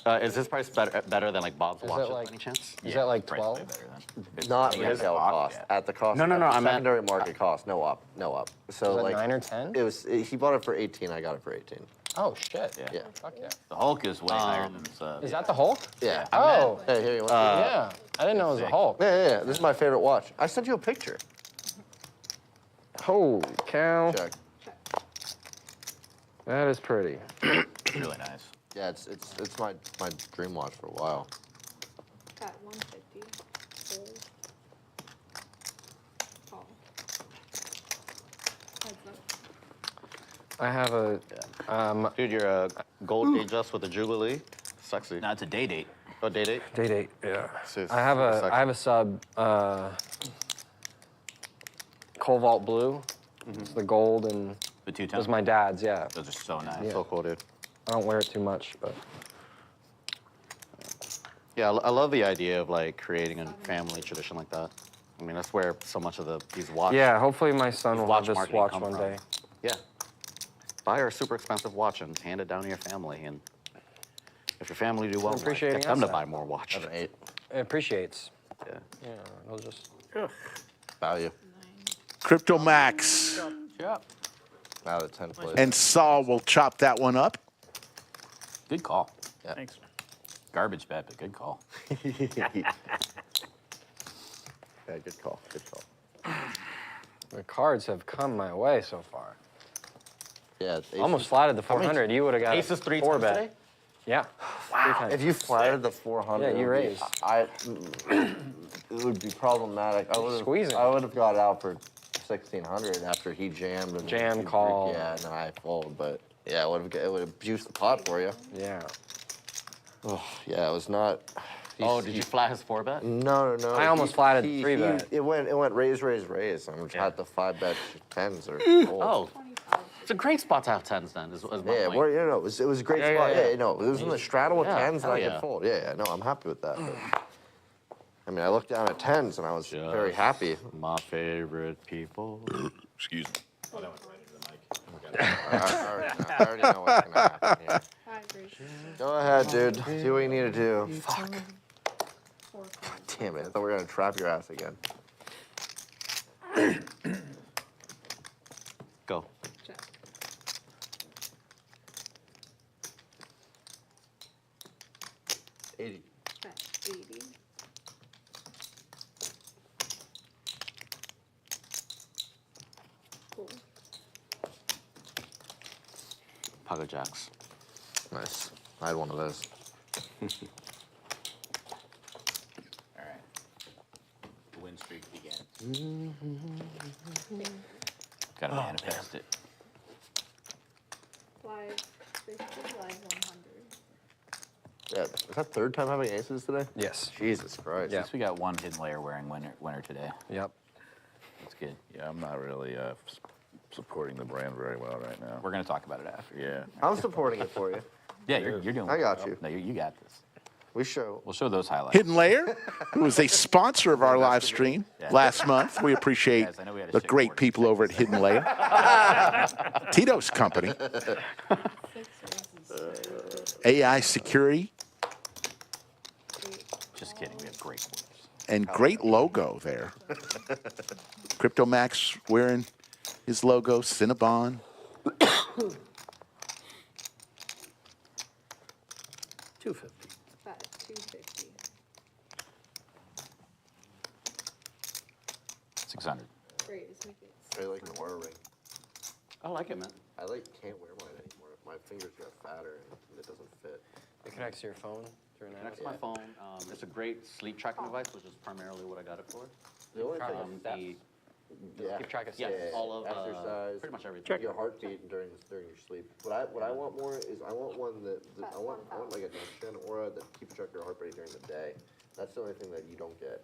Is this price better than like Bob's watches by any chance? Is that like Price 12? way better than. Not Yeah, retail op, cost. yeah. At the cost. No, at I the meant- secondary market cost. No up. No up. So Is that like 9 or 10? it was. He bought it for 18. I got it for 18. Oh, shit. Yeah. Fuck yeah. The Hulk is way higher than the sub. Is that the Hulk? Yeah. Oh. Hey, here you want? Yeah. I didn't know it was a Hulk. Yeah. This is my favorite watch. I sent you a picture. Holy cow. Check. That is pretty. Really nice. Yeah, it's my dream watch for a while. Got 150. Gold. Tall. Heads up. I have a. Dude, you're a gold Datejust with a Jubilee. Sexy. No, it's a day date. Oh, Date. Date 8, yeah. Sis, I have a sub Cobalt Blue. It's the gold and The it 210. was my dad's, yeah. Those are so nice. Yeah. So cool, dude. I don't wear it too much, but Yeah, I love the idea of like creating a family tradition like that. I mean, that's where so much of these watch. yeah, hopefully my son will have watch this marketing watch come one from. day. Yeah. Buy her a super expensive watch and hand it down to your family. And if your family do well, Appreciating get them us to buy more watches. 7, 8. It appreciates. Yeah. Yeah, it'll just. Value. Crypto Max Out of 10 plays. and Saul will chop that one up. Good call. Yeah. Thanks. Garbage bet, but good call. Yeah, good call. Good call. The cards have come my way so far. Yeah, it's Almost flatted the 400. You would have got Aces a 3 4 times bet. today? Yeah. Wow. If you flattered the 400, Yeah, you raised. It would be problematic. Squeezing. I would have got out for 1,600 after he jammed. And Jam, he call. Yeah, and then I fold. But yeah, it would have juiced the pot for you. Yeah. Oh, yeah, it was not. Oh, did you flat his 4 bet? No. I almost flatted the 3 bet. It went raise. I'm at the 5 bet 10s or fold. Oh. It's a great spot to have 10s then, is my Yeah, point. well, it was a great Yeah, spot. yeah. Yeah, no, it was in the straddle with Yeah, 10s and hell I yeah. could fold. Yeah, no, I'm happy with that. But, I mean, I looked down at 10s and I was very happy. My favorite people. Excuse me. Oh, that went right into the mic. I already know what's going to happen here. Five races. Go ahead, dude. Do what you need to do. Fuck. 4 cards. Damn it, I thought we were going to trap your ass again. Go. Check. $80. Bet 80. Cool. Pocket jacks. Nice. I had one of those. All right. The win streak begins. Gotta manifest it. Live 50, live 100. Yeah, is that third time having aces today? Yes. Jesus Christ. Yeah. At least we got one hidden layer wearing winner today. Yep. That's good. Yeah, I'm not really supporting the brand very well right now. We're gonna talk about it after. Yeah. I'm supporting it for you. Yeah, you're doing. I got you. No, you got this. We show. We'll show those highlights. Hidden Layer, who was a sponsor of our live stream last month. We appreciate Guys, I know we had a the shit great board. people over at Hidden Layer. Tito's company. 6 races. AI Security, Just kidding. We have great boards. and great logo there. Crypto Max wearing his logo, Cinnabon. $250. Bet 250. 600. Raise, make it. I like an Aura ring. I like it, man. I can't wear mine anymore. My fingers got fatter and it doesn't fit. It connects to your phone through an app. Connects to my phone. It's a great sleep tracking device, which is primarily what I got it for. The only thing The Yeah. Keep track of Yeah, steps. all of exercise, pretty much everything. Check your heartbeat during your sleep. What I want more is I want one that I want like a next gen aura that keeps track of your heart rate during the day. That's the only thing that you don't get.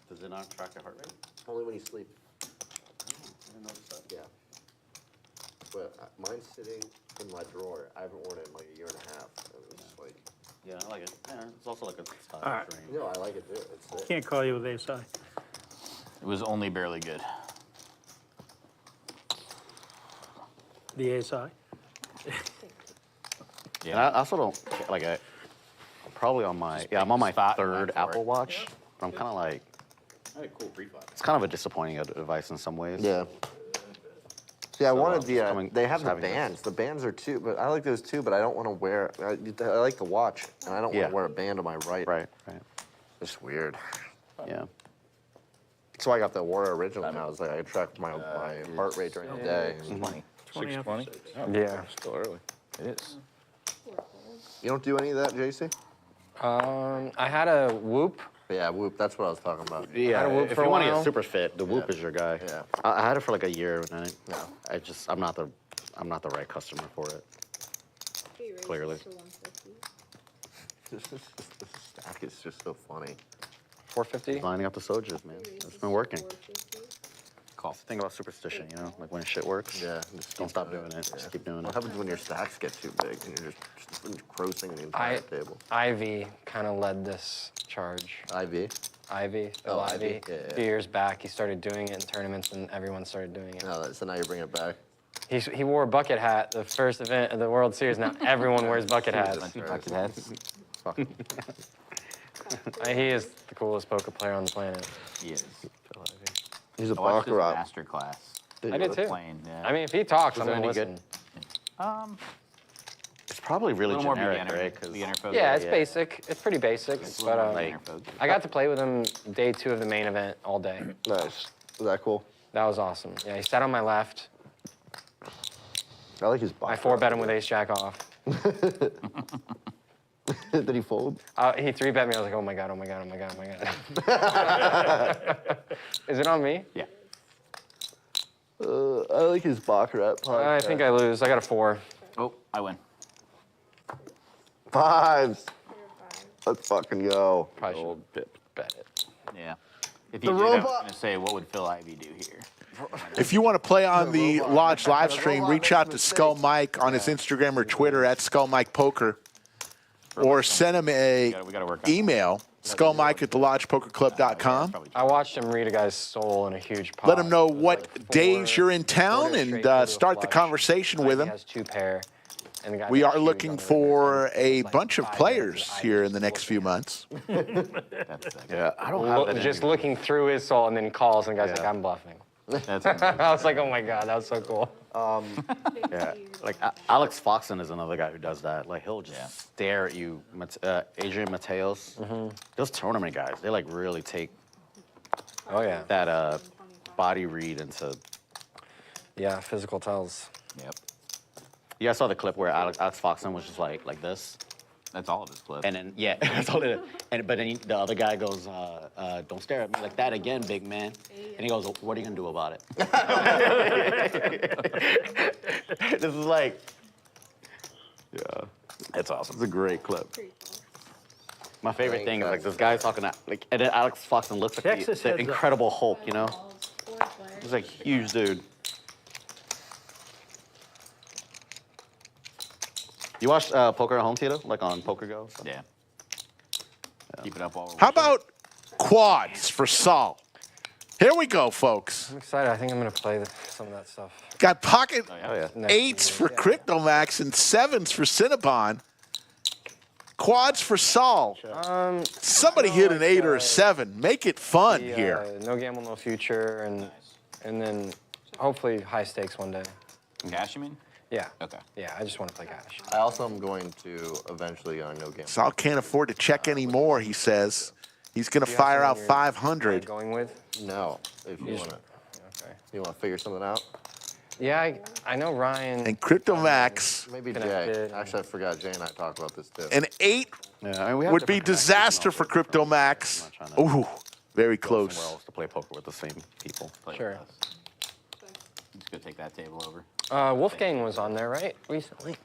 Does it not track your heart rate? Only when you sleep. I didn't notice that. Yeah. But mine's sitting in my drawer. I haven't worn it in like a year and a half. It was like. Yeah, I like it. Yeah, it's also like a style All right. frame. No, I like it too. It's sick. Can't call you with ASI. It was only barely good. The ASI. Yeah, and I also don't like. I'm probably on my I'm on my third Apple Watch, but I'm kind of like. I had a cool pre-flop. It's kind of a disappointing device in some ways. Yeah. See, I wanted the. coming- They have just the having this. bands. The bands are too, but I like those too. But I don't want to wear. I like the watch, and I don't want Yeah. to wear a band on my right. Right. It's weird. Yeah. That's why I got the Aura original now. It's like I can track my heart rate during the day. 620? Oh, Yeah. Still early. It is. You don't do any of that, JC? I had a Whoop. Yeah, Whoop. That's what I was talking about. Yeah. had a Whoop If for you a want to while. get super fit, the Whoop is your guy. Yeah. I had it for like a year, and I'm not the right customer for it. Clearly. This stack is just so funny. 450. Lining up the soldiers, man. It's been working. Cool. Think about superstition, you know, like when shit works. Yeah. Don't stop doing it. Just keep doing What it. happens when your stacks get too big and you're just engrossing the entire table? Ivey kind of led this charge. Ivy. Ivey, Phil Oh, Ivey. Ivey. Yeah, A few years back, he started doing it in tournaments, and everyone started doing it. No, so now you're bringing it back. He wore a bucket hat the first event of the World Series. Now everyone wears bucket hats. Bucket hats. He is the coolest poker player on the planet. He is. He's a I watched his baccarat. master class. I did too. Playing, yeah. I mean, if he talks, Was I'm it gonna any good? listen. It's probably A really little more generic, beginner, right? 'Cause- beginner focus. Yeah, it's basic. It's pretty basic. It's a But little more like, beginner focus. I got to play with him day 2 of the main event all day. Nice. Is that cool? That was awesome. Yeah, he sat on my left. I like his I baccarat. 4-bet him with ace jack off. Did he fold? He 3-bet me. I was like, oh my god, oh my god, oh my god, oh my god. Is it on me? Yeah. I like his baccarat. I think I lose. I got a 4. Oh, I win. Fives. Let's fucking go. Probably should bet it. Yeah. If The you did, I was robot- going to say, what would Phil Ivey do here? If you want to play on the Lodge live stream, reach out to Skull Mike on his Instagram or Twitter at Skull Mike Poker, or send him a We gotta work on email, skullmike@thelodgepokerclub.com. I watched him read a guy's soul in a huge pot. Let him know It was what like days you're in 4 town days and straight through a start the flush. conversation with He him. has 2 pair. And the guy We got are huge looking on the for river. a Like bunch of 5 players days, here in the next few months. Yeah, I don't have that. Just looking through his soul, and then he calls, and the guy's like, I'm bluffing. That's I was like, oh my god, that was so cool. Yeah, like Alex Foxen is another guy who does that. Like he'll just stare at you. Adrian Mateos, those tournament guys, they like really take Oh yeah. that body read into. Yeah, physical tells. Yep. You guys saw the clip where Alex Foxen was just like this, That's all of his clips. and then that's all it is. But then the other guy goes, "Don't stare at me like that again, big man." And he goes, "What are you gonna do about it?" This is like, yeah, it's awesome. It's a great clip. My favorite thing is like this guy talking to, like, and then Alex Foxen looks like Texas the heads up. Incredible Hulk, you know? He's like huge dude. You watch Poker at Home, Tito? Like on Poker Go? Yeah. Keep it up while we're How about quads for Saul? Here we go, folks. I'm excited. I think I'm gonna play some of that stuff. Got pocket Oh, yeah. Next 8s for Cryptomax and 7s for Cinnabon. Quads for Saul. Somebody hit an 8 or a 7. Make it fun here. No gamble, no future, and then hopefully high stakes one day. Cash, you mean? Yeah. Okay. Yeah, I just want to play cash. I also am going to eventually go on no game. Saul can't afford to check anymore, he says. He's going to Do you have fire out someone you're, 500. Going with? No, if you You want to. Okay. You want to figure something out? Yeah, I know Ryan. And Cryptomax, Maybe Jay. Connected. Actually, I forgot. Jay and I talked about this too. an 8 Yeah, I mean, we have would be different connections disaster on for Poker Go, so I'm Cryptomax. not trying to- Ooh, Very go close. somewhere else to play poker with the same people. Sure. I'm just gonna take that table over. Wolfgang was on there, right? Recently.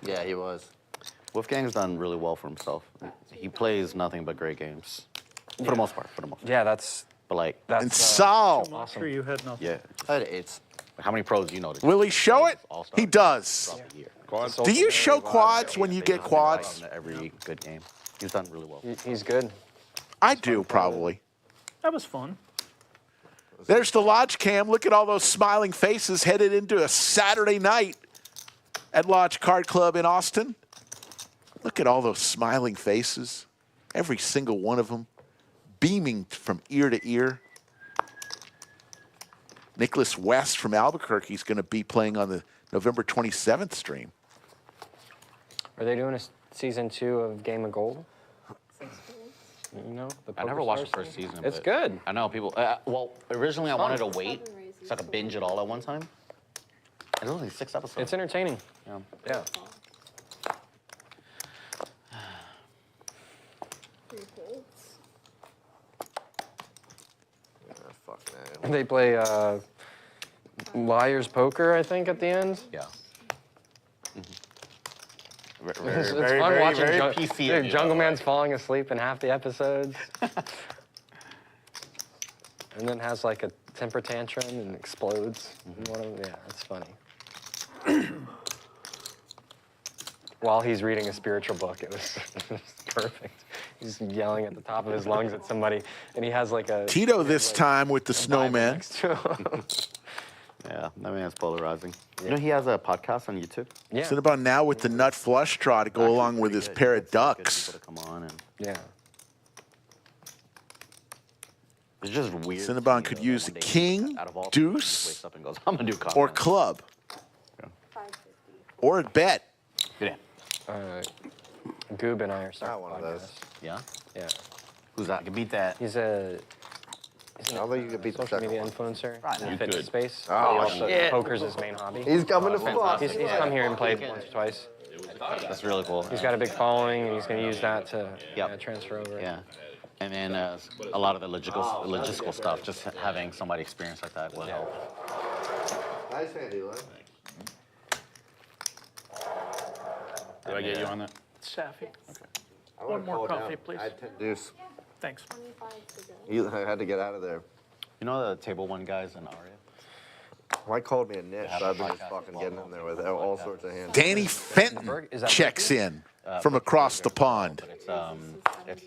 Yeah, he was. Wolfgang's done really well for himself. He plays nothing but great games. For the most part, Yeah, that's... But like... And Saul. I'm sure you had nothing. Yeah. I had 8s. How many pros do you know? Will he show it? He does. Quads. Do you show quads when you get quads? Every good game. He's done really well. He's good. I do, probably. That was fun. There's the Lodge cam. Look at all those smiling faces headed into a Saturday night at Lodge Card Club in Austin. Look at all those smiling faces. Every single one of them beaming from ear to ear. Nicholas West from Albuquerque is going to be playing on the November 27th stream. Are they doing a season 2 of Game of Gold? You know, I never watched the first season. It's but good. I know people. Well, originally I wanted to wait so I could binge it all at one time. And it was only 6 episodes. It's entertaining. Yeah. Yeah. 3 folds. Fuck man. They play Liar's Poker, I think, at the end. Yeah. It's fun watching PC. Dude, Jungleman's falling asleep in half the episodes. And then has like a temper tantrum and explodes. Yeah, it's funny. While he's reading a spiritual book, it was perfect. He's yelling at the top of his lungs at somebody, and he has like a... Tito this time with the snowman. Yeah, I mean, it's polarizing. You know, he has a podcast on YouTube. Yeah. Cinnabon now with the nut flush draw to go along with his pair of ducks. Come on and Yeah. it's just weird. Cinnabon could use a king, deuce, Wakes up and goes, I'm gonna do comedy. or club. Or a bet. Yeah. Goob and I are starting Not one of those. Yeah. Yeah. Who's that? I can beat that. He's a I don't think you could beat the social second media one. influencer in the You fitness could. space. Oh, He also, shit. poker's his main hobby. He's coming to fuck. He's come here and played once or twice. That's really cool. He's got a big following, and he's going to use that to Yep. transfer over. Yeah. And then a lot of the logistical stuff, just having somebody experience like that will help. Nice hand, Eli. Did I get you on that? Safi. I One wanna more call it coffee, down. please. I had 10 deuce. Thanks. 25 to go. You had to get out of there. You know the Table 1 guys in Aria? Why called me a niche? So I've been just fucking getting in there with all sorts of hands. Danny Fenton checks in from across the pond. It's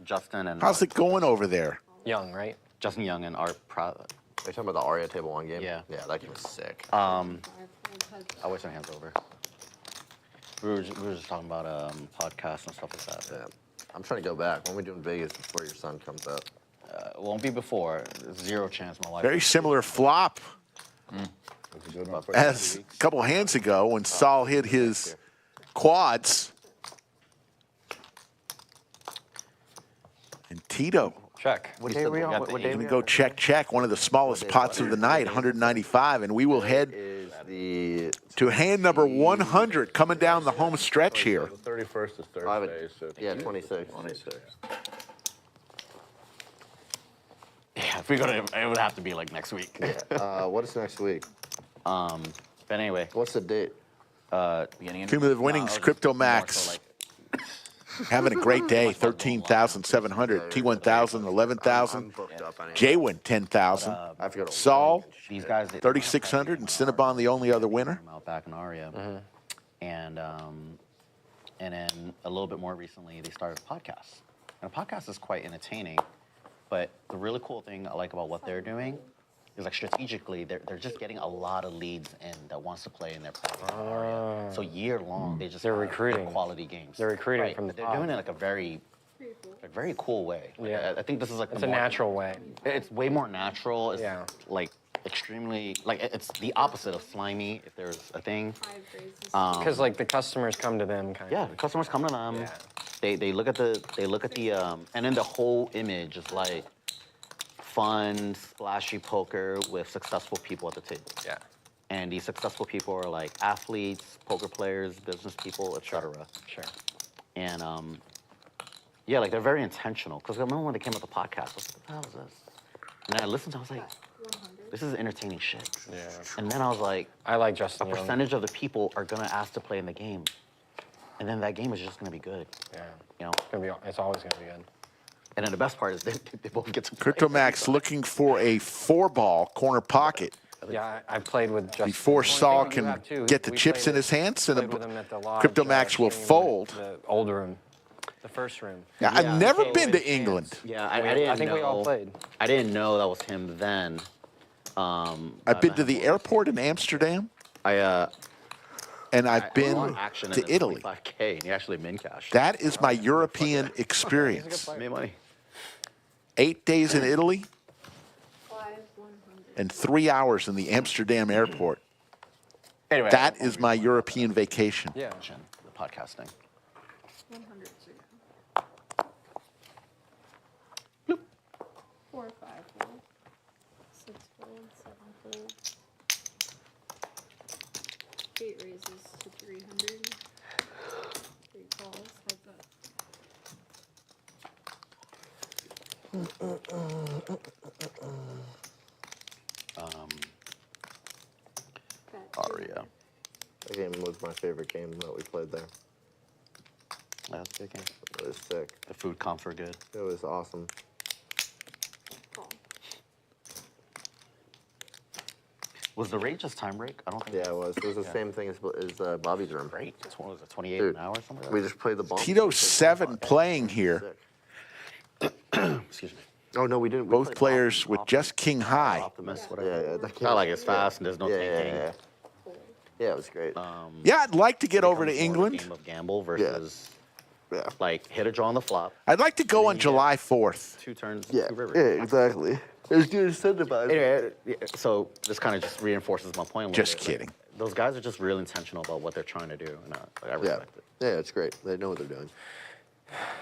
Justin and How's it going over there? Young, right? Justin Young and Art Are you talking about the Aria Table 1 game? Yeah. Yeah, that game was sick. I wish my hands over. We were just talking about podcasts and stuff like that. Yeah. I'm trying to go back. When are we doing Vegas before your son comes up? It won't be before. Zero chance my wife. Very similar flop as a couple hands ago when Saul hit his quads. And Tito. Check. What day are we on? What day Going to go check. One of the smallest pots of the night, 195. And we will head to hand number 100 coming down the home stretch here. The 31st is Thursday. So Yeah, 26. 26. Yeah, if we go to, it would have to be like next week. What is next week? But anyway. What's the date? Beginning of Cumulative winnings, Crypto Max. Having a great day, 13,700. T1000, 11,000. Jwin, 10,000. Saul, 3,600. And Cinnabon, the only other winner. Out back in Aria. And then a little bit more recently, they started a podcast. And a podcast is quite entertaining. But the really cool thing I like about what they're doing is like strategically, they're just getting a lot of leads in that wants to play in their platform. So year long, they're recruiting quality games. They're recruiting from the They're top. doing it like a very cool way. Like, Yeah. I think this is like It's a natural way. It's way more natural. It's like extremely like it's the opposite of slimy. If there's a thing, Because like the customers come to them kind yeah, the customers come to them. They look at the and then the whole image is like fun, splashy poker with successful people at the table. Yeah. And these successful people are like athletes, poker players, business people, etc. Sure. And Yeah, like they're very intentional. Because I remember when they came with the podcast, I was like, what the hell is this? And then I listened to it, I was like, this is entertaining shit. Yeah. And then I was like, I like Justin a Young. percentage of the people are gonna ask to play in the game. And then that game is just gonna be good. Yeah. You know? It's always gonna be good. And then the best part is they both get to play. Crypto Max looking for a 4-ball corner pocket. Yeah, I played with Justin. Before Saul You can have too. get the We chips played in his hands, and played with him at the lodge, Crypto Max will stream, fold. The old room. The first room. Yeah, I've never been to England. Yeah, I didn't know. I think we all played. I didn't know that was him then. I've been to the airport in Amsterdam, and I've been action to Italy. 25K, and he actually min cash. That is my European experience. Made money. 8 days in Italy 100. and 3 hours in the Amsterdam airport. Anyway, That is my European vacation. Yeah. The podcasting. 100 to go. 4 or 5 folds. 6 folds, 7 folds. 8 raises to 300. 3 calls. How's that? Aria. That game was my favorite game that we played there. That's a good game. It was sick. The food comps were good. It was awesome. Was the rate just time break? I don't think. Yeah, it was. It was the same thing as Bobby's room. Great. What was it, 28 Dude, an hour or something? Like we just played the ball. Tito 7 playing here. Excuse me. Oh, no, we didn't. We Both played players with just king high. Optimus, whatever. Yeah, that Not like it's fast and there's no yeah, tanking. yeah. Yeah, it was great. Yeah, I'd like to get over to Becomes more a England. Game of gamble versus Yeah. like hit a draw on the flop. I'd like to go on July 4th. 2 turns. Yeah, 2 rivers. yeah, exactly. It was good incentivized. Anyway, so this kind of just reinforces my point. a little Just bit. kidding. Like, those guys are just real intentional about what they're trying to do, and I respect it. Yeah, it's great. They know what they're doing.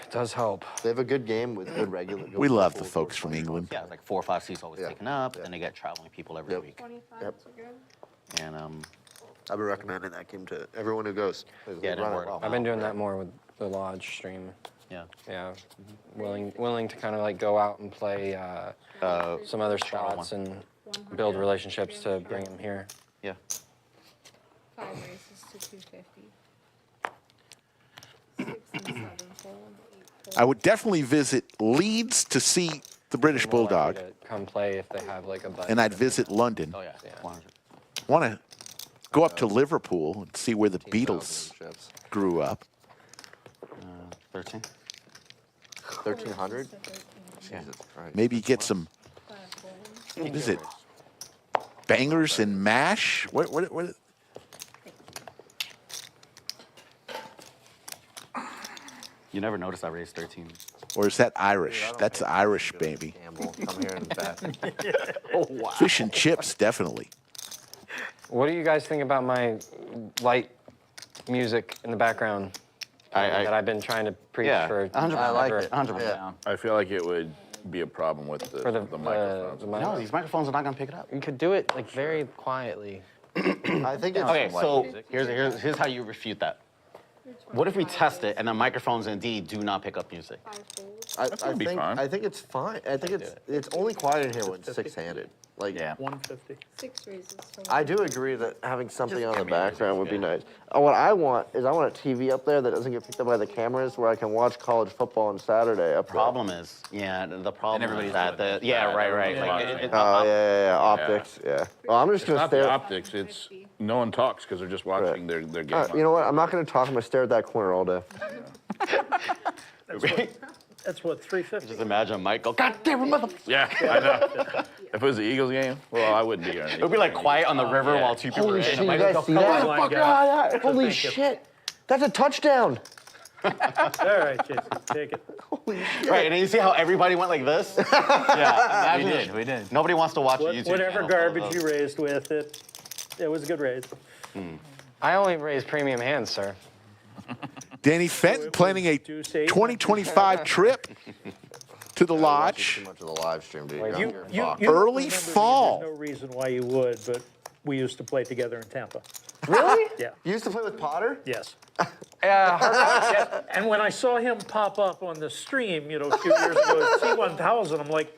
It does help. They have a good game with good regular. We love the folks from England. Yeah, it's like 4 or 5 seats always Yeah. taken up, and they get traveling people every week. 25 Yep. to go. And I've been recommending that game to everyone who goes. Yeah, it Run worked. well. I've been doing that more with the lodge stream. yeah, Yeah, willing to kind of like go out and play some other spots and build relationships to bring them here. yeah. 5 races to 250. 6 and 7 fold. 8 I would definitely visit Leeds to see the British More likely Bulldog, to come play if they have like a budget. and I'd visit London. Oh yeah, 100. Want to go up to Liverpool and see where the Beatles Chips. grew up. 13. 1,300? Yeah. Jesus Christ. Maybe get some, 5 folds. what is it? Bangers and mash? What? You never noticed I raised 13. Or is that Irish? That's Irish, baby. Gamble. Come here and bet. Oh wow. Fish and chips, definitely. What do you guys think about my light music in the background that I've been trying to preach Yeah, for 100%. I like it. 100%. Yeah. I feel like it would be a problem with the, for the microphones. the No, these microphones are not gonna pick it up. You could do it like very quietly. I think it's Okay, so here's how you refute that. What if we test it and the microphones indeed do not pick up music? 5 folds. I think it's fine. I think it's only quiet in here when it's 6-handed. Like, Yeah. 150. 6 raises for I do agree that having something on the give me music, background would be yeah. nice. What I want is I want a TV up there that doesn't get picked up by the cameras where I can watch college football on Saturday up there. Problem is, the problem everybody's is that doing the right. Like, Oh, yeah. Optics, yeah. Well, I'm just It's going to not the stare. optics. It's no one talks because they're just watching their game. You know what? I'm not going to talk. I'm going to stare at that corner all day. That's what, 350? Just imagine Mike go, God damn it, mother. Yeah, I know. If it was the Eagles game, well, I wouldn't be here. It would be like quiet on the river while 2 people Holy are shit, in. you guys see that? Holy shit. That's a touchdown. All right, Jason, take it. Holy shit. Right, and then you see how everybody went like this? Yeah, imagine We did. Nobody wants to watch a YouTube Whatever channel. garbage you raised with it, it was a good raise. I only raise premium hands, sir. Danny Fenton planning a 2025 trip to the lodge. Too much of the live stream, dude. Wait, You're You fucked. don't Early remember me, fall. There's no reason why you would, but we used to play together in Tampa. Really? Yeah. You used to play with Potter? Yes. Hard And when I saw him pop up on the stream, you know, a few years ago at T1000, I'm like,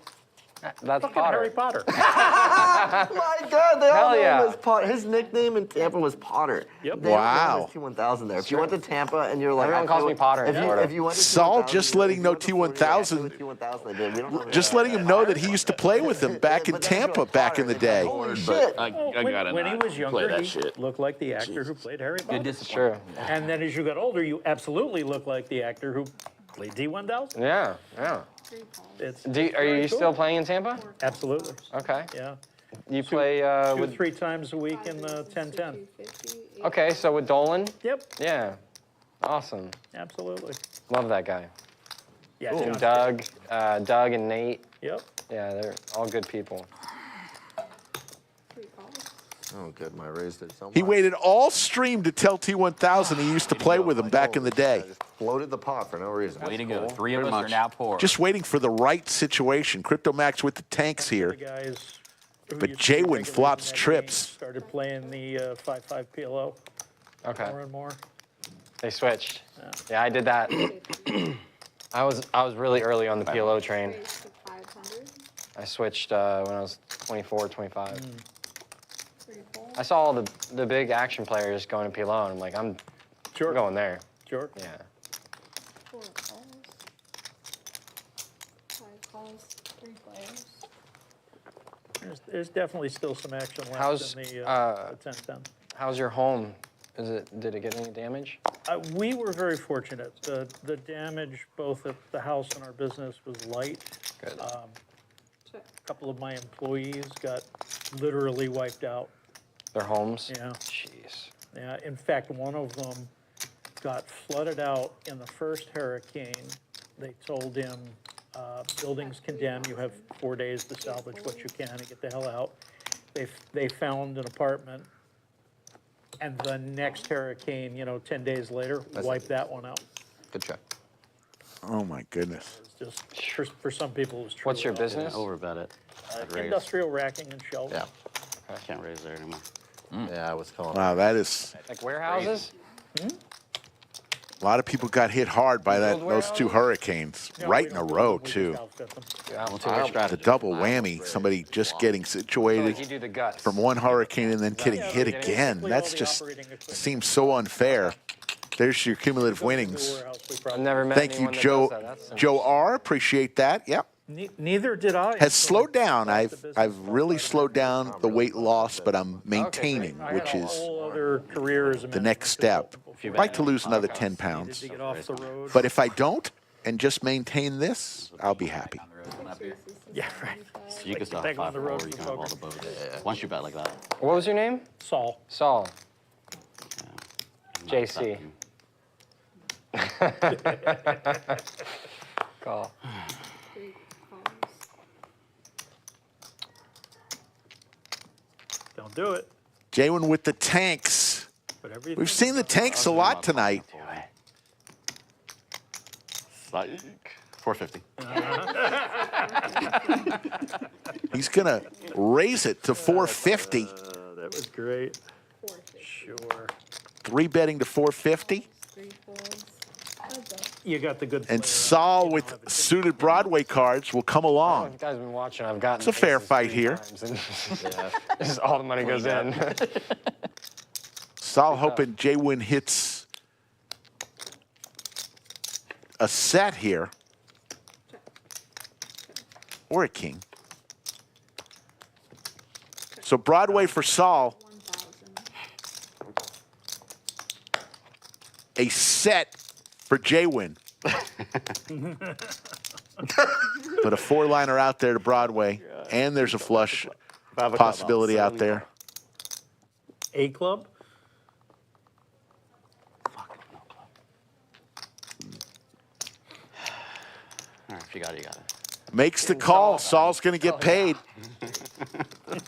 That's fucking Potter. Harry Potter. My God, they all Hell know yeah. him as Potter. His nickname in Tampa was Potter. Yep. They Wow. T1000 there. If you went to Tampa and you're like, Everyone I calls feel- me Potter in If you, Florida. if you went to Saul T1000, just you're letting like, know you went to Florida, T1000. yeah, T1000 they did. We don't know Just letting him know that he used to play with him back in Tampa back in the day. Holy shit. I gotta when he not was play younger, that he shit. looked like the actor who played Harry Potter. True. And then as you got older, you absolutely look like the actor who played T1000. Yeah, yeah. It's Are very you cool. still playing in Tampa? Absolutely. Okay. Yeah. You play 3 times a week in the 10-10. Okay, so with Dolan? Yep. Yeah. Awesome. Absolutely. Love that guy. Yeah. And John's Doug and Nate. Yep. Yeah, they're all good people. Oh, good. My raised it so much. He waited all stream to tell T1000 he used to play with him back in the day. Just floated the pot for no reason. Way to go. 3 of us are now poor. Just waiting for the right situation. Crypto Max with the tanks The here. guys who But used to be Jwin regulars flops in that trips. game started playing the 5-5 PLO Okay. more and more. They switched. Yeah, I did that. I was really early on the PLO train. I switched when I was 24, 25. I saw all the big action players going to PLO, and I'm like, I'm going there. Sure. Yeah. 4 calls. 5 calls, 3 players. There's definitely still some action left How's in the 10-10. how's your home? Did it get any damage? We were very fortunate. The damage both at the house and our business was light. Good. A couple of my employees got literally wiped out. Their homes? Yeah. Jeez. Yeah. In fact, one of them got flooded out in the first hurricane. They told him, buildings condemned. You have 4 days to salvage what you can and get the hell out. They found an apartment. And the next hurricane, 10 days later, wiped that one out. Good check. Oh my goodness. It's just, for some people, it was true. What's your business? Overbet it. I'd raise. Industrial racking and shelving. Yeah. I can't raise there anymore. Yeah, I was calling. Wow, that is. Like warehouses? A lot of people got hit hard by those 2 hurricanes, right in a row, too. The double whammy, somebody just getting situated You do the guts. from one hurricane and then getting hit again. That's just seems so unfair. There's your cumulative winnings. I've never met Thank you, anyone that Joe. does that. That's Joe R. Appreciate that. Yep. Neither did I. Has slowed down. I've really slowed down the weight loss, but I'm maintaining, which is Whole other career as a the next step. I'd like to lose another 10 pounds. to get off the road. But if I don't and just maintain this, I'll be happy. Yeah, right. You can still have Back on 5 the or road you for can have all poker. the boats. Once you bet like that. What was your name? Saul. Saul. JC. Call. 3 calls. Don't do it. Jwin with the tanks. Whatever you We've think. seen the tanks a lot tonight. Psych. 450. He's going to raise it to 450. That was great. 450. Sure. 3 betting to 450. 3 folds. Heads up. You got the good And player. Saul with suited Broadway cards will come Oh, along. if you guys have been watching, I've gotten It's a fair aces fight 3 here. times, and this is all the money goes in. Saul hoping Jwin hits a set here. Or a king. So Broadway for Saul. 1,000. A set for Jwin. But a 4-liner out there to Broadway. And there's a flush possibility out there. A club? All right, if you got it, you got it. Makes the call. Saul's going to get paid.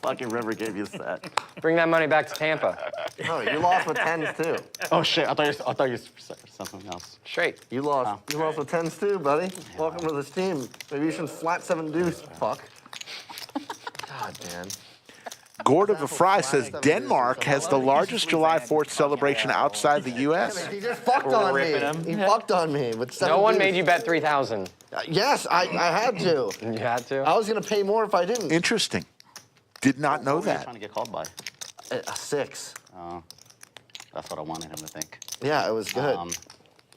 Fucking River gave you a set. Bring that money back to Tampa. No, you lost with 10s too. Oh shit! I thought you said something else. Straight. You lost. You lost with 10s too, buddy. Welcome to this team. Maybe you should flat 7 deuce. Fuck. God, man. Gord of the Fry says Denmark has the largest July 4th celebration outside the U.S. He just fucked on me. He fucked on me with 7 No one deuce. made you bet 3,000. Yes, I had to. You had to? I was going to pay more if I didn't. Interesting. Did not know What were you that. trying to get called by? A 6. That's what I wanted him to think. Yeah, it was good.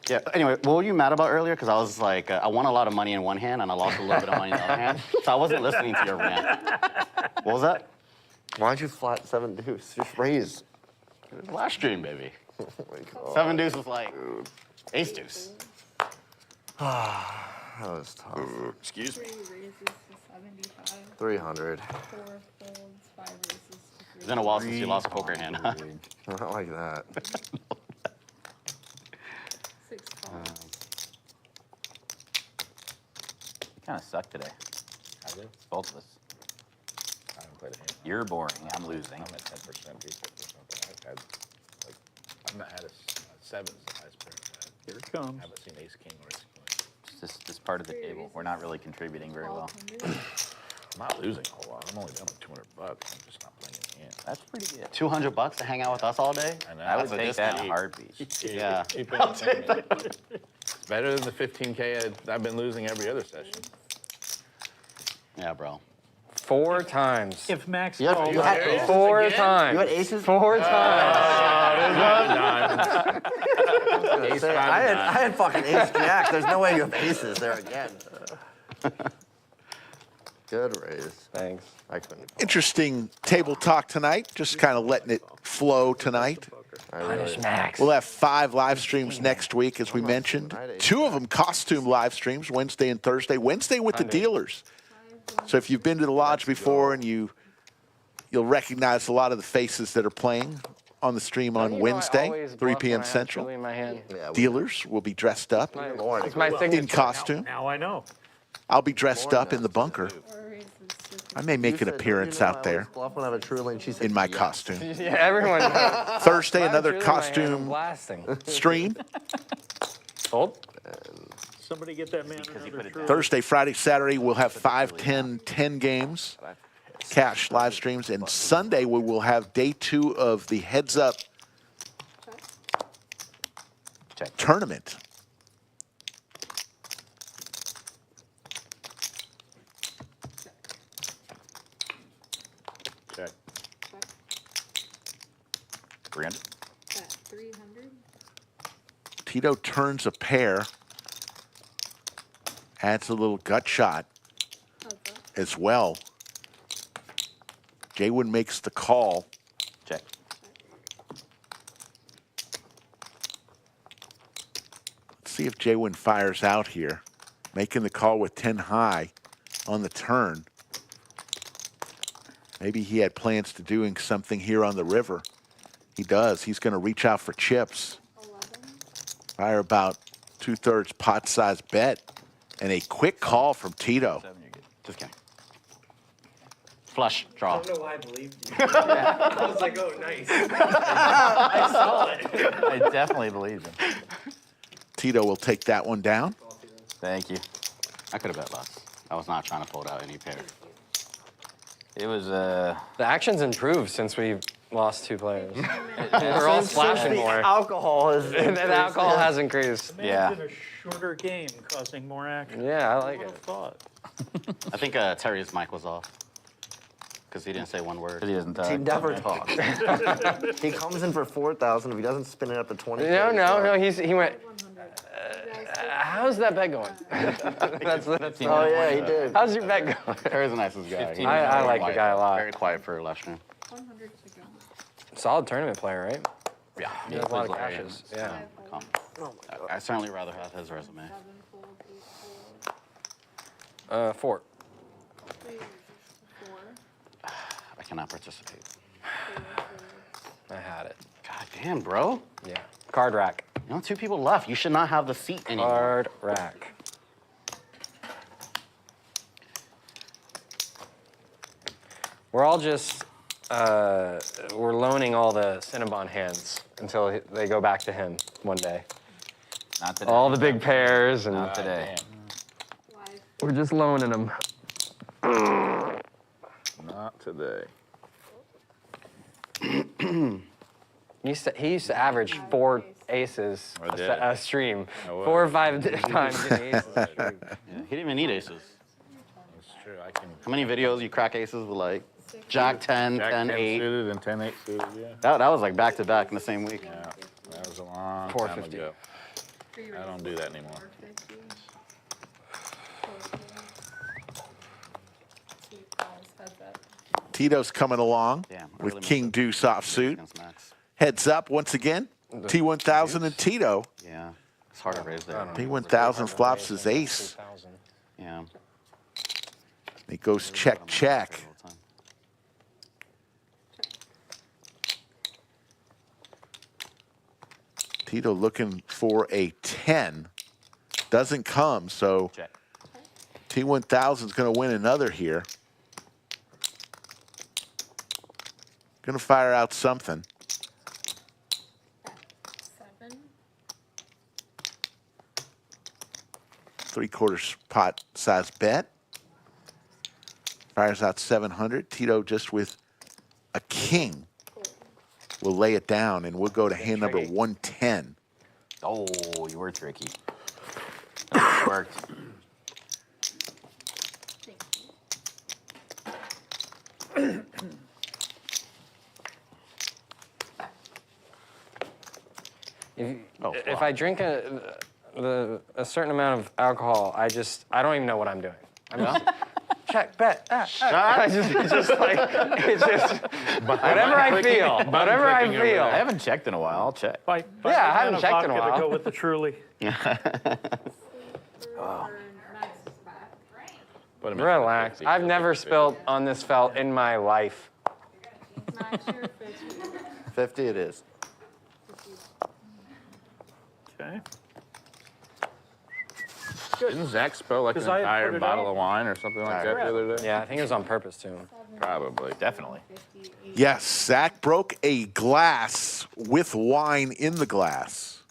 Yeah, anyway, what were you mad about earlier? Because I was like, I won a lot of money in one hand and I lost a little bit of money in the other hand. So I wasn't listening to your rant. What was that? Why'd you flat 7 deuce? Just raise. It was last stream, baby. Oh my God. 7 deuce was like ace deuce. That was tough. Excuse me. 3 raises to 75. 300. 4 folds, 5 raises to 3. It's been a while since you lost a poker hand. Huh? Not like that. 6 calls. You kind of suck today. Both of us. I haven't played a hand. You're boring. I'm losing. I'm at 10% research or something. I've had, like, I've not had a 7's the highest pair I've had. Here it comes. I haven't seen ace king or ace queen. It's this part of the table. We're not really contributing very well. 1,200. I'm not losing a whole lot. I'm only down like $200. I'm just not playing in the hand. That's pretty good. $200 to hang out with us all day? I know. I would That's a take that in a discount. heartbeat. Yeah. I'll take that. It's better than the 15K I've been losing every other session. Yeah, bro. 4 times. If Max Yeah, called, you had 4 times. You had aces? 4 times. I had fucking ace jack. There's no way you have aces there again. Good raise. Thanks. I couldn't. Interesting table talk tonight. Just kind of letting it flow tonight. Punish Max. We'll have 5 live streams next week, as we mentioned. 2 of them costume live streams, Wednesday and Thursday. Wednesday with the dealers. So if you've been to the lodge before and you'll recognize a lot of the faces that are playing on the stream on Wednesday, 3 p.m. Central. In my hand. Dealers will be dressed up It's my signature. in costume. now I know. I'll be dressed up in the bunker. 4 raises to I may make an appearance out there in my costume. Yeah, everyone knows. Thursday, If I have a another jewelry in my hand, I'm costume blasting. stream. Sold? Somebody get that man another true. Thursday, Friday, Saturday, we'll have 5, 10, 10 games, cash live streams. And Sunday, we will have day 2 of the Heads Up tournament. Check. 300. Bet 300. Tito turns a pair, adds a little gut shot as well. Jwin makes the call. Check. Let's see if Jwin fires out here. Making the call with 10 high on the turn. Maybe he had plans to doing something here on the river. He does. He's going to reach out for chips. 11. Fire about 2/3 pot-sized bet. And a quick call from Tito. 7, you're good. Just kidding. Flush, draw. I don't know why I believed you. I was like, oh, nice. I saw it. I definitely believe him. Tito will take that one down. Thank you. I could have bet less. I was not trying to fold out any pair. It was The action's improved since we've lost 2 players. We're all splashing more. Alcohol is. And the alcohol has increased. The Yeah. man's in a shorter game, causing more action. Yeah, I like Who it. would've thought? I think Terry's mic was off. Because he didn't say one word. because he doesn't talk. He never talks. He comes in for 4,000. If he doesn't spin it up to 20. No. He went. 100. How's that bet going? that's Oh yeah, he did. How's your bet going? Terry's the nicest guy. 15 I like the guy a lot. Very quiet for last stream. 100 to go. Solid tournament player, right? Yeah. He has a lot of cashes. Yeah. 5 folds. I certainly rather have his resume. 7 folds, 8 folds. 4. 3 raises to 4. I cannot participate. 4 folds. I had it. God damn, bro. Yeah. Card rack. You know, 2 people left. You should not have the seat anymore. Card rack. We're all just, we're loaning all the Cinnabon hands until they go back to him one day. Not today. All the big pairs and Not today. Live. we're just loaning them. Not today. He used to average 4 aces a stream. 4 or 5 times getting aces a stream. Yeah, he didn't even need aces. That's true. I can. How many videos you crack aces with like Jack 10, Jack 10, 10 8? suited and 10 8 suited. Yeah. That was like back to back in the same week. Yeah. That was a long time 450. ago. I don't do that anymore. Tito's coming along Damn, I with really King missed Deuce offsuit. against Max. Heads up once again. T1000 and Tito. Yeah, it's hard to raise there. T1000 flops his ace. Yeah. He goes check, check. Tito looking for a 10. Doesn't come, so T1000 is going to win another here. Going to fire out something. 7. 3/4 pot size bet. Fires out 700. Tito just with a king. We'll lay it down, and we'll go to hand number 110. Oh, you were tricky. That worked. If I drink a certain amount of alcohol, I don't even know what I'm doing. I'm just, check, bet, it's just whatever I feel, whatever I feel. I haven't checked in a while. I'll check. Buy Yeah, I a haven't checked in a vodka to while. go with the Truly. Relax. I've never spilled on this felt in my life. 50 it is. Okay. Didn't Zach spill like an 'Cause I had entire put it bottle out. of wine or something like that the other day? Yeah, I think it was on purpose too. Probably. Definitely. Yes, Zach broke a glass with wine in the glass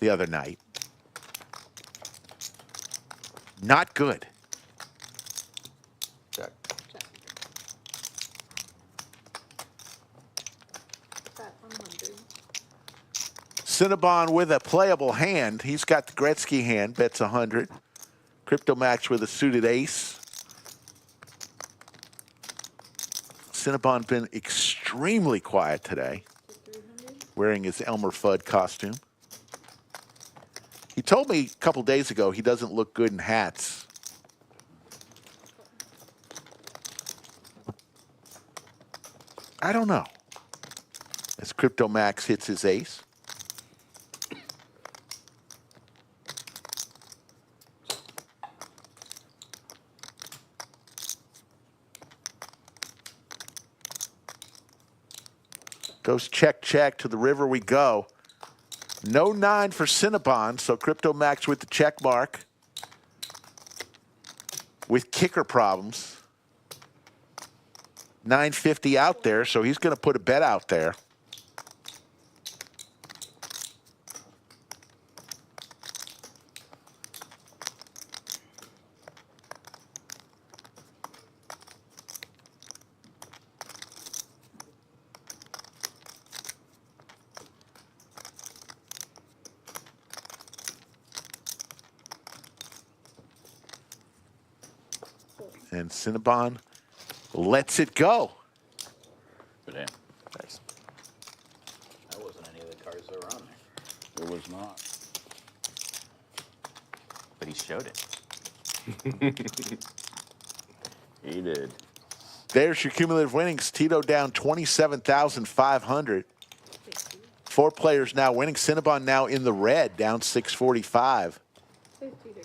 the other night. Not good. Check. Cinnabon with a playable hand. He's got the Gretzky hand, bets 100. Crypto Max with a suited ace. Cinnabon's been extremely quiet today, wearing his Elmer Fudd costume. He told me a couple days ago he doesn't look good in hats. I don't know. As Crypto Max hits his ace. Goes check, check. To the river we go. No 9 for Cinnabon, so Crypto Max with the check mark. With kicker problems. 950 out there, so he's going to put a bet out there. And Cinnabon lets it go. Good hand. Nice. That wasn't any of the cards that were on there. It was not. But he showed it. He did. There's your cumulative winnings. Tito down 27,500. 4 players now winning. Cinnabon now in the red, down 645. 50 to go.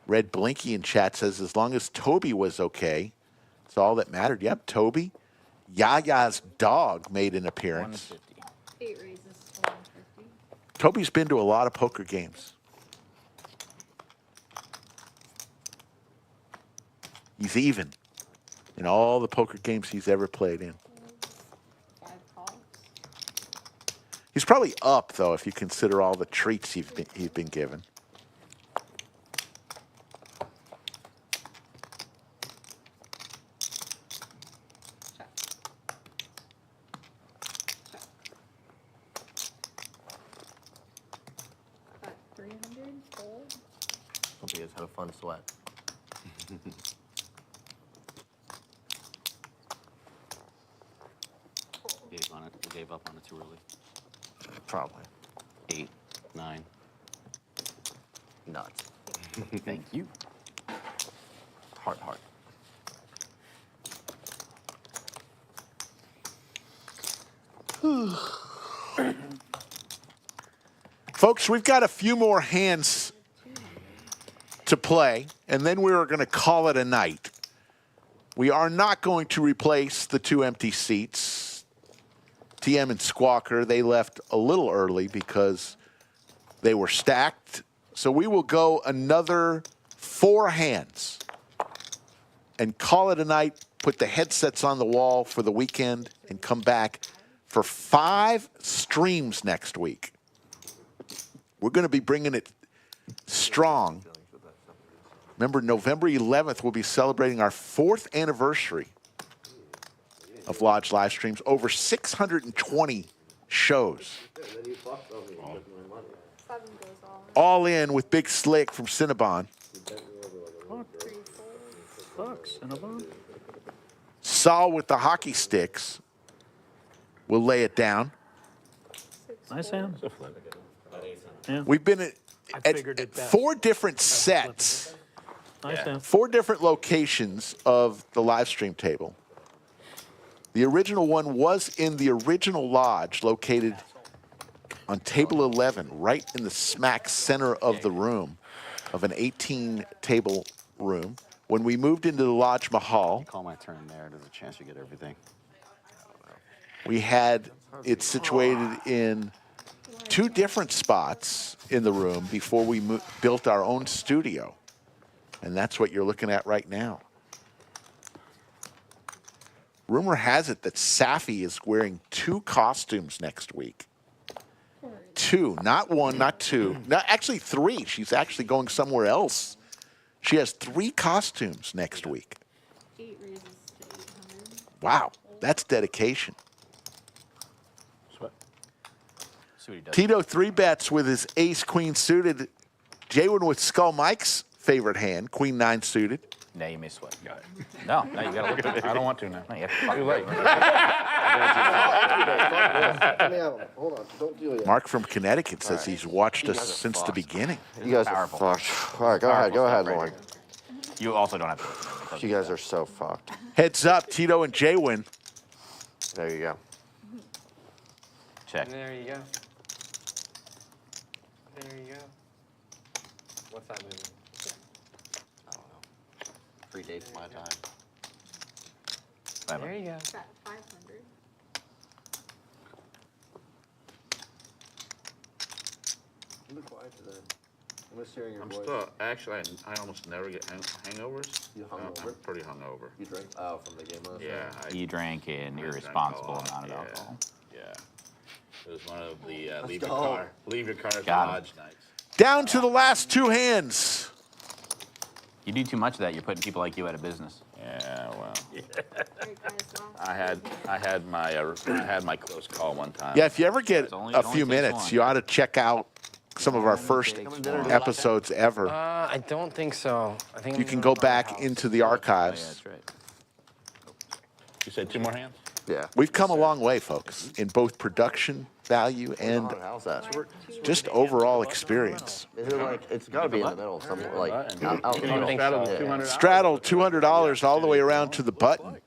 Red Blinky in chat says as long as Toby was okay, it's all that mattered. Yep, Toby. Yaya's dog made an appearance. 8 raises to 150. Toby's been to a lot of poker games. He's even in all the poker games he's ever played in. 5 calls. He's probably up, though, if you consider all the treats he's been given. Have a fun sweat. Gave on it. We gave up on it too early. Probably. 8, 9. Nuts. Thank you. Heart. Folks, we've got a few more hands to play, and then we are going to call it a night. We are not going to replace the 2 empty seats. TM and Sqwalker, they left a little early because they were stacked. So we will go another 4 hands and call it a night, put the headsets on the wall for the weekend, and come back for 5 streams next week. We're going to be bringing it strong. Remember, November 11th, we'll be celebrating our 4th anniversary of Lodge live streams. Over 620 shows. All in with Big Slick from Cinnabon. Fuck, Cinnabon. Saul with the hockey sticks will lay it down. Nice hand. Yeah. We've been at figured it best. 4 different sets. Nice hand. 4 different locations of the live stream table. The original one was in the original lodge located on table 11, right in the smack center of the room, of an 18-table room. When we moved into the Lodge Mahal, Call my turn there. There's a chance you get everything. we had it situated in 2 different spots in the room before we built our own studio. And that's what you're looking at right now. Rumor has it that Safi is wearing 2 costumes next week. 2, not 1, not 2. No, actually 3. She's actually going somewhere else. She has 3 costumes next week. 8 raises to 800. Wow, that's dedication. See what he does. Tito 3 bets with his ace queen suited. Jwin with Skull Mike's favorite hand, queen 9 suited. Now you may sweat. Got it. No, now you got to look at it. I don't want to now. No, you have to fucking late. Hold on, don't do it yet. Mark from Connecticut says he's watched us guys are since the fucked. beginning. You guys are Powerful. fucked. All right, go ahead, Powerful Lauren. stuff right here. You also don't have to listen. You guys are so fucked. Heads up, Tito and Jwin. There you go. Check. There you go. There you go. What's that movie? I don't know. 3 dates my time. There you go. It's at 500. Be quiet today. I'm just hearing your I'm voice. still, actually, I almost never get hangovers. You hungover? I'm pretty hungover. You drink? Oh, from the game last Yeah. night? You drank an drank irresponsible a lot, amount of yeah. alcohol. Yeah. It was one of the Let's leave go. your car at the Got 'em. lodge nights. Down to the last 2 hands. You do too much of that, you're putting people like you out of business. Yeah, well, Great guys lost. I had my close call one time. Yeah, if you ever get It only a takes few minutes, one. you ought to check out some of our first episodes ever. I don't think so. I think You can go back into the Oh, yeah, archives. that's right. You said 2 more hands? Yeah. We've come a long way, folks, in both production value and How's that? just overall experience. Is it like, it's gotta be in the middle somewhere, like, And out you can middle. straddle the Yeah. $200. Straddle $200 all the way around to the button.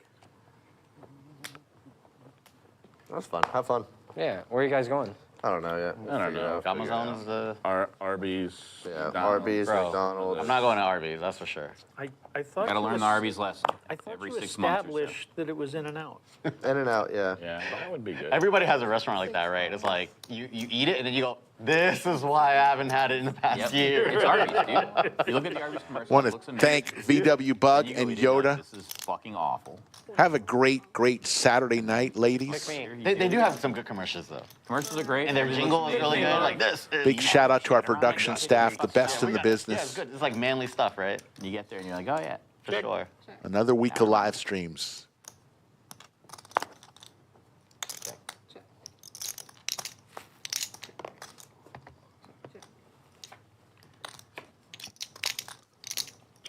That's fun. Have fun. Yeah, where are you guys going? I don't know yet. I don't know. Amazon is the. Arby's. Yeah, McDonald's. Arby's, Bro, McDonald's. I'm not going to Arby's, that's for sure. I thought Gotta you learn was- the Arby's lesson. I thought every you 6 months or so. established that it was in and out. In and out, yeah. Yeah, that would be good. Everybody has a restaurant like that, right? It's like you eat it and then you go, this is why I haven't had it in the past Yep. year. It's Arby's, dude. You look at the Arby's commercial. Want it to looks amazing. thank VW Bug You go and eat it, you're like, Yoda. This is fucking awful. Have a great, great Saturday night, ladies. They do have some good commercials though. Commercials are great. And their Everything jingle is looks really good. amazing. Like this. Big shout out to our production staff, the best in the Yeah, it's business. good. It's like manly stuff, right? You get there and you're like, oh yeah. For sure. Another week of live streams.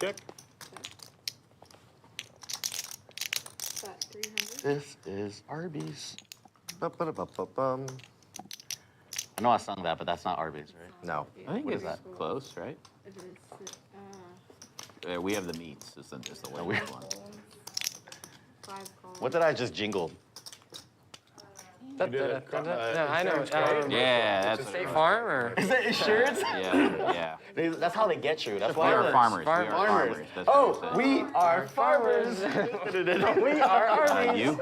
Check. Got 300. This is Arby's. Ba-ba-da-ba-ba-bum. I know I sung that, but that's not Arby's, right? No. I think What it's is that? Close, right? It is, We have the meats. It's the weird one. 5 calls. What did I just jingle? No, I know. Yeah, that's State Farm or? Is that insurance? Yeah. That's how they get you. That's We why are farmers. We are Farmers. farmers. That's what We are farmers. We are Arby's. you?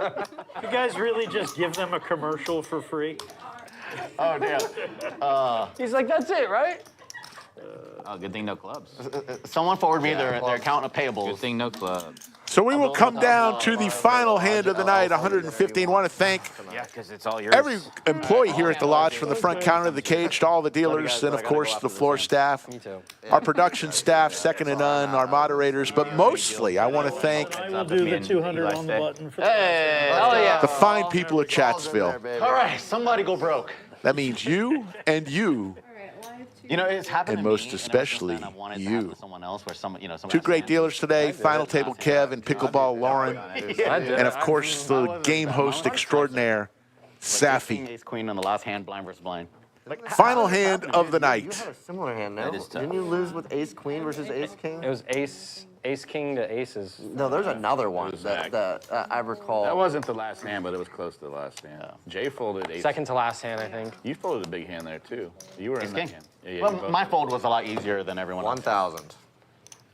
You guys really just give them a commercial for free? Oh, damn. He's like, that's it, right? Oh, good thing no clubs. Someone forward me their account of payables. Good thing no clubs. So we will come down to the final hand of the night, 115. Want to thank Yeah, because it's all yours. every employee here at the lodge, from the front counter of the cage to all the dealers, and of course the floor staff, our production staff, second to none, our moderators, but mostly I want to thank I will do the 200 on the button for the fine people of Chatsville. All right, somebody go broke. That means you and you, You know, it's happened and to most me, especially and I've wanted to you. happen to someone else where someone, Two great dealers today, Final Table Kev and Pickleball Lauren, and of course the game host extraordinaire, Safi. Ace Queen on the last hand, blind versus blind. Final hand of the You night. had a similar hand now. That is tough. Didn't you lose with Ace Queen versus Ace King? It was Ace King to Aces. No, there's another one that I recall. That wasn't the last hand, but it was close to the last hand. Jay folded ace. Second to last hand, I think. You folded a big hand there, too. You were in that King. hand. Yeah, you Well, both my did. fold was a lot easier than everyone else. 1,000.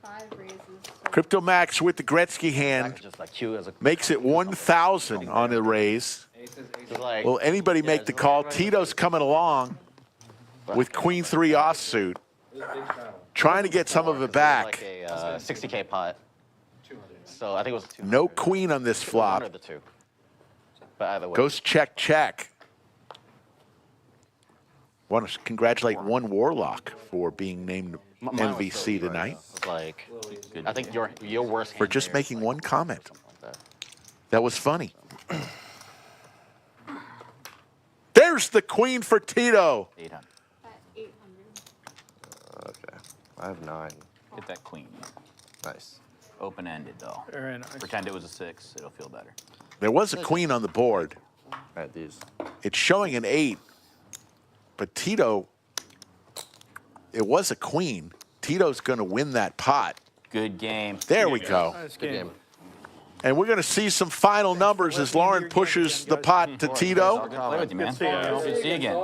5 raises. Crypto Max with the Gretzky hand Just like Q as a makes it 1,000 on the raise. just like, Will anybody make the call? Tito's coming along with Queen 3 offsuit, trying to get some of it like back. a 60K pot. So I think it was 200. No queen on this flop. One or the two. But either way. Goes check. Want to congratulate One Warlock for being named Mine was so MVC tonight, It's like, I think your worst hand for just there making is one comment. something like that. That was funny. There's the queen for Tito. 800. At 800. Okay. I have 9. Get that queen. Nice. Open-ended, though. Very nice. Pretend it was a 6. It'll feel better. There was a queen on the board. I had these. It's showing an 8, but Tito, it was a queen. Tito's going to win that pot. Good game. There we go. Nice game. And we're going to see some final numbers as Lauren pushes the pot to Tito. Good to play with you, man. Good seeing you. Good to see you again.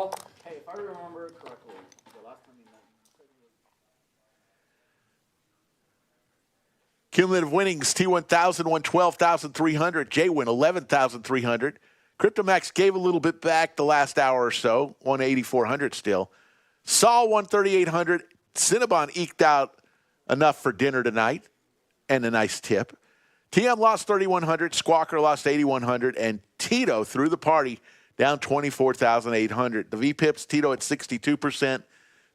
Hey, if I remember correctly, the last time you met Cumulative winnings, T1000 won 12,300. Jwin 11,300. Cryptomax gave a little bit back the last hour or so, won 8,400 still. Saul won 3,800. Cinnabon eked out enough for dinner tonight and a nice tip. TM lost 3,100. Sqwalker lost 8,100. And Tito threw the party down 24,800. The VPIPs, Tito at 62%.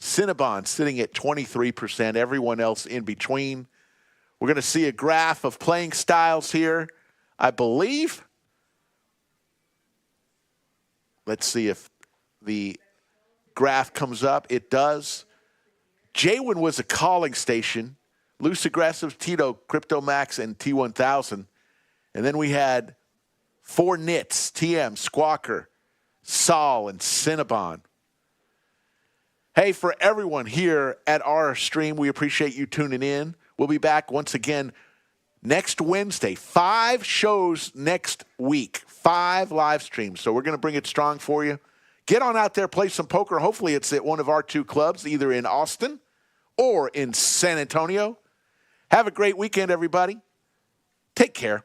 Cinnabon sitting at 23%. Everyone else in between. We're going to see a graph of playing styles here, I believe. Let's see if the graph comes up. It does. Jwin was a calling station. Loose aggressive, Tito, Crypto Max, and T1000. And then we had 4 nits, TM, Sqwalker, Saul, and Cinnabon. Hey, for everyone here at our stream, we appreciate you tuning in. We'll be back once again next Wednesday. 5 shows next week. 5 live streams. So we're going to bring it strong for you. Get on out there, play some poker. Hopefully it's at one of our 2 clubs, either in Austin or in San Antonio. Have a great weekend, everybody. Take care.